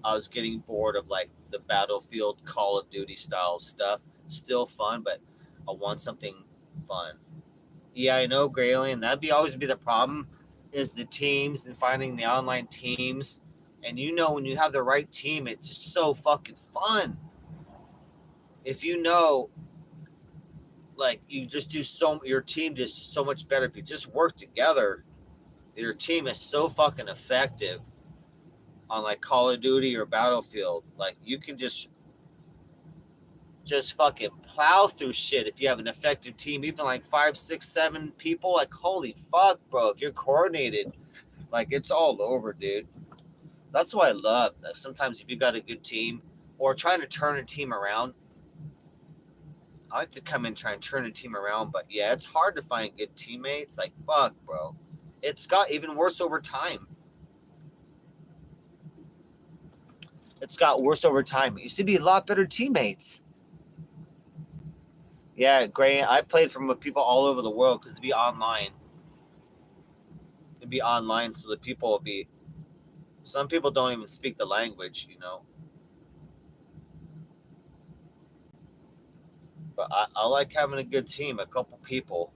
I was getting bored of like the Battlefield Call of Duty style stuff. Still fun, but I want something fun. Yeah, I know, Graylin. That'd be always be the problem is the teams and finding the online teams. And when you have the right team, it's just so fucking fun. If like you just do your team just so much better if you just work together. Your team is so fucking effective on like Call of Duty or Battlefield. Like you can just fucking plow through shit if you have an effective team, even like 5, 6, 7 people. Like holy fuck, bro! If you're coordinated, like it's all over, dude. That's what I love. Sometimes if you got a good team or trying to turn a team around, I like to come in and try and turn a team around. But yeah, it's hard to find good teammates. Like fuck, bro. It's got even worse over time. It's got worse over time. It used to be a lot better teammates. Yeah, great. I played from with people all over the world because it'd be online. It'd be online, so the people would be. Some people don't even speak the language. But I like having a good team, a couple people.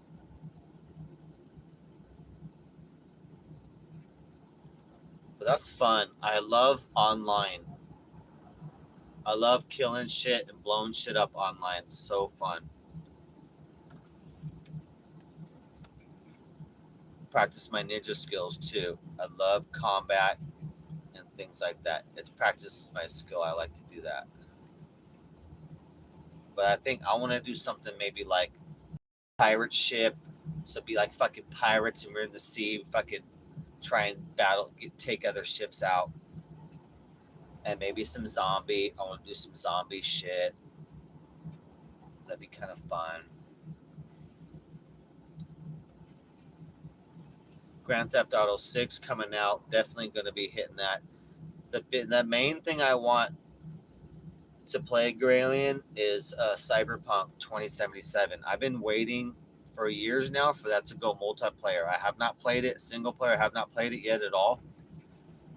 But that's fun. I love online. I love killing shit and blowing shit up online. It's so fun. Practice my ninja skills too. I love combat and things like that. It's practice my skill. I like to do that. But I think I want to do something maybe like pirate ship. So be like fucking pirates and we're in the sea, fucking try and take other ships out. And maybe some zombie. I want to do some zombie shit. That'd be kind of fun. Grand Theft Auto 6 coming out. Definitely going to be hitting that. The main thing I want to play Gralien is Cyberpunk 2077. I've been waiting for years now for that to go multiplayer. I have not played it single player. I have not played it yet at all,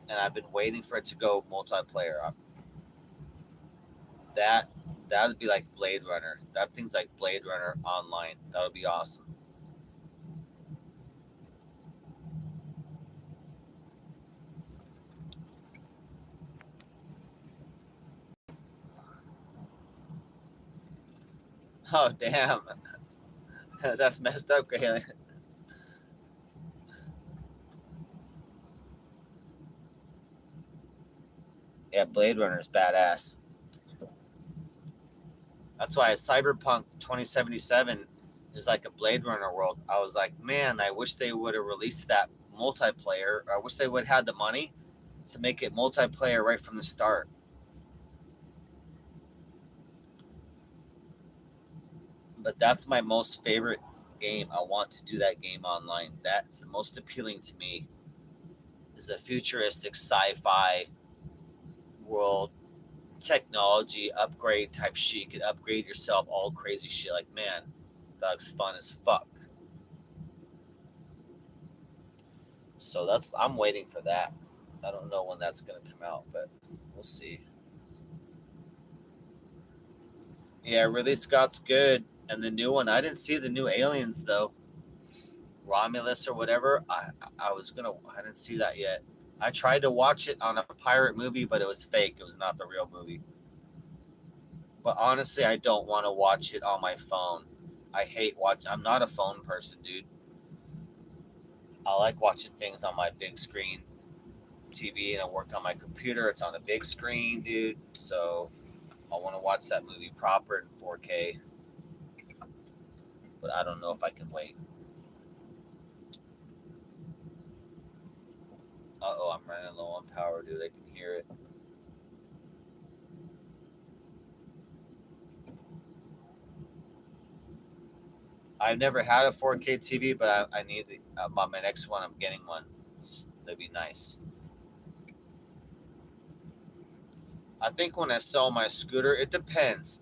and I've been waiting for it to go multiplayer. That that would be like Blade Runner. That thing's like Blade Runner online. That would be awesome. Oh damn, that's messed up, Grayling. Yeah, Blade Runner is badass. That's why Cyberpunk 2077 is like a Blade Runner world. I was like, man, I wish they would have released that multiplayer. I wish they would have had the money to make it multiplayer right from the start. But that's my most favorite game. I want to do that game online. That's the most appealing to me. Is a futuristic sci-fi world, technology upgrade type shit. You could upgrade yourself, all crazy shit. Like, man, that looks fun as fuck. So I'm waiting for that. I don't know when that's gonna come out, but we'll see. Yeah, Ridley Scott's good, and the new one. I didn't see the new Aliens though, Romulus or whatever. I didn't see that yet. I tried to watch it on a pirate movie, but it was fake. It was not the real movie. But honestly, I don't want to watch it on my phone. I hate watching. I'm not a phone person, dude. I like watching things on my big screen TV, and I work on my computer. It's on a big screen, dude. So I want to watch that movie proper in 4K, but I don't know if I can wait. Uh-oh, I'm running low on power, dude. I can hear it. I've never had a 4K TV, but I need it. On my next one, I'm getting one. That'd be nice. I think when I sell my scooter, it depends.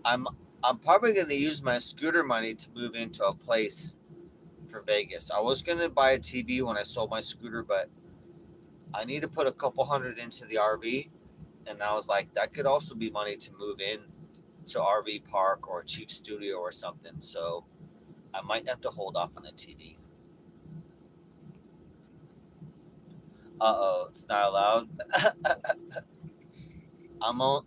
I'm I'm probably going to use my scooter money to move into a place for Vegas. I was going to buy a TV when I sold my scooter, but I need to put a couple hundred into the RV. And I was like, that could also be money to move in to RV park or a cheap studio or something. So I might have to hold off on the TV. Uh-oh, it's not allowed. I'm on.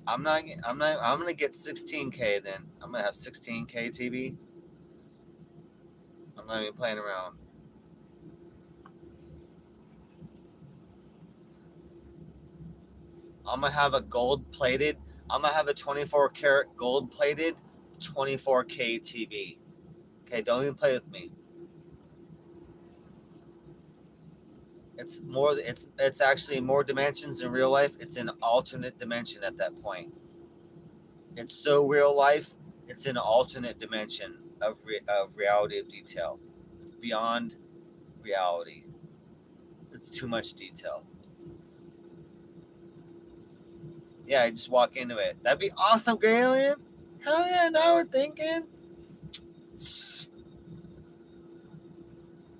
I'm gonna get 16K then. I'm gonna have 16K TV. I'm not even playing around. I'm gonna have a gold plated. I'm gonna have a 24 karat gold plated 24K TV. Okay, don't even play with me. It's actually more dimensions in real life. It's an alternate dimension at that point. It's so real life. It's an alternate dimension of reality of detail. It's beyond reality. It's too much detail. Yeah, I just walk into it. That'd be awesome, Graylian. Hell yeah! Now we're thinking.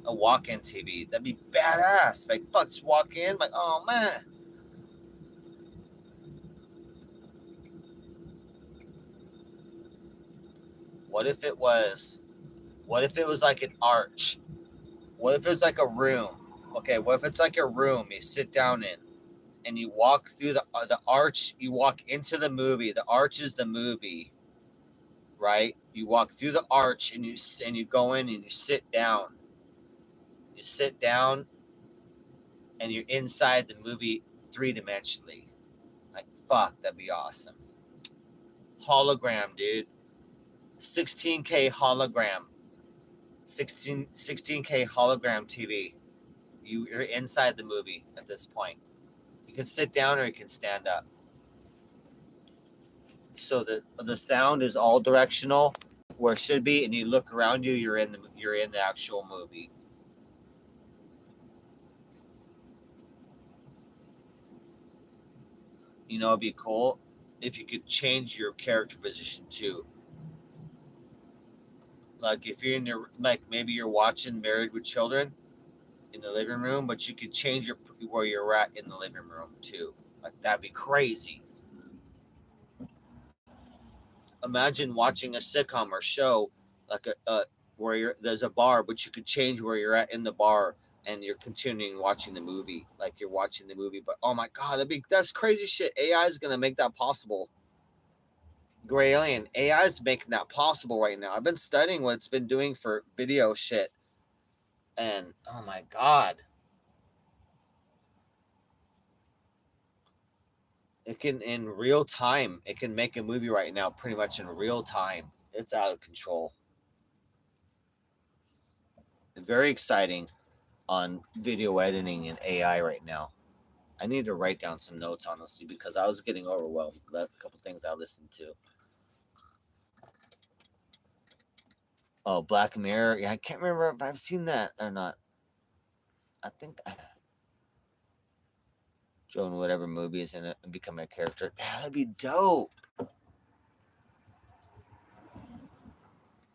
A walk-in TV. That'd be badass. Like, fuck, just walk in. Like, oh man. What if it was? What if it was like an arch? What if it's like a room? Okay, what if it's like a room you sit down in, and you walk through the arch? You walk into the movie. The arch is the movie, right? You walk through the arch, and you go in and you sit down. You sit down, and you're inside the movie 3 dimensionally. Like, fuck, that'd be awesome. Hologram, dude. 16K hologram. 16K hologram TV. You're inside the movie at this point. You can sit down or you can stand up. So the sound is all directional where it should be, and you look around you, you're in the actual movie. You know, it'd be cool if you could change your character position too. Like if you're in your like maybe you're watching Married with Children in the living room, but you could change where you're at in the living room too. Like that'd be crazy. Imagine watching a sitcom or show like where there's a bar, but you could change where you're at in the bar, and you're continuing watching the movie, like you're watching the movie. But oh my god, that's crazy shit. AI is gonna make that possible. Gray Alien, AI is making that possible right now. I've been studying what it's been doing for video shit, and oh my god, it can in real time. It can make a movie right now, pretty much in real time. It's out of control. Very exciting on video editing and AI right now. I need to write down some notes, honestly, because I was getting overwhelmed with a couple things I listened to. Oh, Black Mirror. Yeah, I can't remember if I've seen that or not. I think Joan, whatever movie is in it, and become a character. That'd be dope.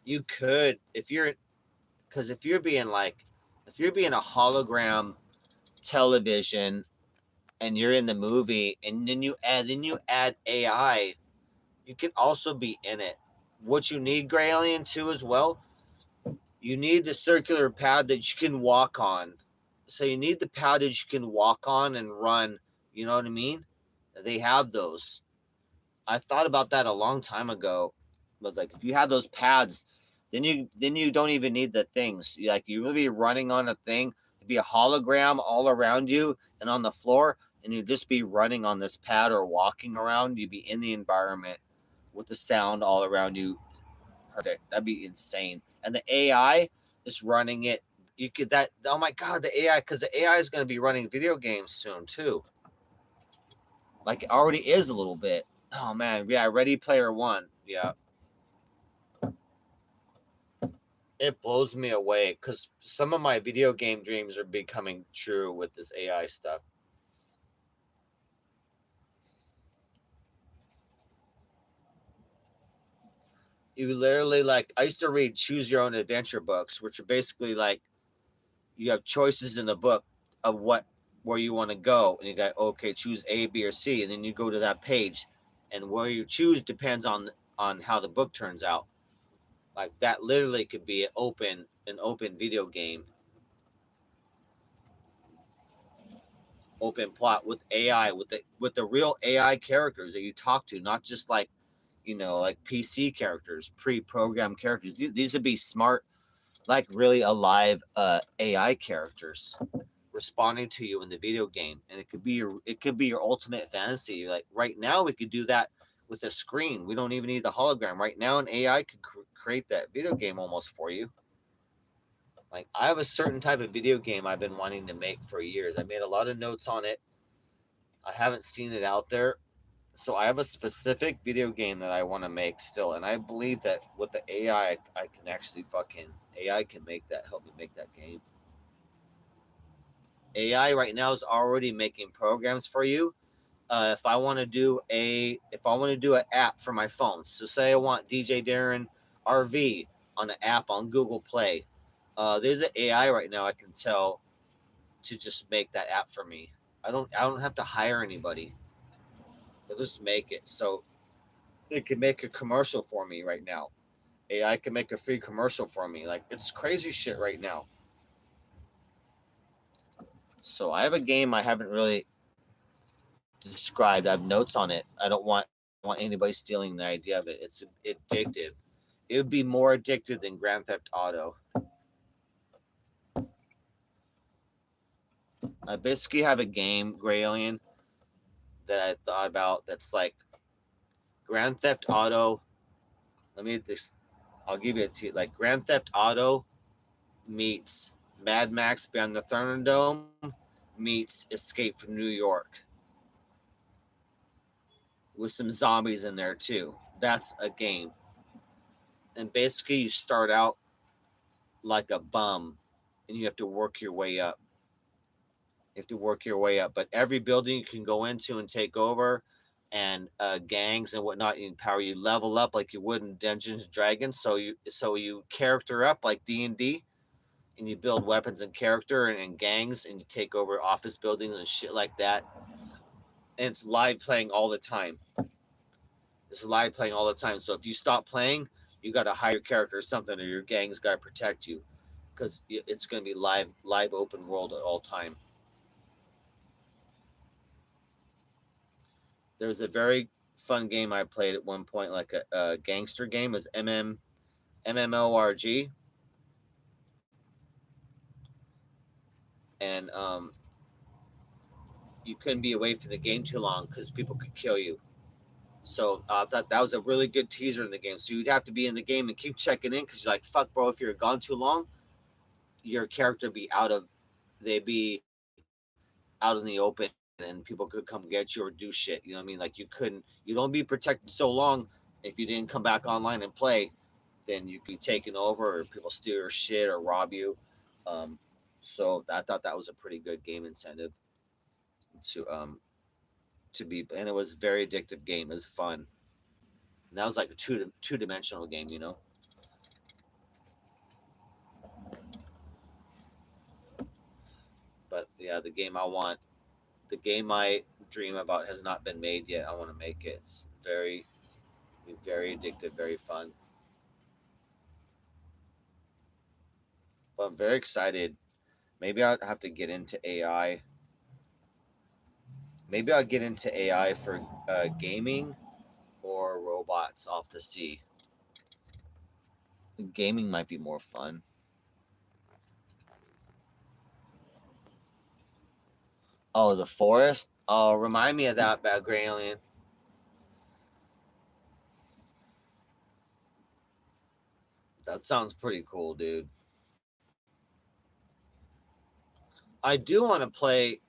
You could, if you're, because if you're being a hologram television and you're in the movie, and then you add AI, you can also be in it. What you need, Gray Alien, too, as well, you need the circular pad that you can walk on. So you need the pad that you can walk on and run. You know what I mean? They have those. I thought about that a long time ago. But like if you have those pads, then you don't even need the things. You will be running on a thing, it'd be a hologram all around you and on the floor, and you'd just be running on this pad or walking around. You'd be in the environment with the sound all around you. Perfect. That'd be insane. And the AI is running it. You could that oh my god, the AI, because the AI is gonna be running video games soon too. Like it already is a little bit. Oh man, yeah, Ready Player One. Yeah. It blows me away because some of my video game dreams are becoming true with this AI stuff. You literally like I used to read choose your own adventure books, which are basically like you have choices in the book of where you want to go, and you got okay, choose A, B, or C, and then you go to that page, and where you choose depends on how the book turns out. Like that literally could be an open video game, open plot with AI, with the real AI characters that you talk to, not just like like PC characters, pre-programmed characters. These would be smart, like really alive AI characters responding to you in the video game, and it could be your ultimate fantasy. Like right now, we could do that with a screen. We don't even need the hologram. Right now, an AI could create that video game almost for you. Like I have a certain type of video game I've been wanting to make for years. I made a lot of notes on it. I haven't seen it out there. So I have a specific video game that I want to make still, and I believe that with the I can actually fucking AI can make that help me make that game. AI right now is already making programs for you. If I want to do an app for my phone, so say I want DJ Darren RV on an app on Google Play, there's an AI right now I can tell to just make that app for me. I don't have to hire anybody. They'll just make it. So it can make a commercial for me right now. AI can make a free commercial for me. Like it's crazy shit right now. So I have a game I haven't really described. I have notes on it. I don't want anybody stealing the idea of it. It's addictive. It would be more addictive than Grand Theft Auto. I basically have a game, Gray Alien, that I thought about that's like Grand Theft Auto. Let me this. I'll give it to you. Like Grand Theft Auto meets Mad Max Beyond the Thunderdome meets Escape from New York with some zombies in there too. That's a game. And basically, you start out like a bum and you have to work your way up. You have to work your way up. But every building you can go into and take over, and gangs and whatnot, you empower. You level up like you would in Dungeons and Dragons. So you character up like D&D, and you build weapons and character and gangs, and you take over office buildings and shit like that. And it's live playing all the time. It's live playing all the time. So if you stop playing, you got to hire your character or something, or your gang's got to protect you because it's going to be live open world at all time. There's a very fun game I played at one point, like a gangster game, was MMORG, and you couldn't be away from the game too long because people could kill you. So I thought that was a really good teaser in the game. So you'd have to be in the game and keep checking in because you're like, fuck, bro, if you're gone too long, your character be out of, they'd be out in the open and people could come get you or do shit. You know what I mean? Like you don't be protected so long. If you didn't come back online and play, then you could be taken over or people steal your shit or rob you. Um, so I thought that was a pretty good game incentive to be, and it was a very addictive game. It was fun. And that was like a two-dimensional game, you know. But yeah, the game I dream about has not been made yet. I want to make it. It's very addictive, very fun. But I'm very excited. Maybe I'll have to get into AI. Maybe I'll get into AI for gaming or robots off the sea. Gaming might be more fun. Oh, the forest. Oh, remind me of that bad gray alien. That sounds pretty cool, dude. I do want to play.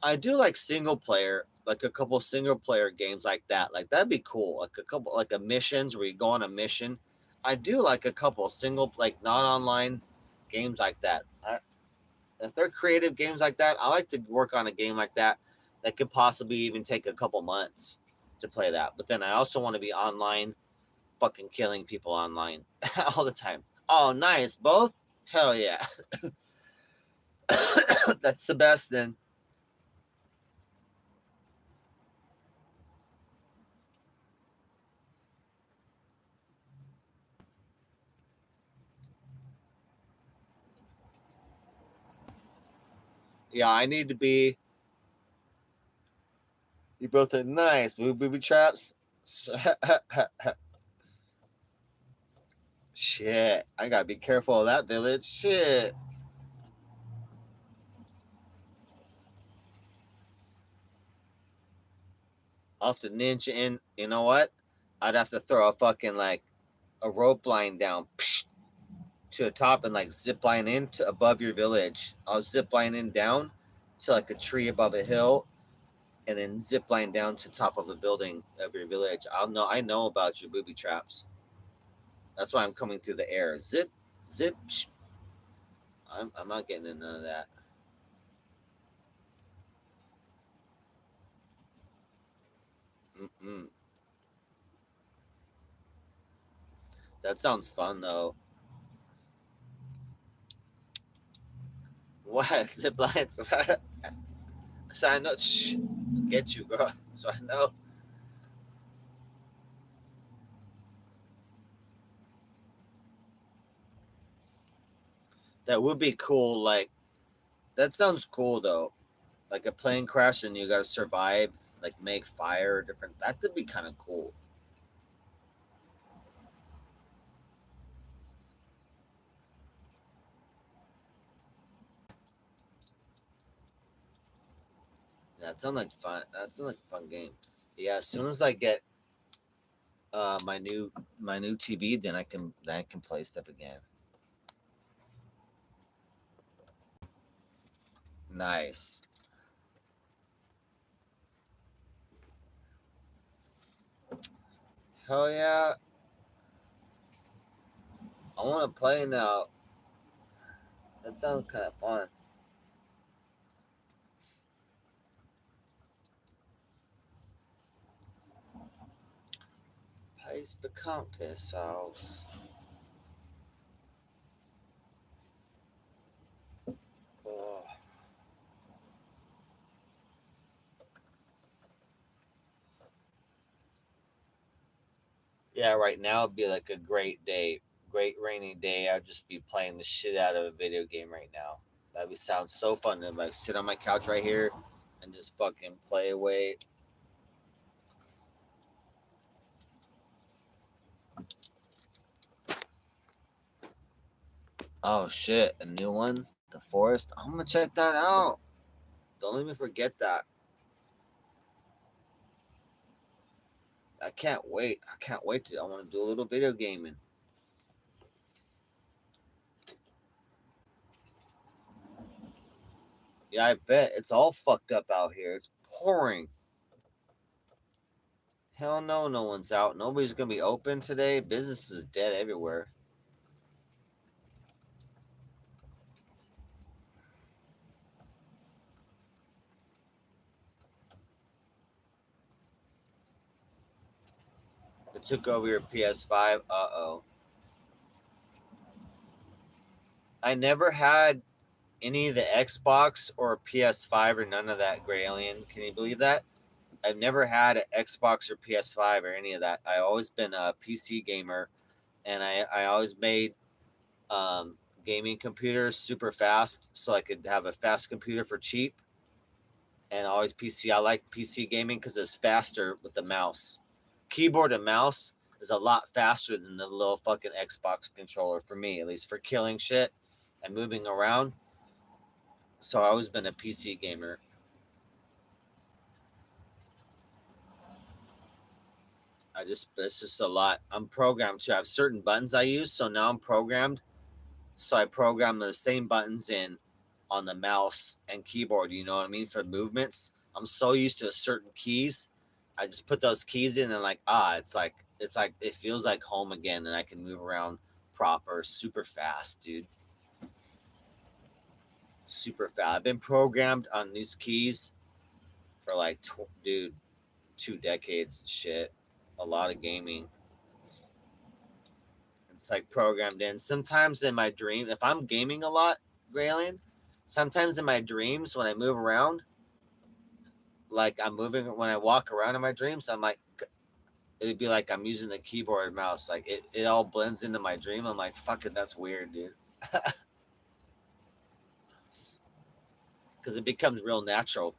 I do like single player, like a couple single player games like that. Like that'd be cool. Like a couple, like a missions where you go on a mission. I do like a couple single, like not online games like that. If they're creative games like that, I like to work on a game like that that could possibly even take a couple months to play that. But then I also want to be online, fucking killing people online all the time. Oh, nice, both. Hell yeah, that's the best. Then yeah, I need to be. You built a nice booby traps. Shit, I gotta be careful of that village. Shit, off the ninja in. You know what? I'd have to throw a fucking like a rope line down to the top and like zip line in to above your village. I'll zip line in down to like a tree above a hill, and then zip line down to top of a building of your village. I know about your booby traps. That's why I'm coming through the air. Zip, zip. I'm not getting into none of that. Mm-mm. That sounds fun though. What zip lines? So I know. Shh, get you, girl. So I know that would be cool. Like that sounds cool though. Like a plane crash and you got to survive. Like make fire or different. That could be kind of cool. That sounds like fun. That sounds like a fun game. Yeah, as soon as I get my new TV, then I can play stuff again. Nice. Hell yeah! I want to play now. That sounds kind of fun. Pace Pocahontas house. Oh. Yeah, right now it'd be like a great day, great rainy day. I'd just be playing the shit out of a video game right now. That would sound so fun to like sit on my couch right here and just fucking play away. Oh shit, a new one, The Forest. I'm gonna check that out. Don't let me forget that. I can't wait. I can't wait to. I want to do a little video gaming. Yeah, I bet it's all fucked up out here. It's pouring. Hell no, no one's out. Nobody's gonna be open today. Business is dead everywhere. It took over your PS5. Uh-oh. I never had any of the Xbox or PS5 or none of that, Gray Alien. Can you believe that? I've never had an Xbox or PS5 or any of that. I always been a PC gamer, and I always made um, gaming computers super fast so I could have a fast computer for cheap. And always PC. I like PC gaming because it's faster with the mouse. Keyboard and mouse is a lot faster than the little fucking Xbox controller for me, at least for killing shit and moving around. So I always been a PC gamer. It's just a lot. I'm programmed to have certain buttons I use, so now I'm programmed. So I program the same buttons in on the mouse and keyboard. You know what I mean, for movements. I'm so used to certain keys. I just put those keys in and it's like it feels like home again, and I can move around proper, super fast, dude. Super fast. I've been programmed on these keys for like, dude, 2 decades and shit. A lot of gaming. It's like programmed in. Sometimes in my dream, if I'm gaming a lot, Graylin, sometimes in my dreams when I move around, like I'm moving when I walk around in my dreams, I'm like, it'd be like I'm using the keyboard and mouse. Like it all blends into my dream. I'm like, fuck it, that's weird, dude. Because it becomes real natural.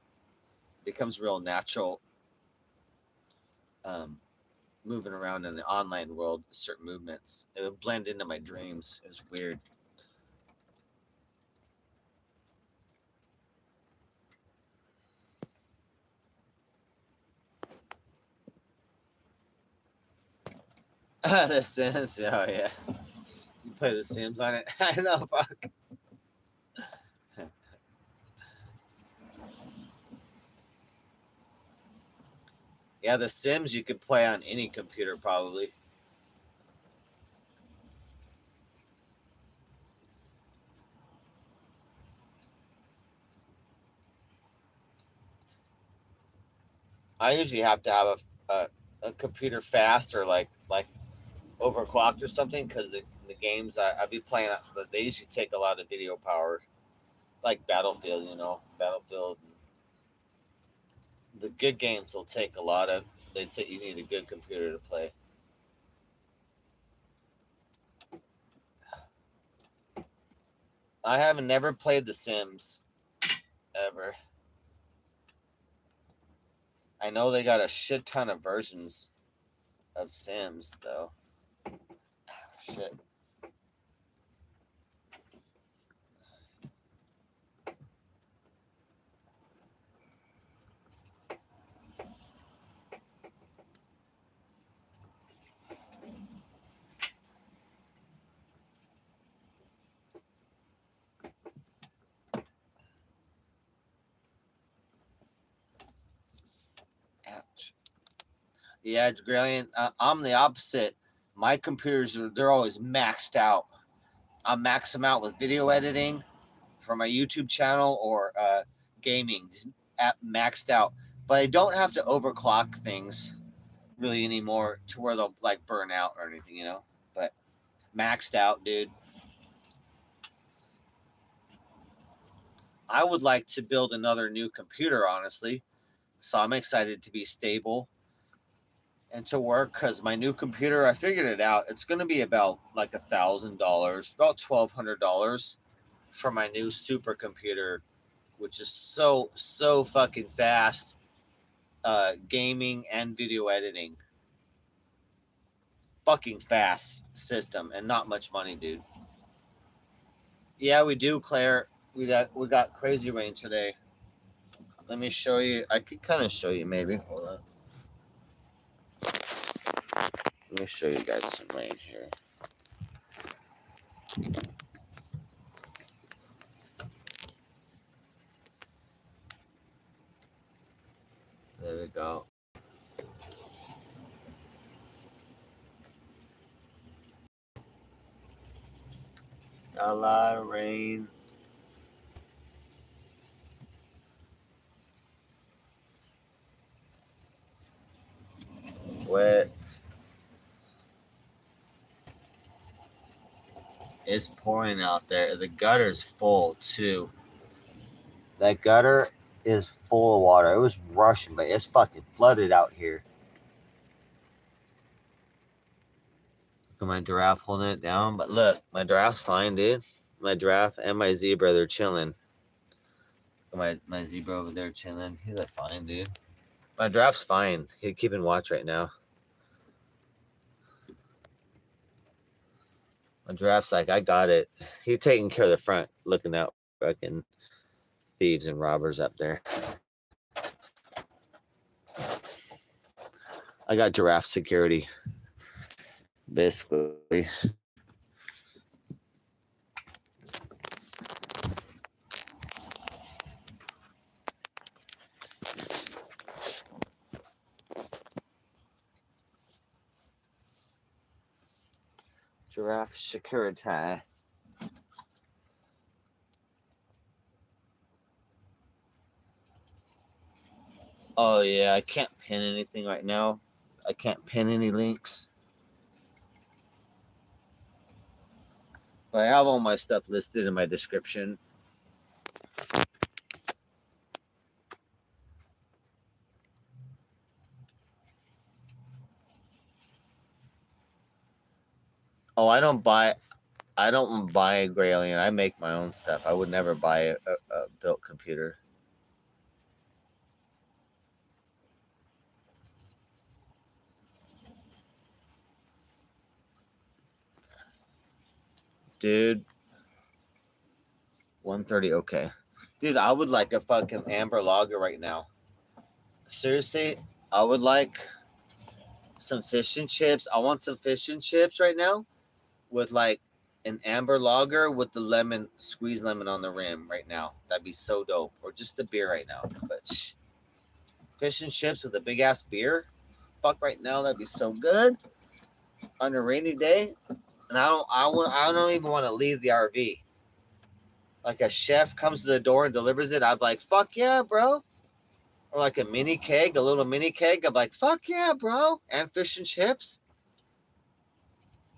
It becomes real natural um, moving around in the online world, certain movements. It would blend into my dreams. It was weird. The Sims. Oh, yeah. You play The Sims on it? I know, fuck. Yeah, The Sims you could play on any computer probably. I usually have to have a computer fast or like overclocked or something because the games I be playing, they usually take a lot of video power, like Battlefield. Battlefield. The good games will take a lot of. They say you need a good computer to play. I haven't never played The Sims ever. I know they got a shit ton of versions of Sims though. Shit. Ouch. Yeah, Grallian, I'm the opposite. My computers they're always maxed out. I max them out with video editing for my YouTube channel or gaming, at maxed out. But I don't have to overclock things really anymore to where they'll like burn out or anything. But maxed out, dude. I would like to build another new computer, honestly. So I'm excited to be stable and to work because my new computer, I figured it out. It's going to be about like $1,000, about $1,200 for my new supercomputer, which is so fucking fast, gaming and video editing. Fucking fast system and not much money, dude. Yeah, we do, Claire. We got crazy rain today. Let me show you. I could kind of show you maybe. Hold on. Let me show you guys some rain here. There we go. Got a lot of rain. Wet. It's pouring out there. The gutter's full too. That gutter is full of water. It was rushing, but it's fucking flooded out here. Look at my giraffe holding it down. But look, my giraffe's fine, dude. My giraffe and my zebra, they're chilling. My zebra over there chilling. He's like fine, dude. My giraffe's fine. He's keeping watch right now. My giraffe's like, I got it. He's taking care of the front, looking out fucking thieves and robbers up there. I got giraffe security, basically. Giraffe security. Oh yeah, I can't pin anything right now. I can't pin any links. But I have all my stuff listed in my description. Oh, I don't buy a Gray Alien. I make my own stuff. I would never buy a built computer. Dude, 130, okay. Dude, I would like a fucking amber lager right now. Seriously, I would like some fish and chips. I want some fish and chips right now with like an amber lager with the lemon, squeeze lemon on the rim right now. That'd be so dope. Or just the beer right now. But fish and chips with a big ass beer. Fuck right now, that'd be so good. On a rainy day. And I don't even want to leave the RV. Like a chef comes to the door and delivers it, I'd be like, fuck yeah, bro. Or like a mini keg, a little mini keg. I'm like, fuck yeah, bro. And fish and chips.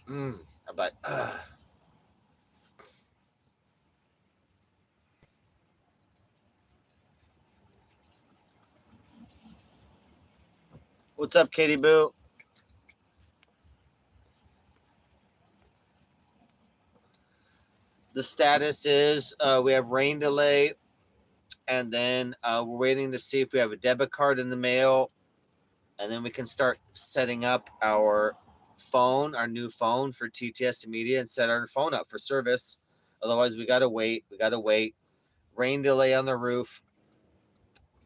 I'm like, ugh. What's up, Katie Boo? The status is we have rain delay, and then we're waiting to see if we have a debit card in the mail, and then we can start setting up our phone, our new phone for TTS Media, and set our phone up for service. Otherwise, we gotta wait. Rain delay on the roof,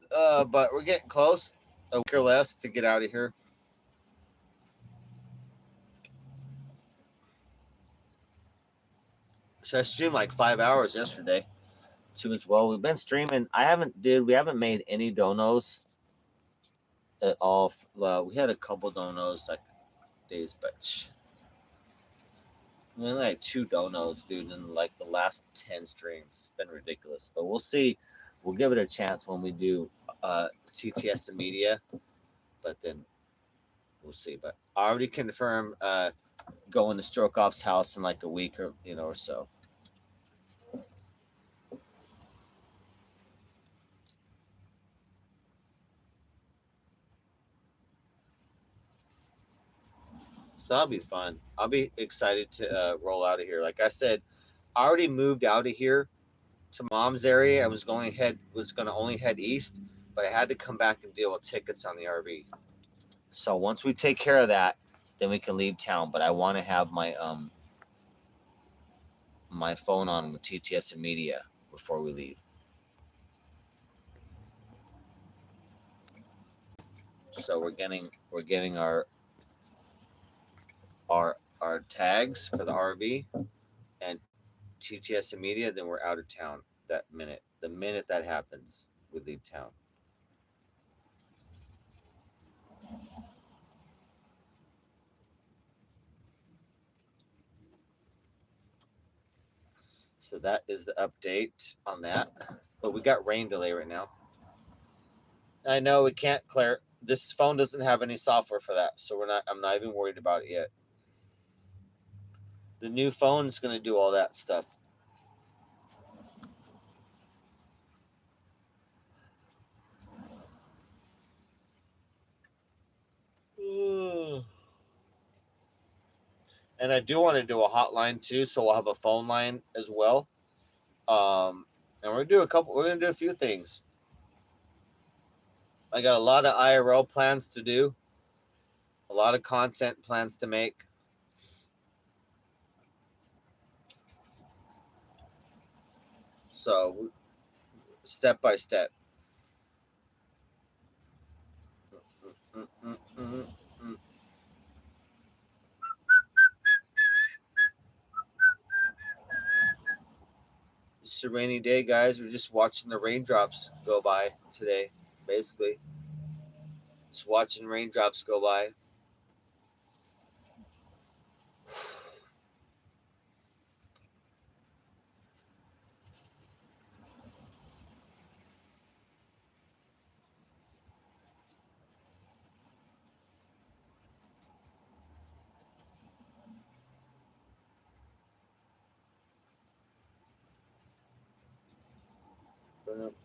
but we're getting close. A week or less to get out of here. So I streamed like 5 hours yesterday too as well. We've been streaming. We haven't made any donos at all. Well, we had a couple donos like days, but we only like 2 donos, dude, in like the last 10 streams. It's been ridiculous, but we'll see. We'll give it a chance when we do TTS and media, but then we'll see. But I already confirmed going to Stroke Off's house in like a week or so. So that'll be fun. I'll be excited to roll out of here. Like I said, I already moved out of here to mom's area. I was going to only head east, but I had to come back and deal with tickets on the RV. So once we take care of that, then we can leave town. But I want to have my my phone on with TTS and media before we leave. So we're getting our tags for the RV and TTS and media. Then we're out of town that minute. The minute that happens, we leave town. So that is the update on that. But we got rain delay right now. I know we can't clear. This phone doesn't have any software for that, so I'm not even worried about it yet. The new phone is going to do all that stuff. And I do want to do a hotline too, so we'll have a phone line as well. And we're gonna do a few things. I got a lot of IRL plans to do, a lot of content plans to make. So step by step. It's a rainy day, guys. We're just watching the raindrops go by today, basically. Just watching raindrops go by.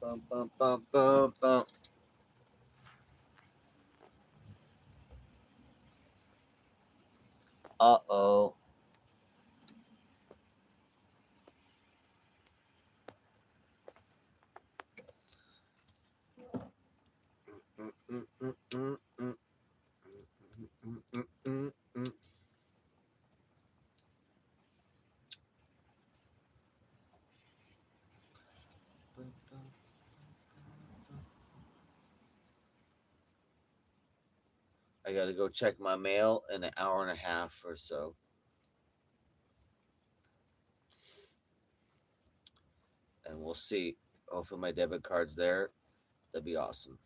Bum, bum, bum, bum, bum. Uh-oh. I gotta go check my mail in an hour and a half or so. And we'll see. Hopefully my debit card's there. That'd be awesome.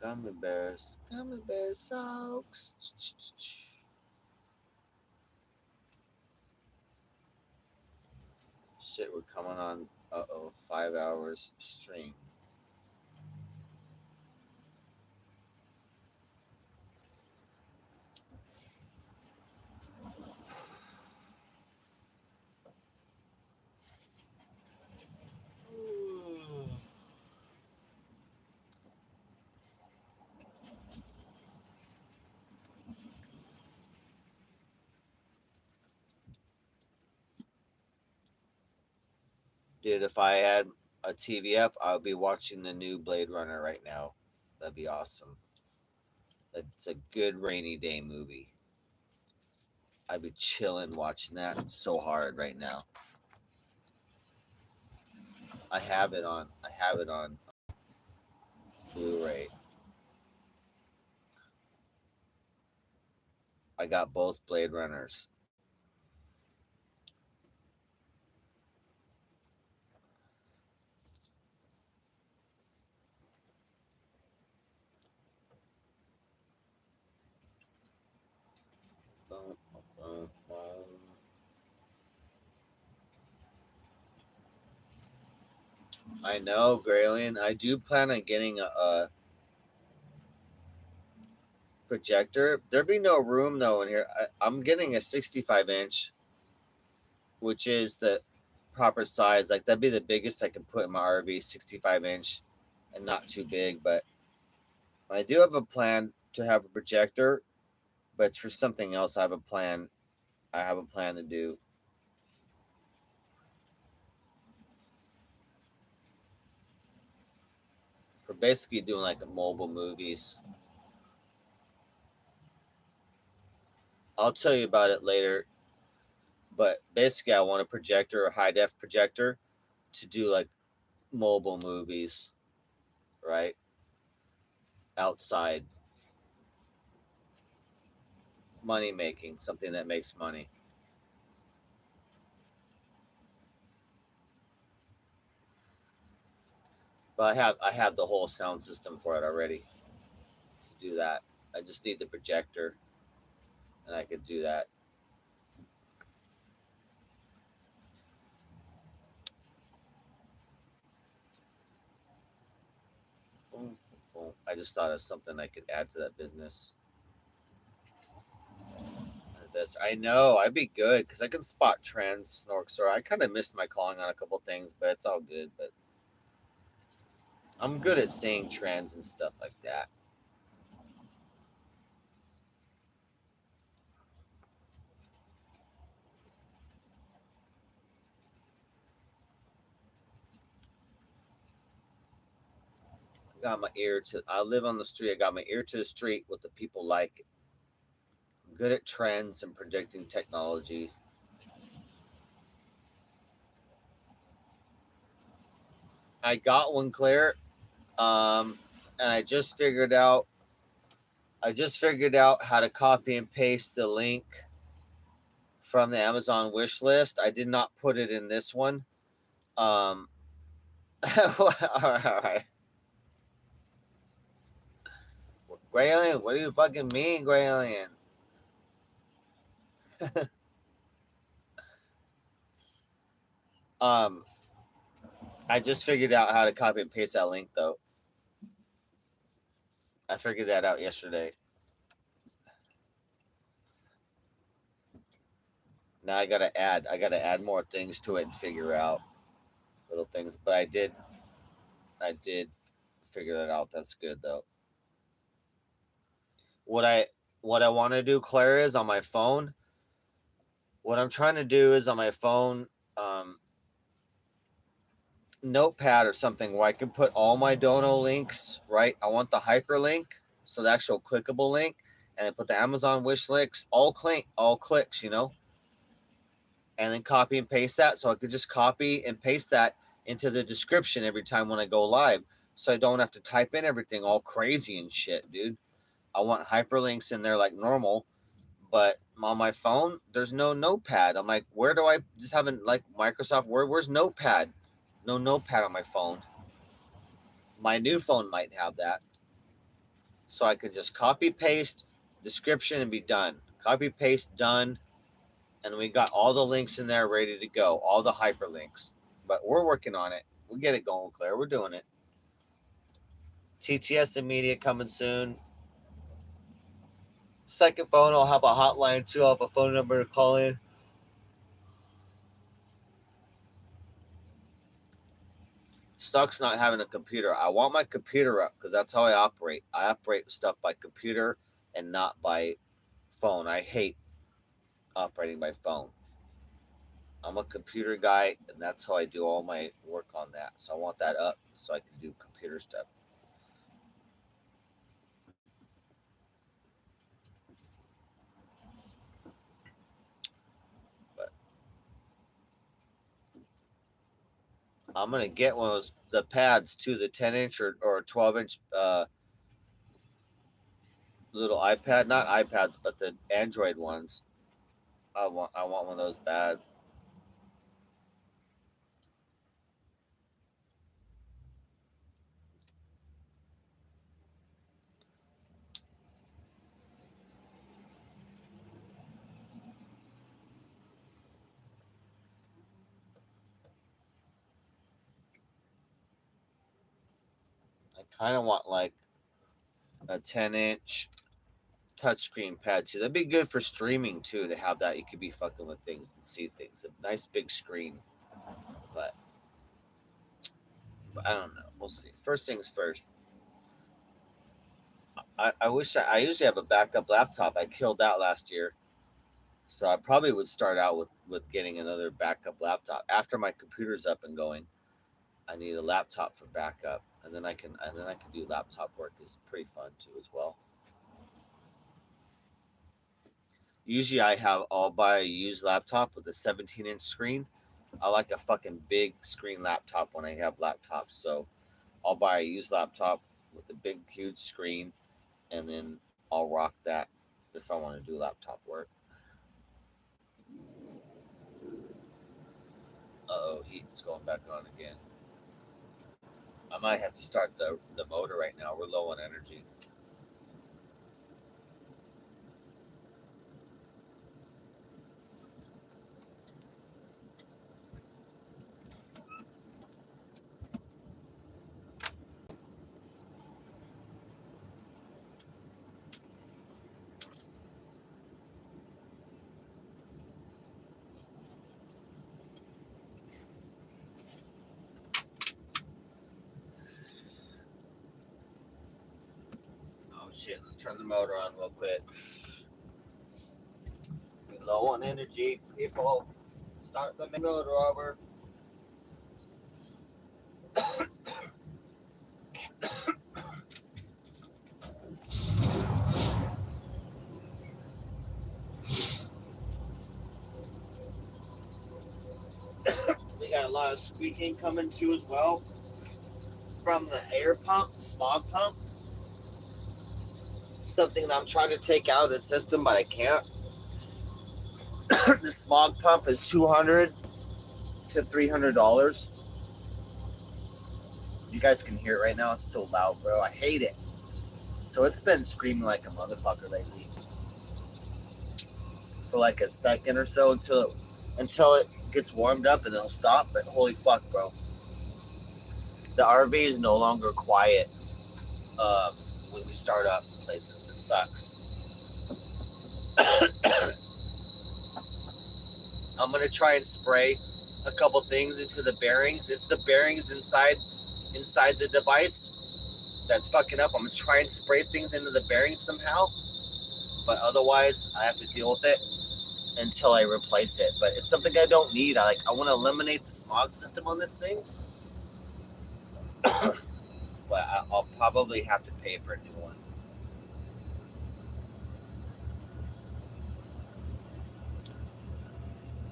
Gummy bears socks. Shit, we're coming on 5 hours stream. Dude, if I had a TV up, I would be watching the new Blade Runner right now. That'd be awesome. It's a good rainy day movie. I'd be chilling watching that so hard right now. I have it on Blu-ray. I got both Blade Runners. I know, Graylin. I do plan on getting a projector. There'd be no room though in here. I'm getting a 65-inch, which is the proper size. Like that'd be the biggest I could put in my RV, 65-inch, and not too big. But I do have a plan to have a projector, but it's for something else. I have a plan I have a plan to do. For basically doing like mobile movies. I'll tell you about it later. But basically, I want a projector, a high def projector, to do like mobile movies, right? Outside, money making, something that makes money. But I have the whole sound system for it already to do that. I just need the projector, and I could do that. Boom, boom. I just thought of something I could add to that business. I know I'd be good because I can spot trends, Snork Store. I kind of missed my calling on a couple things, but it's all good. But I'm good at seeing trends and stuff like that. Got my ear to. I live on the street. I got my ear to the street. What the people like. I'm good at trends and predicting technologies. I got one, Claire. And I just figured out. I just figured out how to copy and paste the link from the Amazon wish list. I did not put it in this one. Um, all right. Gray alien, what do you fucking mean, gray alien? um, I just figured out how to copy and paste that link though. I figured that out yesterday. Now I gotta add more things to it and figure out little things. But I did figure that out. That's good though. What I what I want to do, Claire, is on my phone. What I'm trying to do is on my phone, um, notepad or something where I can put all my dono links, right? I want the hyperlink, so the actual clickable link, and then put the Amazon wish links, all clicks, and then copy and paste that. So I could just copy and paste that into the description every time when I go live. So I don't have to type in everything all crazy and shit, dude. I want hyperlinks in there like normal, but on my phone, there's no notepad. I'm like, where do I just have like Microsoft Word? Where's notepad? No notepad on my phone. My new phone might have that. So I could just copy paste description and be done. Copy paste done. And we got all the links in there ready to go, all the hyperlinks. But we're working on it. We'll get it going, Claire. We're doing it. TTS and media coming soon. Second phone, I'll have a hotline too. I'll have a phone number to call in. Sucks not having a computer. I want my computer up because that's how I operate. I operate stuff by computer and not by phone. I hate operating by phone. I'm a computer guy, and that's how I do all my work on that. So I want that up so I can do computer stuff. But I'm gonna get one of those the pads too, the 10-inch or 12-inch little iPad, not iPads, but the Android ones. I want one of those bad. I kind of want like a 10-inch touchscreen pad too. That'd be good for streaming too. To have that, you could be fucking with things and see things. A nice big screen, but, I don't know. We'll see. First things first. I wish I usually have a backup laptop. I killed that last year. So I probably would start out with getting another backup laptop after my computer's up and going. I need a laptop for backup, and then I can do laptop work. Is pretty fun too as well. Usually I'll buy a used laptop with a 17-inch screen. I like a fucking big screen laptop when I have laptops, so I'll buy a used laptop with a big huge screen, and then I'll rock that if I want to do laptop work. Uh oh, heat's going back on again. I might have to start the motor right now. We're low on energy. Oh shit, let's turn the motor on real quick. We're low on energy, people. Start the motor over. We got a lot of squeaking coming too as well from the air pump, smog pump. Something that I'm trying to take out of the system, but I can't. The smog pump is $200 to $300. You guys can hear it right now. It's so loud, bro. I hate it. So it's been screaming like a motherfucker lately for like a second or so until it gets warmed up and it'll stop. But holy fuck, bro, the RV is no longer quiet when we start up places. It sucks. I'm gonna try and spray a couple things into the bearings. It's the bearings inside the device that's fucking up. I'm gonna try and spray things into the bearings somehow, but otherwise I have to deal with it until I replace it. But it's something I don't need. I want to eliminate the smog system on this thing, but I'll probably have to pay for a new one.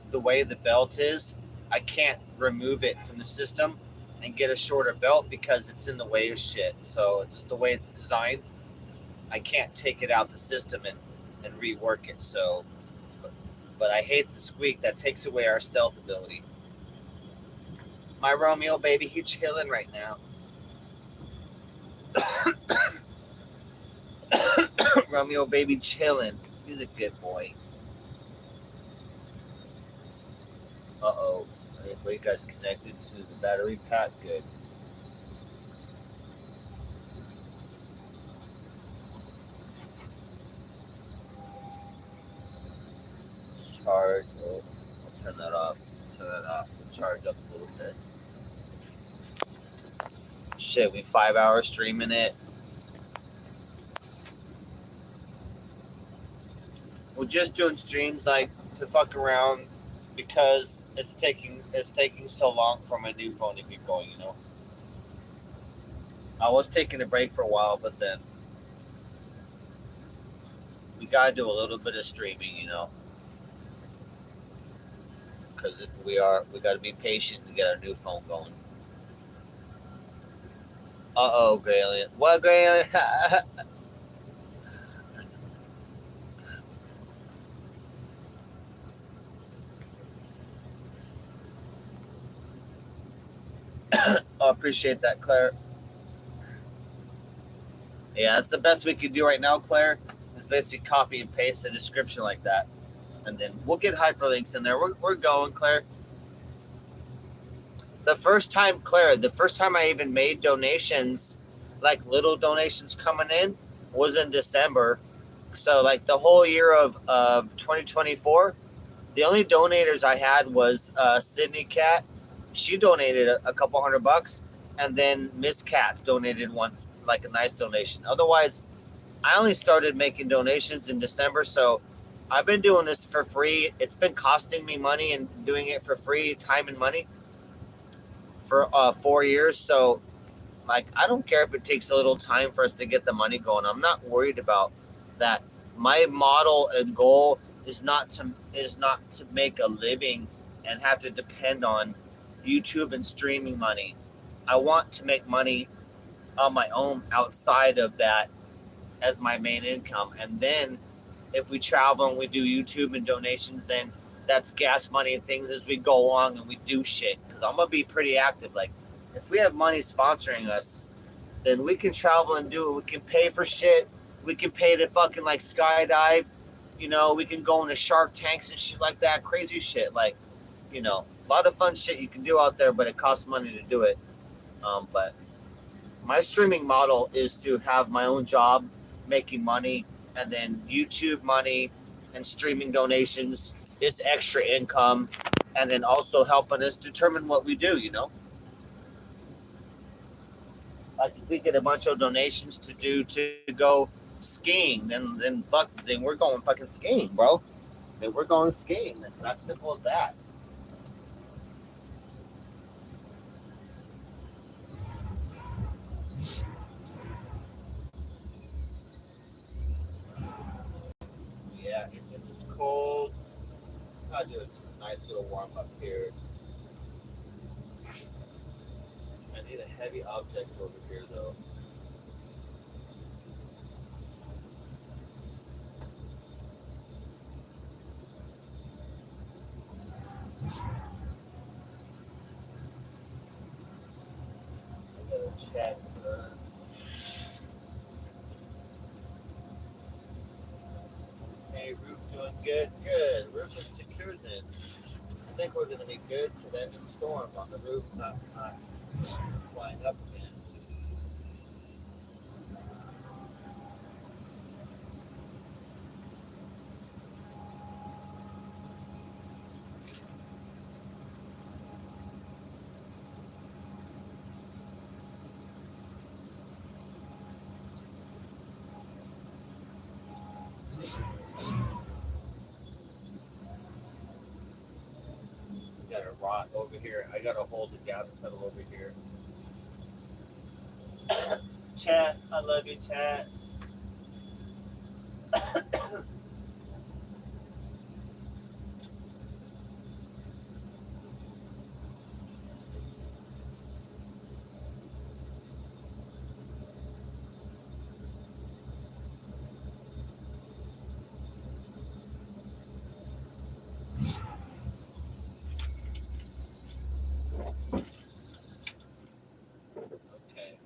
The way the belt is, I can't remove it from the system and get a shorter belt because it's in the way of shit. So just the way it's designed, I can't take it out the system and rework it. So, but I hate the squeak. That takes away our stealth ability. My Romeo baby, he's chilling right now. Romeo baby chilling. He's a good boy. Uh-oh. Are you guys connected to the battery pack? Good. Charge. Oh, I'll turn that off. We'll charge up a little bit. Shit, we 5 hours streaming it. We're just doing streams like to fuck around because it's taking so long for my new phone to get going, you know. I was taking a break for a while, but then we gotta do a little bit of streaming, you know, because we gotta be patient to get our new phone going. Uh-oh, Graylin. What, Graylin? I appreciate that, Claire. Yeah, that's the best we can do right now, Claire, is basically copy and paste a description like that. And then we'll get hyperlinks in there. We're going, Claire. The first time I even made donations, like little donations coming in, was in December. So like the whole year of 2024, the only donators I had was Sydney Cat. She donated a couple $100, and then Miss Cat donated once, like a nice donation. Otherwise, I only started making donations in December, so I've been doing this for free. It's been costing me money and doing it for free, time and money for 4 years. So like, I don't care if it takes a little time for us to get the money going. I'm not worried about that. My model and goal is not to make a living and have to depend on YouTube and streaming money. I want to make money on my own outside of that as my main income. And then if we travel and we do YouTube and donations, then that's gas money and things as we go along and we do shit. Because I'm going to be pretty active. Like, if we have money sponsoring us, then we can travel and do it. We can pay for shit. We can pay to fucking like skydive. We can go into shark tanks and shit like that. Crazy shit. Like, a lot of fun shit you can do out there, but it costs money to do it. But my streaming model is to have my own job making money, and then YouTube money and streaming donations is extra income, and then also helping us determine what we do. Like, if we get a bunch of donations to go skiing, then we're going fucking skiing, bro. Then we're going skiing. That's simple as that. Yeah, it's cold. I do a nice little warm up here. I need a heavy object over here though. I gotta check. Hey, roof doing good? Good. Roof is secure then. I think we're gonna be good to the end of the storm on the roof, not flying up again. Got a rot over here. I gotta hold the gas pedal over here. Chat, I love you, chat. Okay.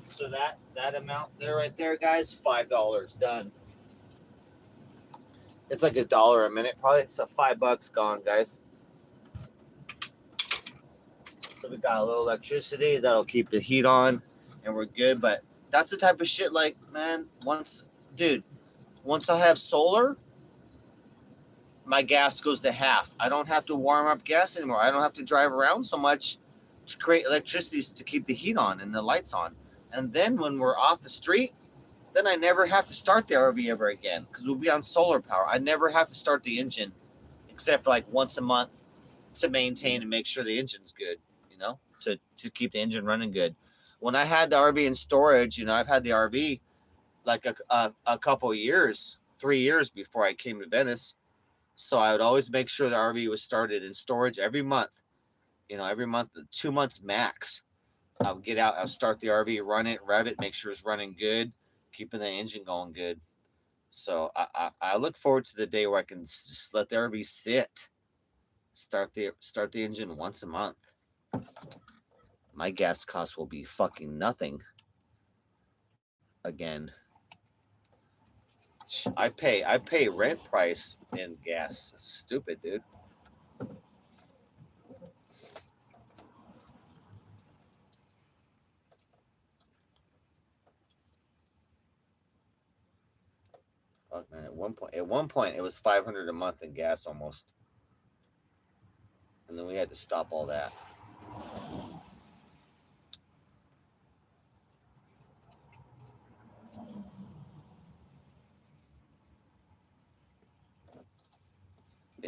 So that amount there, right there, guys, $5 done. It's like $1 a minute, probably. So $5 gone, guys. So we got a little electricity that'll keep the heat on, and we're good. But that's the type of shit. Like, man, dude, once I have solar, my gas goes to half. I don't have to warm up gas anymore. I don't have to drive around so much to create electricity to keep the heat on and the lights on. And then when we're off the street, then I never have to start the RV ever again because we'll be on solar power. I never have to start the engine except for like once a month to maintain and make sure the engine's good, to keep the engine running good. When I had the RV in storage, I've had the RV like a couple of years, 3 years before I came to Venice. So I would always make sure the RV was started in storage every month, every month, 2 months max. I would get out, I'll start the RV, run it, rev it, make sure it's running good, keeping the engine going good. So I look forward to the day where I can just let the RV sit, start the engine once a month. My gas cost will be fucking nothing again. I pay rent price in gas. Stupid, dude. Fuck, man. At one point, it was 500 a month in gas almost, and then we had to stop all that.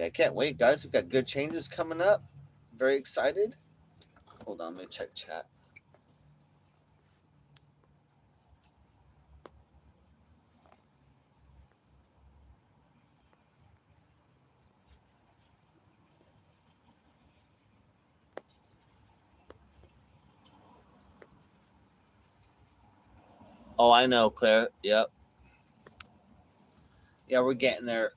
Yeah, I can't wait, guys. We've got good changes coming up. Very excited. Hold on, let me check chat. Oh, I know, Claire. Yep. Yeah, we're getting there.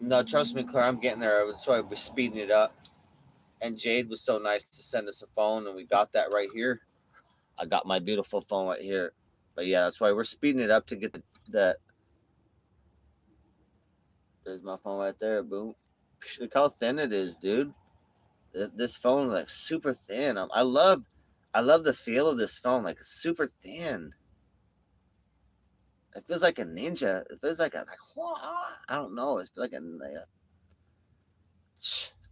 No, trust me, Claire, I'm getting there. That's why we're speeding it up. And Jade was so nice to send us a phone, and we got that right here. I got my beautiful phone right here. But yeah, that's why we're speeding it up to get the there's my phone right there. Boom. Look how thin it is, dude. This phone like super thin. I love the feel of this phone. Like it's super thin. It feels like a ninja. It feels like I don't know. It's like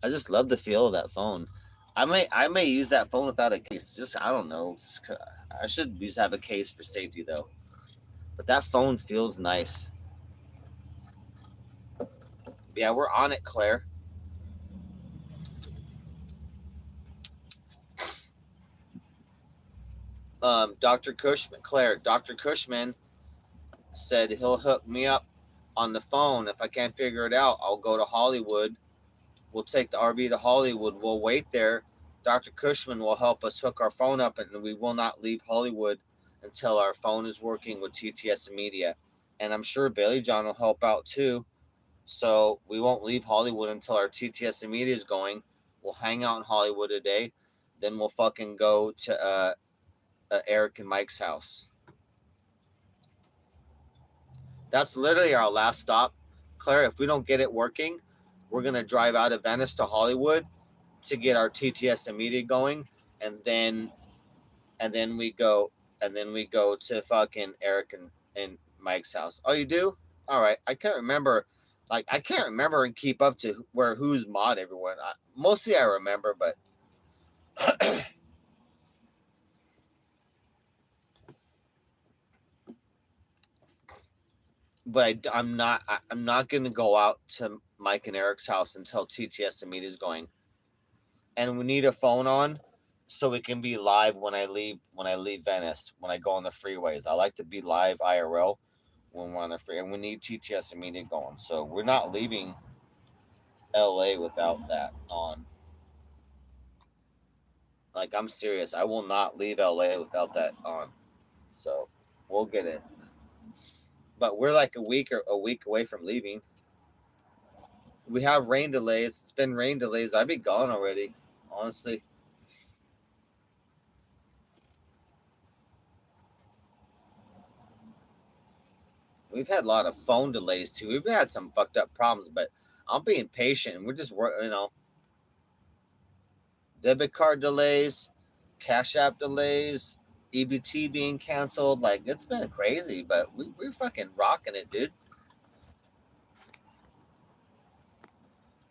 I just love the feel of that phone. I may use that phone without a case. Just I don't know. I should have a case for safety though. But that phone feels nice. Yeah, we're on it, Claire. Dr. Cushman, Claire, Dr. Cushman said he'll hook me up on the phone. If I can't figure it out, I'll go to Hollywood. We'll take the RV to Hollywood. We'll wait there. Dr. Cushman will help us hook our phone up, and we will not leave Hollywood until our phone is working with TTS Media. And I'm sure Bailey John will help out too. So we won't leave Hollywood until our TTS Media is going. We'll hang out in Hollywood a day. Then we'll fucking go to Eric and Mike's house. That's literally our last stop. Claire, if we don't get it working, we're going to drive out of Venice to Hollywood to get our TTS Media going. And then we go to fucking Eric and Mike's house. Oh, you do? All right. I can't remember. Like I can't remember and keep up to who's mod everyone. Mostly I remember, but I'm not gonna go out to Mike and Eric's house until TTS and Media is going, and we need a phone on so we can be live when I leave Venice when I go on the freeways. I like to be live IRL when we're on the free, and we need TTS and Media going. So we're not leaving LA without that on. Like I'm serious, I will not leave LA without that on. So we'll get it. But we're like a week away from leaving. We have rain delays. It's been rain delays. I'd be gone already, honestly. We've had a lot of phone delays too. We've had some fucked up problems, but I'm being patient. We're just debit card delays, Cash App delays, EBT being canceled. Like it's been crazy, but we're fucking rocking it, dude.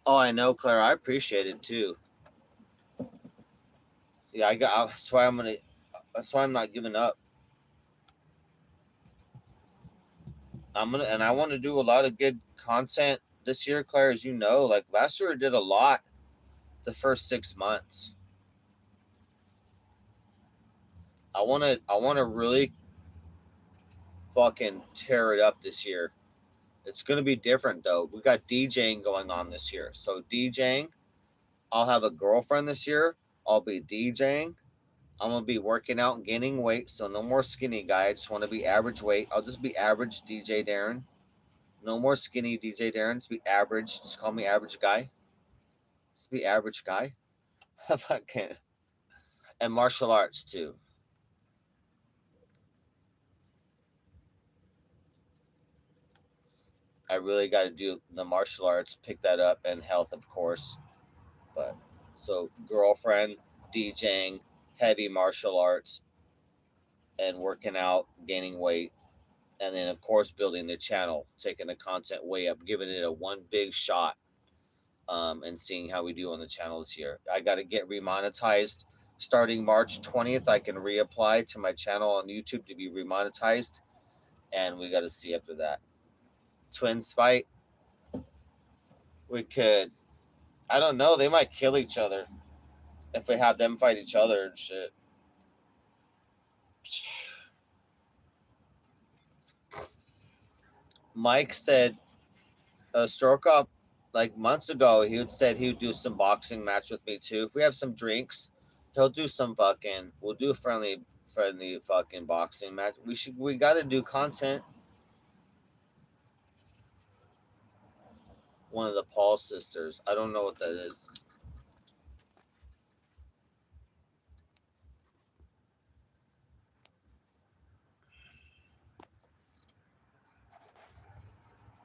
Oh, I know, Claire. I appreciate it too. Yeah, I got. That's why I'm gonna. That's why I'm not giving up. I want to do a lot of good content this year, Claire. As you know, like last year, I did a lot the first 6 months. I want to really fucking tear it up this year. It's gonna be different though. We got DJing going on this year, so DJing. I'll have a girlfriend this year. I'll be DJing. I'm gonna be working out and gaining weight, so no more skinny guy. I just want to be average weight. I'll just be average DJ Darren. No more skinny DJ Darren. Just be average. Just call me average guy. Just be average guy. Fucking and martial arts too. I really got to do the martial arts, pick that up, and health, of course. But so girlfriend, DJing, heavy martial arts, and working out, gaining weight, and then of course building the channel, taking the content way up, giving it a one big shot, and seeing how we do on the channel this year. I got to get remonetized. Starting March 20th, I can reapply to my channel on YouTube to be remonetized, and we got to see after that. Twins fight. We could. I don't know. They might kill each other if we have them fight each other and shit. Mike said stroke up like months ago. He had said he would do some boxing match with me too. If we have some drinks, he'll do some fucking. We'll do a friendly fucking boxing match. We got to do content. One of the Paul sisters. I don't know what that is.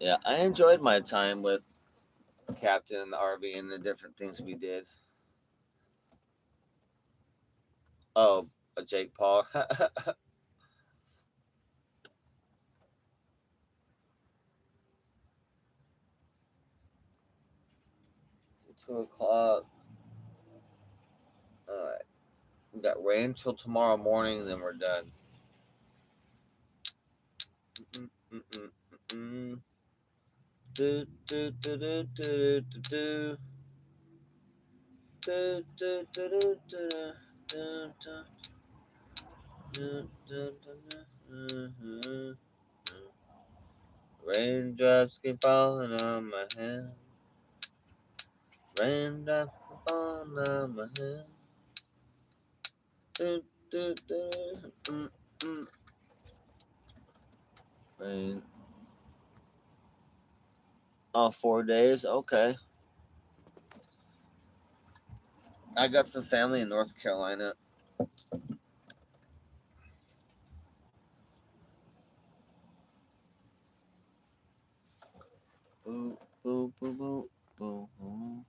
Yeah, I enjoyed my time with Captain and the RV and the different things we did. Oh, Jake Paul. 2 o'clock. All right. We got rain till tomorrow morning, then we're done. Do, do, do, do, do, do, do. Do, do, do, do, do, do, do. Raindrops keep falling on my head. Raindrops keep falling on my head. Do, do, do, Rain. Oh, 4 days? Okay. I got some family in North Carolina. Boo, boo, boo, boo, boo, boo.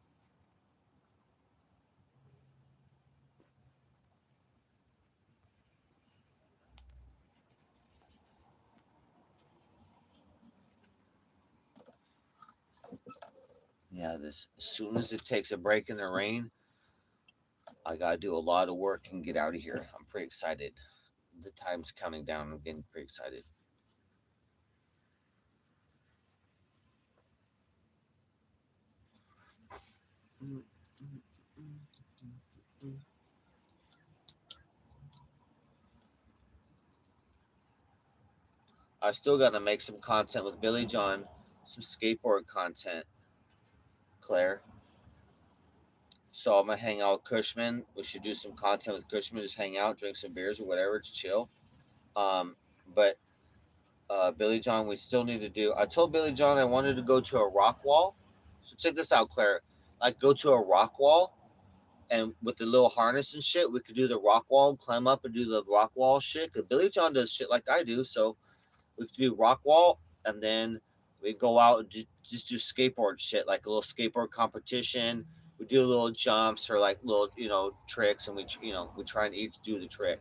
Yeah, this as soon as it takes a break in the rain, I gotta do a lot of work and get out of here. I'm pretty excited. The time's counting down. I'm getting pretty excited. I still gotta make some content with Billy John, some skateboard content, Claire. So I'm gonna hang out with Cushman. We should do some content with Cushman. Just hang out, drink some beers or whatever. Just chill. But Billy John, we still need to do. I told Billy John I wanted to go to a rock wall. So check this out, Claire. Like go to a rock wall, and with the little harness and shit, we could do the rock wall, climb up and do the rock wall shit. Cause Billy John does shit like I do, so we could do rock wall, and then we go out and just do skateboard shit, like a little skateboard competition. We do little jumps or like little tricks, and we try and each do the trick.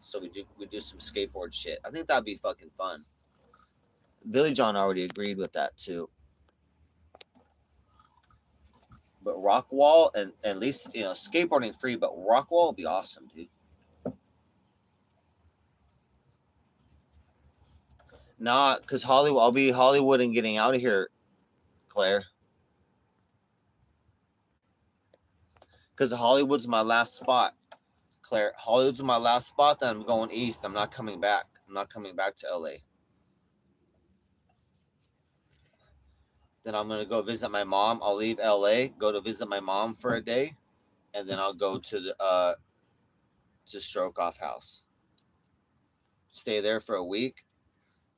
So we do some skateboard shit. I think that'd be fucking fun. Billy John already agreed with that too. But rock wall and at least skateboarding free, but rock wall would be awesome, dude. Not because Hollywood. I'll be Hollywood and getting out of here, Claire. Because Hollywood's my last spot, Claire. Hollywood's my last spot. Then I'm going east. I'm not coming back. I'm not coming back to LA. Then I'm gonna go visit my mom. I'll leave LA, go to visit my mom for a day, and then I'll go to the to Stroke Off House. Stay there for a week,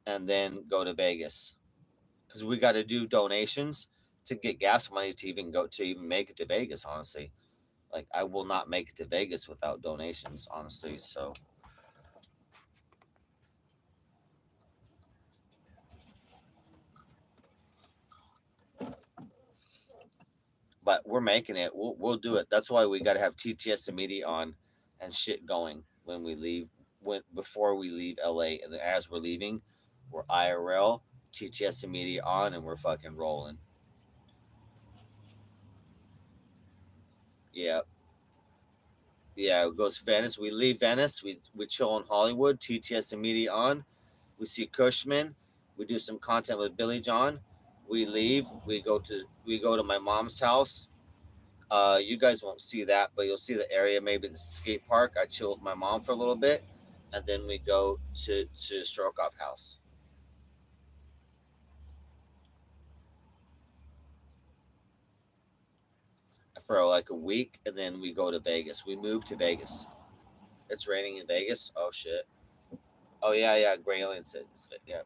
and then go to Vegas because we got to do donations to get gas money to even make it to Vegas. Honestly, like I will not make it to Vegas without donations. Honestly, so but we're making it. We'll do it. That's why we got to have TTS immediate on and shit going when we leave. When before we leave LA, and then as we're leaving, we're IRL TTS immediate on, and we're fucking rolling. Yeah, yeah. It goes Venice. We leave Venice. We chill in Hollywood. TTS immediate on. We see Cushman. We do some content with Billy John. we leave. We go to my mom's house. You guys won't see that, but you'll see the area, maybe the skate park. I chill with my mom for a little bit, and then we go to Stroke Off house for like a week, and then we go to Vegas. We move to Vegas. It's raining in Vegas. Oh shit. Oh yeah, yeah. Gray Alien said yeah.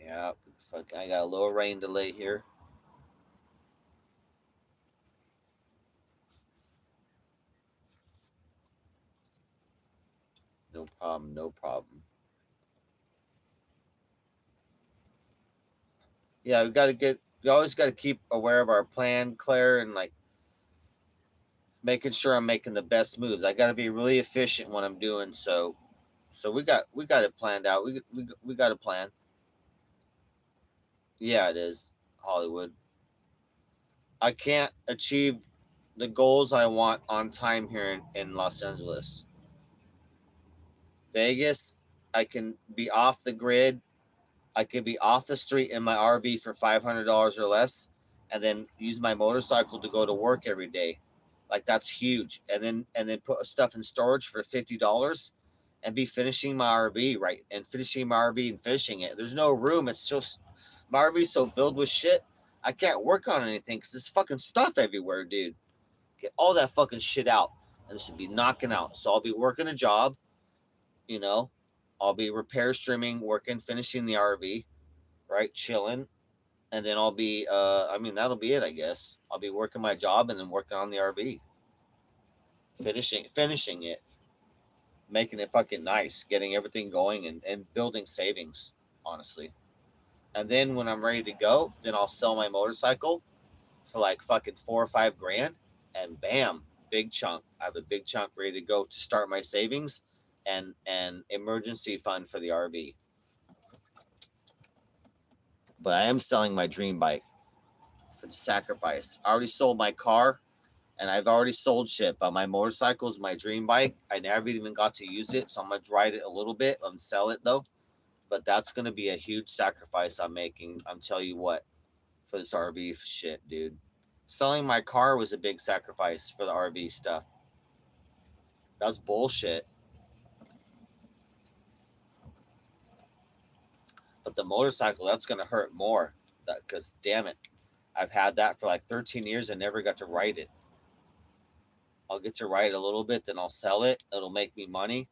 Yeah. Fuck. I got a little rain delay here. No problem. No problem. Yeah, we got to get. We always got to keep aware of our plan, Claire, and like making sure I'm making the best moves. I got to be really efficient when I'm doing so. So we got it planned out. We got a plan. Yeah, it is Hollywood. I can't achieve the goals I want on time here in Los Angeles. Vegas, I can be off the grid. I could be off the street in my RV for $500 or less, and then use my motorcycle to go to work every day. Like that's huge. And then put stuff in storage for $50, and be finishing my RV right and finishing my RV and finishing it. There's no room. It's just my RV's so filled with shit. I can't work on anything because there's fucking stuff everywhere, dude. Get all that fucking shit out, and it should be knocking out. So I'll be working a job, you know. I'll be repair streaming, working, finishing the RV, right, chilling, and then I'll be. I mean, that'll be it, I guess. I'll be working my job and then working on the RV, finishing it, making it fucking nice, getting everything going, and building savings, honestly. And then when I'm ready to go, then I'll sell my motorcycle for like fucking 4 or 5 grand, and bam, big chunk. I have a big chunk ready to go to start my savings and emergency fund for the RV. But I am selling my dream bike for the sacrifice. I already sold my car, and I've already sold shit, but my motorcycle is my dream bike. I never even got to use it, so I'm gonna ride it a little bit and sell it though. But that's gonna be a huge sacrifice I'm making. I'm telling you what, for this RV shit, dude. Selling my car was a big sacrifice for the RV stuff. That's bullshit. But the motorcycle, that's gonna hurt more. That because damn it, I've had that for like 13 years and never got to ride it. I'll get to ride it a little bit, then I'll sell it. It'll make me money,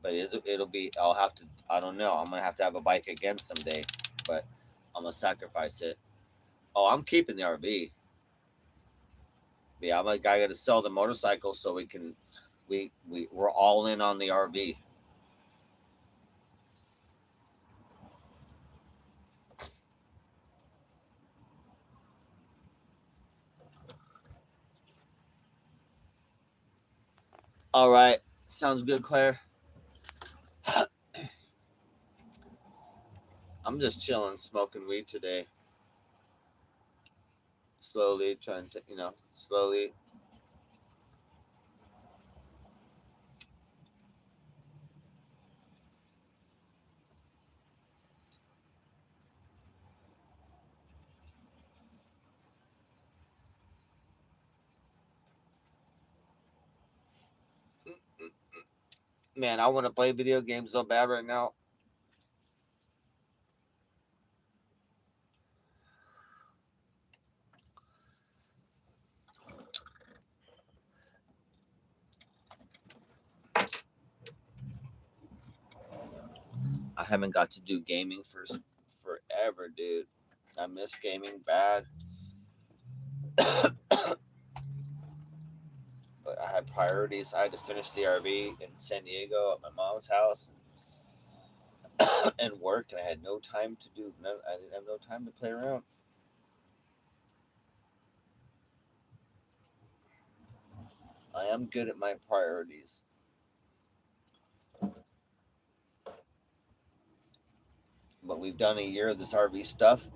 but it'll be. I'll have to. I don't know. I'm gonna have a bike again someday, but I'm gonna sacrifice it. Oh, I'm keeping the RV. Yeah, I'm like I got to sell the motorcycle so we can. We're all in on the RV. All right, sounds good, Claire. I'm just chilling, smoking weed today. Slowly trying to, slowly. Man, I want to play video games so bad right now. I haven't got to do gaming for forever, dude. I miss gaming bad, but I had priorities. I had to finish the RV in San Diego at my mom's house and work, and I had no time to do. No, I didn't have no time to play around. I am good at my priorities, but we've done a year of this RV stuff,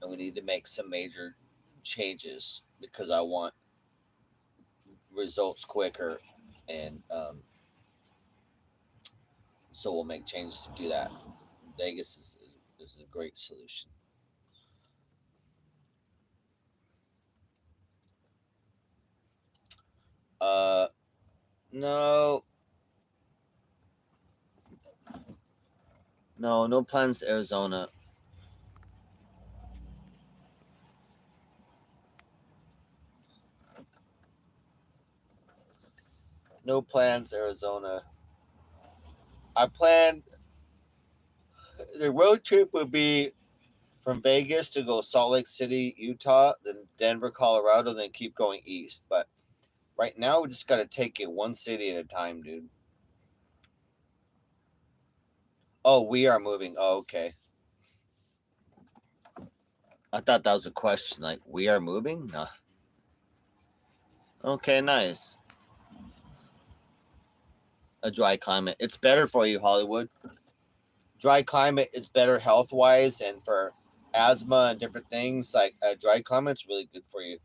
and we need to make some major changes because I want results quicker, and So we'll make changes to do that. Vegas is a great solution. Uh, no, no plans. Arizona, no plans. Arizona. I planned the road trip would be from Vegas to go Salt Lake City, Utah, then Denver, Colorado, then keep going east. But right now, we just got to take it one city at a time, dude. Oh, we are moving. Oh, okay. I thought that was a question. Like, we are moving? No. Okay, nice. A dry climate. It's better for you, Hollywood. Dry climate is better health wise and for asthma and different things. Like, a dry climate's really good for you.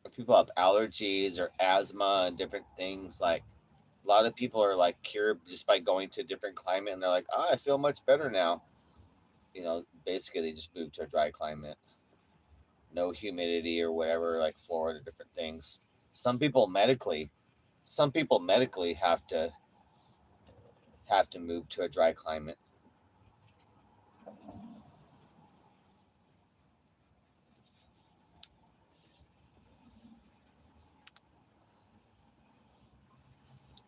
If people have allergies or asthma and different things, like, a lot of people are like cured just by going to a different climate and they're like, oh, I feel much better now. Basically they just moved to a dry climate, no humidity or whatever, like Florida, different things. Some people medically, some people medically have to move to a dry climate.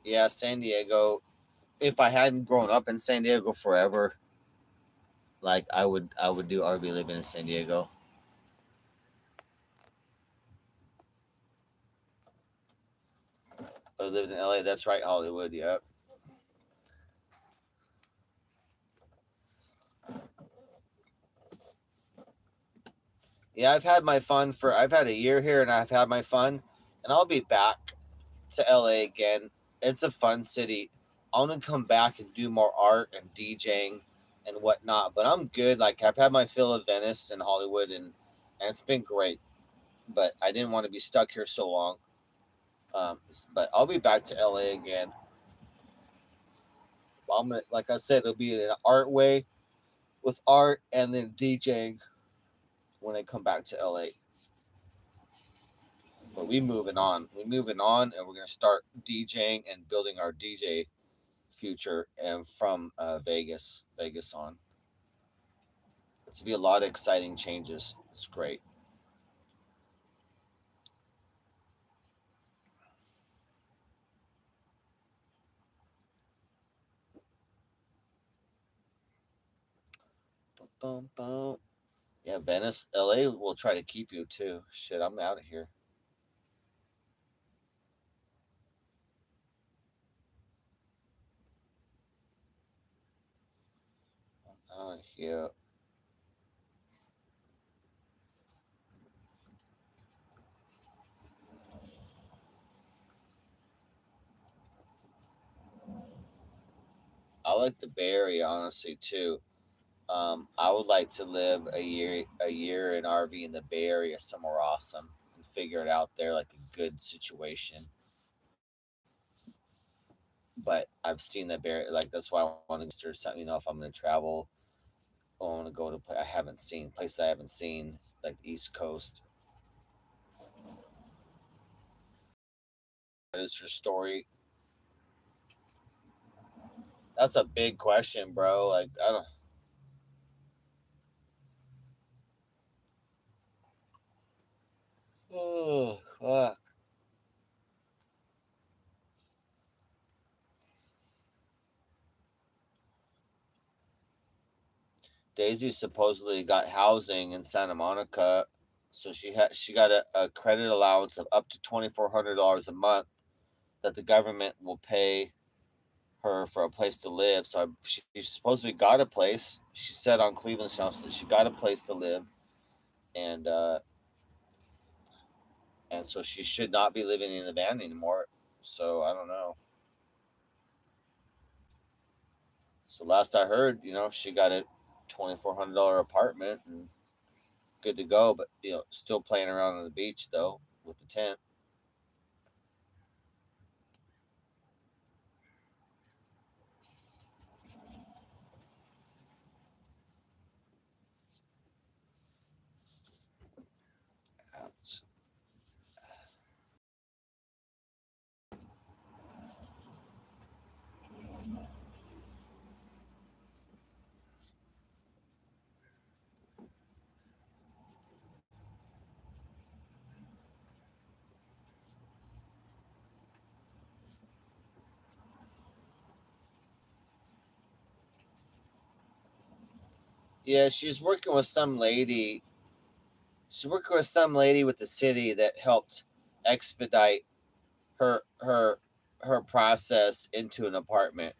Yeah, San Diego. If I hadn't grown up in San Diego forever, like I would do RV living in San Diego. I lived in LA. That's right, Hollywood. Yep. Yeah, I've had a year here and I've had my fun, and I'll be back to LA again. It's a fun city. I want to come back and do more art and DJing and whatnot. But I'm good. Like, I've had my fill of Venice and Hollywood, and it's been great. But I didn't want to be stuck here so long. But I'll be back to LA again. I'm gonna, like I said, it'll be an art way with art and then DJing when I come back to LA. But we moving on. We moving on, and we're gonna start DJing and building our DJ future and from Vegas on. It's be a lot of exciting changes. It's great. Bum, bum, bum. Yeah, Venice, LA will try to keep you too. Shit, I'm out of here. I'm out of here. I like the Bay Area honestly too. I would like to live a year in RV in the Bay Area somewhere awesome and figure it out there like a good situation. But I've seen the Bay, like that's why I want to or something. If I'm going to travel, I want to go to I haven't seen places I haven't seen like the East Coast. What is your story? That's a big question, bro. Like I don't. Oh fuck. Daisy supposedly got housing in Santa Monica, so she got a credit allowance of up to $2,400 a month that the government will pay her for a place to live. So she supposedly got a place. She said on Cleveland House that she got a place to live, and and so she should not be living in the van anymore. So I don't know. So last I heard, she got a $2,400 apartment and good to go. But still playing around on the beach though with the tent. Ouch. Yeah, she's working with some lady. She's working with some lady with the city that helped expedite her process into an apartment.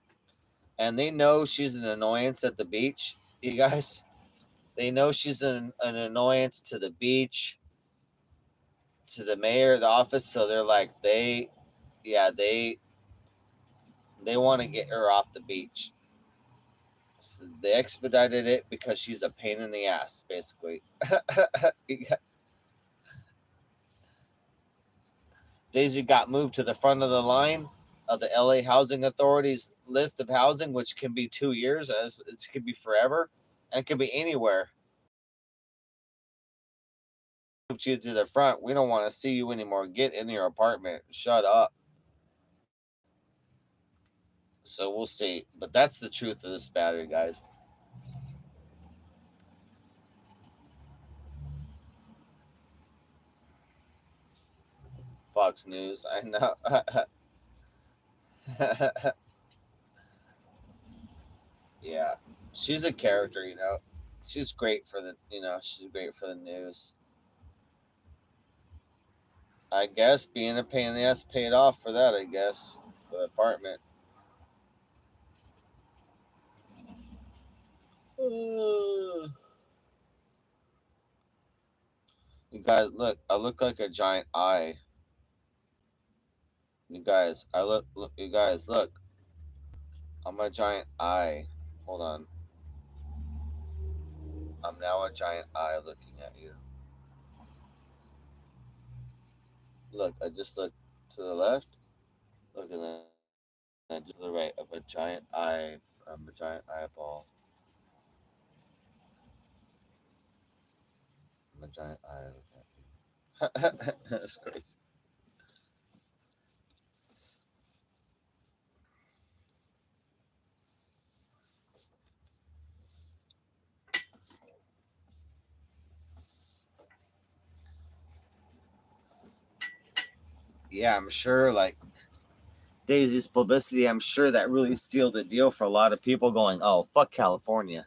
And they know she's an annoyance at the beach, you guys. They know she's an annoyance to the beach, to the mayor, the office. So they're like, yeah, they want to get her off the beach. So they expedited it because she's a pain in the ass, basically. Daisy got moved to the front of the line of the LA Housing Authority's list of housing, which can be 2 years, as it could be forever, and could be anywhere. Moved you to the front. We don't want to see you anymore. Get in your apartment. Shut up. So we'll see. But that's the truth of this battery, guys. Fox News. I know. Yeah. She's a character, you know. She's great for the, she's great for the news. I guess being a pain in the ass paid off for that, I guess, for the apartment. You guys, look, I look like a giant eye. You guys, you guys, look, I'm a giant eye. Hold on. I'm now a giant eye looking at you. Look, I just look to the left. Look, and then to the right. I'm a giant eye. I'm a giant eyeball. I'm a giant eye looking at you. That's crazy. Yeah, I'm sure, like, Daisy's publicity, I'm sure that really sealed the deal for a lot of people going, oh, fuck California.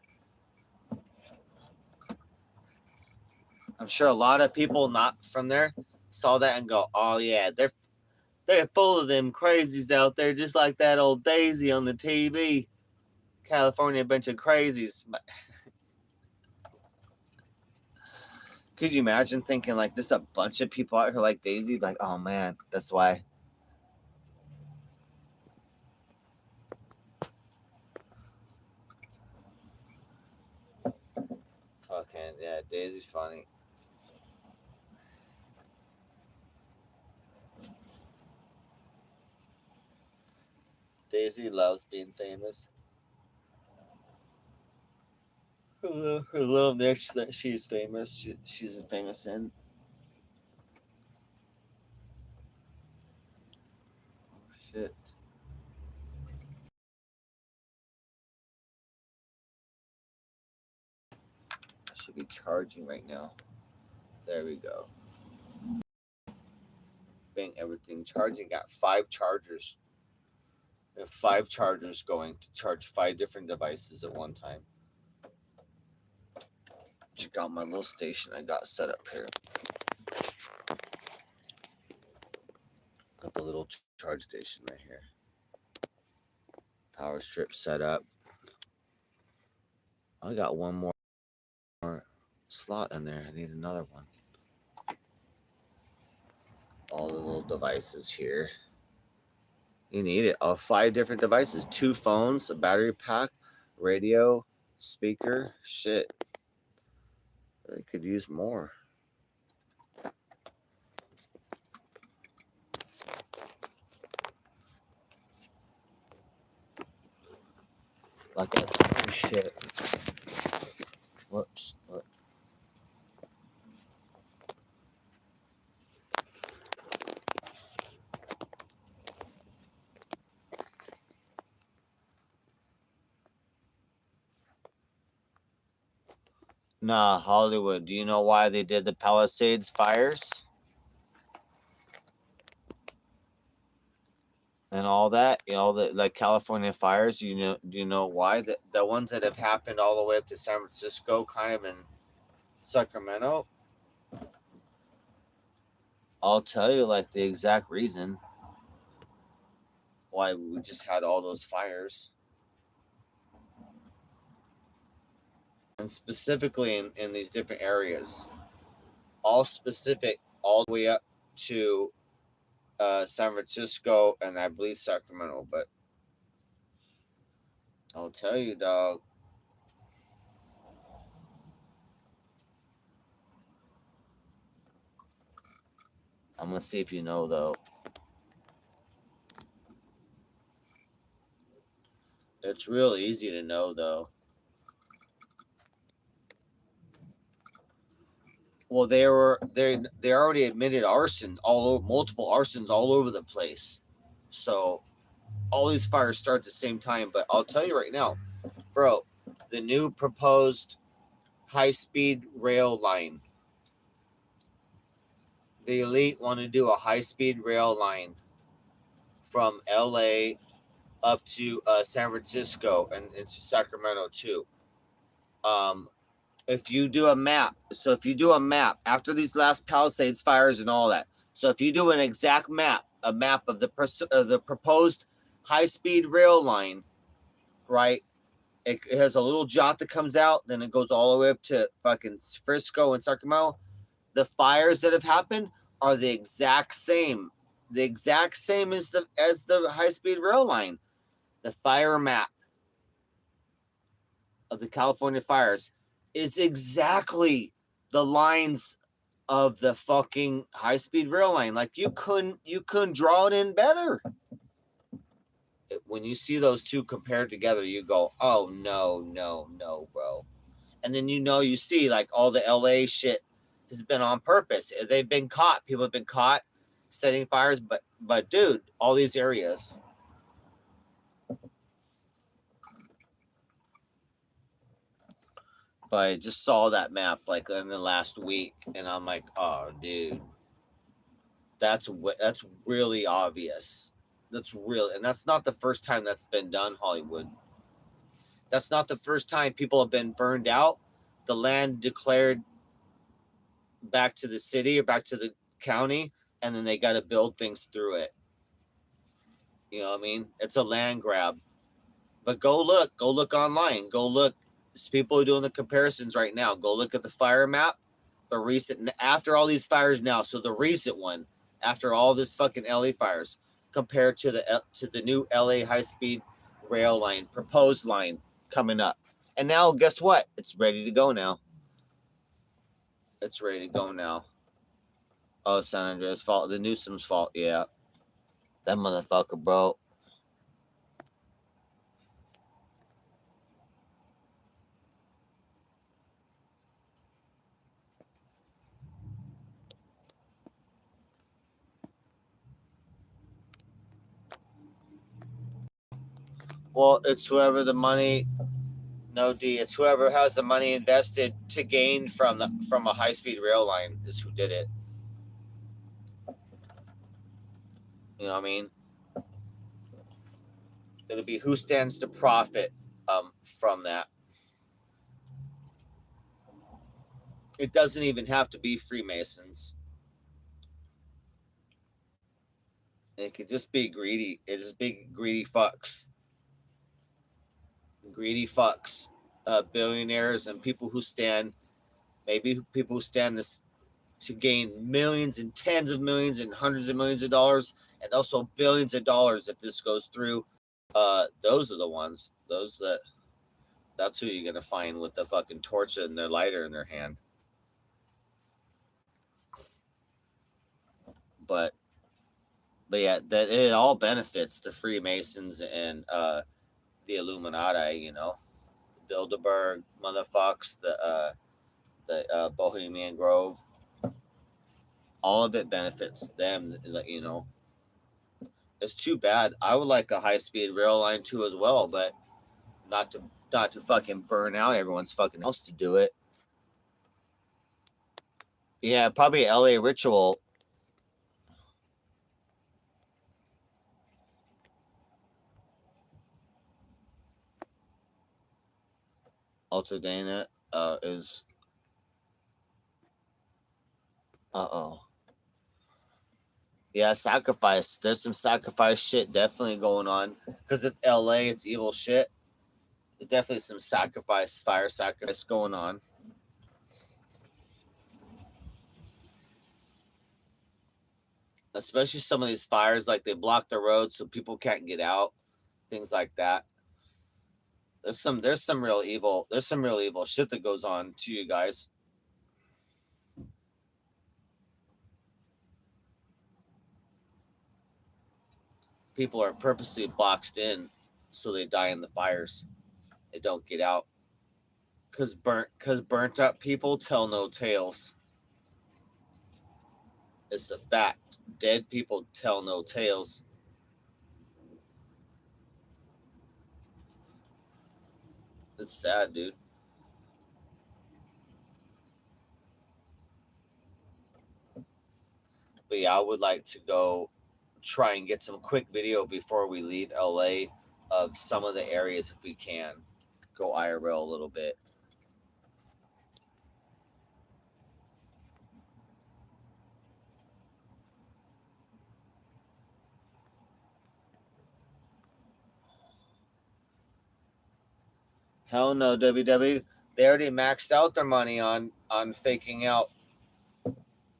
I'm sure a lot of people not from there saw that and go, oh, yeah, they're full of them crazies out there, just like that old Daisy on the TV. California, a bunch of crazies. Could you imagine thinking, like, there's a bunch of people out here like Daisy? Like, oh, man, that's why. Fucking, yeah, Daisy's funny. Daisy loves being famous. Her little niche that she's famous. She's famous in. Oh, shit. I should be charging right now. There we go. Bang, everything charging. Got 5 chargers. I have 5 chargers going to charge 5 different devices at one time. Check out my little station I got set up here. Got the little charge station right here. Power strip set up. I got one more slot in there. I need another one. All the little devices here. You need it. 5 different devices, 2 phones, a battery pack, radio, speaker. Shit. I could use more. Like that shit. Whoops. Nah, Hollywood. Do you know why they did the Palisades fires and all that? You know, the like California fires. Do you know why? The ones that have happened all the way up to San Francisco, kind of, and Sacramento. I'll tell you like the exact reason why we just had all those fires. And specifically in these different areas, all specific, all the way up to San Francisco and I believe Sacramento. But I'll tell you, dog. I'm gonna see if you know though. It's real easy to know though. Well, they already admitted arson all over, multiple arsons all over the place. So all these fires start at the same time. But I'll tell you right now, bro, the new proposed high-speed rail line. The elite want to do a high-speed rail line from LA up to San Francisco and into Sacramento too. Um, if you do a map, after these last Palisades fires and all that, so if you do an exact map, a map of the proposed high-speed rail line, right? It has a little jot that comes out, then it goes all the way up to fucking Frisco and Sacramento. The fires that have happened are the exact same as the high-speed rail line. The fire map of the California fires is exactly the lines of the fucking high-speed rail line. Like you couldn't draw it in better. When you see those two compared together, you go, oh no, bro. And then you see like all the LA shit has been on purpose. They've been caught. People have been caught setting fires, but dude, all these areas. But I just saw that map like in the last week, and I'm like, oh, dude, that's really obvious. That's real, and that's not the first time that's been done, Hollywood. That's not the first time people have been burned out. The land declared back to the city or back to the county, and then they got to build things through it. You know what I mean? It's a land grab. But go look online. Go look. There's people are doing the comparisons right now. Go look at the fire map. The recent after all these fires now. So the recent one after all this fucking LA fires compared to the new LA high speed rail line proposed line coming up. And now guess what? It's ready to go now. It's ready to go now. Oh, San Andreas fault. The Newsom's fault. Yeah, that motherfucker, bro. Well, it's whoever the money. No D. It's whoever has the money invested to gain from a high speed rail line is who did it. You know what I mean? It'll be who stands to profit from that. It doesn't even have to be Freemasons. It could just be greedy. It just be greedy fucks. Greedy fucks. Billionaires and people who stand, maybe people who stand this to gain millions and tens of millions and hundreds of millions of dollars and also billions of dollars if this goes through. Those are the ones. That's who you're gonna find with the fucking torch and their lighter in their hand. But yeah, that it all benefits the Freemasons and the Illuminati, you know, Bilderberg motherfucks, the Bohemian Grove. All of it benefits them, you know. It's too bad. I would like a high speed rail line too as well, but not to not to fucking burn out everyone's fucking house to do it. Yeah, probably LA Ritual. Altadena is oh. Yeah, sacrifice. There's some sacrifice shit definitely going on because it's LA. It's evil shit. There's definitely some sacrifice, fire sacrifice going on. Especially some of these fires, like they block the road so people can't get out. Things like that. There's some real evil shit that goes on to you guys. People are purposely boxed in so they die in the fires. They don't get out. Cause burnt up people tell no tales. It's a fact. Dead people tell no tales. It's sad, dude. But yeah, I would like to go try and get some quick video before we leave LA of some of the areas if we can. Go IRL a little bit. Hell no, WW. They already maxed out their money on faking out,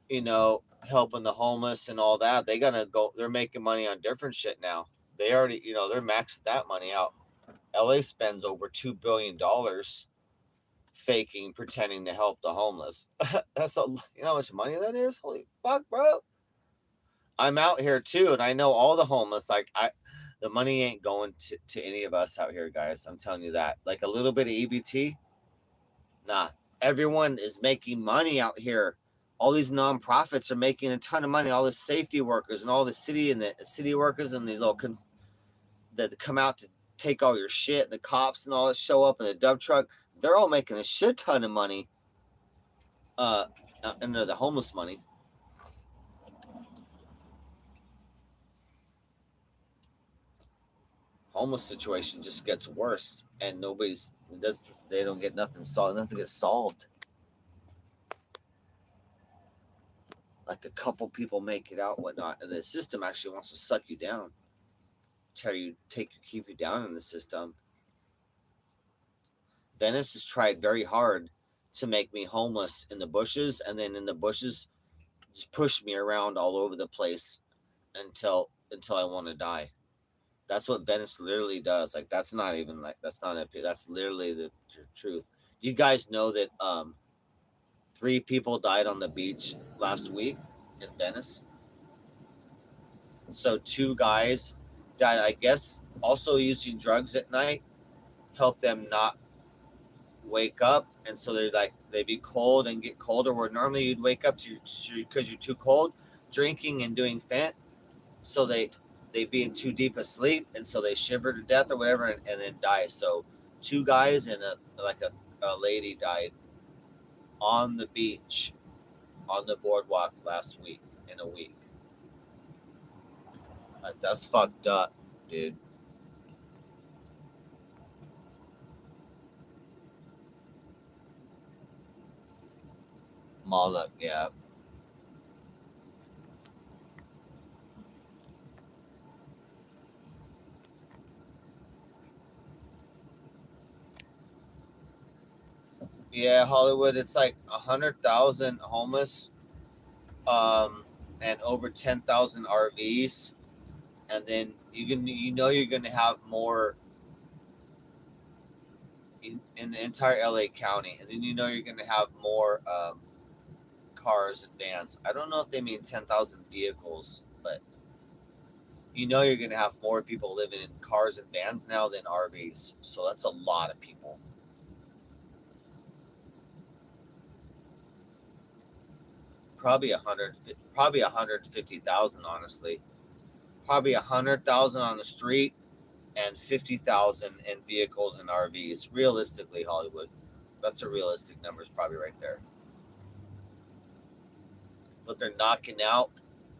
you know, helping the homeless and all that. They gonna go. They're making money on different shit now. They already, you know, they're maxed that money out. LA spends over $2 billion faking, pretending to help the homeless. That's you know how much money that is. Holy fuck, bro! I'm out here too, and I know all the homeless. The money ain't going to any of us out here, guys. I'm telling you that. Like a little bit of EBT, nah. Everyone is making money out here. All these nonprofits are making a ton of money. All the safety workers and all the city workers and the little that come out to take all your shit. And the cops and all that show up in the dump truck. They're all making a shit ton of money. Under the homeless money. Homeless situation just gets worse, and they don't get nothing solved. Nothing gets solved. Like a couple people make it out, whatnot, and the system actually wants to suck you down, keep you down in the system. Venice has tried very hard to make me homeless in the bushes, and then in the bushes, just push me around all over the place until I want to die. That's what Venice literally does. Like that's not even like that's not a that's literally the truth. You guys know that 3 people died on the beach last week in Venice. So 2 guys died, I guess, also using drugs at night, help them not wake up, and so they be cold and get colder. Where normally you'd wake up because you're too cold, drinking and doing fent, so they be in too deep a sleep, and so they shiver to death or whatever, and then die. So 2 guys and a lady died on the beach on the boardwalk last week in a week. Like that's fucked up, dude. Moloch, yeah. Yeah, Hollywood. It's like 100,000 homeless, and over 10,000 RVs, and then you're gonna have more in the entire LA County, and then you're gonna have more cars and vans. I don't know if they mean 10,000 vehicles, but you know you're gonna have more people living in cars and vans now than RVs. So that's a lot of people. Probably 150,000, honestly. Probably 100,000 on the street and 50,000 in vehicles and RVs. Realistically, Hollywood, that's a realistic number. Is probably right there. But they're knocking out.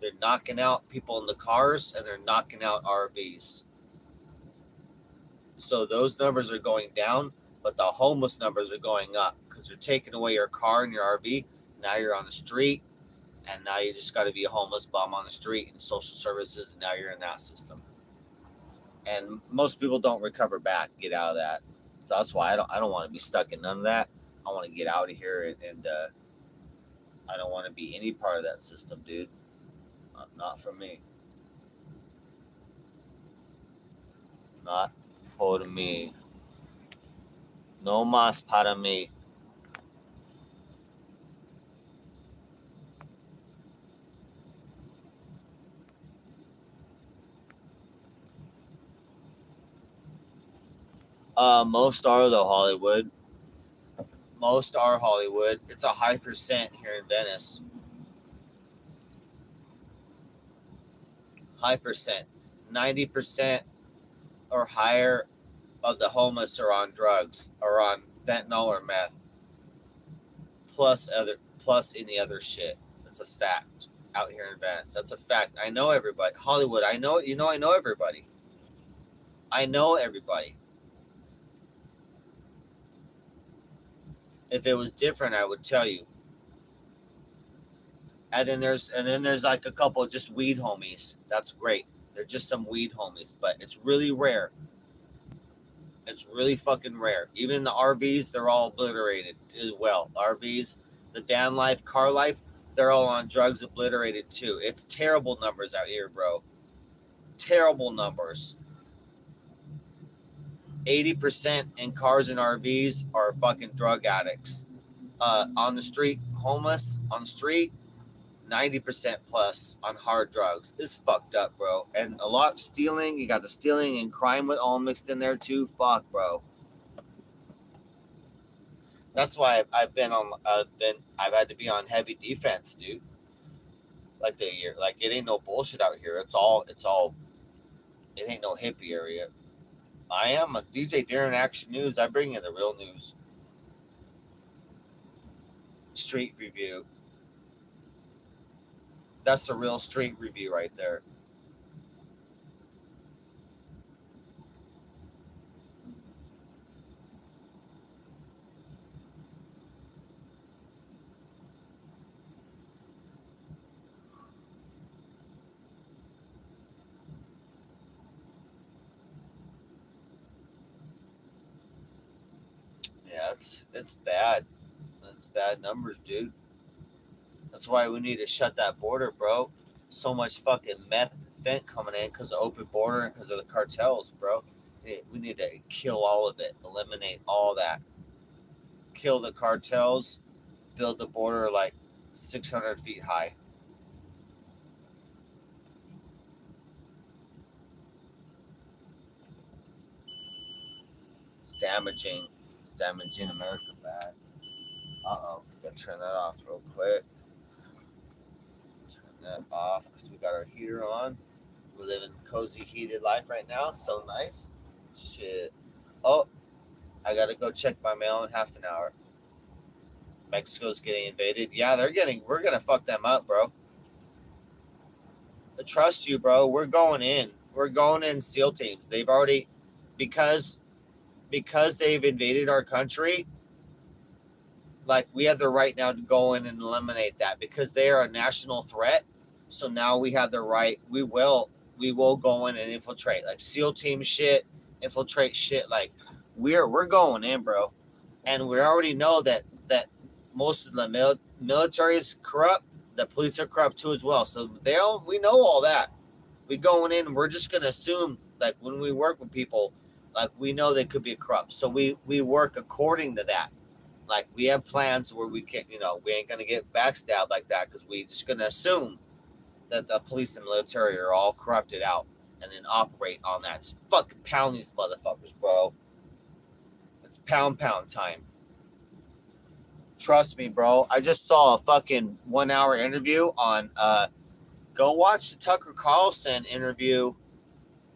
They're knocking out people in the cars and they're knocking out RVs. So those numbers are going down, but the homeless numbers are going up because they're taking away your car and your RV. Now you're on the street, and now you just got to be a homeless bum on the street and social services, and now you're in that system. And most people don't recover back, get out of that. So that's why I don't want to be stuck in none of that. I want to get out of here, and I don't want to be any part of that system, dude. Not for me. Not for me. No más para mí. Most are though, Hollywood. Most are Hollywood. It's a high percent here in Venice. High percent. 90% or higher of the homeless are on drugs or on fentanyl or meth. Plus any other shit. That's a fact out here in Venice. That's a fact. I know everybody. Hollywood, I know I know everybody. I know everybody. If it was different, I would tell you. And then there's like a couple of just weed homies. That's great. They're just some weed homies, but it's really rare. It's really fucking rare. Even the RVs, they're all obliterated as well. RVs, the van life, car life, they're all on drugs, obliterated too. It's terrible numbers out here, bro. Terrible numbers. 80% in cars and RVs are fucking drug addicts. On the street, homeless on the street, 90% plus on hard drugs. It's fucked up, bro. And a lot stealing. You got the stealing and crime with all mixed in there too. Fuck, bro. That's why I've had to be on heavy defense, dude. Like the year, like it ain't no bullshit out here. It ain't no hippie area. I am a DJ Darren Action News. I bring you the real news. Street review. That's the real street review right there. Yeah, it's bad. That's bad numbers, dude. That's why we need to shut that border, bro. So much fucking meth and fent coming in because of open border and because of the cartels, bro. We need to kill all of it, eliminate all that, kill the cartels, build the border like 600 feet high. It's damaging. It's damaging America bad. Uh-oh. Gotta turn that off real quick. Turn that off because we got our heater on. We're living cozy, heated life right now. So nice. Shit. Oh, I gotta go check my mail in half an hour. Mexico's getting invaded. Yeah, we're gonna fuck them up, bro. I trust you, bro. We're going in. We're going in SEAL teams. They've already, because they've invaded our country, like we have the right now to go in and eliminate that because they are a national threat. So now we have the right. We will go in and infiltrate like SEAL team shit, infiltrate shit. Like we're going in, bro, and we already know that most of the military is corrupt. The police are corrupt too as well. So we know all that. We going in. We're just gonna assume like when we work with people, like we know they could be corrupt. So we work according to that. Like we have plans where we can't, we ain't gonna get backstabbed like that because we just gonna assume that the police and military are all corrupted out. and then operate on that. Just fucking pound these motherfuckers, bro. It's pound time. Trust me, bro. I just saw a fucking 1 hour interview on go watch the Tucker Carlson interview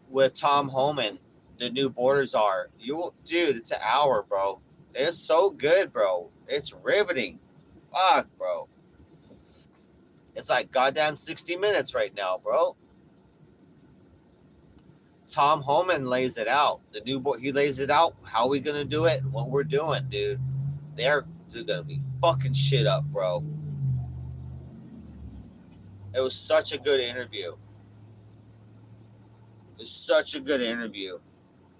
with Tom Homan, the new Borders are. Dude, it's an hour, bro. It's so good, bro. It's riveting. Fuck, bro. It's like goddamn 60 minutes right now, bro. Tom Homan lays it out. He lays it out. How we gonna do it? What we're doing, dude. They're gonna be fucking shit up, bro. It was such a good interview. It's such a good interview.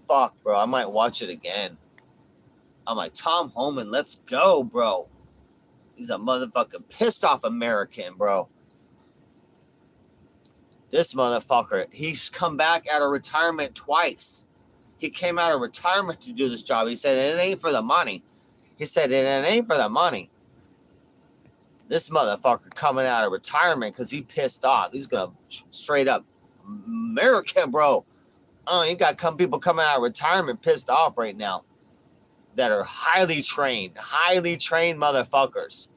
Fuck, bro. I might watch it again. I'm like, Tom Homan, let's go, bro. He's a motherfucking pissed off American, bro. This motherfucker, he's come back out of retirement twice. He came out of retirement to do this job. He said, it ain't for the money. He said, it ain't for the money. This motherfucker coming out of retirement because he pissed off. He's going to straight up American, bro. Oh, you got people coming out of retirement pissed off right now that are highly trained motherfuckers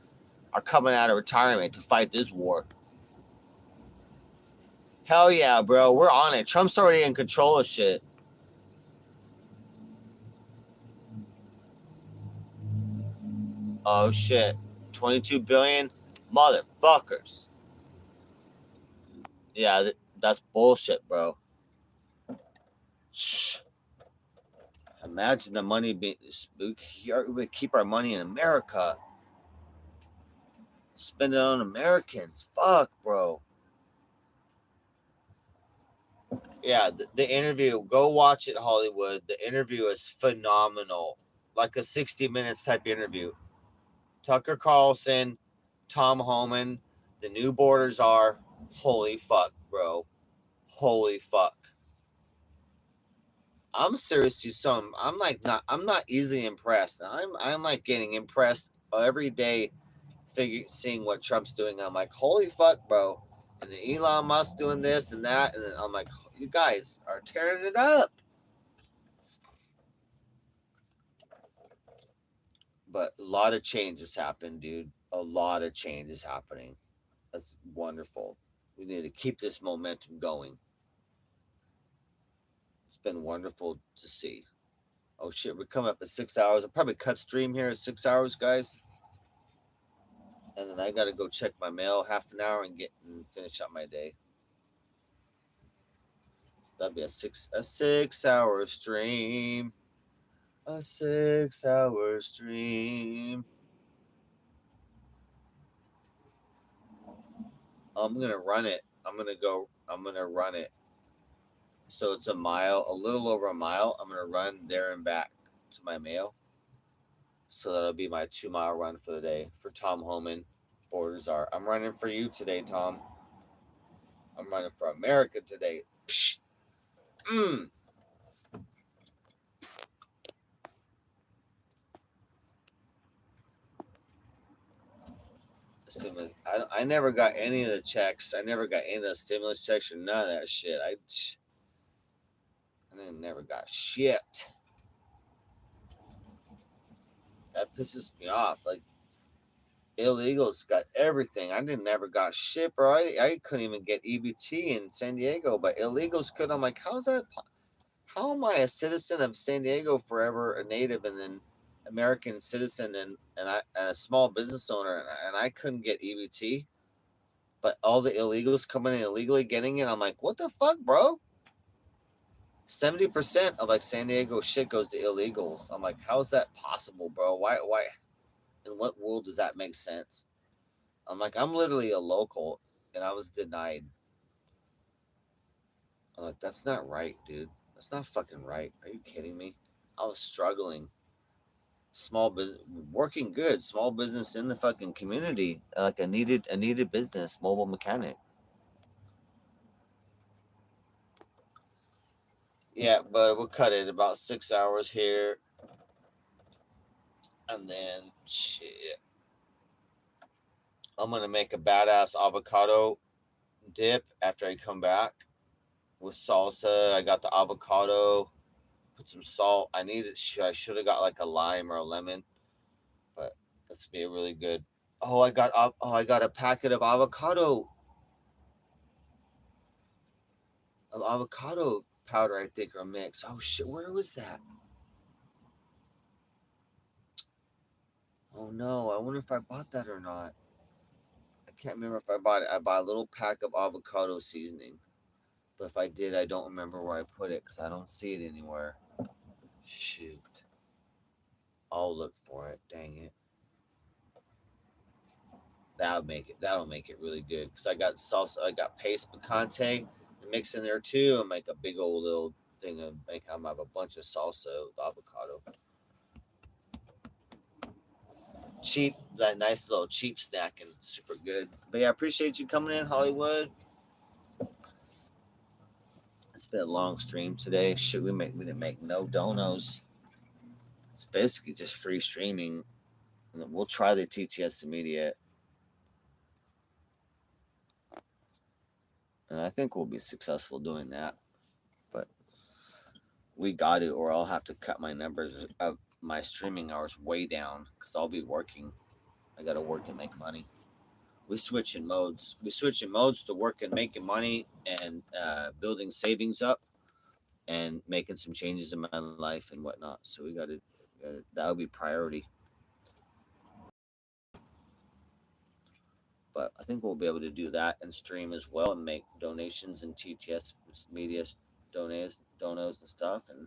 are coming out of retirement to fight this war. Hell yeah, bro. We're on it. Trump's already in control of shit. Oh, shit. 22 billion? Motherfuckers. Yeah, that's bullshit, bro. Shh. Imagine the money being... We keep our money in America. Spend it on Americans. Fuck, bro. Yeah, the interview, go watch it, Hollywood. The interview is phenomenal. Like a 60 minutes type interview. Tucker Carlson, Tom Homan, the new Borders are. Holy fuck, bro. Holy fuck. I'm seriously I'm not easily impressed. I'm like getting impressed every day seeing what Trump's doing. I'm like, holy fuck, bro. And then Elon Musk doing this and that, and then I'm like, you guys are tearing it up. But a lot of change has happened, dude. A lot of change is happening. That's wonderful. We need to keep this momentum going. It's been wonderful to see. Oh shit, we're coming up at 6 hours. I'll probably cut stream here at 6 hours, guys. And then I gotta go check my mail half an hour and finish up my day. That'd be a 6 hour stream. A 6 hour stream. I'm gonna run it. I'm gonna run it. So it's a little over a mile. I'm gonna run there and back to my mail. So that'll be my 2 mile run for the day for Tom Homan. Borders are. I'm running for you today, Tom. I'm running for America today. Psh. I never got any of the checks. I never got any of the stimulus checks or none of that shit. I never got shit. That pisses me off. Like, illegals got everything. I never got shit, bro. I couldn't even get EBT in San Diego, but illegals could. I'm like, how's that? How am I a citizen of San Diego forever, a native, and then American citizen and a small business owner, and I couldn't get EBT, but all the illegals coming in illegally getting it. I'm like, what the fuck, bro? 70% of like San Diego shit goes to illegals. I'm like, how is that possible, bro? Why? In what world does that make sense? I'm like, I'm literally a local, and I was denied. I'm like, that's not right, dude. That's not fucking right. Are you kidding me? I was struggling. Small business, working good. Small business in the fucking community, like a needed business. Mobile mechanic. Yeah, but we'll cut it about 6 hours here, and then shit. I'm gonna make a badass avocado dip after I come back. with salsa. I got the avocado. Put some salt. I should have got like a lime or a lemon, but that's be really good. I got a packet of avocado powder, I think, or mix. Oh shit, where was that? Oh no, I wonder if I bought that or not. I can't remember if I bought it. I bought a little pack of avocado seasoning, but if I did, I don't remember where I put it because I don't see it anywhere. Shoot, I'll look for it. Dang it. That'll make it really good because I got salsa. I got paste picante and mix in there too, and make a big old little thing of make. I have a bunch of salsa with avocado. Cheap, that nice little cheap snack and super good. But yeah, I appreciate you coming in, Hollywood. It's been a long stream today. Should we didn't make no donos. It's basically just free streaming. And we'll try the TTS immediate. And I think we'll be successful doing that. But we got to, or I'll have to cut my numbers of my streaming hours way down because I'll be working. I got to work and make money. We switch in modes. We switch in modes to work and making money and building savings up and making some changes in my life and whatnot. So we got to, that'll be priority. But I think we'll be able to do that and stream as well and make donations and TTS media donos and stuff and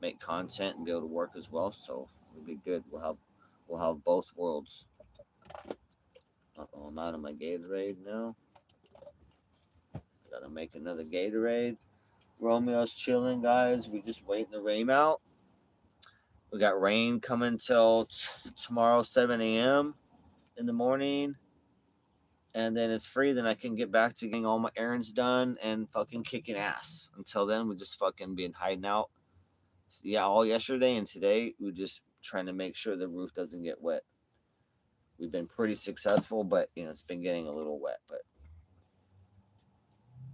make content and be able to work as well. So it'll be good. We'll have both worlds. I'm out of my Gatorade now. Gotta make another Gatorade. Romeo's chilling, guys. We just waiting the rain out. We got rain coming till tomorrow 7 a.m. in the morning. And then it's free. Then I can get back to getting all my errands done and fucking kicking ass. Until then, we just fucking been hiding out. So yeah, all yesterday and today, we just trying to make sure the roof doesn't get wet. We've been pretty successful, but it's been getting a little wet. But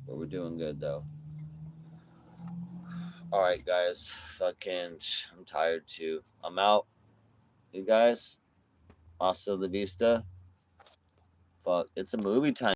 we're doing good though. All right, guys. Fucking, I'm tired too. I'm out. You guys, hasta la vista. Fuck, it's a movie time.